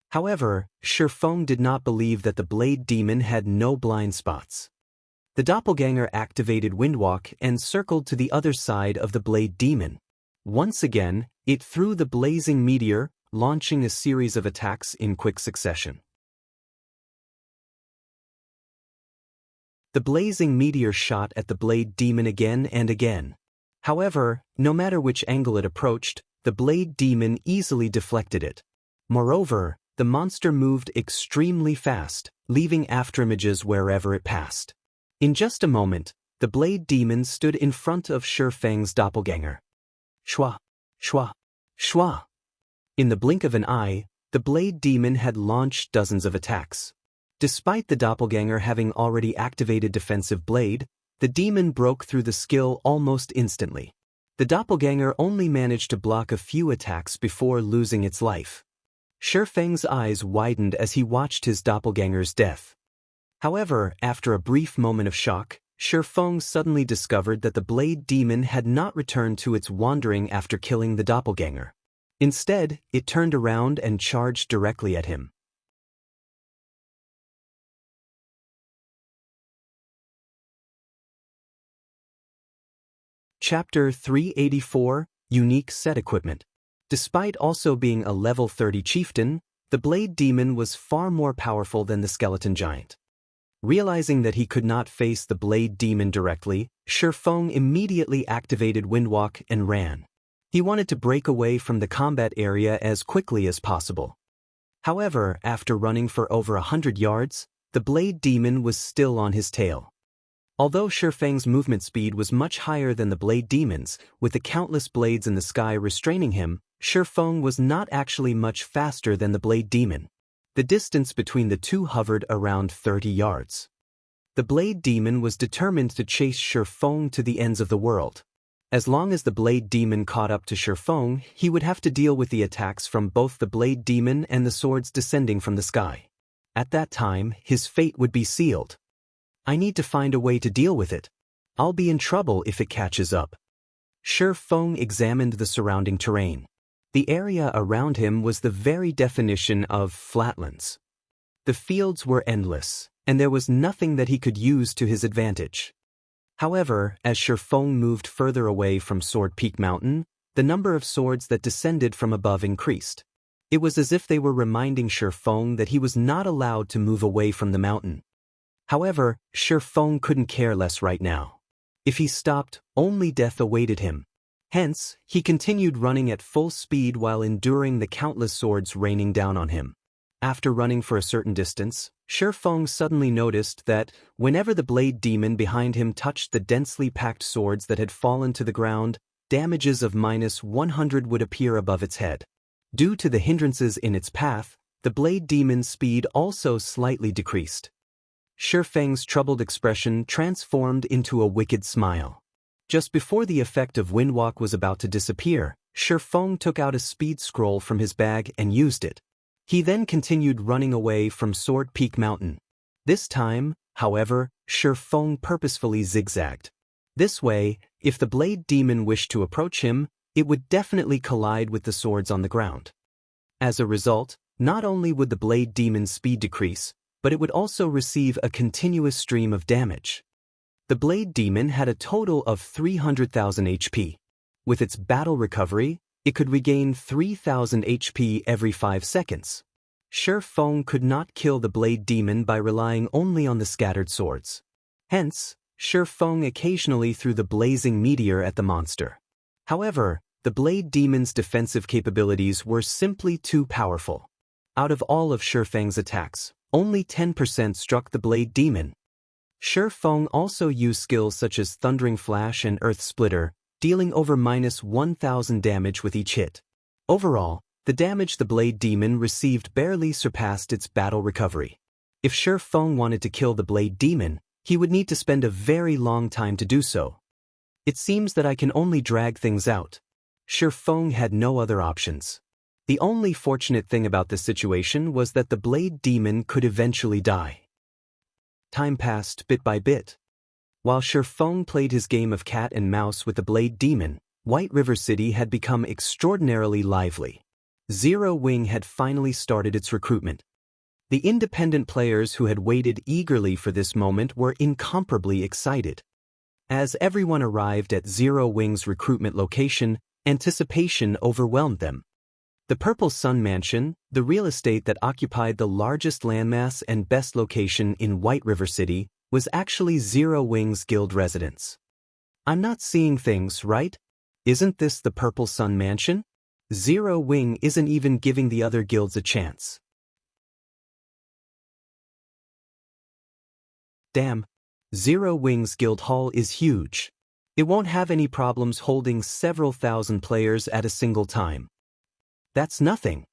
However, Shi Feng did not believe that the Blade Demon had no blind spots. The doppelganger activated Windwalk and circled to the other side of the Blade Demon. Once again, it threw the blazing meteor, launching a series of attacks in quick succession. The blazing meteor shot at the Blade Demon again and again. However, no matter which angle it approached, the Blade Demon easily deflected it. Moreover, the monster moved extremely fast, leaving afterimages wherever it passed. In just a moment, the Blade Demon stood in front of Shi Feng's doppelganger. Shua, shua, shua. In the blink of an eye, the Blade Demon had launched dozens of attacks. Despite the doppelganger having already activated Defensive Blade, the demon broke through the skill almost instantly. The doppelganger only managed to block a few attacks before losing its life. Shi Feng's eyes widened as he watched his doppelganger's death. However, after a brief moment of shock, Shi Feng suddenly discovered that the Blade Demon had not returned to its wandering after killing the doppelganger. Instead, it turned around and charged directly at him. Chapter 384, Unique Set Equipment. Despite also being a level 30 chieftain, the Blade Demon was far more powerful than the Skeleton Giant. Realizing that he could not face the Blade Demon directly, Shifeng immediately activated Windwalk and ran. He wanted to break away from the combat area as quickly as possible. However, after running for over 100 yards, the Blade Demon was still on his tail. Although Shifeng's movement speed was much higher than the Blade Demon's, with the countless blades in the sky restraining him, Shifeng was not actually much faster than the Blade Demon. The distance between the two hovered around 30 yards. The Blade Demon was determined to chase Shifeng to the ends of the world. As long as the Blade Demon caught up to Shifeng, he would have to deal with the attacks from both the Blade Demon and the swords descending from the sky. At that time, his fate would be sealed. I need to find a way to deal with it. I'll be in trouble if it catches up. Shifeng examined the surrounding terrain. The area around him was the very definition of flatlands. The fields were endless, and there was nothing that he could use to his advantage. However, as Shifeng moved further away from Sword Peak Mountain, the number of swords that descended from above increased. It was as if they were reminding Shifeng that he was not allowed to move away from the mountain. However, Shifeng couldn't care less right now. If he stopped, only death awaited him. Hence, he continued running at full speed while enduring the countless swords raining down on him. After running for a certain distance, Shifeng suddenly noticed that, whenever the Blade Demon behind him touched the densely packed swords that had fallen to the ground, damages of -100 would appear above its head. Due to the hindrances in its path, the Blade Demon's speed also slightly decreased. Shifeng's troubled expression transformed into a wicked smile. Just before the effect of Windwalk was about to disappear, Shifeng took out a speed scroll from his bag and used it. He then continued running away from Sword Peak Mountain. This time, however, Shifeng purposefully zigzagged. This way, if the Blade Demon wished to approach him, it would definitely collide with the swords on the ground. As a result, not only would the Blade Demon's speed decrease, but it would also receive a continuous stream of damage. The Blade Demon had a total of 300,000 HP. With its battle recovery, it could regain 3,000 HP every 5 seconds. Shifeng could not kill the Blade Demon by relying only on the scattered swords. Hence, Shifeng occasionally threw the blazing meteor at the monster. However, the Blade Demon's defensive capabilities were simply too powerful. Out of all of Shifeng's attacks, only 10% struck the Blade Demon. Shifeng also used skills such as Thundering Flash and Earth Splitter, dealing over -1,000 damage with each hit. Overall, the damage the Blade Demon received barely surpassed its battle recovery. If Shifeng wanted to kill the Blade Demon, he would need to spend a very long time to do so. It seems that I can only drag things out. Shifeng had no other options. The only fortunate thing about this situation was that the Blade Demon could eventually die. Time passed bit by bit. While Shifeng played his game of cat and mouse with the Blade Demon, White River City had become extraordinarily lively. Zero Wing had finally started its recruitment. The independent players who had waited eagerly for this moment were incomparably excited. As everyone arrived at Zero Wing's recruitment location, anticipation overwhelmed them. The Purple Sun Mansion, the real estate that occupied the largest landmass and best location in White River City, was actually Zero Wing's guild residence. I'm not seeing things right? Isn't this the Purple Sun Mansion? Zero Wing isn't even giving the other guilds a chance. Damn, Zero Wing's guild hall is huge. It won't have any problems holding several thousand players at a single time. That's nothing.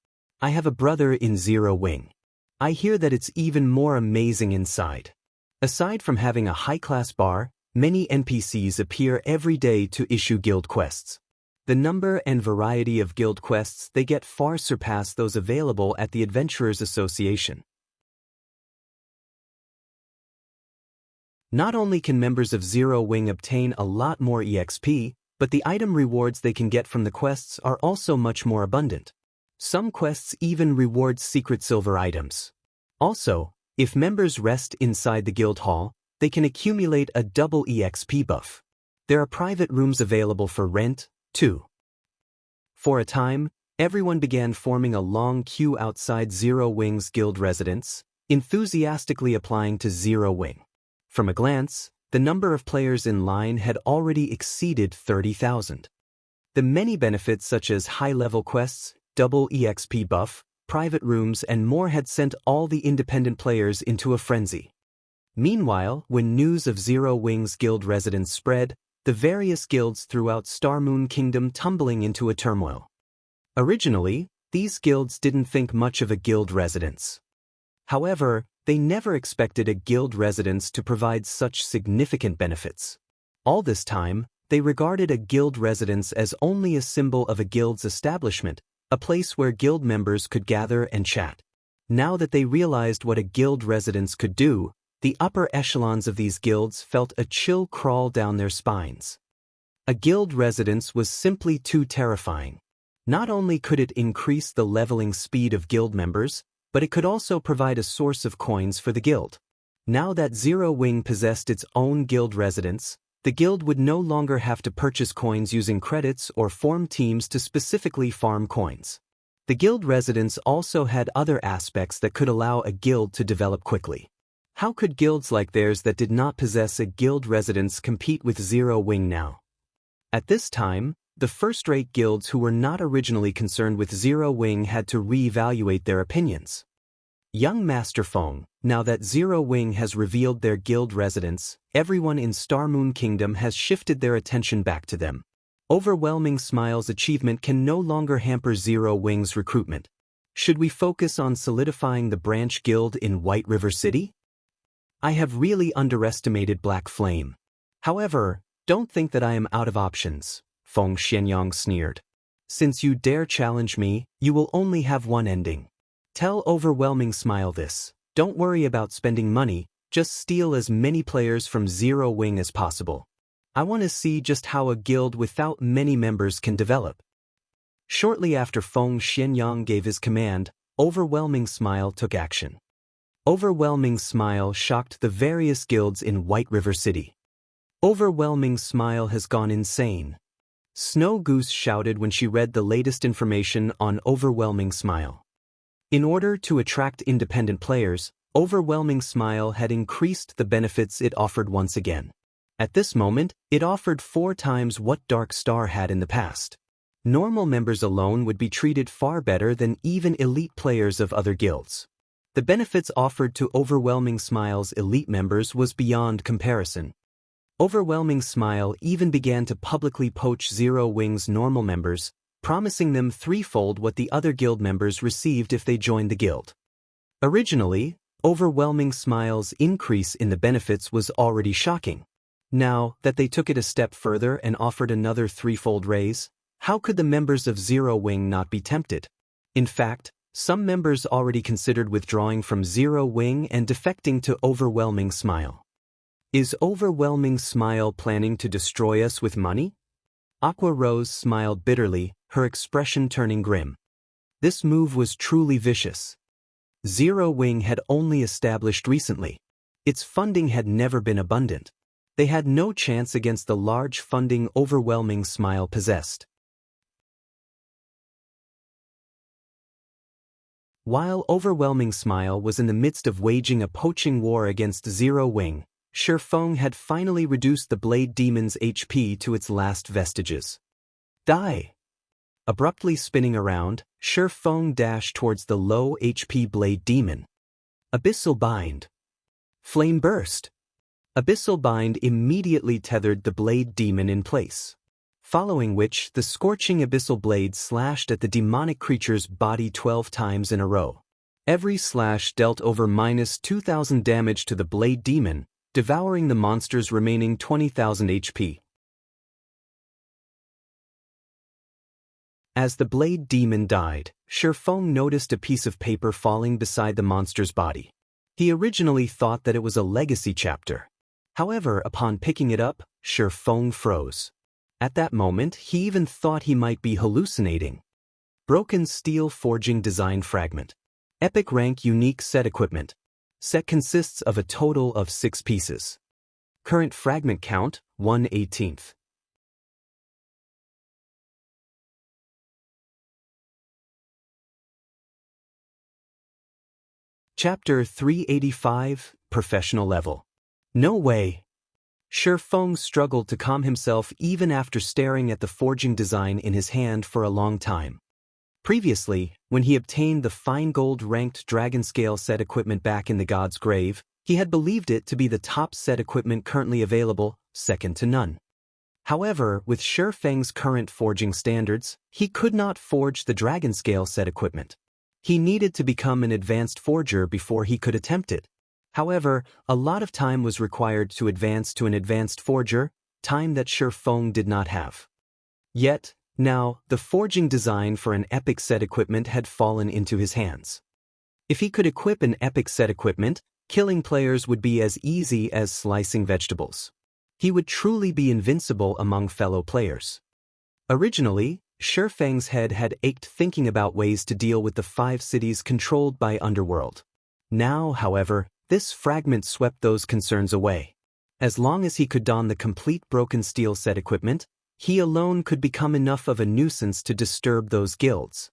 I have a brother in Zero Wing. I hear that it's even more amazing inside. Aside from having a high-class bar, many NPCs appear every day to issue guild quests. The number and variety of guild quests they get far surpass those available at the Adventurers Association. Not only can members of Zero Wing obtain a lot more EXP, but the item rewards they can get from the quests are also much more abundant. Some quests even reward secret silver items. Also, if members rest inside the guild hall, they can accumulate a double EXP buff. There are private rooms available for rent, too. For a time, everyone began forming a long queue outside Zero Wing's guild residence, enthusiastically applying to Zero Wing. From a glance, the number of players in line had already exceeded 30,000. The many benefits such as high-level quests, double EXP buff, private rooms and more had sent all the independent players into a frenzy. Meanwhile, when news of Zero Wing's guild residence spread, the various guilds throughout Star Moon Kingdom tumbling into a turmoil. Originally, these guilds didn't think much of a guild residence. However, they never expected a guild residence to provide such significant benefits. All this time, they regarded a guild residence as only a symbol of a guild's establishment, a place where guild members could gather and chat. Now that they realized what a guild residence could do, the upper echelons of these guilds felt a chill crawl down their spines. A guild residence was simply too terrifying. Not only could it increase the leveling speed of guild members, but it could also provide a source of coins for the guild. Now that Zero Wing possessed its own guild residence, the guild would no longer have to purchase coins using credits or form teams to specifically farm coins. The guild residence also had other aspects that could allow a guild to develop quickly. How could guilds like theirs that did not possess a guild residence compete with Zero Wing now? At this time, the first-rate guilds who were not originally concerned with Zero Wing had to re-evaluate their opinions. Young Master Feng, now that Zero Wing has revealed their guild residence, everyone in Star Moon Kingdom has shifted their attention back to them. Overwhelming Smile's achievement can no longer hamper Zero Wing's recruitment. Should we focus on solidifying the branch guild in White River City? I have really underestimated Black Flame. However, don't think that I am out of options, Feng Xianyang sneered. Since you dare challenge me, you will only have one ending. Tell Overwhelming Smile this. Don't worry about spending money, just steal as many players from Zero Wing as possible. I want to see just how a guild without many members can develop. Shortly after Feng Xianyang gave his command, Overwhelming Smile took action. Overwhelming Smile shocked the various guilds in White River City. Overwhelming Smile has gone insane. Snow Goose shouted when she read the latest information on Overwhelming Smile. In order to attract independent players, Overwhelming Smile had increased the benefits it offered once again. At this moment, it offered 4 times what Dark Star had in the past. Normal members alone would be treated far better than even elite players of other guilds. The benefits offered to Overwhelming Smile's elite members was beyond comparison. Overwhelming Smile even began to publicly poach Zero Wing's normal members, promising them 3-fold what the other guild members received if they joined the guild. Originally, Overwhelming Smile's increase in the benefits was already shocking. Now that they took it a step further and offered another 3-fold raise, how could the members of Zero Wing not be tempted? In fact, some members already considered withdrawing from Zero Wing and defecting to Overwhelming Smile. Is Overwhelming Smile planning to destroy us with money? Aqua Rose smiled bitterly, her expression turning grim. This move was truly vicious. Zero Wing had only established recently. Its funding had never been abundant. They had no chance against the large funding Overwhelming Smile possessed. While Overwhelming Smile was in the midst of waging a poaching war against Zero Wing, Feng had finally reduced the Blade Demon's HP to its last vestiges. Die! Abruptly spinning around, Feng dashed towards the low HP Blade Demon. Abyssal Bind. Flame Burst. Abyssal Bind immediately tethered the Blade Demon in place. Following which, the scorching abyssal blade slashed at the demonic creature's body 12 times in a row. Every slash dealt over -2,000 damage to the Blade Demon, devouring the monster's remaining 20,000 HP. As the Blade Demon died, Feng noticed a piece of paper falling beside the monster's body. He originally thought that it was a legacy chapter. However, upon picking it up, Feng froze. At that moment, he even thought he might be hallucinating. Broken Steel Forging Design Fragment. Epic Rank Unique Set Equipment. Set consists of a total of 6 pieces. Current fragment count, 1/18. Chapter 385, Professional Level. No way. Shi Feng struggled to calm himself even after staring at the forging design in his hand for a long time. Previously, when he obtained the fine gold-ranked dragon scale set equipment back in the God's Grave, he had believed it to be the top set equipment currently available, second to none. However, with Shi Feng's current forging standards, he could not forge the dragon scale set equipment. He needed to become an advanced forger before he could attempt it. However, a lot of time was required to advance to an advanced forger, time that Shi Feng did not have. Yet, now, the forging design for an epic set equipment had fallen into his hands. If he could equip an epic set equipment, killing players would be as easy as slicing vegetables. He would truly be invincible among fellow players. Originally, Shi Feng's head had ached thinking about ways to deal with the 5 cities controlled by Underworld. Now, however, this fragment swept those concerns away. As long as he could don the complete broken steel set equipment, he alone could become enough of a nuisance to disturb those guilds.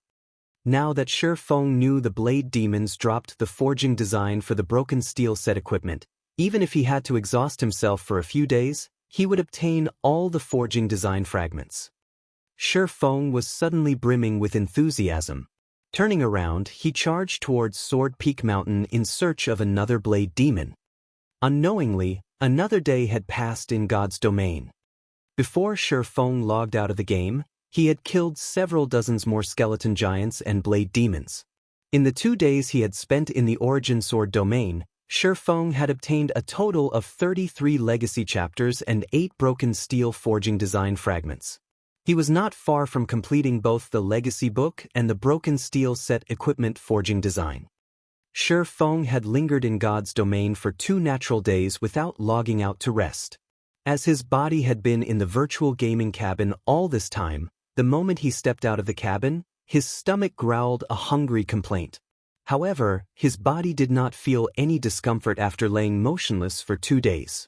Now that Shi Feng knew the blade demons dropped the forging design for the broken steel set equipment, even if he had to exhaust himself for a few days, he would obtain all the forging design fragments. Shi Feng was suddenly brimming with enthusiasm. Turning around, he charged towards Sword Peak Mountain in search of another blade demon. Unknowingly, another day had passed in God's domain. Before Shi Feng logged out of the game, he had killed several dozens more skeleton giants and blade demons. In the 2 days he had spent in the Origin Sword domain, Shi Feng had obtained a total of 33 legacy chapters and 8 broken steel forging design fragments. He was not far from completing both the legacy book and the broken steel set equipment forging design. Shi Feng had lingered in God's domain for 2 natural days without logging out to rest. As his body had been in the virtual gaming cabin all this time, the moment he stepped out of the cabin, his stomach growled a hungry complaint. However, his body did not feel any discomfort after laying motionless for 2 days.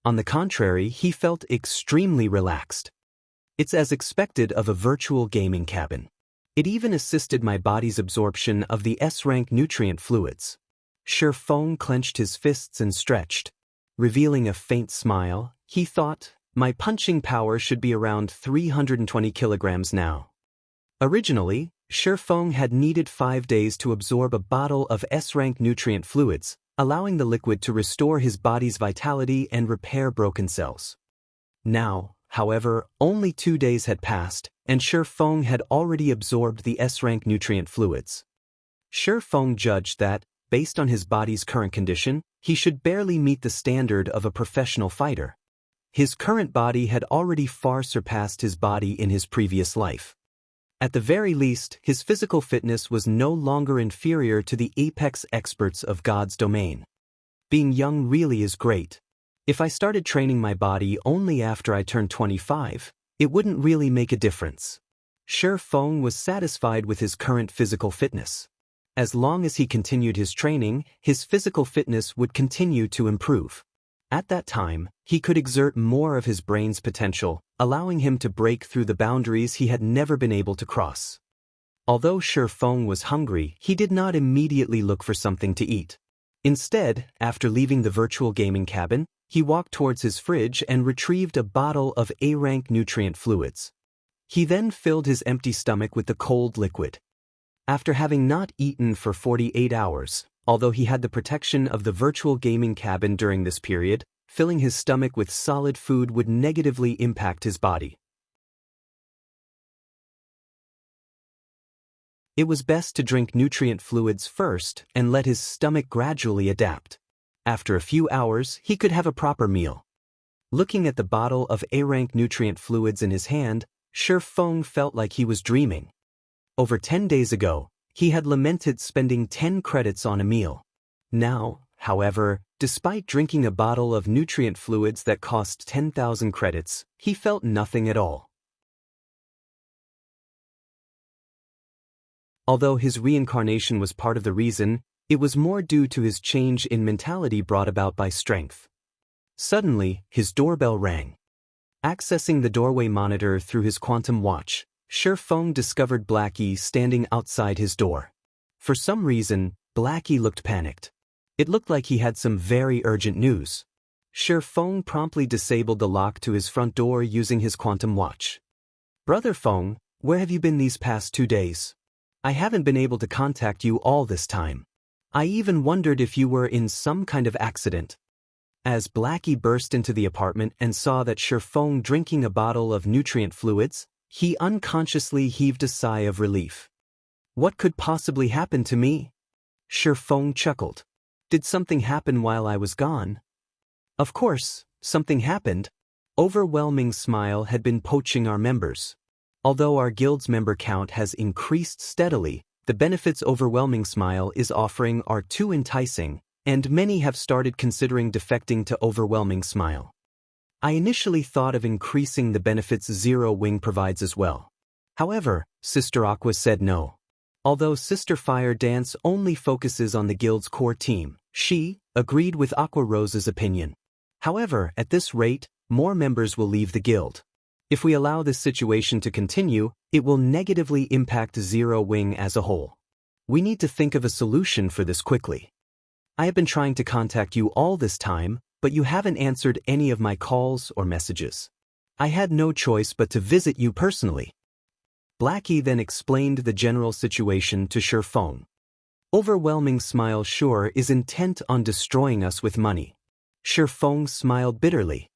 On the contrary, he felt extremely relaxed. It's as expected of a virtual gaming cabin. It even assisted my body's absorption of the S-rank nutrient fluids. Shi Feng clenched his fists and stretched. Revealing a faint smile, he thought, my punching power should be around 320 kilograms now. Originally, Shi Feng had needed 5 days to absorb a bottle of S-rank nutrient fluids, allowing the liquid to restore his body's vitality and repair broken cells. Now, however, only 2 days had passed, and Shi Feng had already absorbed the S-rank nutrient fluids. Shi Feng judged that, based on his body's current condition, he should barely meet the standard of a professional fighter. His current body had already far surpassed his body in his previous life. At the very least, his physical fitness was no longer inferior to the apex experts of God's domain. Being young really is great. If I started training my body only after I turned 25, it wouldn't really make a difference. Shi Feng was satisfied with his current physical fitness. As long as he continued his training, his physical fitness would continue to improve. At that time, he could exert more of his brain's potential, allowing him to break through the boundaries he had never been able to cross. Although Shi Feng was hungry, he did not immediately look for something to eat. Instead, after leaving the virtual gaming cabin, he walked towards his fridge and retrieved a bottle of A-rank nutrient fluids. He then filled his empty stomach with the cold liquid. After having not eaten for 48 hours, although he had the protection of the virtual gaming cabin during this period, filling his stomach with solid food would negatively impact his body. It was best to drink nutrient fluids first and let his stomach gradually adapt. After a few hours, he could have a proper meal. Looking at the bottle of A-rank nutrient fluids in his hand, Shi Feng felt like he was dreaming. Over 10 days ago, he had lamented spending 10 credits on a meal. Now, however, despite drinking a bottle of nutrient fluids that cost 10,000 credits, he felt nothing at all. Although his reincarnation was part of the reason, it was more due to his change in mentality brought about by strength. Suddenly, his doorbell rang. Accessing the doorway monitor through his quantum watch, Feng discovered Blackie standing outside his door. For some reason, Blackie looked panicked. It looked like he had some very urgent news. Feng promptly disabled the lock to his front door using his quantum watch. "Brother Feng, where have you been these past 2 days? I haven't been able to contact you all this time. I even wondered if you were in some kind of accident." As Blackie burst into the apartment and saw that Feng drinking a bottle of nutrient fluids, he unconsciously heaved a sigh of relief. "What could possibly happen to me?" Feng chuckled. "Did something happen while I was gone?" "Of course, something happened. Overwhelming Smile had been poaching our members. Although our guild's member count has increased steadily, the benefits Overwhelming Smile is offering are too enticing, and many have started considering defecting to Overwhelming Smile. I initially thought of increasing the benefits Zero Wing provides as well. However, Sister Aqua said no. Although Sister Fire Dance only focuses on the guild's core team, she agreed with Aqua Rose's opinion. However, at this rate, more members will leave the guild. If we allow this situation to continue, it will negatively impact Zero Wing as a whole. We need to think of a solution for this quickly. I have been trying to contact you all this time, but you haven't answered any of my calls or messages. I had no choice but to visit you personally." Blackie then explained the general situation to Feng. "Overwhelming Smile sure is intent on destroying us with money." Feng smiled bitterly.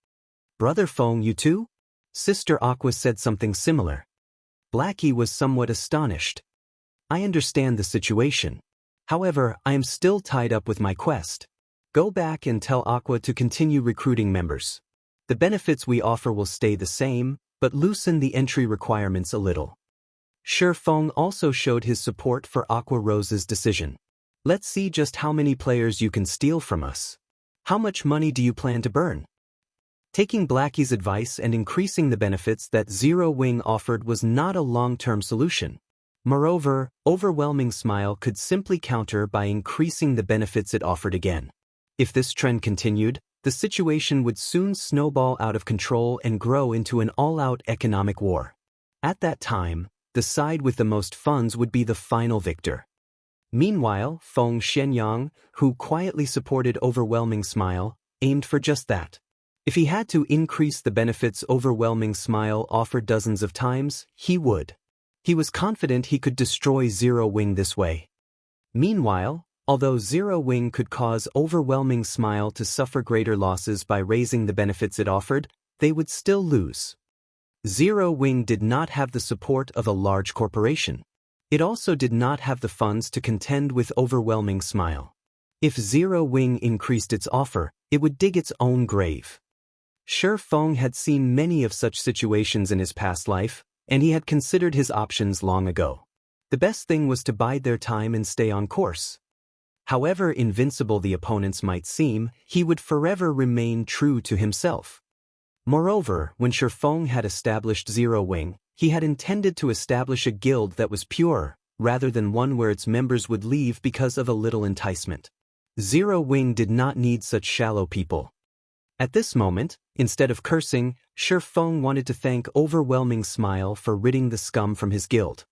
"Brother Feng, you too?" Sister Aqua said something similar. Blackie was somewhat astonished. "I understand the situation. However, I am still tied up with my quest. Go back and tell Aqua to continue recruiting members. The benefits we offer will stay the same, but loosen the entry requirements a little." Feng also showed his support for Aqua Rose's decision. "Let's see just how many players you can steal from us. How much money do you plan to burn?" Taking Blackie's advice and increasing the benefits that Zero Wing offered was not a long-term solution. Moreover, Overwhelming Smile could simply counter by increasing the benefits it offered again. If this trend continued, the situation would soon snowball out of control and grow into an all-out economic war. At that time, the side with the most funds would be the final victor. Meanwhile, Feng Xianyang, who quietly supported Overwhelming Smile, aimed for just that. If he had to increase the benefits Overwhelming Smile offered dozens of times, he would. He was confident he could destroy Zero Wing this way. Meanwhile, although Zero Wing could cause Overwhelming Smile to suffer greater losses by raising the benefits it offered, they would still lose. Zero Wing did not have the support of a large corporation. It also did not have the funds to contend with Overwhelming Smile. If Zero Wing increased its offer, it would dig its own grave. Feng had seen many of such situations in his past life, and he had considered his options long ago. The best thing was to bide their time and stay on course. However invincible the opponents might seem, he would forever remain true to himself. Moreover, when Feng had established Zero Wing, he had intended to establish a guild that was pure, rather than one where its members would leave because of a little enticement. Zero Wing did not need such shallow people. At this moment, instead of cursing, Feng wanted to thank Overwhelming Smile for ridding the scum from his guild.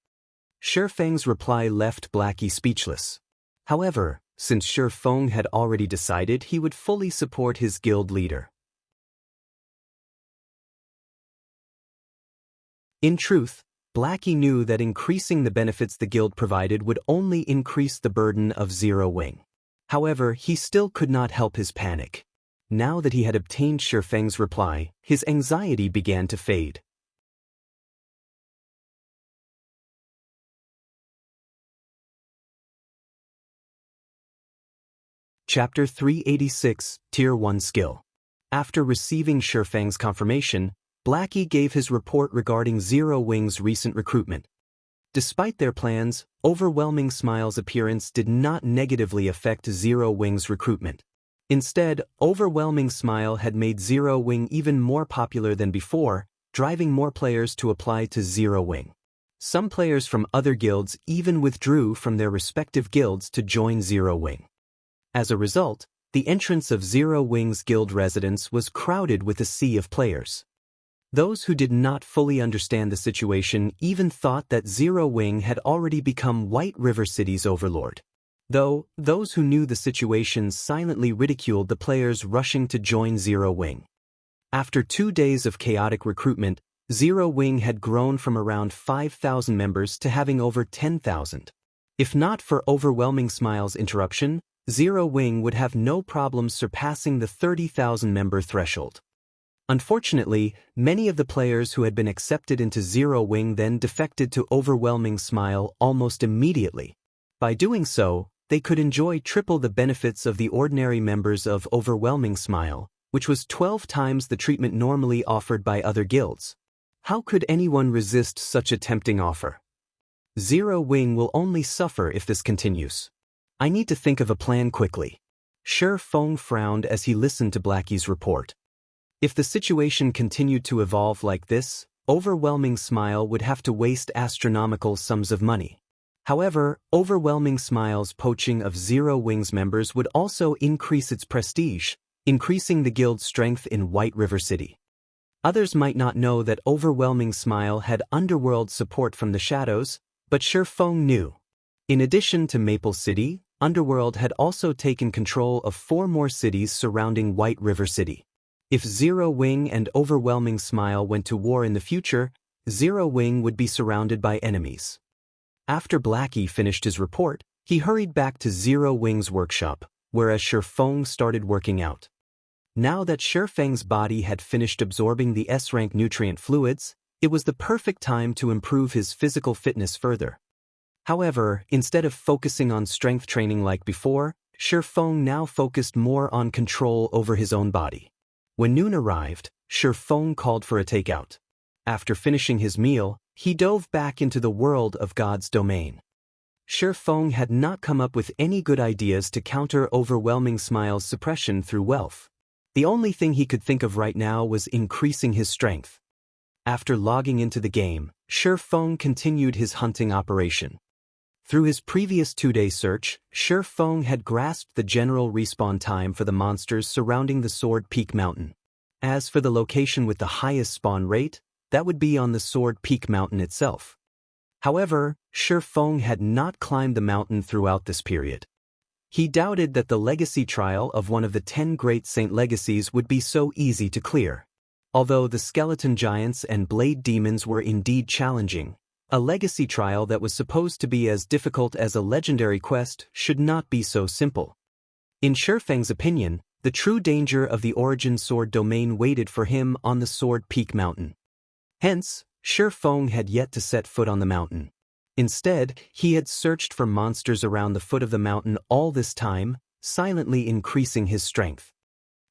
Feng's reply left Blackie speechless. However, since Feng had already decided he would fully support his guild leader. In truth, Blackie knew that increasing the benefits the guild provided would only increase the burden of Zero Wing. However, he still could not help his panic. Now that he had obtained Feng's reply, his anxiety began to fade. Chapter 386, Tier 1 Skill. After receiving Feng's confirmation, Blackie gave his report regarding Zero Wing's recent recruitment. Despite their plans, Overwhelming Smile's appearance did not negatively affect Zero Wing's recruitment. Instead, Overwhelming Smile had made Zero Wing even more popular than before, driving more players to apply to Zero Wing. Some players from other guilds even withdrew from their respective guilds to join Zero Wing. As a result, the entrance of Zero Wing's guild residence was crowded with a sea of players. Those who did not fully understand the situation even thought that Zero Wing had already become White River City's overlord. Though, those who knew the situation silently ridiculed the players rushing to join Zero Wing. After 2 days of chaotic recruitment, Zero Wing had grown from around 5,000 members to having over 10,000. If not for Overwhelming Smile's interruption, Zero Wing would have no problem surpassing the 30,000 member threshold. Unfortunately, many of the players who had been accepted into Zero Wing then defected to Overwhelming Smile almost immediately. By doing so, they could enjoy triple the benefits of the ordinary members of Overwhelming Smile, which was 12 times the treatment normally offered by other guilds. How could anyone resist such a tempting offer? Zero Wing will only suffer if this continues. I need to think of a plan quickly. Shi Feng frowned as he listened to Blackie's report. If the situation continued to evolve like this, Overwhelming Smile would have to waste astronomical sums of money. However, Overwhelming Smile's poaching of Zero Wing's members would also increase its prestige, increasing the guild's strength in White River City. Others might not know that Overwhelming Smile had underworld support from the shadows, but Shi Feng knew. In addition to Maple City, Underworld had also taken control of 4 more cities surrounding White River City. If Zero Wing and Overwhelming Smile went to war in the future, Zero Wing would be surrounded by enemies. After Blackie finished his report, he hurried back to Zero Wing's workshop, whereas Shi Feng started working out. Now that Shi Feng's body had finished absorbing the S-rank nutrient fluids, it was the perfect time to improve his physical fitness further. However, instead of focusing on strength training like before, Shi Feng now focused more on control over his own body. When noon arrived, Shi Feng called for a takeout. After finishing his meal, he dove back into the world of God's domain. Shi Feng had not come up with any good ideas to counter Overwhelming Smile's suppression through wealth. The only thing he could think of right now was increasing his strength. After logging into the game, Shi Feng continued his hunting operation. Through his previous 2-day search, Shi Feng had grasped the general respawn time for the monsters surrounding the Sword Peak Mountain. As for the location with the highest spawn rate, that would be on the Sword Peak Mountain itself. However, Shi Feng had not climbed the mountain throughout this period. He doubted that the legacy trial of one of the 10 great saint legacies would be so easy to clear. Although the skeleton giants and blade demons were indeed challenging, a legacy trial that was supposed to be as difficult as a legendary quest should not be so simple. In Shi Feng's opinion, the true danger of the Origin Sword domain waited for him on the Sword Peak Mountain. Hence, Shi Feng had yet to set foot on the mountain. Instead, he had searched for monsters around the foot of the mountain all this time, silently increasing his strength.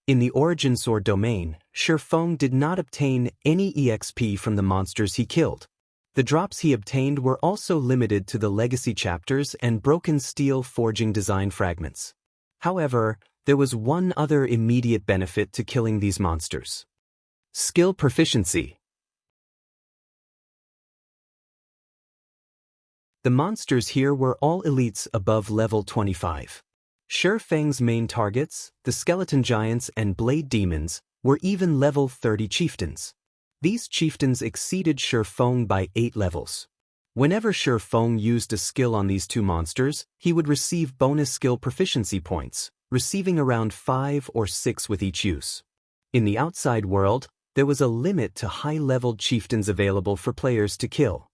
In the Origin Sword domain, Shi Feng did not obtain any EXP from the monsters he killed. The drops he obtained were also limited to the legacy chapters and broken steel forging design fragments. However, there was one other immediate benefit to killing these monsters. Skill proficiency. The monsters here were all elites above level 25. Shi Feng's main targets, the skeleton giants and blade demons, were even level 30 chieftains. These chieftains exceeded Shi Feng by 8 levels. Whenever Shi Feng used a skill on these 2 monsters, he would receive bonus skill proficiency points, receiving around 5 or 6 with each use. In the outside world, there was a limit to high-leveled chieftains available for players to kill.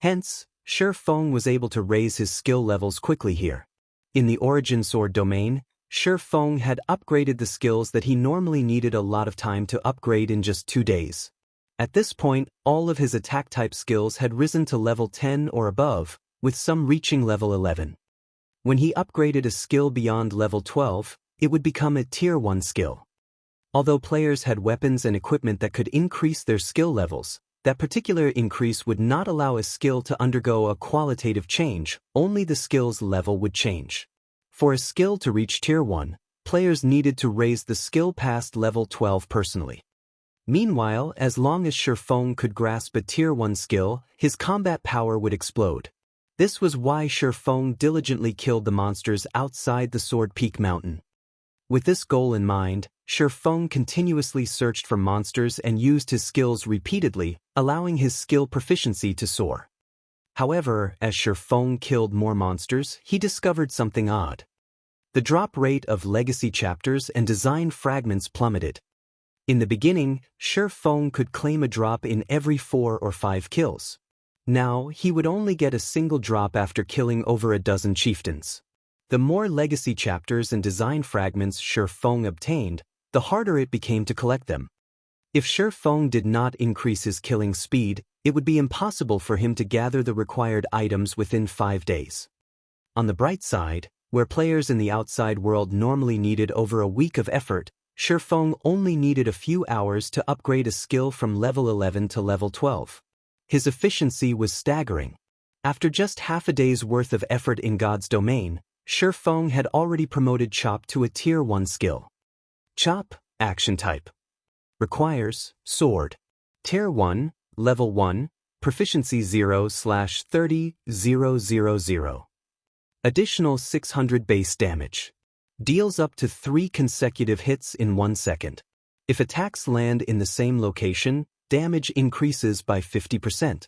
Hence, Shi Feng was able to raise his skill levels quickly here. In the Origin Sword domain, Shi Feng had upgraded the skills that he normally needed a lot of time to upgrade in just 2 days. At this point, all of his attack-type skills had risen to level 10 or above, with some reaching level 11. When he upgraded a skill beyond level 12, it would become a Tier 1 skill. Although players had weapons and equipment that could increase their skill levels, that particular increase would not allow a skill to undergo a qualitative change, only the skill's level would change. For a skill to reach Tier 1, players needed to raise the skill past level 12 personally. Meanwhile, as long as Shi Feng could grasp a Tier 1 skill, his combat power would explode. This was why Shi Feng diligently killed the monsters outside the Sword Peak Mountain. With this goal in mind, Shi Feng continuously searched for monsters and used his skills repeatedly, allowing his skill proficiency to soar. However, as Shi Feng killed more monsters, he discovered something odd. The drop rate of legacy chapters and design fragments plummeted. In the beginning, Shi Feng could claim a drop in every 4 or 5 kills. Now, he would only get a single drop after killing over a dozen chieftains. The more legacy chapters and design fragments Shi Feng obtained, the harder it became to collect them. If Shi Feng did not increase his killing speed, it would be impossible for him to gather the required items within 5 days. On the bright side, where players in the outside world normally needed over a week of effort, Shi Feng only needed a few hours to upgrade a skill from level 11 to level 12. His efficiency was staggering. After just half a day's worth of effort in God's domain, Shi Feng had already promoted Chop to a Tier 1 skill. Chop, action type. Requires, sword. Tier 1, level 1, proficiency 0/30,000. Additional 600 base damage. Deals up to 3 consecutive hits in 1 second. If attacks land in the same location, damage increases by 50%.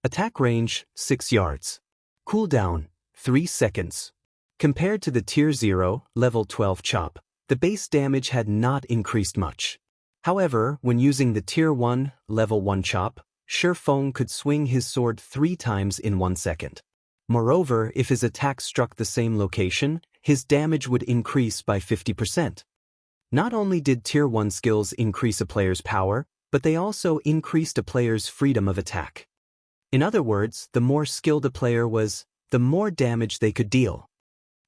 Attack range, 6 yards. Cooldown, 3 seconds. Compared to the Tier 0, level 12 Chop, the base damage had not increased much. However, when using the Tier 1, level 1 Chop, Shi Feng could swing his sword 3 times in 1 second. Moreover, if his attack struck the same location, his damage would increase by 50%. Not only did Tier 1 skills increase a player's power, but they also increased a player's freedom of attack. In other words, the more skilled a player was, the more damage they could deal.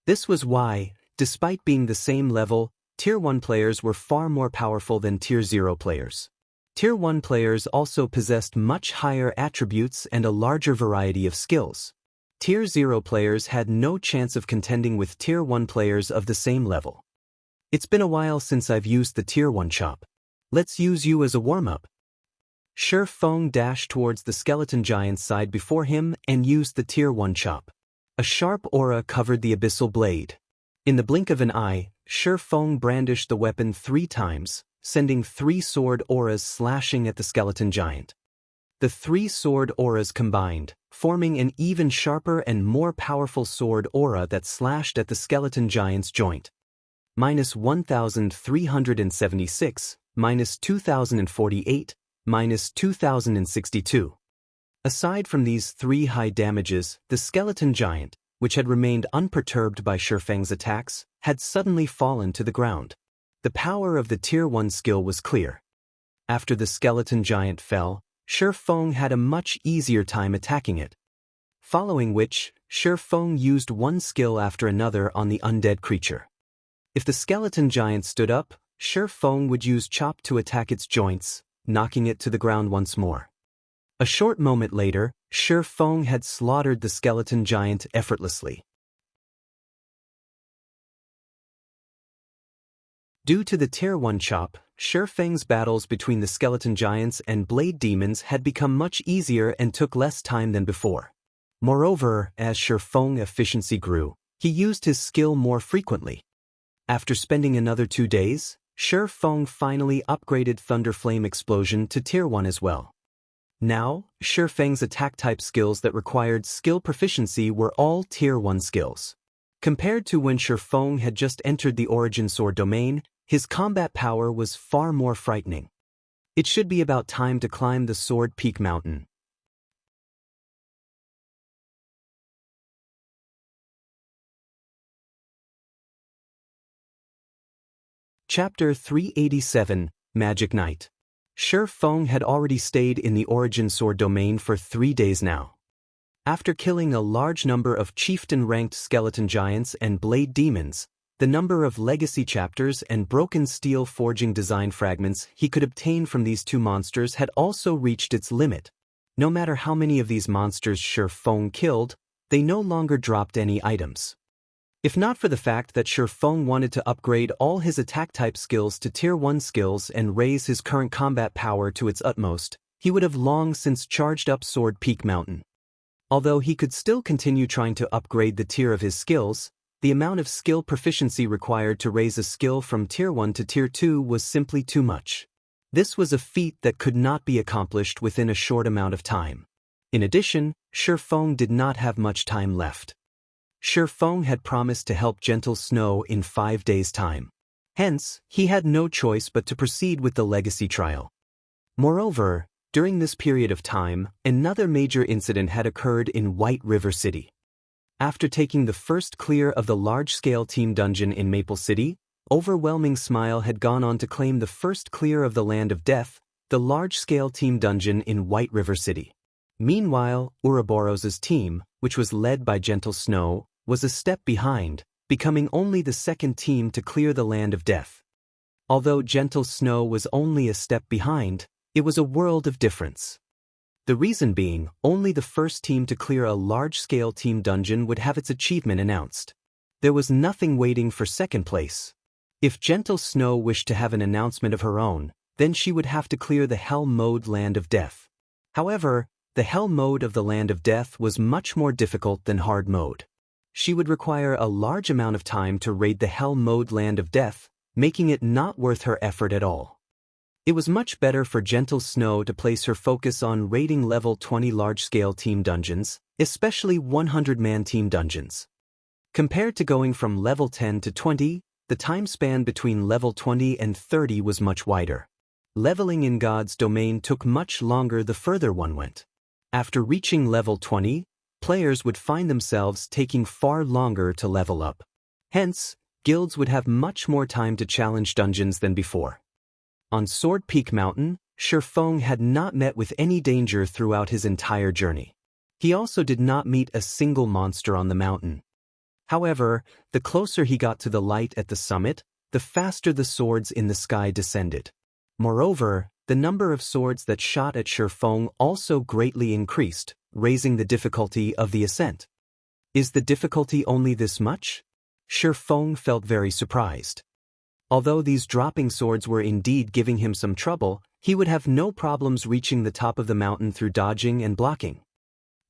This was why, despite being the same level, Tier 1 players were far more powerful than Tier 0 players. Tier 1 players also possessed much higher attributes and a larger variety of skills. Tier 0 players had no chance of contending with Tier 1 players of the same level. It's been a while since I've used the Tier 1 Chop. Let's use you as a warm-up. Shi Feng dashed towards the skeleton giant's side before him and used the Tier 1 Chop. A sharp aura covered the abyssal blade. In the blink of an eye, Shi Feng brandished the weapon 3 times, sending 3 sword auras slashing at the skeleton giant. The 3 sword auras combined, forming an even sharper and more powerful sword aura that slashed at the skeleton giant's joint. -1376, -2048, -2062. Aside from these 3 high damages, the skeleton giant, which had remained unperturbed by Shi Feng's attacks, had suddenly fallen to the ground. The power of the Tier 1 skill was clear. After the skeleton giant fell, Shi Feng had a much easier time attacking it. Following which, Shi Feng used one skill after another on the undead creature. If the skeleton giant stood up, Shi Feng would use Chop to attack its joints, knocking it to the ground once more. A short moment later, Shi Feng had slaughtered the skeleton giant effortlessly. Due to the Tier 1 Chop, Shi Feng's battles between the skeleton giants and blade demons had become much easier and took less time than before. Moreover, as Shi Feng's efficiency grew, he used his skill more frequently. After spending another 2 days, Shi Feng finally upgraded Thunderflame Explosion to Tier 1 as well. Now, Shi Feng's attack-type skills that required skill proficiency were all Tier 1 skills. Compared to when Shi Feng had just entered the Origin Sword domain, his combat power was far more frightening. It should be about time to climb the Sword Peak Mountain. Chapter 387, Magic Night. Shi Feng had already stayed in the Origin Sword domain for 3 days now. After killing a large number of chieftain-ranked skeleton giants and blade demons, the number of legacy chapters and broken steel forging design fragments he could obtain from these 2 monsters had also reached its limit. No matter how many of these monsters Shi Feng killed, they no longer dropped any items. If not for the fact that Shi Feng wanted to upgrade all his attack-type skills to Tier 1 skills and raise his current combat power to its utmost, he would have long since charged up Sword Peak Mountain. Although he could still continue trying to upgrade the tier of his skills, the amount of skill proficiency required to raise a skill from Tier 1 to Tier 2 was simply too much. This was a feat that could not be accomplished within a short amount of time. In addition, Shi Feng did not have much time left. Shi Feng had promised to help Gentle Snow in 5 days' time. Hence, he had no choice but to proceed with the legacy trial. Moreover, during this period of time, another major incident had occurred in White River City. After taking the first clear of the large-scale team dungeon in Maple City, Overwhelming Smile had gone on to claim the first clear of the Land of Death, the large-scale team dungeon in White River City. Meanwhile, Ouroboros's team, which was led by Gentle Snow, was a step behind, becoming only the second team to clear the Land of Death. Although Gentle Snow was only a step behind, it was a world of difference. The reason being, only the first team to clear a large-scale team dungeon would have its achievement announced. There was nothing waiting for second place. If Gentle Snow wished to have an announcement of her own, then she would have to clear the Hell Mode Land of Death. However, the Hell Mode of the Land of Death was much more difficult than Hard Mode. She would require a large amount of time to raid the Hell Mode Land of Death, making it not worth her effort at all. It was much better for Gentle Snow to place her focus on raiding level 20 large-scale team dungeons, especially 100-man team dungeons. Compared to going from level 10 to 20, the time span between level 20 and 30 was much wider. Leveling in God's domain took much longer the further one went. After reaching level 20, players would find themselves taking far longer to level up. Hence, guilds would have much more time to challenge dungeons than before. On Sword Peak Mountain, Shi Feng had not met with any danger throughout his entire journey. He also did not meet a single monster on the mountain. However, the closer he got to the light at the summit, the faster the swords in the sky descended. Moreover, the number of swords that shot at Shi Feng also greatly increased, raising the difficulty of the ascent. Is the difficulty only this much? Shi Feng felt very surprised. Although these dropping swords were indeed giving him some trouble, he would have no problems reaching the top of the mountain through dodging and blocking.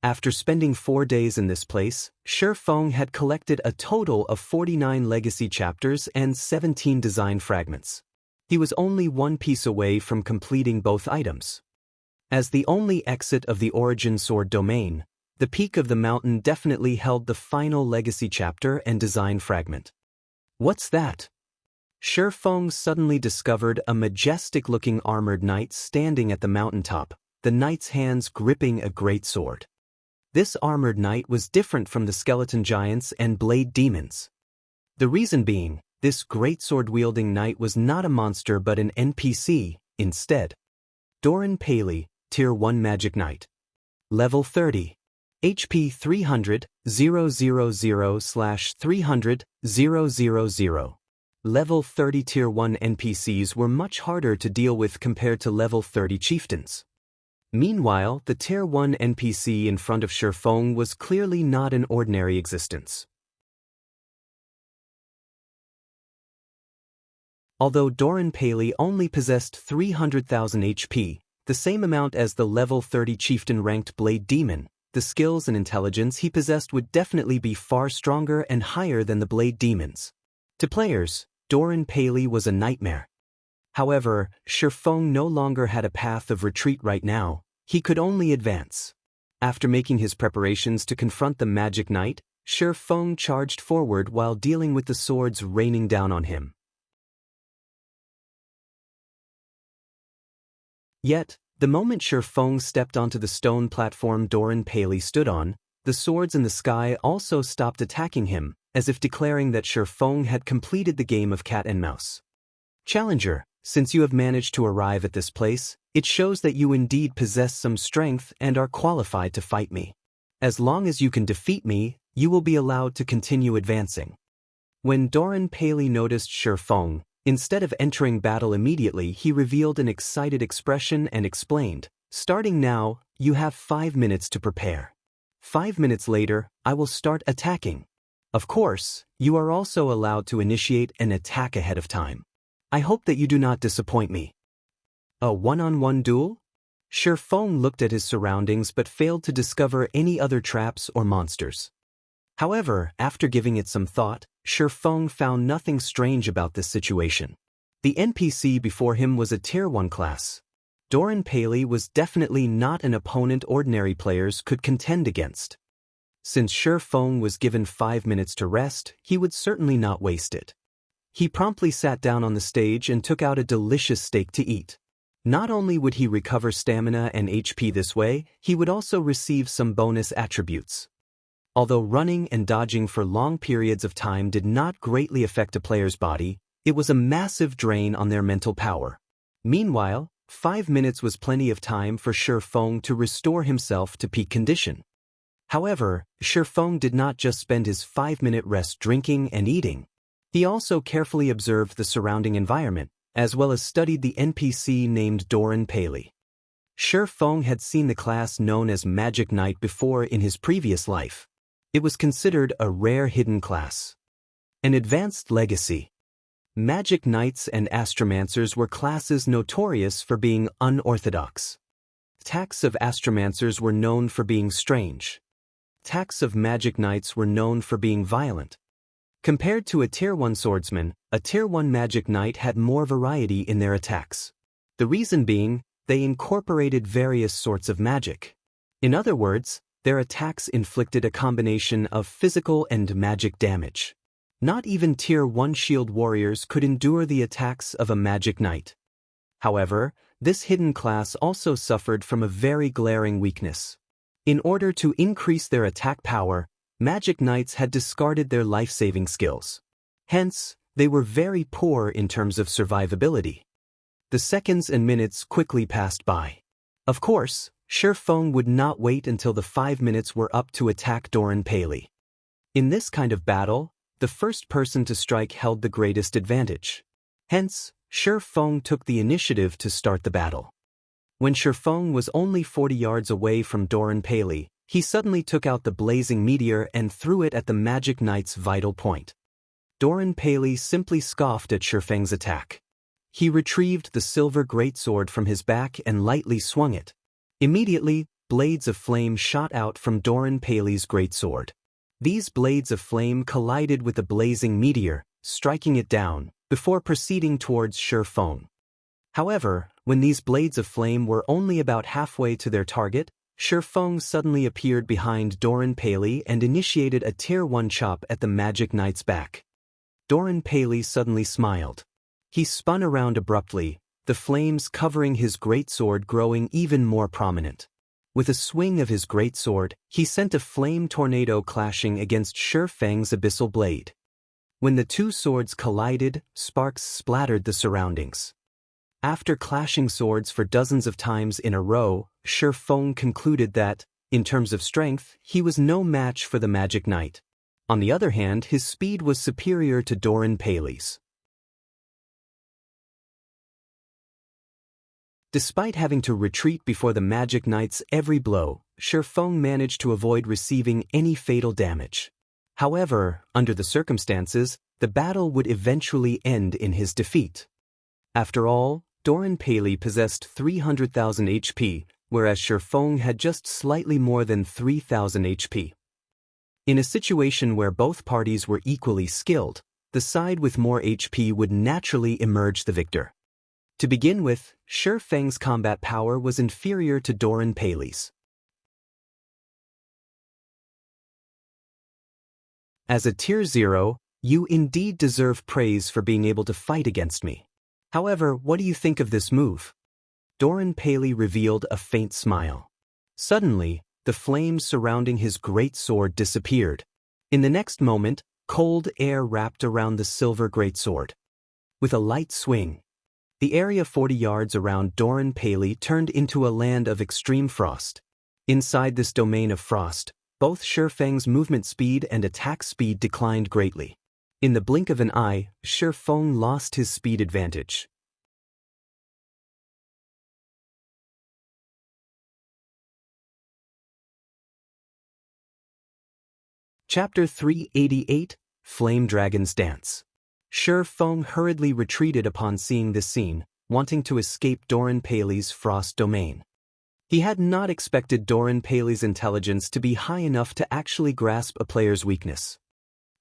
After spending 4 days in this place, Shi Feng had collected a total of 49 legacy chapters and 17 design fragments. He was only one piece away from completing both items. As the only exit of the Origin Sword domain, the peak of the mountain definitely held the final legacy chapter and design fragment. What's that? Shi Feng suddenly discovered a majestic-looking armored knight standing at the mountaintop, the knight's hands gripping a great sword. This armored knight was different from the skeleton giants and blade demons. The reason being, this great sword-wielding knight was not a monster but an NPC, instead. Doran Paley, Tier 1 Magic Knight. Level 30. HP 300, 000/300, 000. Level 30 Tier 1 NPCs were much harder to deal with compared to level 30 chieftains. Meanwhile, the Tier 1 NPC in front of Shi Feng was clearly not an ordinary existence. Although Doran Paley only possessed 300,000 HP, the same amount as the level 30 chieftain-ranked Blade Demon, the skills and intelligence he possessed would definitely be far stronger and higher than the Blade Demons. To players, Doran Paley was a nightmare. However, Shi Feng no longer had a path of retreat right now, he could only advance. After making his preparations to confront the Magic Knight, Shi Feng charged forward while dealing with the swords raining down on him. Yet, the moment Shi Feng stepped onto the stone platform Doran Paley stood on, the swords in the sky also stopped attacking him, as if declaring that Shi Feng had completed the game of cat and mouse. Challenger, since you have managed to arrive at this place, it shows that you indeed possess some strength and are qualified to fight me. As long as you can defeat me, you will be allowed to continue advancing. When Doran Paley noticed Shi Feng, instead of entering battle immediately, he revealed an excited expression and explained, "Starting now, you have 5 minutes to prepare. 5 minutes later, I will start attacking. Of course, you are also allowed to initiate an attack ahead of time. I hope that you do not disappoint me." A one-on-one duel? Shi Feng looked at his surroundings but failed to discover any other traps or monsters. However, after giving it some thought, Shi Feng found nothing strange about this situation. The NPC before him was a Tier 1 class. Doran Paley was definitely not an opponent ordinary players could contend against. Since Shi Feng was given 5 minutes to rest, he would certainly not waste it. He promptly sat down on the stage and took out a delicious steak to eat. Not only would he recover stamina and HP this way, he would also receive some bonus attributes. Although running and dodging for long periods of time did not greatly affect a player's body, it was a massive drain on their mental power. Meanwhile, 5 minutes was plenty of time for Shi Feng to restore himself to peak condition. However, Shi Feng did not just spend his 5-minute rest drinking and eating. He also carefully observed the surrounding environment, as well as studied the NPC named Doran Paley. Shi Feng had seen the class known as Magic Knight before in his previous life. It was considered a rare hidden class. An advanced legacy. Magic Knights and Astromancers were classes notorious for being unorthodox. Attacks of Astromancers were known for being strange. Attacks of Magic Knights were known for being violent. Compared to a Tier 1 swordsman, a Tier 1 Magic Knight had more variety in their attacks. The reason being, they incorporated various sorts of magic. In other words, their attacks inflicted a combination of physical and magic damage. Not even Tier 1 shield warriors could endure the attacks of a Magic Knight. However, this hidden class also suffered from a very glaring weakness. In order to increase their attack power, Magic Knights had discarded their life-saving skills. Hence, they were very poor in terms of survivability. The seconds and minutes quickly passed by. Of course, Shi Feng would not wait until the 5 minutes were up to attack Doran Paley. In this kind of battle, the first person to strike held the greatest advantage. Hence, Shi Feng took the initiative to start the battle. When Shi Feng was only 40 yards away from Doran Paley, he suddenly took out the blazing meteor and threw it at the Magic Knight's vital point. Doran Paley simply scoffed at Shi Feng's attack. He retrieved the silver greatsword from his back and lightly swung it. Immediately, blades of flame shot out from Doran Paley's greatsword. These blades of flame collided with the blazing meteor, striking it down, before proceeding towards Shi Feng. However, when these blades of flame were only about halfway to their target, Shi Feng suddenly appeared behind Doran Paley and initiated a Tier 1 chop at the Magic Knight's back. Doran Paley suddenly smiled. He spun around abruptly, the flames covering his greatsword growing even more prominent. With a swing of his greatsword, he sent a flame tornado clashing against Shi Feng's abyssal blade. When the two swords collided, sparks splattered the surroundings. After clashing swords for dozens of times in a row, Shi Feng concluded that, in terms of strength, he was no match for the Magic Knight. On the other hand, his speed was superior to Doran Paley's. Despite having to retreat before the Magic Knight's every blow, Shi Feng managed to avoid receiving any fatal damage. However, under the circumstances, the battle would eventually end in his defeat. After all, Doran Paley possessed 300,000 HP, whereas Shi Feng had just slightly more than 3,000 HP. In a situation where both parties were equally skilled, the side with more HP would naturally emerge the victor. To begin with, Shi Feng's combat power was inferior to Doran Paley's. As a Tier 0, you indeed deserve praise for being able to fight against me. However, what do you think of this move? Doran Paley revealed a faint smile. Suddenly, the flames surrounding his great sword disappeared. In the next moment, cold air wrapped around the silver greatsword. With a light swing, the area 40 yards around Doran Paley turned into a land of extreme frost. Inside this domain of frost, both Shi Feng's movement speed and attack speed declined greatly. In the blink of an eye, Shi Feng lost his speed advantage. Chapter 388, Flame Dragon's Dance. Shi Feng hurriedly retreated upon seeing this scene, wanting to escape Doran Paley's frost domain. He had not expected Doran Paley's intelligence to be high enough to actually grasp a player's weakness.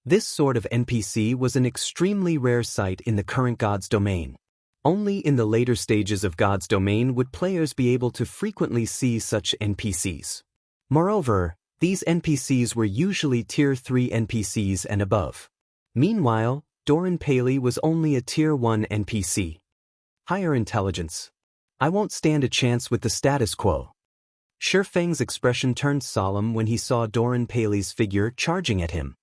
This sort of NPC was an extremely rare sight in the current God's Domain. Only in the later stages of God's Domain would players be able to frequently see such NPCs. Moreover, these NPCs were usually Tier 3 NPCs and above. Meanwhile, Doran Paley was only a Tier 1 NPC. Higher intelligence. I won't stand a chance with the status quo. Shifeng's expression turned solemn when he saw Doran Paley's figure charging at him.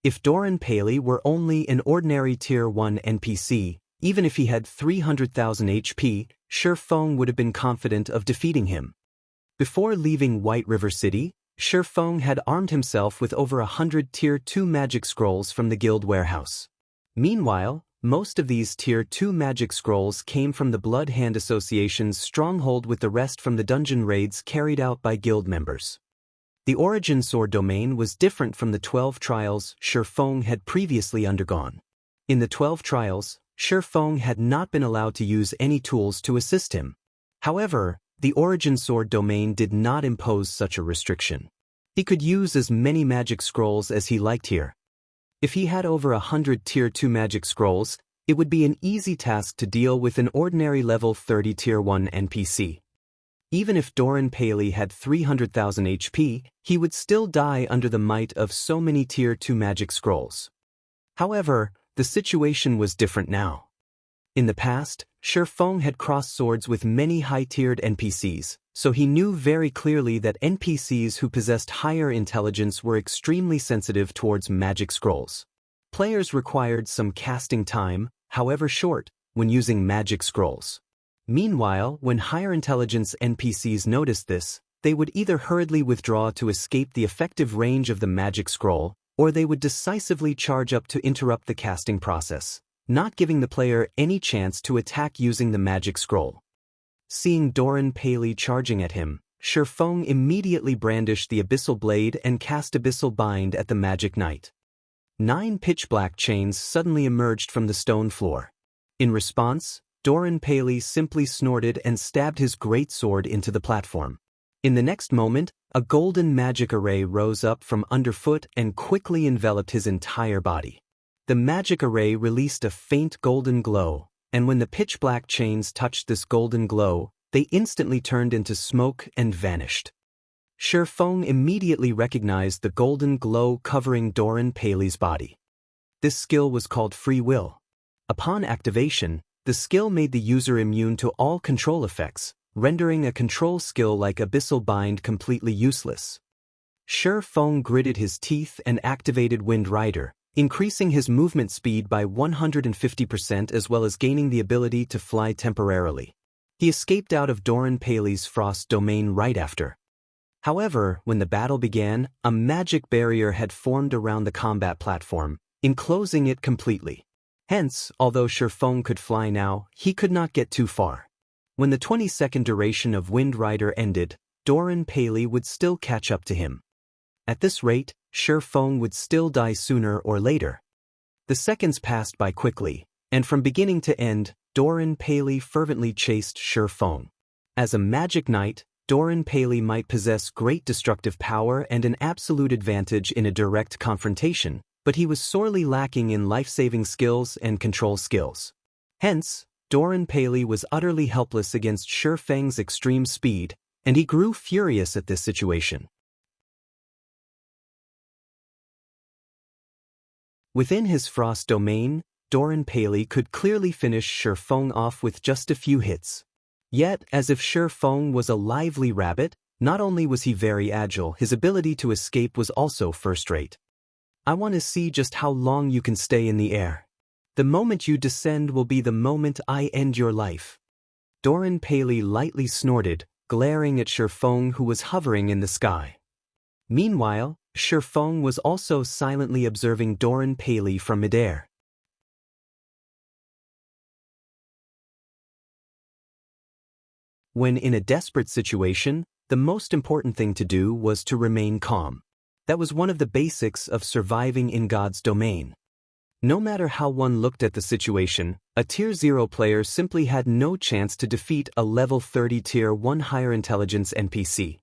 If Doran Paley were only an ordinary Tier 1 NPC, even if he had 300,000 HP, Shifeng would have been confident of defeating him. Before leaving White River City, Shifeng had armed himself with over 100 Tier 2 magic scrolls from the guild warehouse. Meanwhile, most of these Tier 2 magic scrolls came from the Blood Hand Association's stronghold, with the rest from the dungeon raids carried out by guild members. The Origin Sword domain was different from the 12 trials Shifeng had previously undergone. In the 12 trials, Shifeng had not been allowed to use any tools to assist him. However, the Origin Sword domain did not impose such a restriction. He could use as many magic scrolls as he liked here. If he had over 100 Tier 2 magic scrolls, it would be an easy task to deal with an ordinary level 30 Tier 1 NPC. Even if Doran Paley had 300,000 HP, he would still die under the might of so many Tier 2 magic scrolls. However, the situation was different now. In the past, Shifeng had crossed swords with many high-tiered NPCs, so he knew very clearly that NPCs who possessed higher intelligence were extremely sensitive towards magic scrolls. Players required some casting time, however short, when using magic scrolls. Meanwhile, when higher intelligence NPCs noticed this, they would either hurriedly withdraw to escape the effective range of the magic scroll, or they would decisively charge up to interrupt the casting process, not giving the player any chance to attack using the magic scroll. Seeing Doran Paley charging at him, Shifeng immediately brandished the Abyssal Blade and cast Abyssal Bind at the Magic Knight. 9 pitch-black chains suddenly emerged from the stone floor. In response, Doran Paley simply snorted and stabbed his great sword into the platform. In the next moment, a golden magic array rose up from underfoot and quickly enveloped his entire body. The magic array released a faint golden glow, and when the pitch-black chains touched this golden glow, they instantly turned into smoke and vanished. Shifeng immediately recognized the golden glow covering Doran Paley's body. This skill was called Free Will. Upon activation, the skill made the user immune to all control effects, rendering a control skill like Abyssal Bind completely useless. Shifeng gritted his teeth and activated Wind Rider, increasing his movement speed by 150% as well as gaining the ability to fly temporarily. He escaped out of Doran Paley's Frost domain right after. However, when the battle began, a magic barrier had formed around the combat platform, enclosing it completely. Hence, although Shifeng could fly now, he could not get too far. When the 20-second duration of Wind Rider ended, Doran Paley would still catch up to him. At this rate, Shifeng would still die sooner or later. The seconds passed by quickly, and from beginning to end, Doran Paley fervently chased Shifeng. As a magic knight, Doran Paley might possess great destructive power and an absolute advantage in a direct confrontation, but he was sorely lacking in life-saving skills and control skills. Hence, Doran Paley was utterly helpless against Shifeng's extreme speed, and he grew furious at this situation. Within his Frost domain, Doran Paley could clearly finish Shifeng off with just a few hits. Yet, as if Shifeng was a lively rabbit, not only was he very agile, his ability to escape was also first-rate. I want to see just how long you can stay in the air. The moment you descend will be the moment I end your life. Doran Paley lightly snorted, glaring at Shifeng, who was hovering in the sky. Meanwhile, Shifeng was also silently observing Doran Paley from midair. When in a desperate situation, the most important thing to do was to remain calm. That was one of the basics of surviving in God's domain. No matter how one looked at the situation, a Tier 0 player simply had no chance to defeat a level 30 Tier 1 higher intelligence NPC.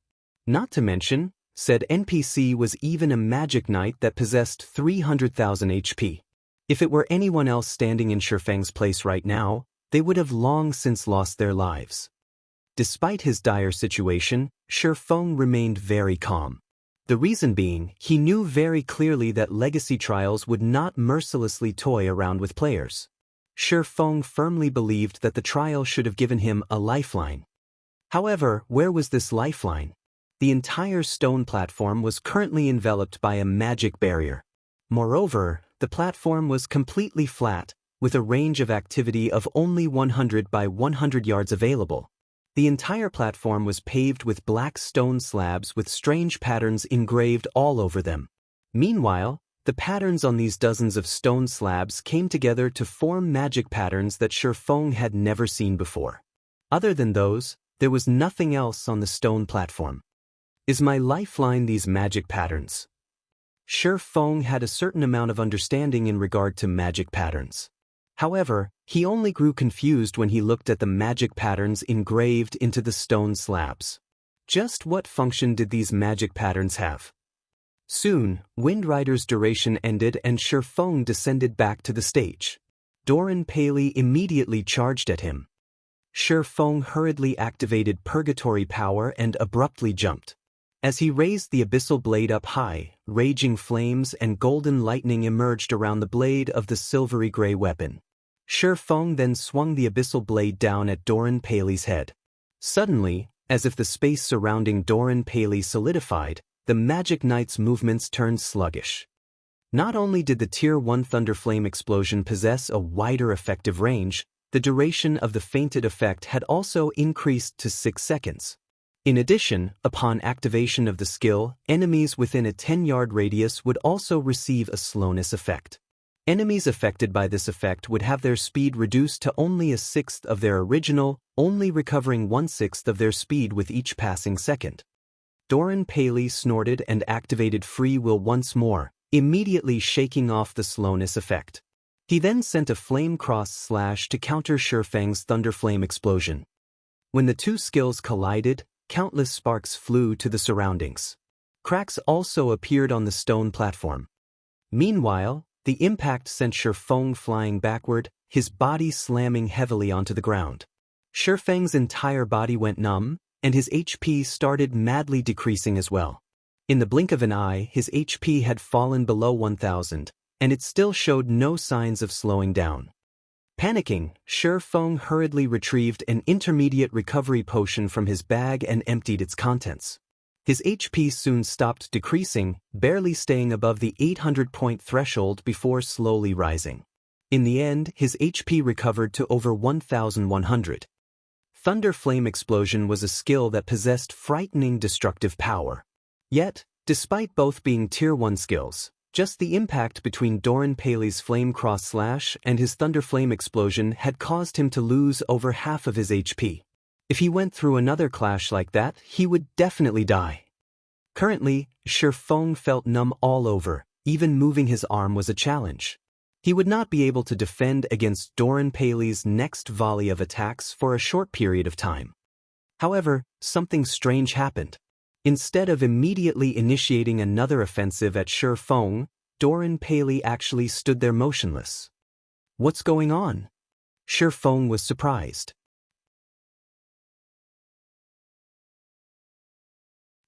Not to mention, said NPC was even a magic knight that possessed 300,000 HP. If it were anyone else standing in Shifeng's place right now, they would have long since lost their lives. Despite his dire situation, Shifeng remained very calm. The reason being, he knew very clearly that legacy trials would not mercilessly toy around with players. Shifeng firmly believed that the trial should have given him a lifeline. However, where was this lifeline? The entire stone platform was currently enveloped by a magic barrier. Moreover, the platform was completely flat, with a range of activity of only 100 by 100 yards available. The entire platform was paved with black stone slabs with strange patterns engraved all over them. Meanwhile, the patterns on these dozens of stone slabs came together to form magic patterns that Shifeng had never seen before. Other than those, there was nothing else on the stone platform. Is my lifeline these magic patterns? Shifeng had a certain amount of understanding in regard to magic patterns. However, he only grew confused when he looked at the magic patterns engraved into the stone slabs. Just what function did these magic patterns have? Soon, Wind Rider's duration ended and Shifeng descended back to the stage. Doran Paley immediately charged at him. Shifeng hurriedly activated Purgatory Power and abruptly jumped. As he raised the abyssal blade up high, raging flames and golden lightning emerged around the blade of the silvery gray weapon. Shifeng then swung the abyssal blade down at Doran Paley's head. Suddenly, as if the space surrounding Doran Paley solidified, the Magic Knight's movements turned sluggish. Not only did the Tier 1 Thunderflame explosion possess a wider effective range, the duration of the fainted effect had also increased to 6 seconds. In addition, upon activation of the skill, enemies within a 10-yard radius would also receive a slowness effect. Enemies affected by this effect would have their speed reduced to only a sixth of their original, only recovering 1/6 of their speed with each passing second. Doran Paley snorted and activated Free Will once more, immediately shaking off the slowness effect. He then sent a flame cross slash to counter Shifeng's Thunderflame explosion. When the two skills collided, countless sparks flew to the surroundings. Cracks also appeared on the stone platform. Meanwhile, the impact sent Shifeng flying backward, his body slamming heavily onto the ground. Shifeng's entire body went numb, and his HP started madly decreasing as well. In the blink of an eye, his HP had fallen below 1,000, and it still showed no signs of slowing down. Panicking, Shifeng hurriedly retrieved an intermediate recovery potion from his bag and emptied its contents. His HP soon stopped decreasing, barely staying above the 800-point threshold before slowly rising. In the end, his HP recovered to over 1,100. Thunder Flame Explosion was a skill that possessed frightening destructive power. Yet, despite both being Tier 1 skills, just the impact between Doran Paley's Flame Cross Slash and his Thunder Flame Explosion had caused him to lose over half of his HP. If he went through another clash like that, he would definitely die. Currently, Shifeng felt numb all over, even moving his arm was a challenge. He would not be able to defend against Doran Paley's next volley of attacks for a short period of time. However, something strange happened. Instead of immediately initiating another offensive at Shifeng, Doran Paley actually stood there motionless. What's going on? Shifeng was surprised.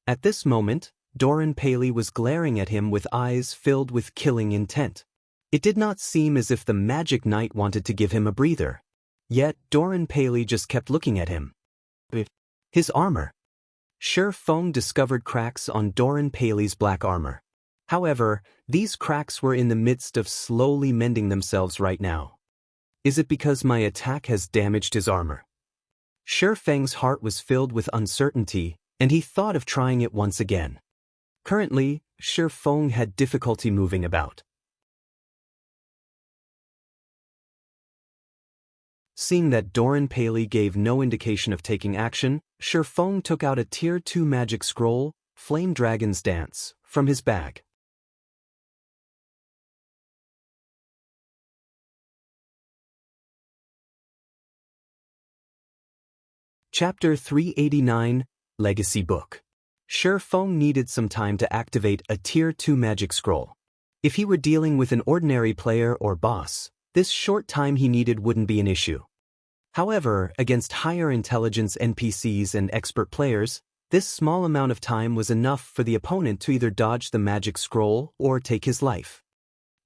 At this moment, Doran Paley was glaring at him with eyes filled with killing intent. It did not seem as if the Magic Knight wanted to give him a breather. Yet, Doran Paley just kept looking at him. His armor. Shifeng discovered cracks on Doran Paley's black armor. However, these cracks were in the midst of slowly mending themselves right now. Is it because my attack has damaged his armor? Shifeng's heart was filled with uncertainty, and he thought of trying it once again. Currently, Shifeng had difficulty moving about. Seeing that Doran Paley gave no indication of taking action, Shifeng took out a Tier 2 magic scroll, Flame Dragon's Dance, from his bag. Chapter 389, Legacy Book. Shi Feng needed some time to activate a Tier 2 magic scroll. If he were dealing with an ordinary player or boss, this short time he needed wouldn't be an issue. However, against higher intelligence NPCs and expert players, this small amount of time was enough for the opponent to either dodge the magic scroll or take his life.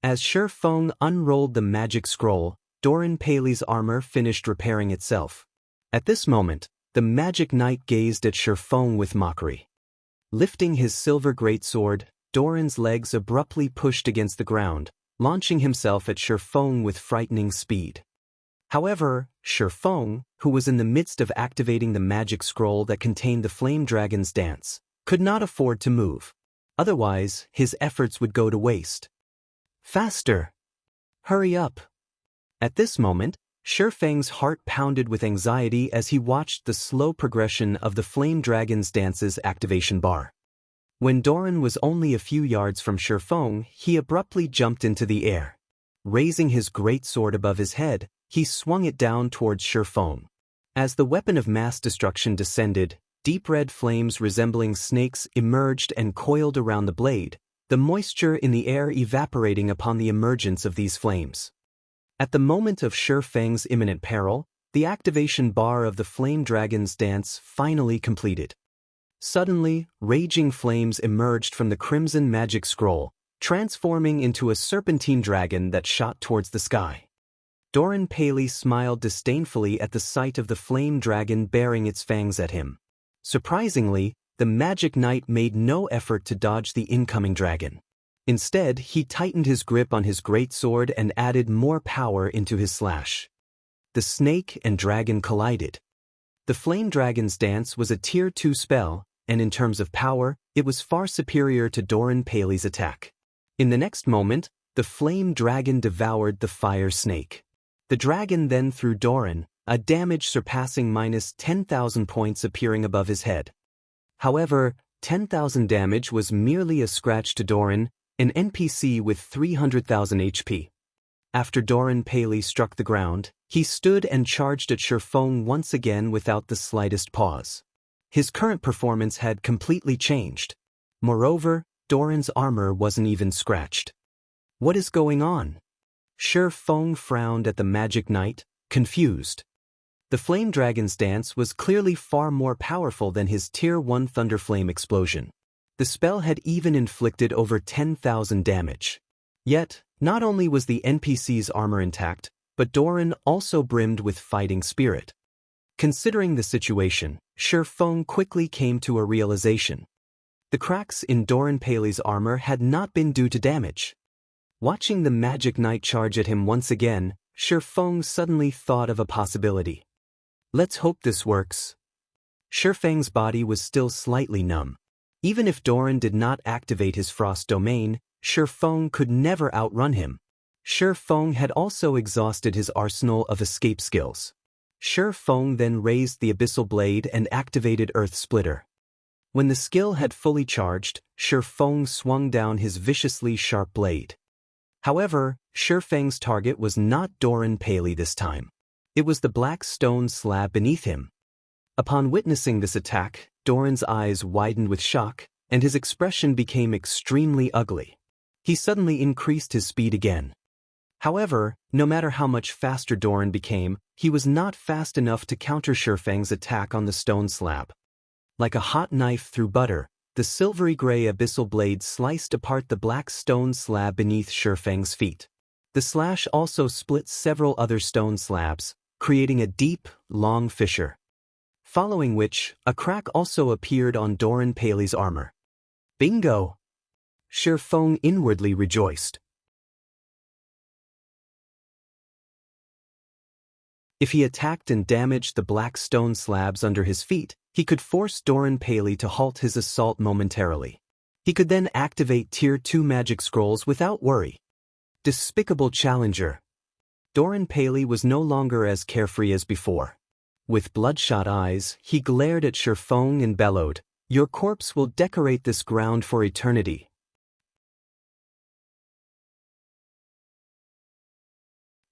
As Shi Feng unrolled the magic scroll, Doran Paley's armor finished repairing itself. At this moment, the Magic Knight gazed at Shi Feng with mockery. Lifting his silver greatsword, Doran's legs abruptly pushed against the ground, launching himself at Shi Feng with frightening speed. However, Shi Feng, who was in the midst of activating the magic scroll that contained the Flame Dragon's dance, could not afford to move. Otherwise, his efforts would go to waste. Faster! Hurry up! At this moment, Shi Feng's heart pounded with anxiety as he watched the slow progression of the Flame Dragon's dance's activation bar. When Doran was only a few yards from Shi Feng, he abruptly jumped into the air. Raising his greatsword above his head, he swung it down towards Shi Feng. As the weapon of mass destruction descended, deep red flames resembling snakes emerged and coiled around the blade, the moisture in the air evaporating upon the emergence of these flames. At the moment of Shi Feng's imminent peril, the activation bar of the Flame Dragon's dance finally completed. Suddenly, raging flames emerged from the crimson magic scroll, transforming into a serpentine dragon that shot towards the sky. Doran Paley smiled disdainfully at the sight of the flame dragon baring its fangs at him. Surprisingly, the Magic Knight made no effort to dodge the incoming dragon. Instead, he tightened his grip on his greatsword and added more power into his slash. The snake and dragon collided. The Flame Dragon's dance was a Tier 2 spell, and in terms of power, it was far superior to Doran Paley's attack. In the next moment, the Flame Dragon devoured the fire snake. The dragon then threw Doran, a damage surpassing -10,000 points appearing above his head. However, 10,000 damage was merely a scratch to Doran, an NPC with 300,000 HP. After Doran Paley struck the ground, he stood and charged at Shi Feng once again without the slightest pause. His current performance had completely changed. Moreover, Doran's armor wasn't even scratched. What is going on? Shi Feng frowned at the Magic Knight, confused. The Flame Dragon's dance was clearly far more powerful than his Tier 1 Thunderflame explosion. The spell had even inflicted over 10,000 damage. Yet, not only was the NPC's armor intact, but Doran also brimmed with fighting spirit. Considering the situation, Shi Feng quickly came to a realization. The cracks in Doran Paley's armor had not been due to damage. Watching the Magic Knight charge at him once again, Shi Feng suddenly thought of a possibility. Let's hope this works. Shi Feng's body was still slightly numb. Even if Doran did not activate his frost domain, Shi Feng could never outrun him. Shi Feng had also exhausted his arsenal of escape skills. Shi Feng then raised the Abyssal Blade and activated Earth Splitter. When the skill had fully charged, Shi Feng swung down his viciously sharp blade. However, Shi Feng's target was not Doran Paley this time. It was the black stone slab beneath him. Upon witnessing this attack, Doran's eyes widened with shock, and his expression became extremely ugly. He suddenly increased his speed again. However, no matter how much faster Doran became, he was not fast enough to counter Shi Feng's attack on the stone slab. Like a hot knife through butter, the silvery gray abyssal blade sliced apart the black stone slab beneath Shi Feng's feet. The slash also split several other stone slabs, creating a deep, long fissure. Following which, a crack also appeared on Doran Paley's armor. Bingo! Shi Feng inwardly rejoiced. If he attacked and damaged the black stone slabs under his feet, he could force Doran Paley to halt his assault momentarily. He could then activate Tier 2 magic scrolls without worry. Despicable challenger! Doran Paley was no longer as carefree as before. With bloodshot eyes, he glared at Shi Feng and bellowed, "Your corpse will decorate this ground for eternity."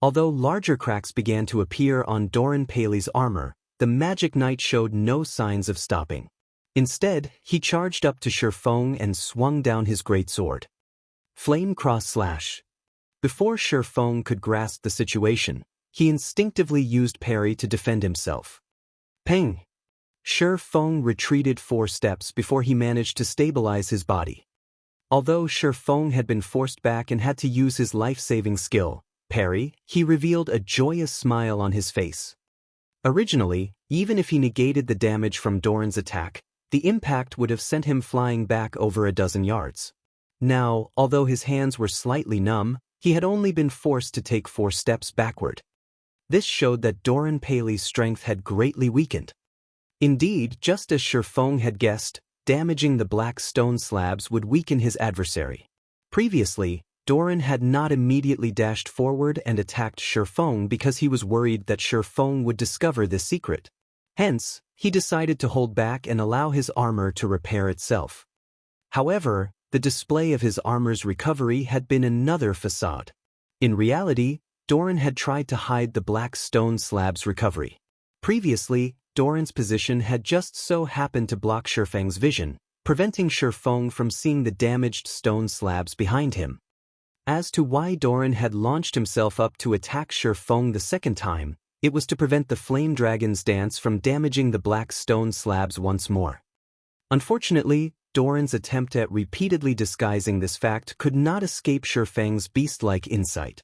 Although larger cracks began to appear on Doran Paley's armor, the Magic Knight showed no signs of stopping. Instead, he charged up to Shifeng and swung down his greatsword. Flame Cross Slash. Before Shifeng could grasp the situation, he instinctively used parry to defend himself. Peng! Shifeng retreated 4 steps before he managed to stabilize his body. Although Shifeng had been forced back and had to use his life-saving skill, parry, he revealed a joyous smile on his face. Originally, even if he negated the damage from Doran's attack, the impact would have sent him flying back over a dozen yards. Now, although his hands were slightly numb, he had only been forced to take 4 steps backward. This showed that Doran Paley's strength had greatly weakened. Indeed, just as Shifeng had guessed, damaging the black stone slabs would weaken his adversary. Previously, Doran had not immediately dashed forward and attacked Shifeng because he was worried that Shifeng would discover this secret. Hence, he decided to hold back and allow his armor to repair itself. However, the display of his armor's recovery had been another facade. In reality, Doran had tried to hide the black stone slab's recovery. Previously, Doran's position had just so happened to block Shifeng's vision, preventing Shifeng from seeing the damaged stone slabs behind him. As to why Doran had launched himself up to attack Shifeng the second time, it was to prevent the Flame Dragon's dance from damaging the black stone slabs once more. Unfortunately, Doran's attempt at repeatedly disguising this fact could not escape Shifeng's beast-like insight.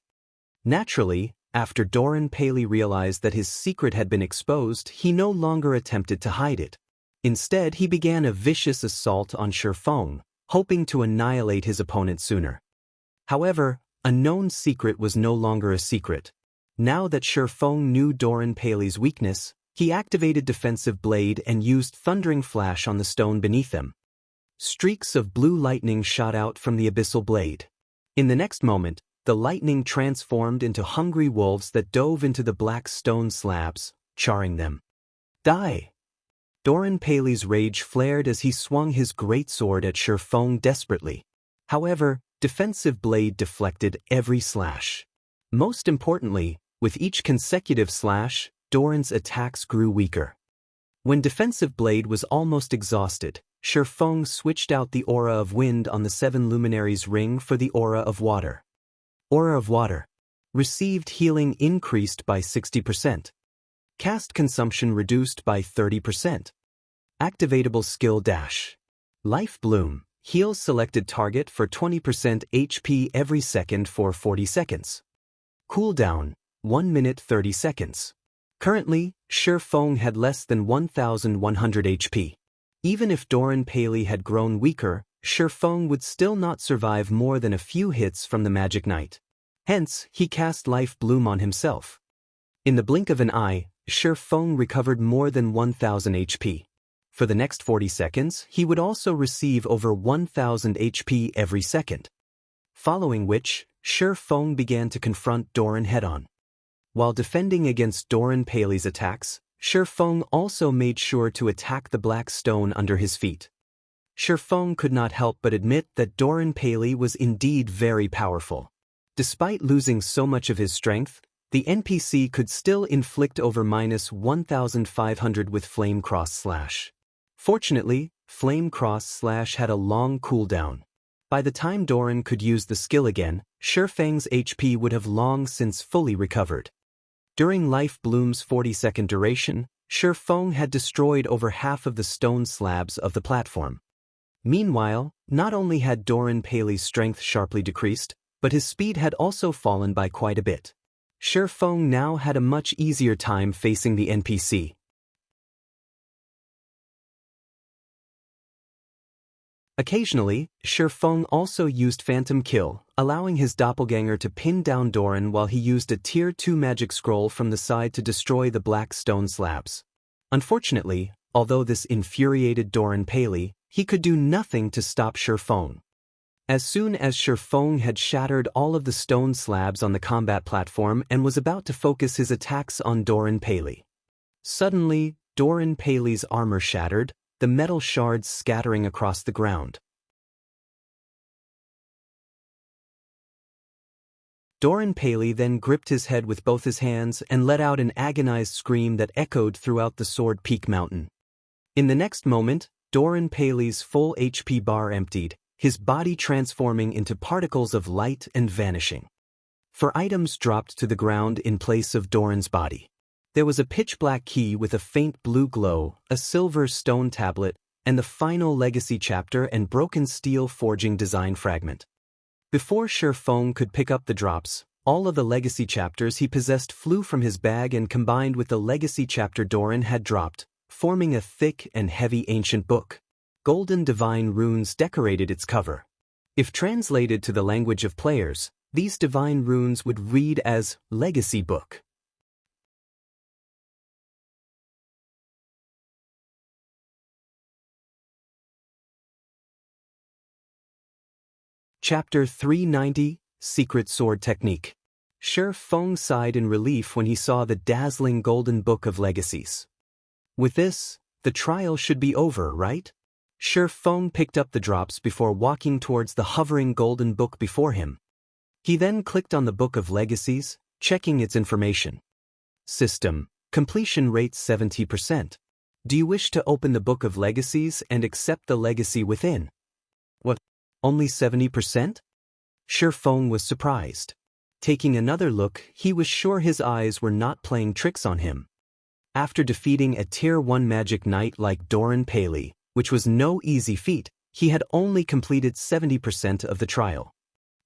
Naturally, after Doran Paley realized that his secret had been exposed, he no longer attempted to hide it. Instead, he began a vicious assault on Shifeng, hoping to annihilate his opponent sooner. However, a known secret was no longer a secret. Now that Shifeng knew Doran Paley's weakness, he activated Defensive Blade and used Thundering Flash on the stone beneath him. Streaks of blue lightning shot out from the abyssal blade. In the next moment, the lightning transformed into hungry wolves that dove into the black stone slabs, charring them. Die! Doran Paley's rage flared as he swung his greatsword at Shifeng desperately. However, Defensive Blade deflected every slash. Most importantly, with each consecutive slash, Doran's attacks grew weaker. When Defensive Blade was almost exhausted, Shifeng switched out the Aura of Wind on the 7 Luminaries ring for the Aura of Water. Aura of Water. Received healing increased by 60%. Cast consumption reduced by 30%. Activatable skill dash. Life Bloom. Heals selected target for 20% HP every second for 40 seconds. Cooldown. 1 minute 30 seconds. Currently, Shifeng had less than 1,100 HP. Even if Doran Paley had grown weaker, Shifeng would still not survive more than a few hits from the Magic Knight. Hence, he cast Life Bloom on himself. In the blink of an eye, Shifeng recovered more than 1,000 HP. For the next 40 seconds, he would also receive over 1,000 HP every second. Following which, Shifeng began to confront Doran head-on. While defending against Doran Paley's attacks, Shifeng also made sure to attack the black stone under his feet. Shifeng could not help but admit that Doran Paley was indeed very powerful. Despite losing so much of his strength, the NPC could still inflict over -1,500 with Flame Cross Slash. Fortunately, Flame Cross Slash had a long cooldown. By the time Doran could use the skill again, Shifeng's HP would have long since fully recovered. During Life Bloom's 40-second duration, Shifeng had destroyed over half of the stone slabs of the platform. Meanwhile, not only had Doran Paley's strength sharply decreased, but his speed had also fallen by quite a bit. Shifeng now had a much easier time facing the NPC. Occasionally, Shifeng also used Phantom Kill, allowing his doppelganger to pin down Doran while he used a Tier 2 magic scroll from the side to destroy the black stone slabs. Unfortunately, although this infuriated Doran Paley, he could do nothing to stop Shifeng. As soon as Shifeng had shattered all of the stone slabs on the combat platform and was about to focus his attacks on Doran Paley. Suddenly, Doran Paley's armor shattered, the metal shards scattering across the ground. Doran Paley then gripped his head with both his hands and let out an agonized scream that echoed throughout the Sword Peak Mountain. In the next moment, Doran Paley's full HP bar emptied, his body transforming into particles of light and vanishing. 4 items dropped to the ground in place of Doran's body. There was a pitch-black key with a faint blue glow, a silver stone tablet, and the final legacy chapter and broken steel forging design fragment. Before Shi Feng could pick up the drops, all of the legacy chapters he possessed flew from his bag and combined with the legacy chapter Doran had dropped, forming a thick and heavy ancient book. Golden divine runes decorated its cover. If translated to the language of players, these divine runes would read as Legacy Book. Chapter 390, Secret Sword Technique. Shi Feng sighed in relief when he saw the dazzling golden book of legacies. With this, the trial should be over, right? Shi Feng picked up the drops before walking towards the hovering golden book before him. He then clicked on the book of legacies, checking its information. System, completion rate 70%. Do you wish to open the book of legacies and accept the legacy within? What? Only 70%? Shi Feng was surprised. Taking another look, he was sure his eyes were not playing tricks on him. After defeating a Tier 1 magic knight like Doran Paley, which was no easy feat, he had only completed 70% of the trial.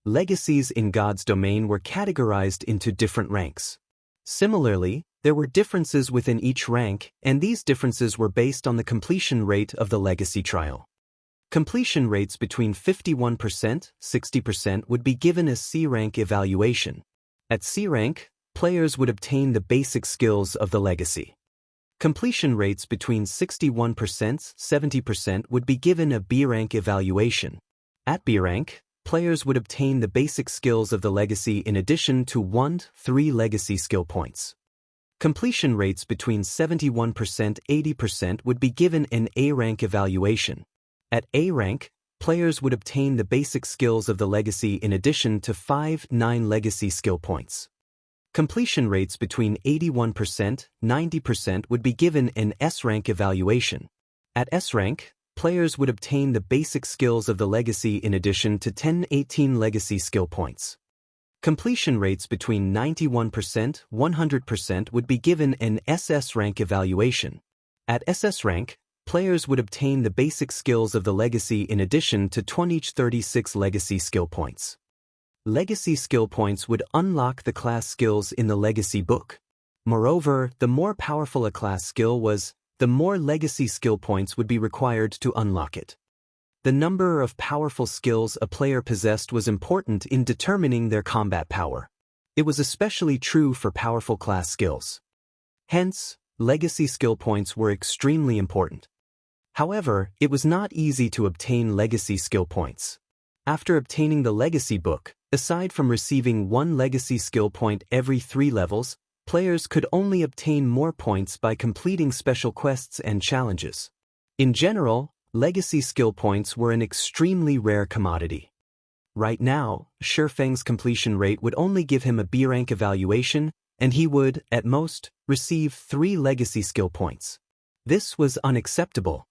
Legacies in God's domain were categorized into different ranks. Similarly, there were differences within each rank, and these differences were based on the completion rate of the legacy trial. Completion rates between 51%–60% would be given as C rank evaluation. At C rank, players would obtain the basic skills of the legacy. Completion rates between 61%–70% would be given a B rank evaluation. At B rank, players would obtain the basic skills of the legacy in addition to 1–3 legacy skill points. Completion rates between 71%–80% would be given an A rank evaluation. At A rank, players would obtain the basic skills of the legacy in addition to 5–9 legacy skill points. Completion rates between 81%–90% would be given an S rank evaluation. At S rank, players would obtain the basic skills of the legacy in addition to 10–18 legacy skill points. Completion rates between 91%–100% would be given an SS rank evaluation. At SS rank, players would obtain the basic skills of the legacy in addition to 20–36 legacy skill points. Legacy skill points would unlock the class skills in the legacy book. Moreover, the more powerful a class skill was, the more legacy skill points would be required to unlock it. The number of powerful skills a player possessed was important in determining their combat power. It was especially true for powerful class skills. Hence, legacy skill points were extremely important. However, it was not easy to obtain legacy skill points. After obtaining the legacy book, aside from receiving 1 legacy skill point every 3 levels, players could only obtain more points by completing special quests and challenges. In general, legacy skill points were an extremely rare commodity. Right now, Shi Feng's completion rate would only give him a B rank evaluation, and he would, at most, receive 3 legacy skill points. This was unacceptable.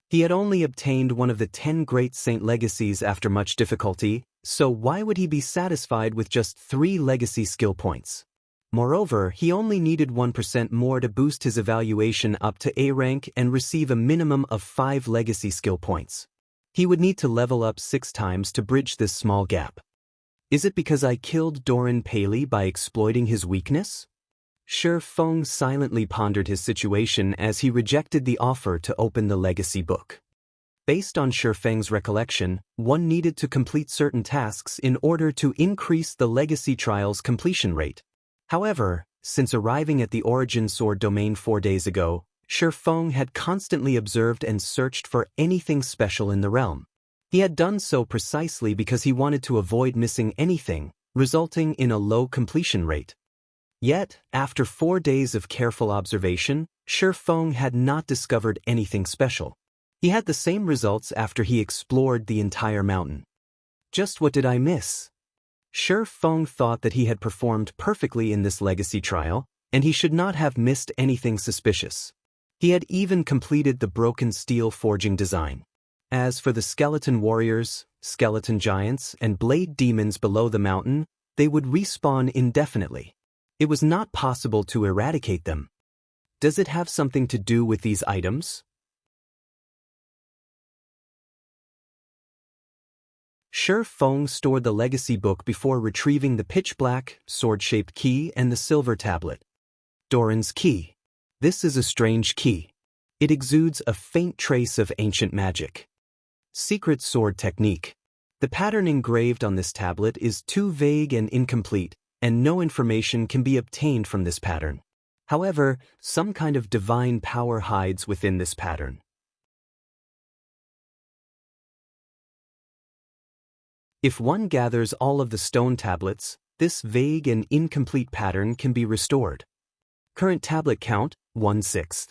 He had only obtained one of the 10 Great Saint legacies after much difficulty, so why would he be satisfied with just 3 legacy skill points? Moreover, he only needed 1% more to boost his evaluation up to A rank and receive a minimum of 5 legacy skill points. He would need to level up 6 times to bridge this small gap. Is it because I killed Doran Paley by exploiting his weakness? Shi Feng silently pondered his situation as he rejected the offer to open the legacy book. Based on Shi Feng's recollection, one needed to complete certain tasks in order to increase the legacy trial's completion rate. However, since arriving at the Origin Sword domain 4 days ago, Shi Feng had constantly observed and searched for anything special in the realm. He had done so precisely because he wanted to avoid missing anything, resulting in a low completion rate. Yet, after 4 days of careful observation, Shi Feng had not discovered anything special. He had the same results after he explored the entire mountain. Just what did I miss? Shi Feng thought that he had performed perfectly in this legacy trial, and he should not have missed anything suspicious. He had even completed the broken steel forging design. As for the skeleton warriors, skeleton giants, and blade demons below the mountain, they would respawn indefinitely. It was not possible to eradicate them. Does it have something to do with these items? Shi Feng stored the legacy book before retrieving the pitch-black, sword-shaped key and the silver tablet. Doran's key. This is a strange key. It exudes a faint trace of ancient magic. Secret sword technique. The pattern engraved on this tablet is too vague and incomplete, and no information can be obtained from this pattern. However, some kind of divine power hides within this pattern. If one gathers all of the stone tablets, this vague and incomplete pattern can be restored. Current tablet count, 1/6.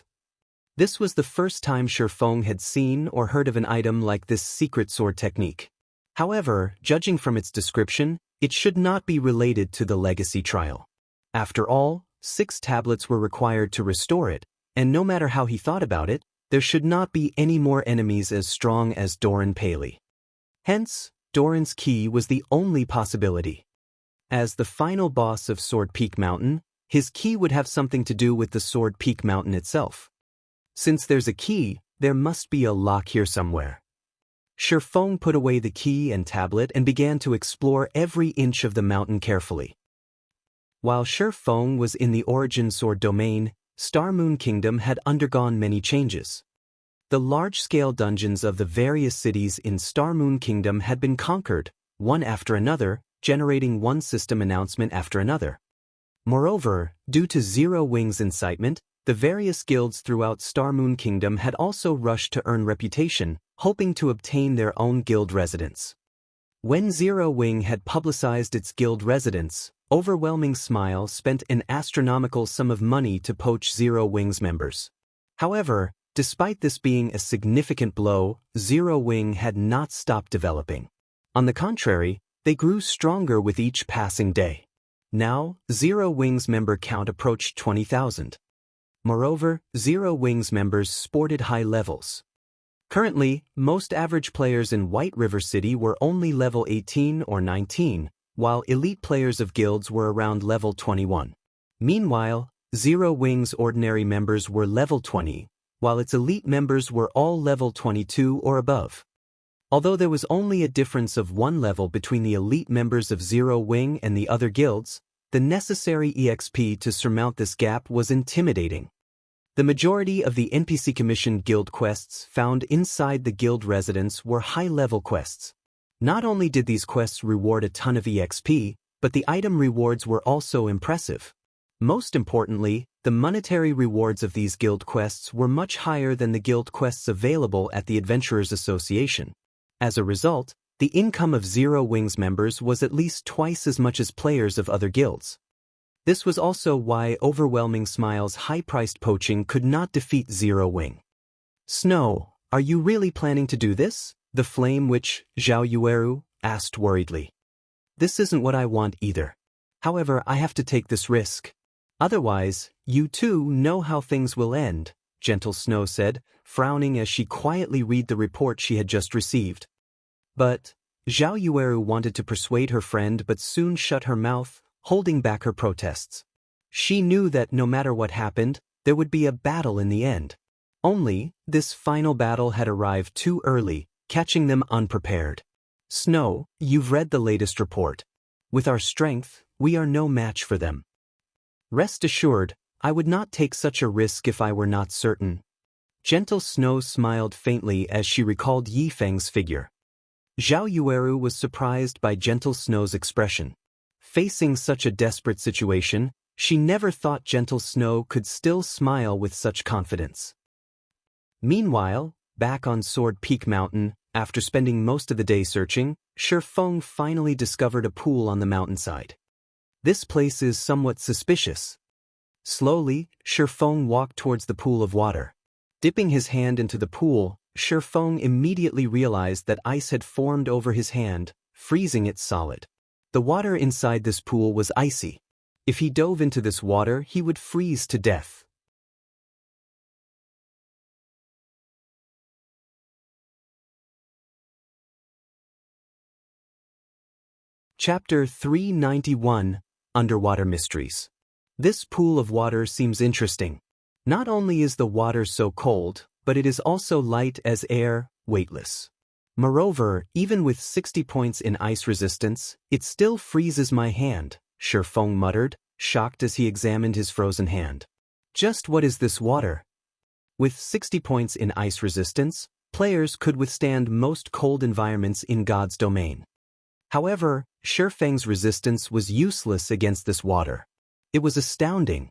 This was the first time Shi Feng had seen or heard of an item like this secret sword technique. However, judging from its description, it should not be related to the legacy trial. After all, 6 tablets were required to restore it, and no matter how he thought about it, there should not be any more enemies as strong as Doran Paley. Hence, Doran's key was the only possibility. As the final boss of Sword Peak Mountain, his key would have something to do with the Sword Peak Mountain itself. Since there's a key, there must be a lock here somewhere. Shi Feng put away the key and tablet and began to explore every inch of the mountain carefully. While Shi Feng was in the Origin Sword domain, Star Moon Kingdom had undergone many changes. The large-scale dungeons of the various cities in Star Moon Kingdom had been conquered, one after another, generating one system announcement after another. Moreover, due to Zero Wing's incitement, the various guilds throughout Star Moon Kingdom had also rushed to earn reputation, hoping to obtain their own guild residence. When Zero Wing had publicized its guild residence, Overwhelming Smile spent an astronomical sum of money to poach Zero Wing's members. However, despite this being a significant blow, Zero Wing had not stopped developing. On the contrary, they grew stronger with each passing day. Now, Zero Wing's member count approached 20,000. Moreover, Zero Wing's members sported high levels. Currently, most average players in White River City were only level 18 or 19, while elite players of guilds were around level 21. Meanwhile, Zero Wing's ordinary members were level 20, while its elite members were all level 22 or above. Although there was only a difference of 1 level between the elite members of Zero Wing and the other guilds, the necessary EXP to surmount this gap was intimidating. The majority of the NPC commissioned guild quests found inside the guild residence were high-level quests. Not only did these quests reward a ton of EXP, but the item rewards were also impressive. Most importantly, the monetary rewards of these guild quests were much higher than the guild quests available at the Adventurers Association. As a result, the income of Zero Wing's members was at least twice as much as players of other guilds. This was also why Overwhelming Smile's high-priced poaching could not defeat Zero Wing. Snow, are you really planning to do this? The Flame Witch, Zhao Yueru, asked worriedly. This isn't what I want either. However, I have to take this risk. Otherwise, you too know how things will end, Gentle Snow said, frowning as she quietly read the report she had just received. But Zhao Yueru wanted to persuade her friend but soon shut her mouth, holding back her protests. She knew that no matter what happened, there would be a battle in the end. Only, this final battle had arrived too early, catching them unprepared. Snow, you've read the latest report. With our strength, we are no match for them. Rest assured, I would not take such a risk if I were not certain. Gentle Snow smiled faintly as she recalled Yi Feng's figure. Zhao Yueru was surprised by Gentle Snow's expression. Facing such a desperate situation, she never thought Gentle Snow could still smile with such confidence. Meanwhile, back on Sword Peak Mountain, after spending most of the day searching, Shi Feng finally discovered a pool on the mountainside. This place is somewhat suspicious. Slowly, Shi Feng walked towards the pool of water. Dipping his hand into the pool, Shi Feng immediately realized that ice had formed over his hand, freezing it solid. The water inside this pool was icy. If he dove into this water, he would freeze to death. Chapter 391, Underwater Mysteries. This pool of water seems interesting. Not only is the water so cold, but it is also light as air, weightless. Moreover, even with 60 points in ice resistance, it still freezes my hand, Shifeng muttered, shocked as he examined his frozen hand. Just what is this water? With 60 points in ice resistance, players could withstand most cold environments in God's domain. However, Shifeng's resistance was useless against this water. It was astounding.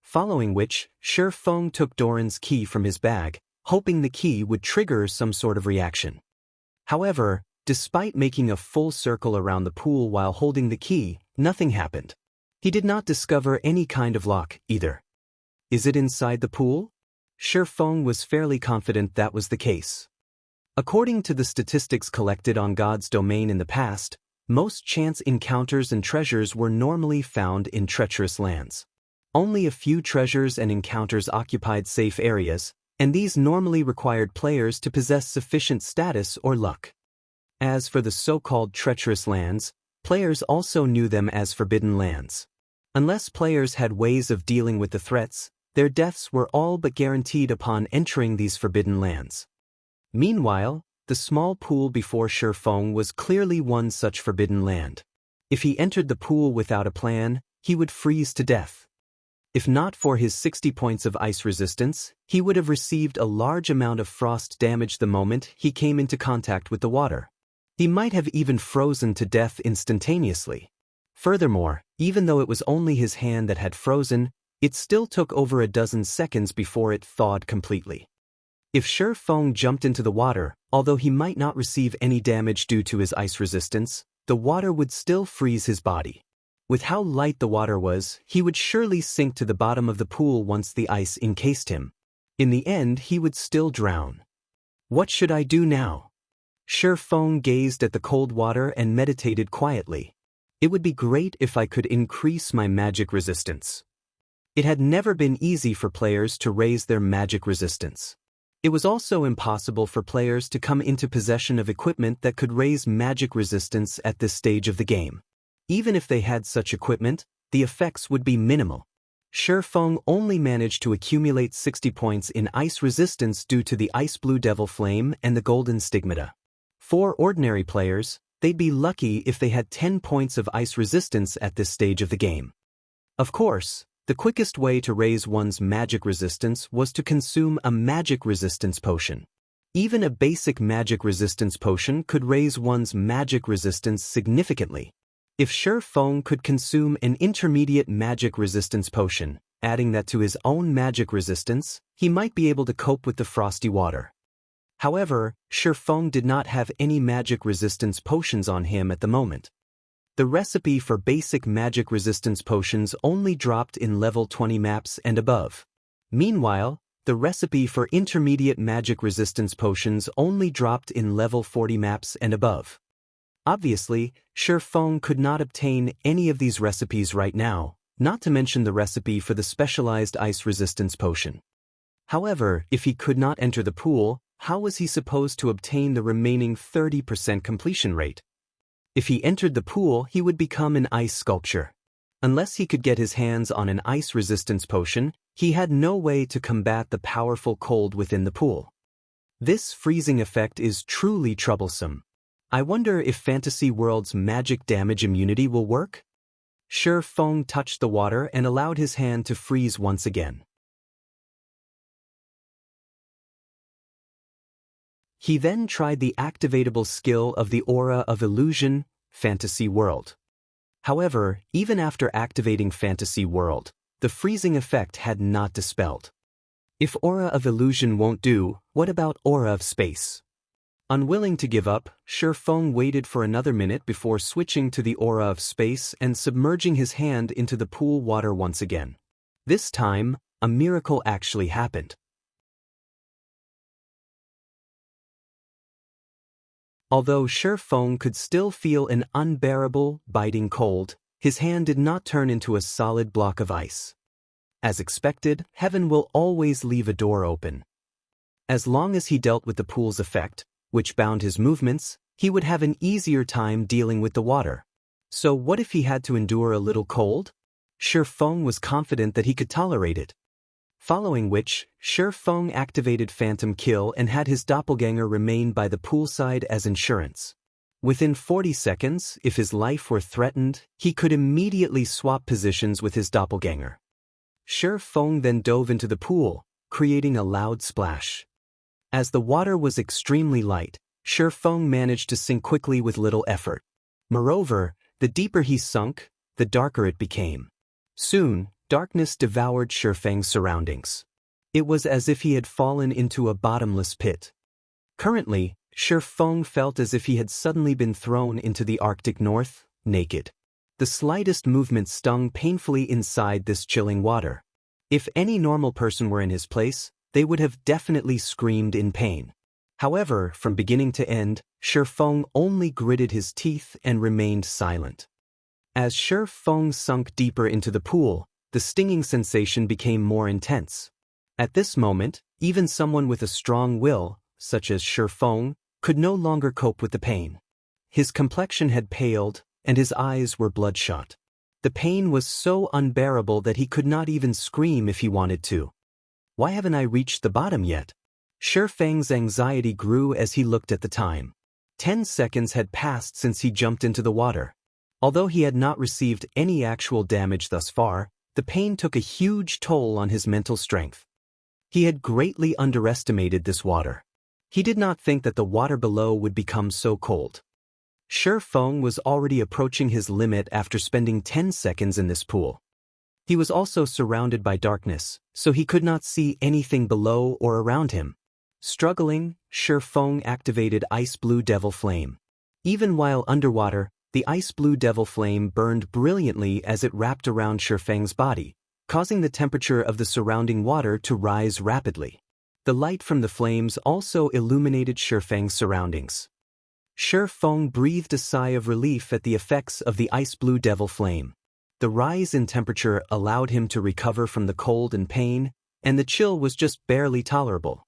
Following which, Shifeng took Doran's key from his bag, hoping the key would trigger some sort of reaction. However, despite making a full circle around the pool while holding the key, nothing happened. He did not discover any kind of lock, either. Is it inside the pool? Shifeng was fairly confident that was the case. According to the statistics collected on God's domain in the past, most chance encounters and treasures were normally found in treacherous lands. Only a few treasures and encounters occupied safe areas, and these normally required players to possess sufficient status or luck. As for the so-called treacherous lands, players also knew them as forbidden lands. Unless players had ways of dealing with the threats, their deaths were all but guaranteed upon entering these forbidden lands. Meanwhile, the small pool before Shifeng was clearly one such forbidden land. If he entered the pool without a plan, he would freeze to death. If not for his 60 points of ice resistance, he would have received a large amount of frost damage the moment he came into contact with the water. He might have even frozen to death instantaneously. Furthermore, even though it was only his hand that had frozen, it still took over a dozen seconds before it thawed completely. If Shifeng jumped into the water, although he might not receive any damage due to his ice resistance, the water would still freeze his body. With how light the water was, he would surely sink to the bottom of the pool once the ice encased him. In the end, he would still drown. What should I do now? Shifeng gazed at the cold water and meditated quietly. It would be great if I could increase my magic resistance. It had never been easy for players to raise their magic resistance. It was also impossible for players to come into possession of equipment that could raise magic resistance at this stage of the game. Even if they had such equipment, the effects would be minimal. Shifeng only managed to accumulate 60 points in ice resistance due to the Ice Blue Devil Flame and the Golden Stigmata. For ordinary players, they'd be lucky if they had 10 points of ice resistance at this stage of the game. Of course, the quickest way to raise one's magic resistance was to consume a magic resistance potion. Even a basic magic resistance potion could raise one's magic resistance significantly. If Shifeng could consume an intermediate magic resistance potion, adding that to his own magic resistance, he might be able to cope with the frosty water. However, Shifeng did not have any magic resistance potions on him at the moment. The recipe for basic magic resistance potions only dropped in level 20 maps and above. Meanwhile, the recipe for intermediate magic resistance potions only dropped in level 40 maps and above. Obviously, Shifeng could not obtain any of these recipes right now, not to mention the recipe for the specialized ice resistance potion. However, if he could not enter the pool, how was he supposed to obtain the remaining 30% completion rate? If he entered the pool, he would become an ice sculpture. Unless he could get his hands on an ice resistance potion, he had no way to combat the powerful cold within the pool. This freezing effect is truly troublesome. I wonder if Fantasy World's magic damage immunity will work? Shifeng touched the water and allowed his hand to freeze once again. He then tried the activatable skill of the Aura of Illusion, Fantasy World. However, even after activating Fantasy World, the freezing effect had not dispelled. If Aura of Illusion won't do, what about Aura of Space? Unwilling to give up, Shifeng waited for another minute before switching to the Aura of Space and submerging his hand into the pool water once again. This time, a miracle actually happened. Although Shi Feng could still feel an unbearable, biting cold, his hand did not turn into a solid block of ice. As expected, heaven will always leave a door open. As long as he dealt with the pool's effect, which bound his movements, he would have an easier time dealing with the water. So what if he had to endure a little cold? Shi Feng was confident that he could tolerate it. Following which, Shi Feng activated Phantom Kill and had his doppelganger remain by the poolside as insurance. Within 40 seconds, if his life were threatened, he could immediately swap positions with his doppelganger. Shi Feng then dove into the pool, creating a loud splash. As the water was extremely light, Shi Feng managed to sink quickly with little effort. Moreover, the deeper he sunk, the darker it became. Soon, darkness devoured Shi Feng's surroundings. It was as if he had fallen into a bottomless pit. Currently, Shi Feng felt as if he had suddenly been thrown into the Arctic North, naked. The slightest movement stung painfully inside this chilling water. If any normal person were in his place, they would have definitely screamed in pain. However, from beginning to end, Shi Feng only gritted his teeth and remained silent. As Shi Feng sunk deeper into the pool, the stinging sensation became more intense. At this moment, even someone with a strong will, such as Shi Feng, could no longer cope with the pain. His complexion had paled, and his eyes were bloodshot. The pain was so unbearable that he could not even scream if he wanted to. Why haven't I reached the bottom yet? Shi Feng's anxiety grew as he looked at the time. 10 seconds had passed since he jumped into the water. Although he had not received any actual damage thus far, the pain took a huge toll on his mental strength. He had greatly underestimated this water. He did not think that the water below would become so cold. Shi Feng was already approaching his limit after spending 10 seconds in this pool. He was also surrounded by darkness, so he could not see anything below or around him. Struggling, Shi Feng activated Ice Blue Devil Flame. Even while underwater, the Ice Blue Devil Flame burned brilliantly as it wrapped around Shi Feng's body, causing the temperature of the surrounding water to rise rapidly. The light from the flames also illuminated Shi Feng's surroundings. Shi Feng breathed a sigh of relief at the effects of the Ice Blue Devil Flame. The rise in temperature allowed him to recover from the cold and pain, and the chill was just barely tolerable.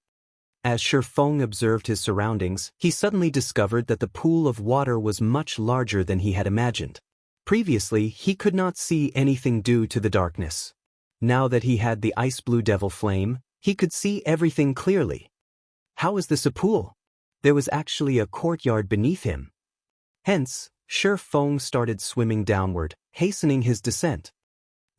As Shi Feng observed his surroundings, he suddenly discovered that the pool of water was much larger than he had imagined. Previously, he could not see anything due to the darkness. Now that he had the Ice Blue Devil Flame, he could see everything clearly. How is this a pool? There was actually a courtyard beneath him. Hence, Shi Feng started swimming downward, hastening his descent.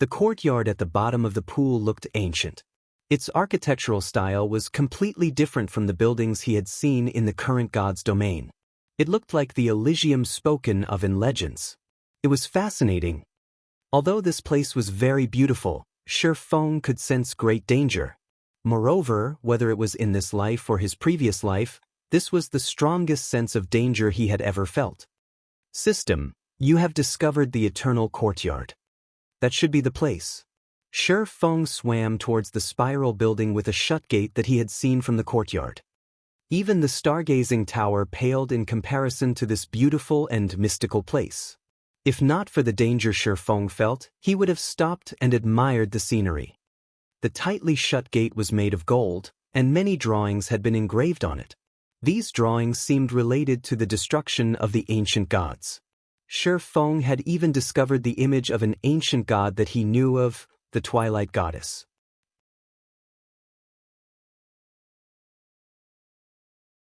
The courtyard at the bottom of the pool looked ancient. Its architectural style was completely different from the buildings he had seen in the current god's domain. It looked like the Elysium spoken of in legends. It was fascinating. Although this place was very beautiful, Shi Feng could sense great danger. Moreover, whether it was in this life or his previous life, this was the strongest sense of danger he had ever felt. System, you have discovered the Eternal Courtyard. That should be the place. Shi Feng swam towards the spiral building with a shut gate that he had seen from the courtyard. Even the stargazing tower paled in comparison to this beautiful and mystical place. If not for the danger Shi Feng felt, he would have stopped and admired the scenery. The tightly shut gate was made of gold, and many drawings had been engraved on it. These drawings seemed related to the destruction of the ancient gods. Shi Feng had even discovered the image of an ancient god that he knew of, the Twilight Goddess.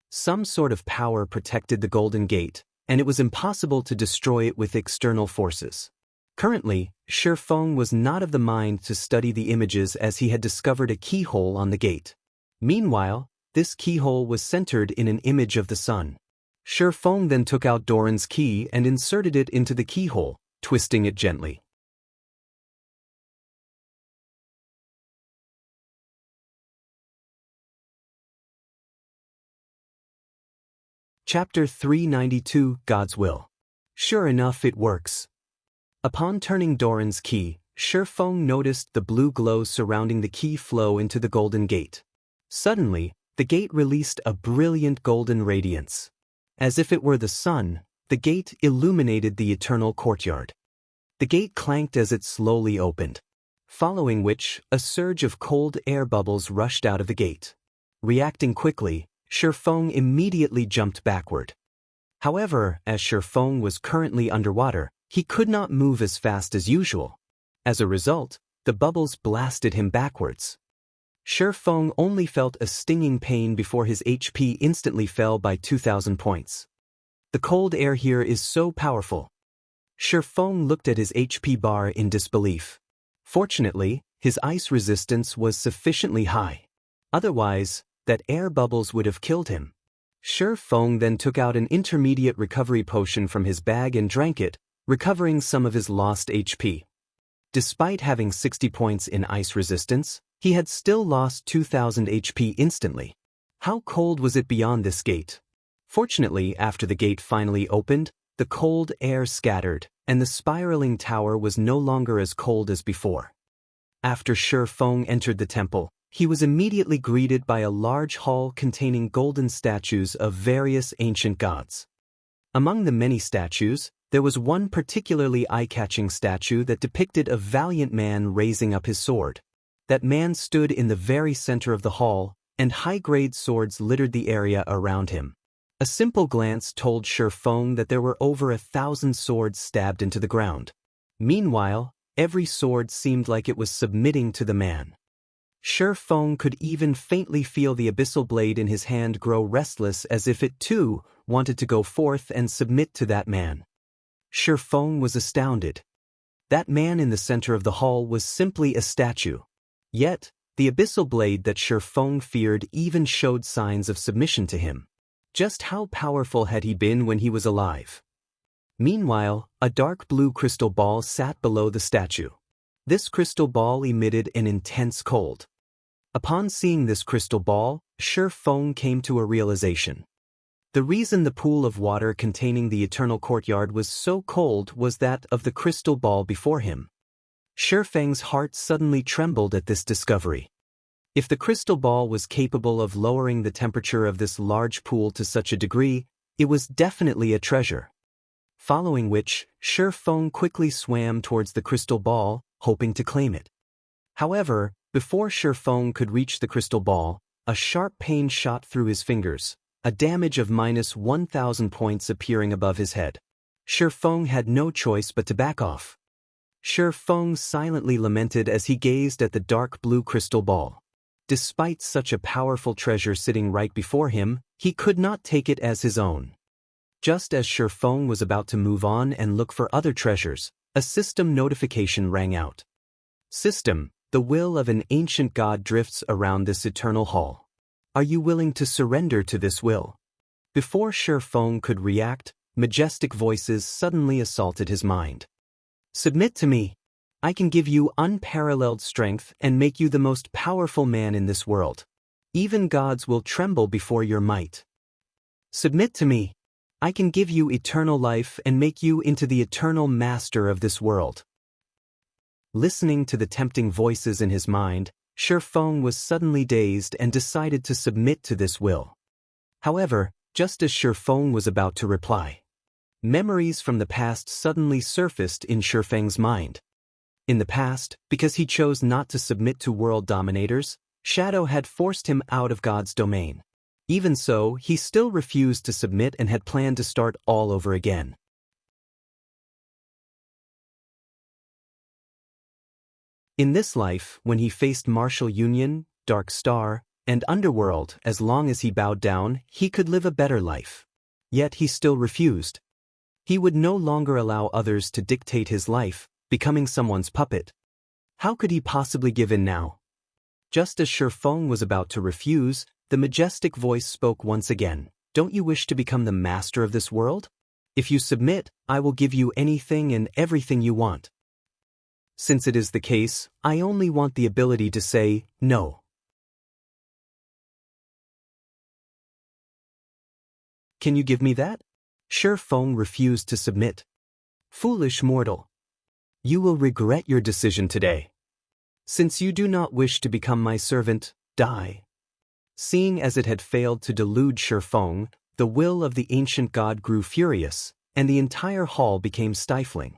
Some sort of power protected the Golden Gate, and it was impossible to destroy it with external forces. Currently, Shi Feng was not of the mind to study the images as he had discovered a keyhole on the gate. Meanwhile, this keyhole was centered in an image of the sun. Shi Feng then took out Doran's key and inserted it into the keyhole, twisting it gently. Chapter 392, God's Will. Sure enough, it works. Upon turning Doran's key, Shi Feng noticed the blue glow surrounding the key flow into the golden gate. Suddenly, the gate released a brilliant golden radiance. As if it were the sun, the gate illuminated the eternal courtyard. The gate clanked as it slowly opened, following which a surge of cold air bubbles rushed out of the gate. Reacting quickly, Shifeng immediately jumped backward. However, as Shifeng was currently underwater, he could not move as fast as usual. As a result, the bubbles blasted him backwards. Shifeng only felt a stinging pain before his HP instantly fell by 2,000 points. The cold air here is so powerful. Shifeng looked at his HP bar in disbelief. Fortunately, his ice resistance was sufficiently high. Otherwise, that air bubbles would have killed him. Shifeng then took out an intermediate recovery potion from his bag and drank it, recovering some of his lost HP. Despite having 60 points in ice resistance, he had still lost 2,000 HP instantly. How cold was it beyond this gate? Fortunately, after the gate finally opened, the cold air scattered, and the spiraling tower was no longer as cold as before. After Shifeng entered the temple, he was immediately greeted by a large hall containing golden statues of various ancient gods. Among the many statues, there was one particularly eye-catching statue that depicted a valiant man raising up his sword. That man stood in the very center of the hall, and high-grade swords littered the area around him. A simple glance told Shifeng that there were over 1,000 swords stabbed into the ground. Meanwhile, every sword seemed like it was submitting to the man. Shifeng could even faintly feel the abyssal blade in his hand grow restless as if it too wanted to go forth and submit to that man. Shifeng was astounded. That man in the center of the hall was simply a statue. Yet, the abyssal blade that Shifeng feared even showed signs of submission to him. Just how powerful had he been when he was alive? Meanwhile, a dark blue crystal ball sat below the statue. This crystal ball emitted an intense cold. Upon seeing this crystal ball, Shifeng came to a realization. The reason the pool of water containing the eternal courtyard was so cold was that of the crystal ball before him. Shifeng's heart suddenly trembled at this discovery. If the crystal ball was capable of lowering the temperature of this large pool to such a degree, it was definitely a treasure. Following which, Shifeng quickly swam towards the crystal ball, hoping to claim it. However, before Shifeng could reach the crystal ball, a sharp pain shot through his fingers, a damage of -1,000 points appearing above his head. Shifeng had no choice but to back off. Shifeng silently lamented as he gazed at the dark blue crystal ball. Despite such a powerful treasure sitting right before him, he could not take it as his own. Just as Shifeng was about to move on and look for other treasures, a system notification rang out. System, the will of an ancient god drifts around this eternal hall. Are you willing to surrender to this will? Before Shifeng could react, majestic voices suddenly assaulted his mind. Submit to me. I can give you unparalleled strength and make you the most powerful man in this world. Even gods will tremble before your might. Submit to me. I can give you eternal life and make you into the eternal master of this world. Listening to the tempting voices in his mind, Shifeng was suddenly dazed and decided to submit to this will. However, just as Shifeng was about to reply, memories from the past suddenly surfaced in Shifeng's mind. In the past, because he chose not to submit to world dominators, Shadow had forced him out of God's domain. Even so, he still refused to submit and had planned to start all over again. In this life, when he faced Martial Union, Dark Star, and Underworld, as long as he bowed down, he could live a better life. Yet he still refused. He would no longer allow others to dictate his life, becoming someone's puppet. How could he possibly give in now? Just as Shifeng was about to refuse, the majestic voice spoke once again. Don't you wish to become the master of this world? If you submit, I will give you anything and everything you want. Since it is the case, I only want the ability to say, no. Can you give me that? Shifeng refused to submit. Foolish mortal. You will regret your decision today. Since you do not wish to become my servant, die. Seeing as it had failed to delude Shifeng, the will of the ancient god grew furious, and the entire hall became stifling.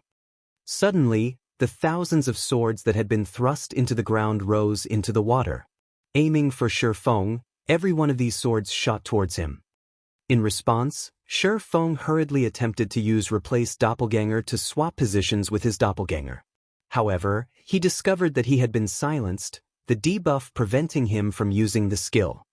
Suddenly, the thousands of swords that had been thrust into the ground rose into the water. Aiming for Shi Feng, every one of these swords shot towards him. In response, Shi Feng hurriedly attempted to use Replace Doppelganger to swap positions with his doppelganger. However, he discovered that he had been silenced, the debuff preventing him from using the skill.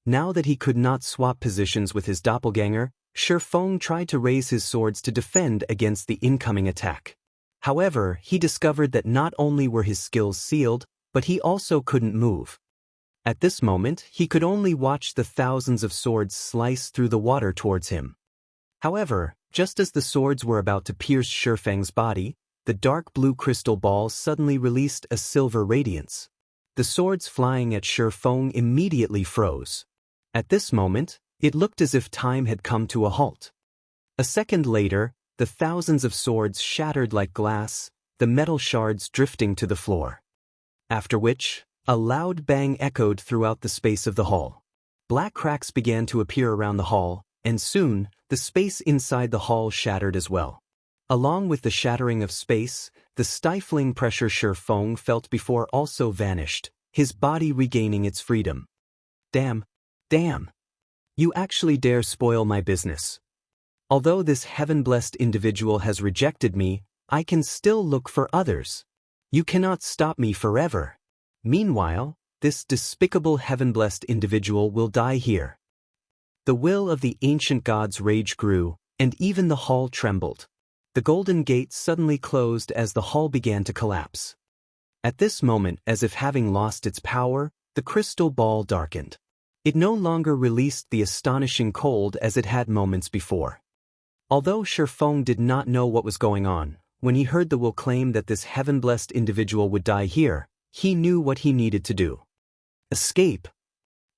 Now that he could not swap positions with his doppelganger, Shi Feng tried to raise his swords to defend against the incoming attack. However, he discovered that not only were his skills sealed, but he also couldn't move. At this moment, he could only watch the thousands of swords slice through the water towards him. However, just as the swords were about to pierce Shi Feng's body, the dark blue crystal ball suddenly released a silver radiance. The swords flying at Shi Feng immediately froze. At this moment, it looked as if time had come to a halt. A second later, the thousands of swords shattered like glass, the metal shards drifting to the floor. After which, a loud bang echoed throughout the space of the hall. Black cracks began to appear around the hall, and soon, the space inside the hall shattered as well. Along with the shattering of space, the stifling pressure Shi Feng felt before also vanished, his body regaining its freedom. Damn! You actually dare spoil my business. Although this heaven-blessed individual has rejected me, I can still look for others. You cannot stop me forever. Meanwhile, this despicable heaven-blessed individual will die here. The will of the ancient god's rage grew, and even the hall trembled. The golden gate suddenly closed as the hall began to collapse. At this moment, as if having lost its power, the crystal ball darkened. It no longer released the astonishing cold as it had moments before. Although Shi Feng did not know what was going on, when he heard the will claim that this heaven-blessed individual would die here, he knew what he needed to do. Escape!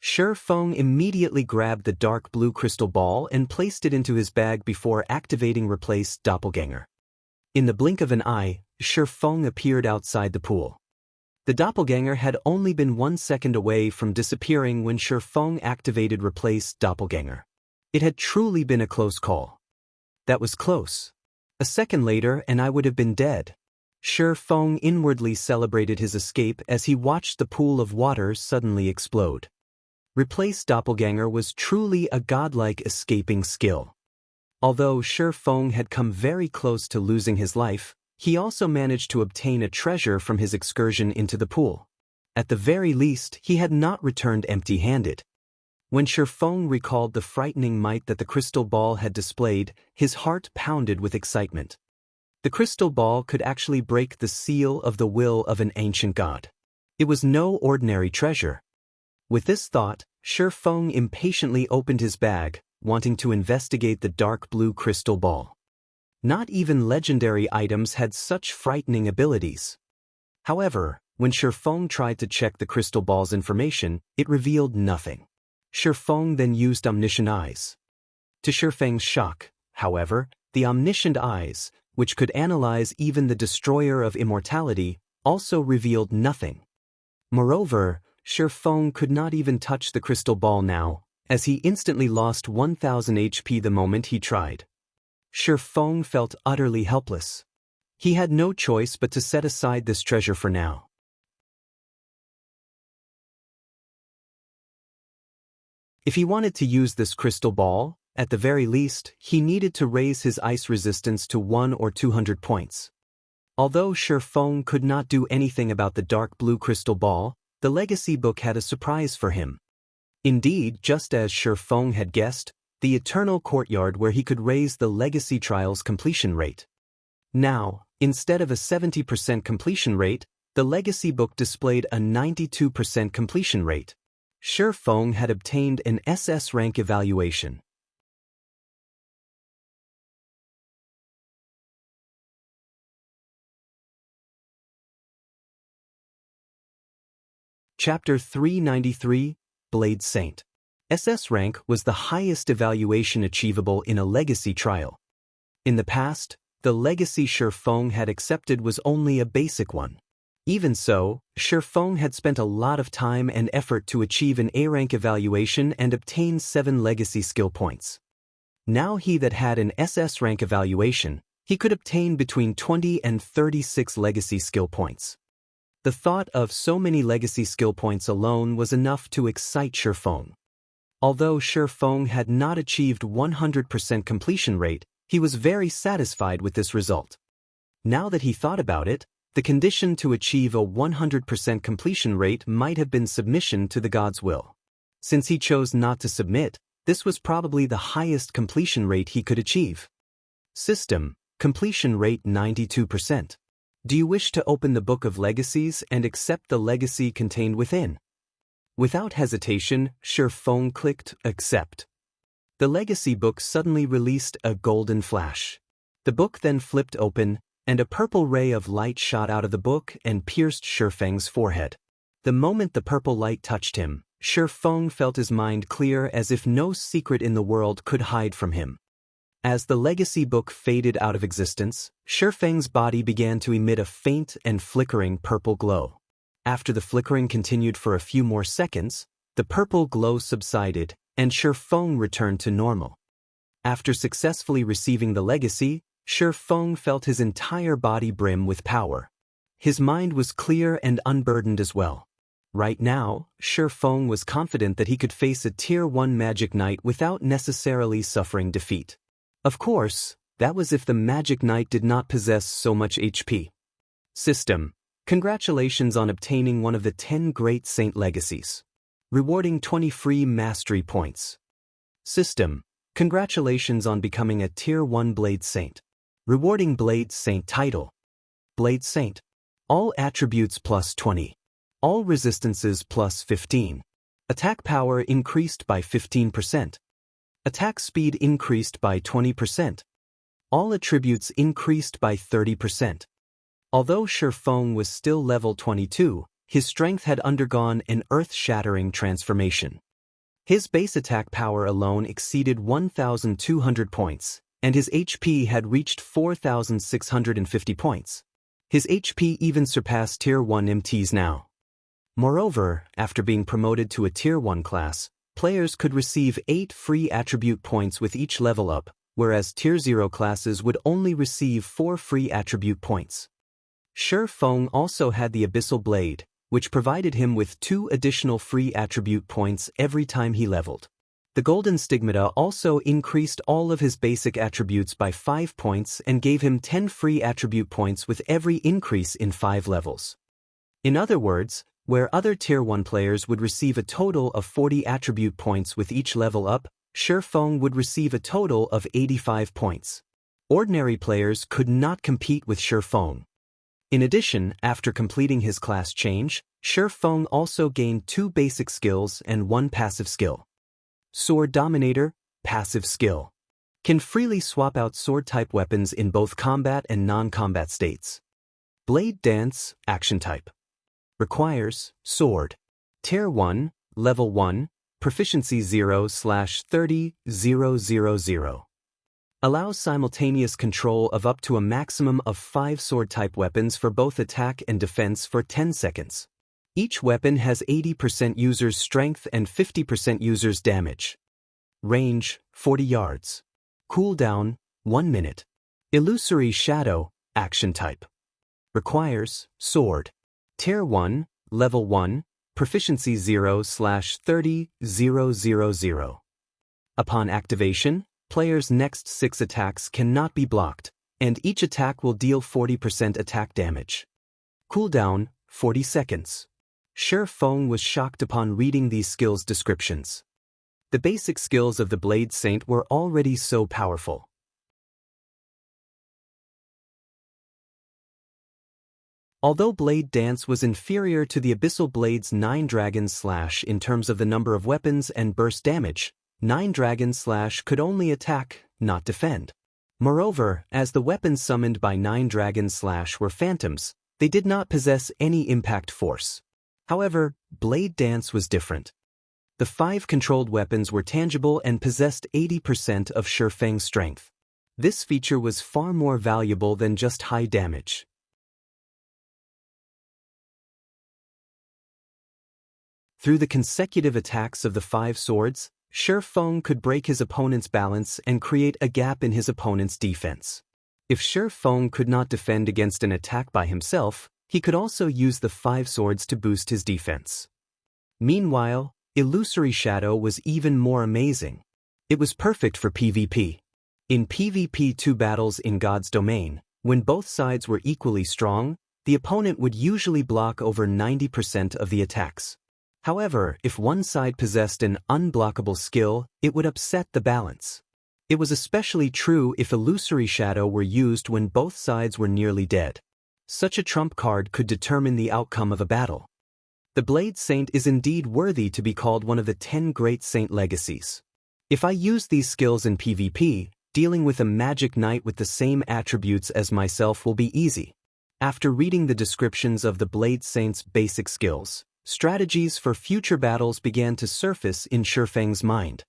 Shi Feng immediately grabbed the dark blue crystal ball and placed it into his bag before activating Replace Doppelganger. In the blink of an eye, Shi Feng appeared outside the pool. The doppelganger had only been 1 second away from disappearing when Shi Feng activated Replace Doppelganger. It had truly been a close call. That was close. A second later and I would have been dead. Shi Feng inwardly celebrated his escape as he watched the pool of water suddenly explode. Replace Doppelganger was truly a godlike escaping skill. Although Shi Feng had come very close to losing his life, he also managed to obtain a treasure from his excursion into the pool. At the very least, he had not returned empty-handed. When Shi Feng recalled the frightening might that the crystal ball had displayed, his heart pounded with excitement. The crystal ball could actually break the seal of the will of an ancient god. It was no ordinary treasure. With this thought, Shi Feng impatiently opened his bag, wanting to investigate the dark blue crystal ball. Not even legendary items had such frightening abilities. However, when Shi Feng tried to check the crystal ball's information, it revealed nothing. Shi Feng then used omniscient eyes. To Shi Feng's shock, however, the omniscient eyes, which could analyze even the destroyer of immortality, also revealed nothing. Moreover, Shi Feng could not even touch the crystal ball now, as he instantly lost 1000 HP the moment he tried. Shi Feng felt utterly helpless. He had no choice but to set aside this treasure for now. If he wanted to use this crystal ball, at the very least, he needed to raise his ice resistance to 100 or 200 points. Although Shi Feng could not do anything about the dark blue crystal ball, the legacy book had a surprise for him. Indeed, just as Shi Feng had guessed, the eternal courtyard where he could raise the legacy trial's completion rate. Now, instead of a 70% completion rate, the legacy book displayed a 92% completion rate. Shi Feng had obtained an SS rank evaluation. Chapter 393, Blade Saint. SS rank was the highest evaluation achievable in a legacy trial. In the past, the legacy Shi Feng had accepted was only a basic one. Even so, Shi Feng had spent a lot of time and effort to achieve an A rank evaluation and obtain 7 legacy skill points. Now he that had an SS rank evaluation, he could obtain between 20 and 36 legacy skill points. The thought of so many legacy skill points alone was enough to excite Shifeng. Although Shifeng had not achieved 100% completion rate, he was very satisfied with this result. Now that he thought about it, the condition to achieve a 100% completion rate might have been submission to the god's will. Since he chose not to submit, this was probably the highest completion rate he could achieve. System, completion rate 92%. Do you wish to open the Book of Legacies and accept the legacy contained within? Without hesitation, Shifeng clicked Accept. The legacy book suddenly released a golden flash. The book then flipped open, and a purple ray of light shot out of the book and pierced Shifeng's forehead. The moment the purple light touched him, Shifeng felt his mind clear as if no secret in the world could hide from him. As the legacy book faded out of existence, Shifeng's body began to emit a faint and flickering purple glow. After the flickering continued for a few more seconds, the purple glow subsided, and Shifeng returned to normal. After successfully receiving the legacy, Shifeng felt his entire body brim with power. His mind was clear and unburdened as well. Right now, Shifeng was confident that he could face a Tier 1 Magic Knight without necessarily suffering defeat. Of course, that was if the Magic Knight did not possess so much HP. System. Congratulations on obtaining one of the 10 Great Saint Legacies. Rewarding 20 free Mastery Points. System. Congratulations on becoming a Tier 1 Blade Saint. Rewarding Blade Saint title. Blade Saint. All attributes plus 20. All resistances plus 15. Attack power increased by 15%. Attack speed increased by 20%. All attributes increased by 30%. Although Shifeng was still level 22, his strength had undergone an earth-shattering transformation. His base attack power alone exceeded 1,200 points, and his HP had reached 4,650 points. His HP even surpassed Tier 1 MTs now. Moreover, after being promoted to a Tier 1 class, players could receive 8 free attribute points with each level up, whereas Tier 0 classes would only receive 4 free attribute points. Shifeng also had the Abyssal Blade, which provided him with 2 additional free attribute points every time he leveled. The Golden Stigmata also increased all of his basic attributes by 5 points and gave him 10 free attribute points with every increase in 5 levels. In other words, where other Tier 1 players would receive a total of 40 attribute points with each level up, Shifeng would receive a total of 85 points. Ordinary players could not compete with Shifeng. In addition, after completing his class change, Shifeng also gained 2 basic skills and 1 passive skill. Sword Dominator, passive skill. Can freely swap out sword-type weapons in both combat and non-combat states. Blade Dance, action type. Requires, sword. Tier 1, level 1, proficiency 0/30,000. Allows simultaneous control of up to a maximum of 5 sword-type weapons for both attack and defense for 10 seconds. Each weapon has 80% user's strength and 50% user's damage. Range, 40 yards. Cooldown, 1 minute. Illusory Shadow, action type. Requires, sword. Tier 1, level 1, proficiency 0/30,000. Upon activation, players' next 6 attacks cannot be blocked, and each attack will deal 40% attack damage. Cooldown, 40 seconds. Shifeng was shocked upon reading these skills descriptions. The basic skills of the Blade Saint were already so powerful. Although Blade Dance was inferior to the Abyssal Blade's 9 Dragon Slash in terms of the number of weapons and burst damage, 9 Dragon Slash could only attack, not defend. Moreover, as the weapons summoned by 9 Dragon Slash were phantoms, they did not possess any impact force. However, Blade Dance was different. The 5 controlled weapons were tangible and possessed 80% of Shifeng's strength. This feature was far more valuable than just high damage. Through the consecutive attacks of the 5 swords, Shi Feng could break his opponent's balance and create a gap in his opponent's defense. If Shi Feng could not defend against an attack by himself, he could also use the 5 swords to boost his defense. Meanwhile, Illusory Shadow was even more amazing. It was perfect for PvP. In PvP 2 battles in God's domain, when both sides were equally strong, the opponent would usually block over 90% of the attacks. However, if one side possessed an unblockable skill, it would upset the balance. It was especially true if Illusory Shadow were used when both sides were nearly dead. Such a trump card could determine the outcome of a battle. The Blade Saint is indeed worthy to be called one of the 10 great saint legacies. If I use these skills in PvP, dealing with a magic knight with the same attributes as myself will be easy. After reading the descriptions of the Blade Saint's basic skills, strategies for future battles began to surface in Shi Feng's mind.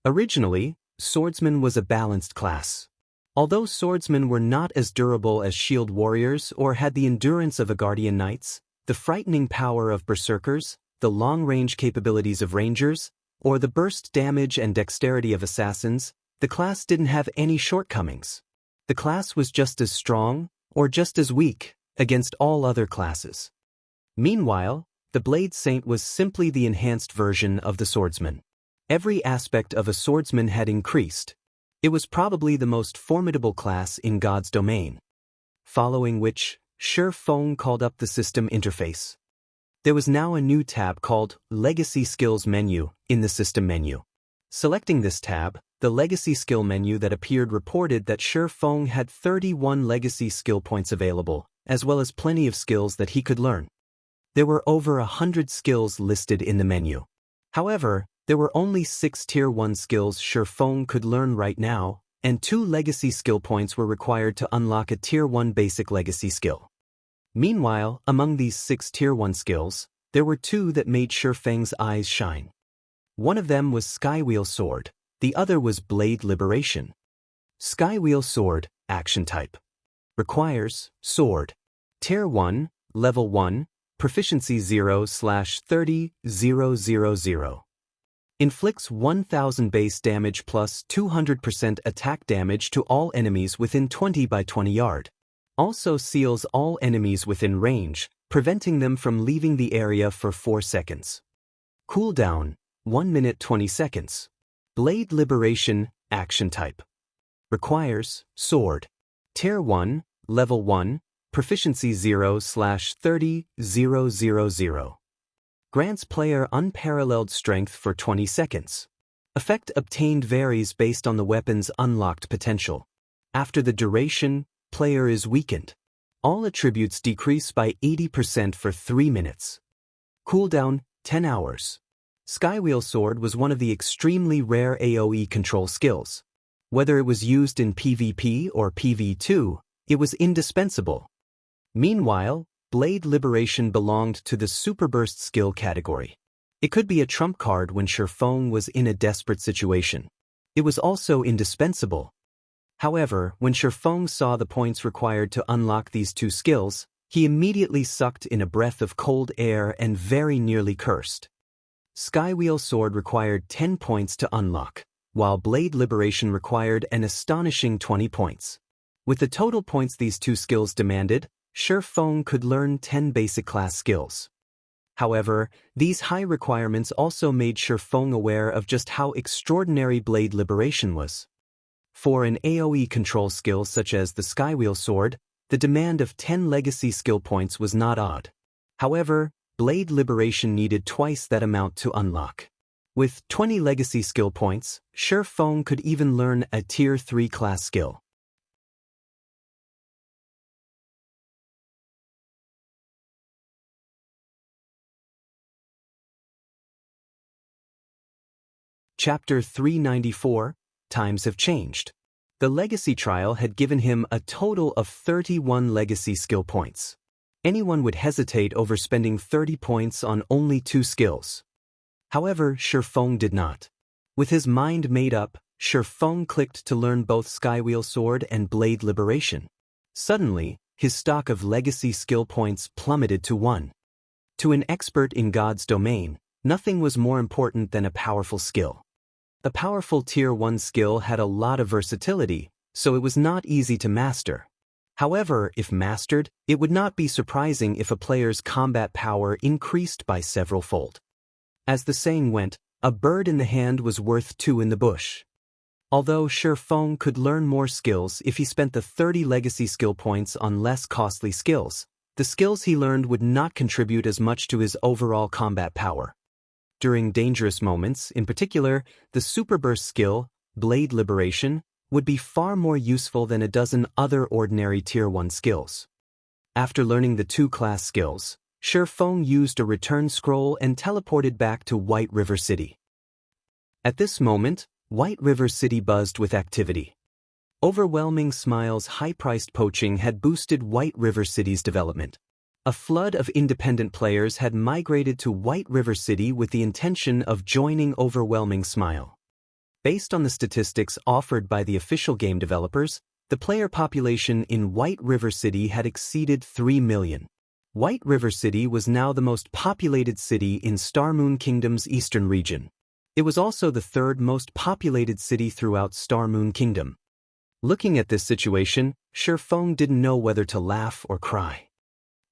Originally, Swordsman was a balanced class. Although swordsmen were not as durable as shield warriors or had the endurance of Guardian Knights, the frightening power of berserkers, the long-range capabilities of rangers, or the burst damage and dexterity of assassins, the class didn't have any shortcomings. The class was just as strong, or just as weak, against all other classes. Meanwhile, the Blade Saint was simply the enhanced version of the swordsman. Every aspect of a swordsman had increased. It was probably the most formidable class in God's domain. Following which, Shi Feng called up the system interface. There was now a new tab called Legacy Skills Menu in the system menu. Selecting this tab, the Legacy Skill menu that appeared reported that Shi Feng had 31 legacy skill points available, as well as plenty of skills that he could learn. There were over 100 skills listed in the menu. However, there were only 6 Tier 1 skills Shi Feng could learn right now, and 2 legacy skill points were required to unlock a Tier 1 basic legacy skill. Meanwhile, among these 6 Tier 1 skills, there were 2 that made Shi Feng's eyes shine. One of them was Skywheel Sword, the other was Blade Liberation. Skywheel Sword, Action Type. Requires Sword. Tier 1, Level 1, Proficiency 0/30,000. Inflicts 1000 base damage plus 200% attack damage to all enemies within 20 by 20 yard. Also seals all enemies within range, preventing them from leaving the area for 4 seconds. Cooldown, 1 minute 20 seconds. Blade Liberation, Action Type. Requires Sword. Tier 1, Level 1, Proficiency 0/30,000. Grants player unparalleled strength for 20 seconds. Effect obtained varies based on the weapon's unlocked potential. After the duration, player is weakened. All attributes decrease by 80% for 3 minutes. Cooldown, 10 hours. Skywheel Sword was one of the extremely rare AoE control skills. Whether it was used in PvP or PvP, it was indispensable. Meanwhile, Blade Liberation belonged to the Super Burst skill category. It could be a trump card when Shi Feng was in a desperate situation. It was also indispensable. However, when Shi Feng saw the points required to unlock these 2 skills, he immediately sucked in a breath of cold air and very nearly cursed. Skywheel Sword required 10 points to unlock, while Blade Liberation required an astonishing 20 points. With the total points these 2 skills demanded, Shi Feng could learn 10 basic class skills. However, these high requirements also made Shi Feng aware of just how extraordinary Blade Liberation was. For an AoE control skill such as the Skywheel Sword, the demand of 10 legacy skill points was not odd. However, Blade Liberation needed twice that amount to unlock. With 20 legacy skill points, Shi Feng could even learn a Tier 3 class skill. Chapter 394, Times Have Changed. The Legacy Trial had given him a total of 31 legacy skill points. Anyone would hesitate over spending 30 points on only 2 skills. However, Shi Feng did not. With his mind made up, Shi Feng clicked to learn both Skywheel Sword and Blade Liberation. Suddenly, his stock of legacy skill points plummeted to 1. To an expert in God's domain, nothing was more important than a powerful skill. A powerful Tier 1 skill had a lot of versatility, so it was not easy to master. However, if mastered, it would not be surprising if a player's combat power increased by several-fold. As the saying went, a bird in the hand was worth two in the bush. Although Shi Feng could learn more skills if he spent the 30 legacy skill points on less costly skills, the skills he learned would not contribute as much to his overall combat power. During dangerous moments, in particular, the Super Burst skill, Blade Liberation, would be far more useful than a dozen other ordinary Tier 1 skills. After learning the two class skills, Shi Feng used a return scroll and teleported back to White River City. At this moment, White River City buzzed with activity. Overwhelming Smile's high-priced poaching had boosted White River City's development. A flood of independent players had migrated to White River City with the intention of joining Overwhelming Smile. Based on the statistics offered by the official game developers, the player population in White River City had exceeded 3 million. White River City was now the most populated city in Star Moon Kingdom's eastern region. It was also the third most populated city throughout Star Moon Kingdom. Looking at this situation, Shi Feng didn't know whether to laugh or cry.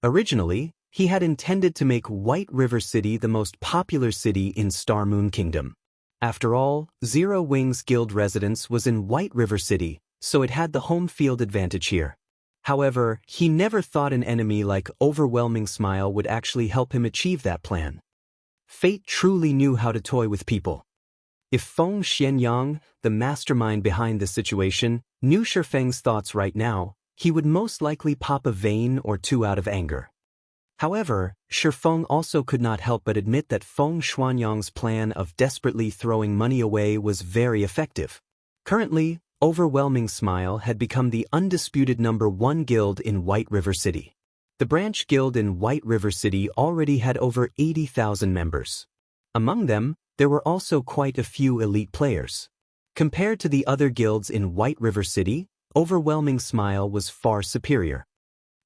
Originally, he had intended to make White River City the most popular city in Star Moon Kingdom. After all, Zero Wing's guild residence was in White River City, so it had the home field advantage here. However, he never thought an enemy like Overwhelming Smile would actually help him achieve that plan. Fate truly knew how to toy with people. If Feng Xianyang, the mastermind behind this situation, knew Shi Feng's thoughts right now, he would most likely pop a vein or two out of anger. However, Shi Feng also could not help but admit that Feng Xuanyang's plan of desperately throwing money away was very effective. Currently, Overwhelming Smile had become the undisputed #1 guild in White River City. The branch guild in White River City already had over 80,000 members. Among them, there were also quite a few elite players. Compared to the other guilds in White River City, Overwhelming Smile was far superior.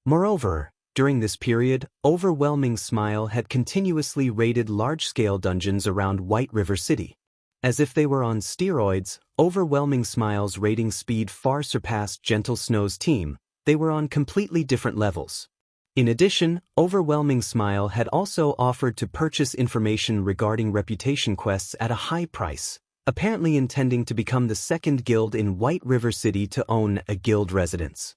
Moreover, during this period, Overwhelming Smile had continuously raided large-scale dungeons around White River City. As if they were on steroids, Overwhelming Smile's raiding speed far surpassed Gentle Snow's team. They were on completely different levels. In addition, Overwhelming Smile had also offered to purchase information regarding reputation quests at a high price, apparently intending to become the second guild in White River City to own a guild residence.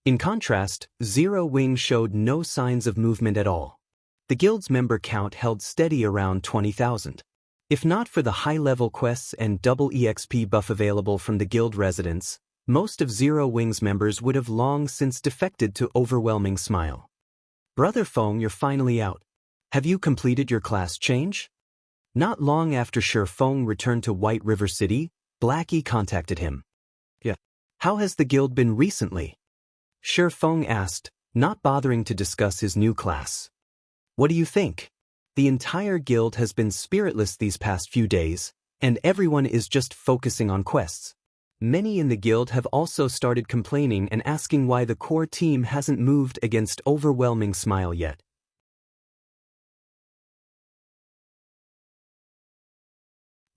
In contrast, Zero Wing showed no signs of movement at all. The guild's member count held steady around 20,000. If not for the high-level quests and double EXP buff available from the guild residence, most of Zero Wing's members would have long since defected to Overwhelming Smile. Brother Feng, you're finally out. Have you completed your class change? Not long after Shi Feng returned to White River City, Blackie contacted him. Yeah. How has the guild been recently? Shi Feng asked, not bothering to discuss his new class. What do you think? The entire guild has been spiritless these past few days, and everyone is just focusing on quests. Many in the guild have also started complaining and asking why the core team hasn't moved against Overwhelming Smile yet.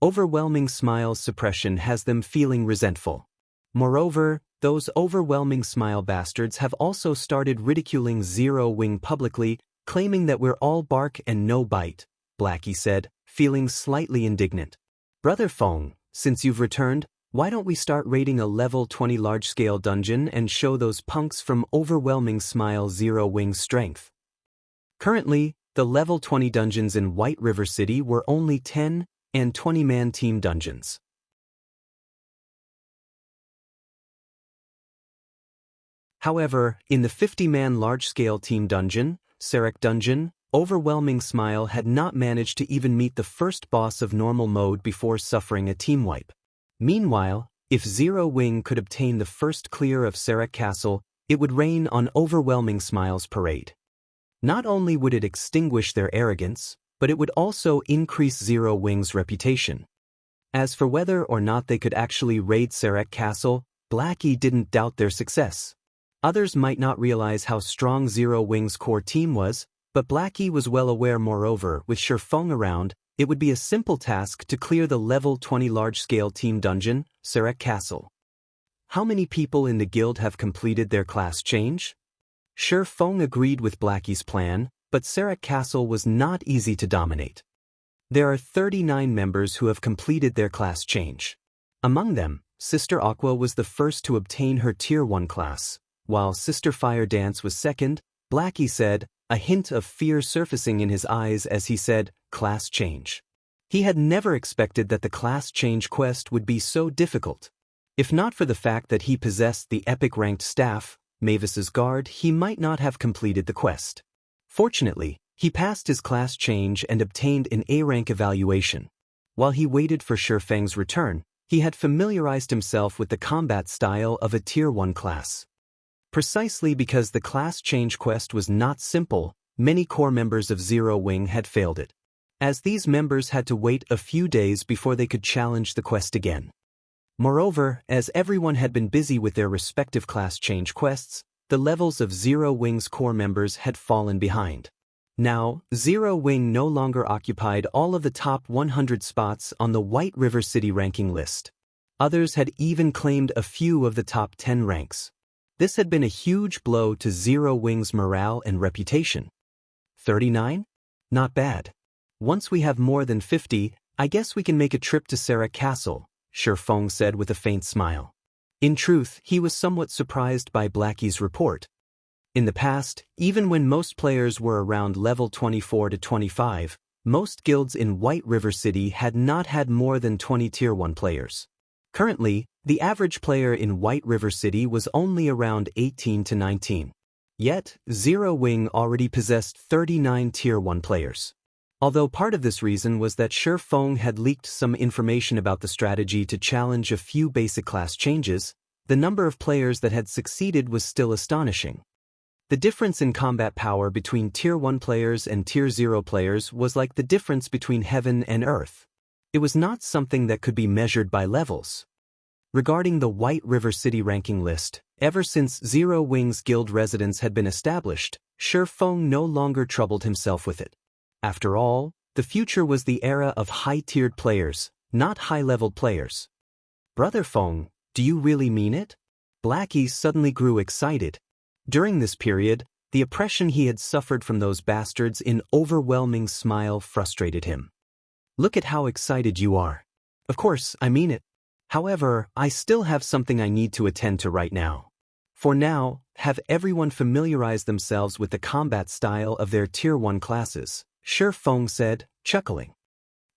Overwhelming Smile's suppression has them feeling resentful. Moreover, those Overwhelming Smile bastards have also started ridiculing Zero Wing publicly, claiming that we're all bark and no bite, Blackie said, feeling slightly indignant. Brother Feng, since you've returned, why don't we start raiding a level 20 large-scale dungeon and show those punks from Overwhelming Smile Zero Wing strength? Currently, the level 20 dungeons in White River City were only 10 and 20-man team dungeons. However, in the 50-man large-scale team dungeon, Sarek Dungeon, Overwhelming Smile had not managed to even meet the first boss of normal mode before suffering a team wipe. Meanwhile, if Zero Wing could obtain the first clear of Sarek Castle, it would rain on Overwhelming Smile's parade. Not only would it extinguish their arrogance, but it would also increase Zero Wing's reputation. As for whether or not they could actually raid Sarek Castle, Blackie didn't doubt their success. Others might not realize how strong Zero Wing's core team was, but Blackie was well aware. Moreover, with Shi Feng around, It would be a simple task to clear the level 20 large-scale team dungeon, Sarek Castle. How many people in the guild have completed their class change? Shi Feng agreed with Blackie's plan, but Sarek Castle was not easy to dominate. There are 39 members who have completed their class change. Among them, Sister Aqua was the first to obtain her Tier 1 class, while Sister Fire Dance was second. Blackie said, a hint of fear surfacing in his eyes as he said, class change. He had never expected that the class change quest would be so difficult. If not for the fact that he possessed the epic-ranked staff, Mavis's Guard, he might not have completed the quest. Fortunately, he passed his class change and obtained an A-rank evaluation. While he waited for Shi Feng's return, he had familiarized himself with the combat style of a Tier 1 class. Precisely because the class change quest was not simple, many core members of Zero Wing had failed it, as these members had to wait a few days before they could challenge the quest again. Moreover, as everyone had been busy with their respective class change quests, the levels of Zero Wing's core members had fallen behind. Now, Zero Wing no longer occupied all of the top 100 spots on the White River City ranking list. Others had even claimed a few of the top 10 ranks. This had been a huge blow to Zero Wing's morale and reputation. 39? Not bad. Once we have more than 50, I guess we can make a trip to Sarek Castle, Shi Feng said with a faint smile. In truth, he was somewhat surprised by Blackie's report. In the past, even when most players were around level 24 to 25, most guilds in White River City had not had more than 20 Tier 1 players. Currently, the average player in White River City was only around 18 to 19. Yet, Zero Wing already possessed 39 Tier 1 players. Although part of this reason was that Shi Feng had leaked some information about the strategy to challenge a few basic class changes, the number of players that had succeeded was still astonishing. The difference in combat power between Tier 1 players and Tier 0 players was like the difference between heaven and earth. It was not something that could be measured by levels. Regarding the White River City ranking list, ever since Zero Wing's guild residence had been established, Shi Feng no longer troubled himself with it. After all, the future was the era of high-tiered players, not high-leveled players. Brother Feng, do you really mean it? Blackie suddenly grew excited. During this period, the oppression he had suffered from those bastards in overwhelming smile frustrated him. Look at how excited you are. Of course, I mean it. However, I still have something I need to attend to right now. For now, have everyone familiarize themselves with the combat style of their Tier 1 classes, Shi Feng said, chuckling.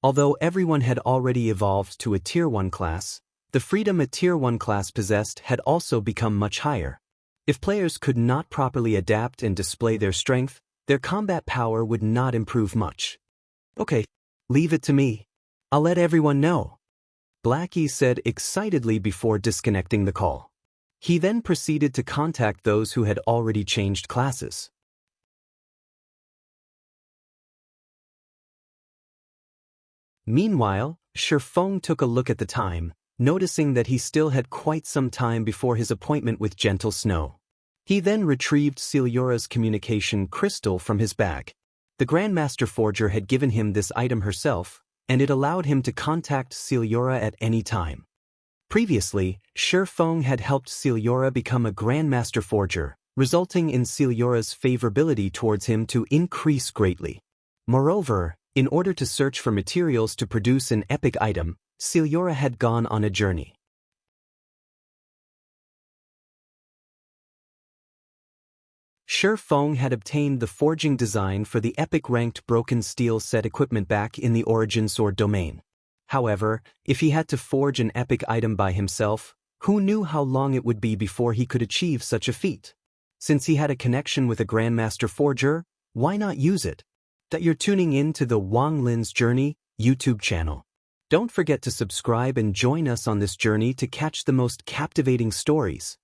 Although everyone had already evolved to a Tier 1 class, the freedom a Tier 1 class possessed had also become much higher. If players could not properly adapt and display their strength, their combat power would not improve much. Okay, leave it to me. I'll let everyone know, Blackie said excitedly before disconnecting the call. He then proceeded to contact those who had already changed classes. Meanwhile, Shi Feng took a look at the time, noticing that he still had quite some time before his appointment with Gentle Snow. He then retrieved Celiura's communication crystal from his bag. The Grandmaster Forger had given him this item herself, and it allowed him to contact Celiura at any time. Previously, Shi Feng had helped Celiura become a Grandmaster Forger, resulting in Celiura's favorability towards him to increase greatly. Moreover, in order to search for materials to produce an epic item, Celiura had gone on a journey. Shi Feng had obtained the forging design for the epic-ranked broken steel set equipment back in the Origin Sword domain. However, if he had to forge an epic item by himself, who knew how long it would be before he could achieve such a feat? Since he had a connection with a Grandmaster Forger, why not use it? That you're tuning in to the Wang Lin's Journey YouTube channel. Don't forget to subscribe and join us on this journey to catch the most captivating stories.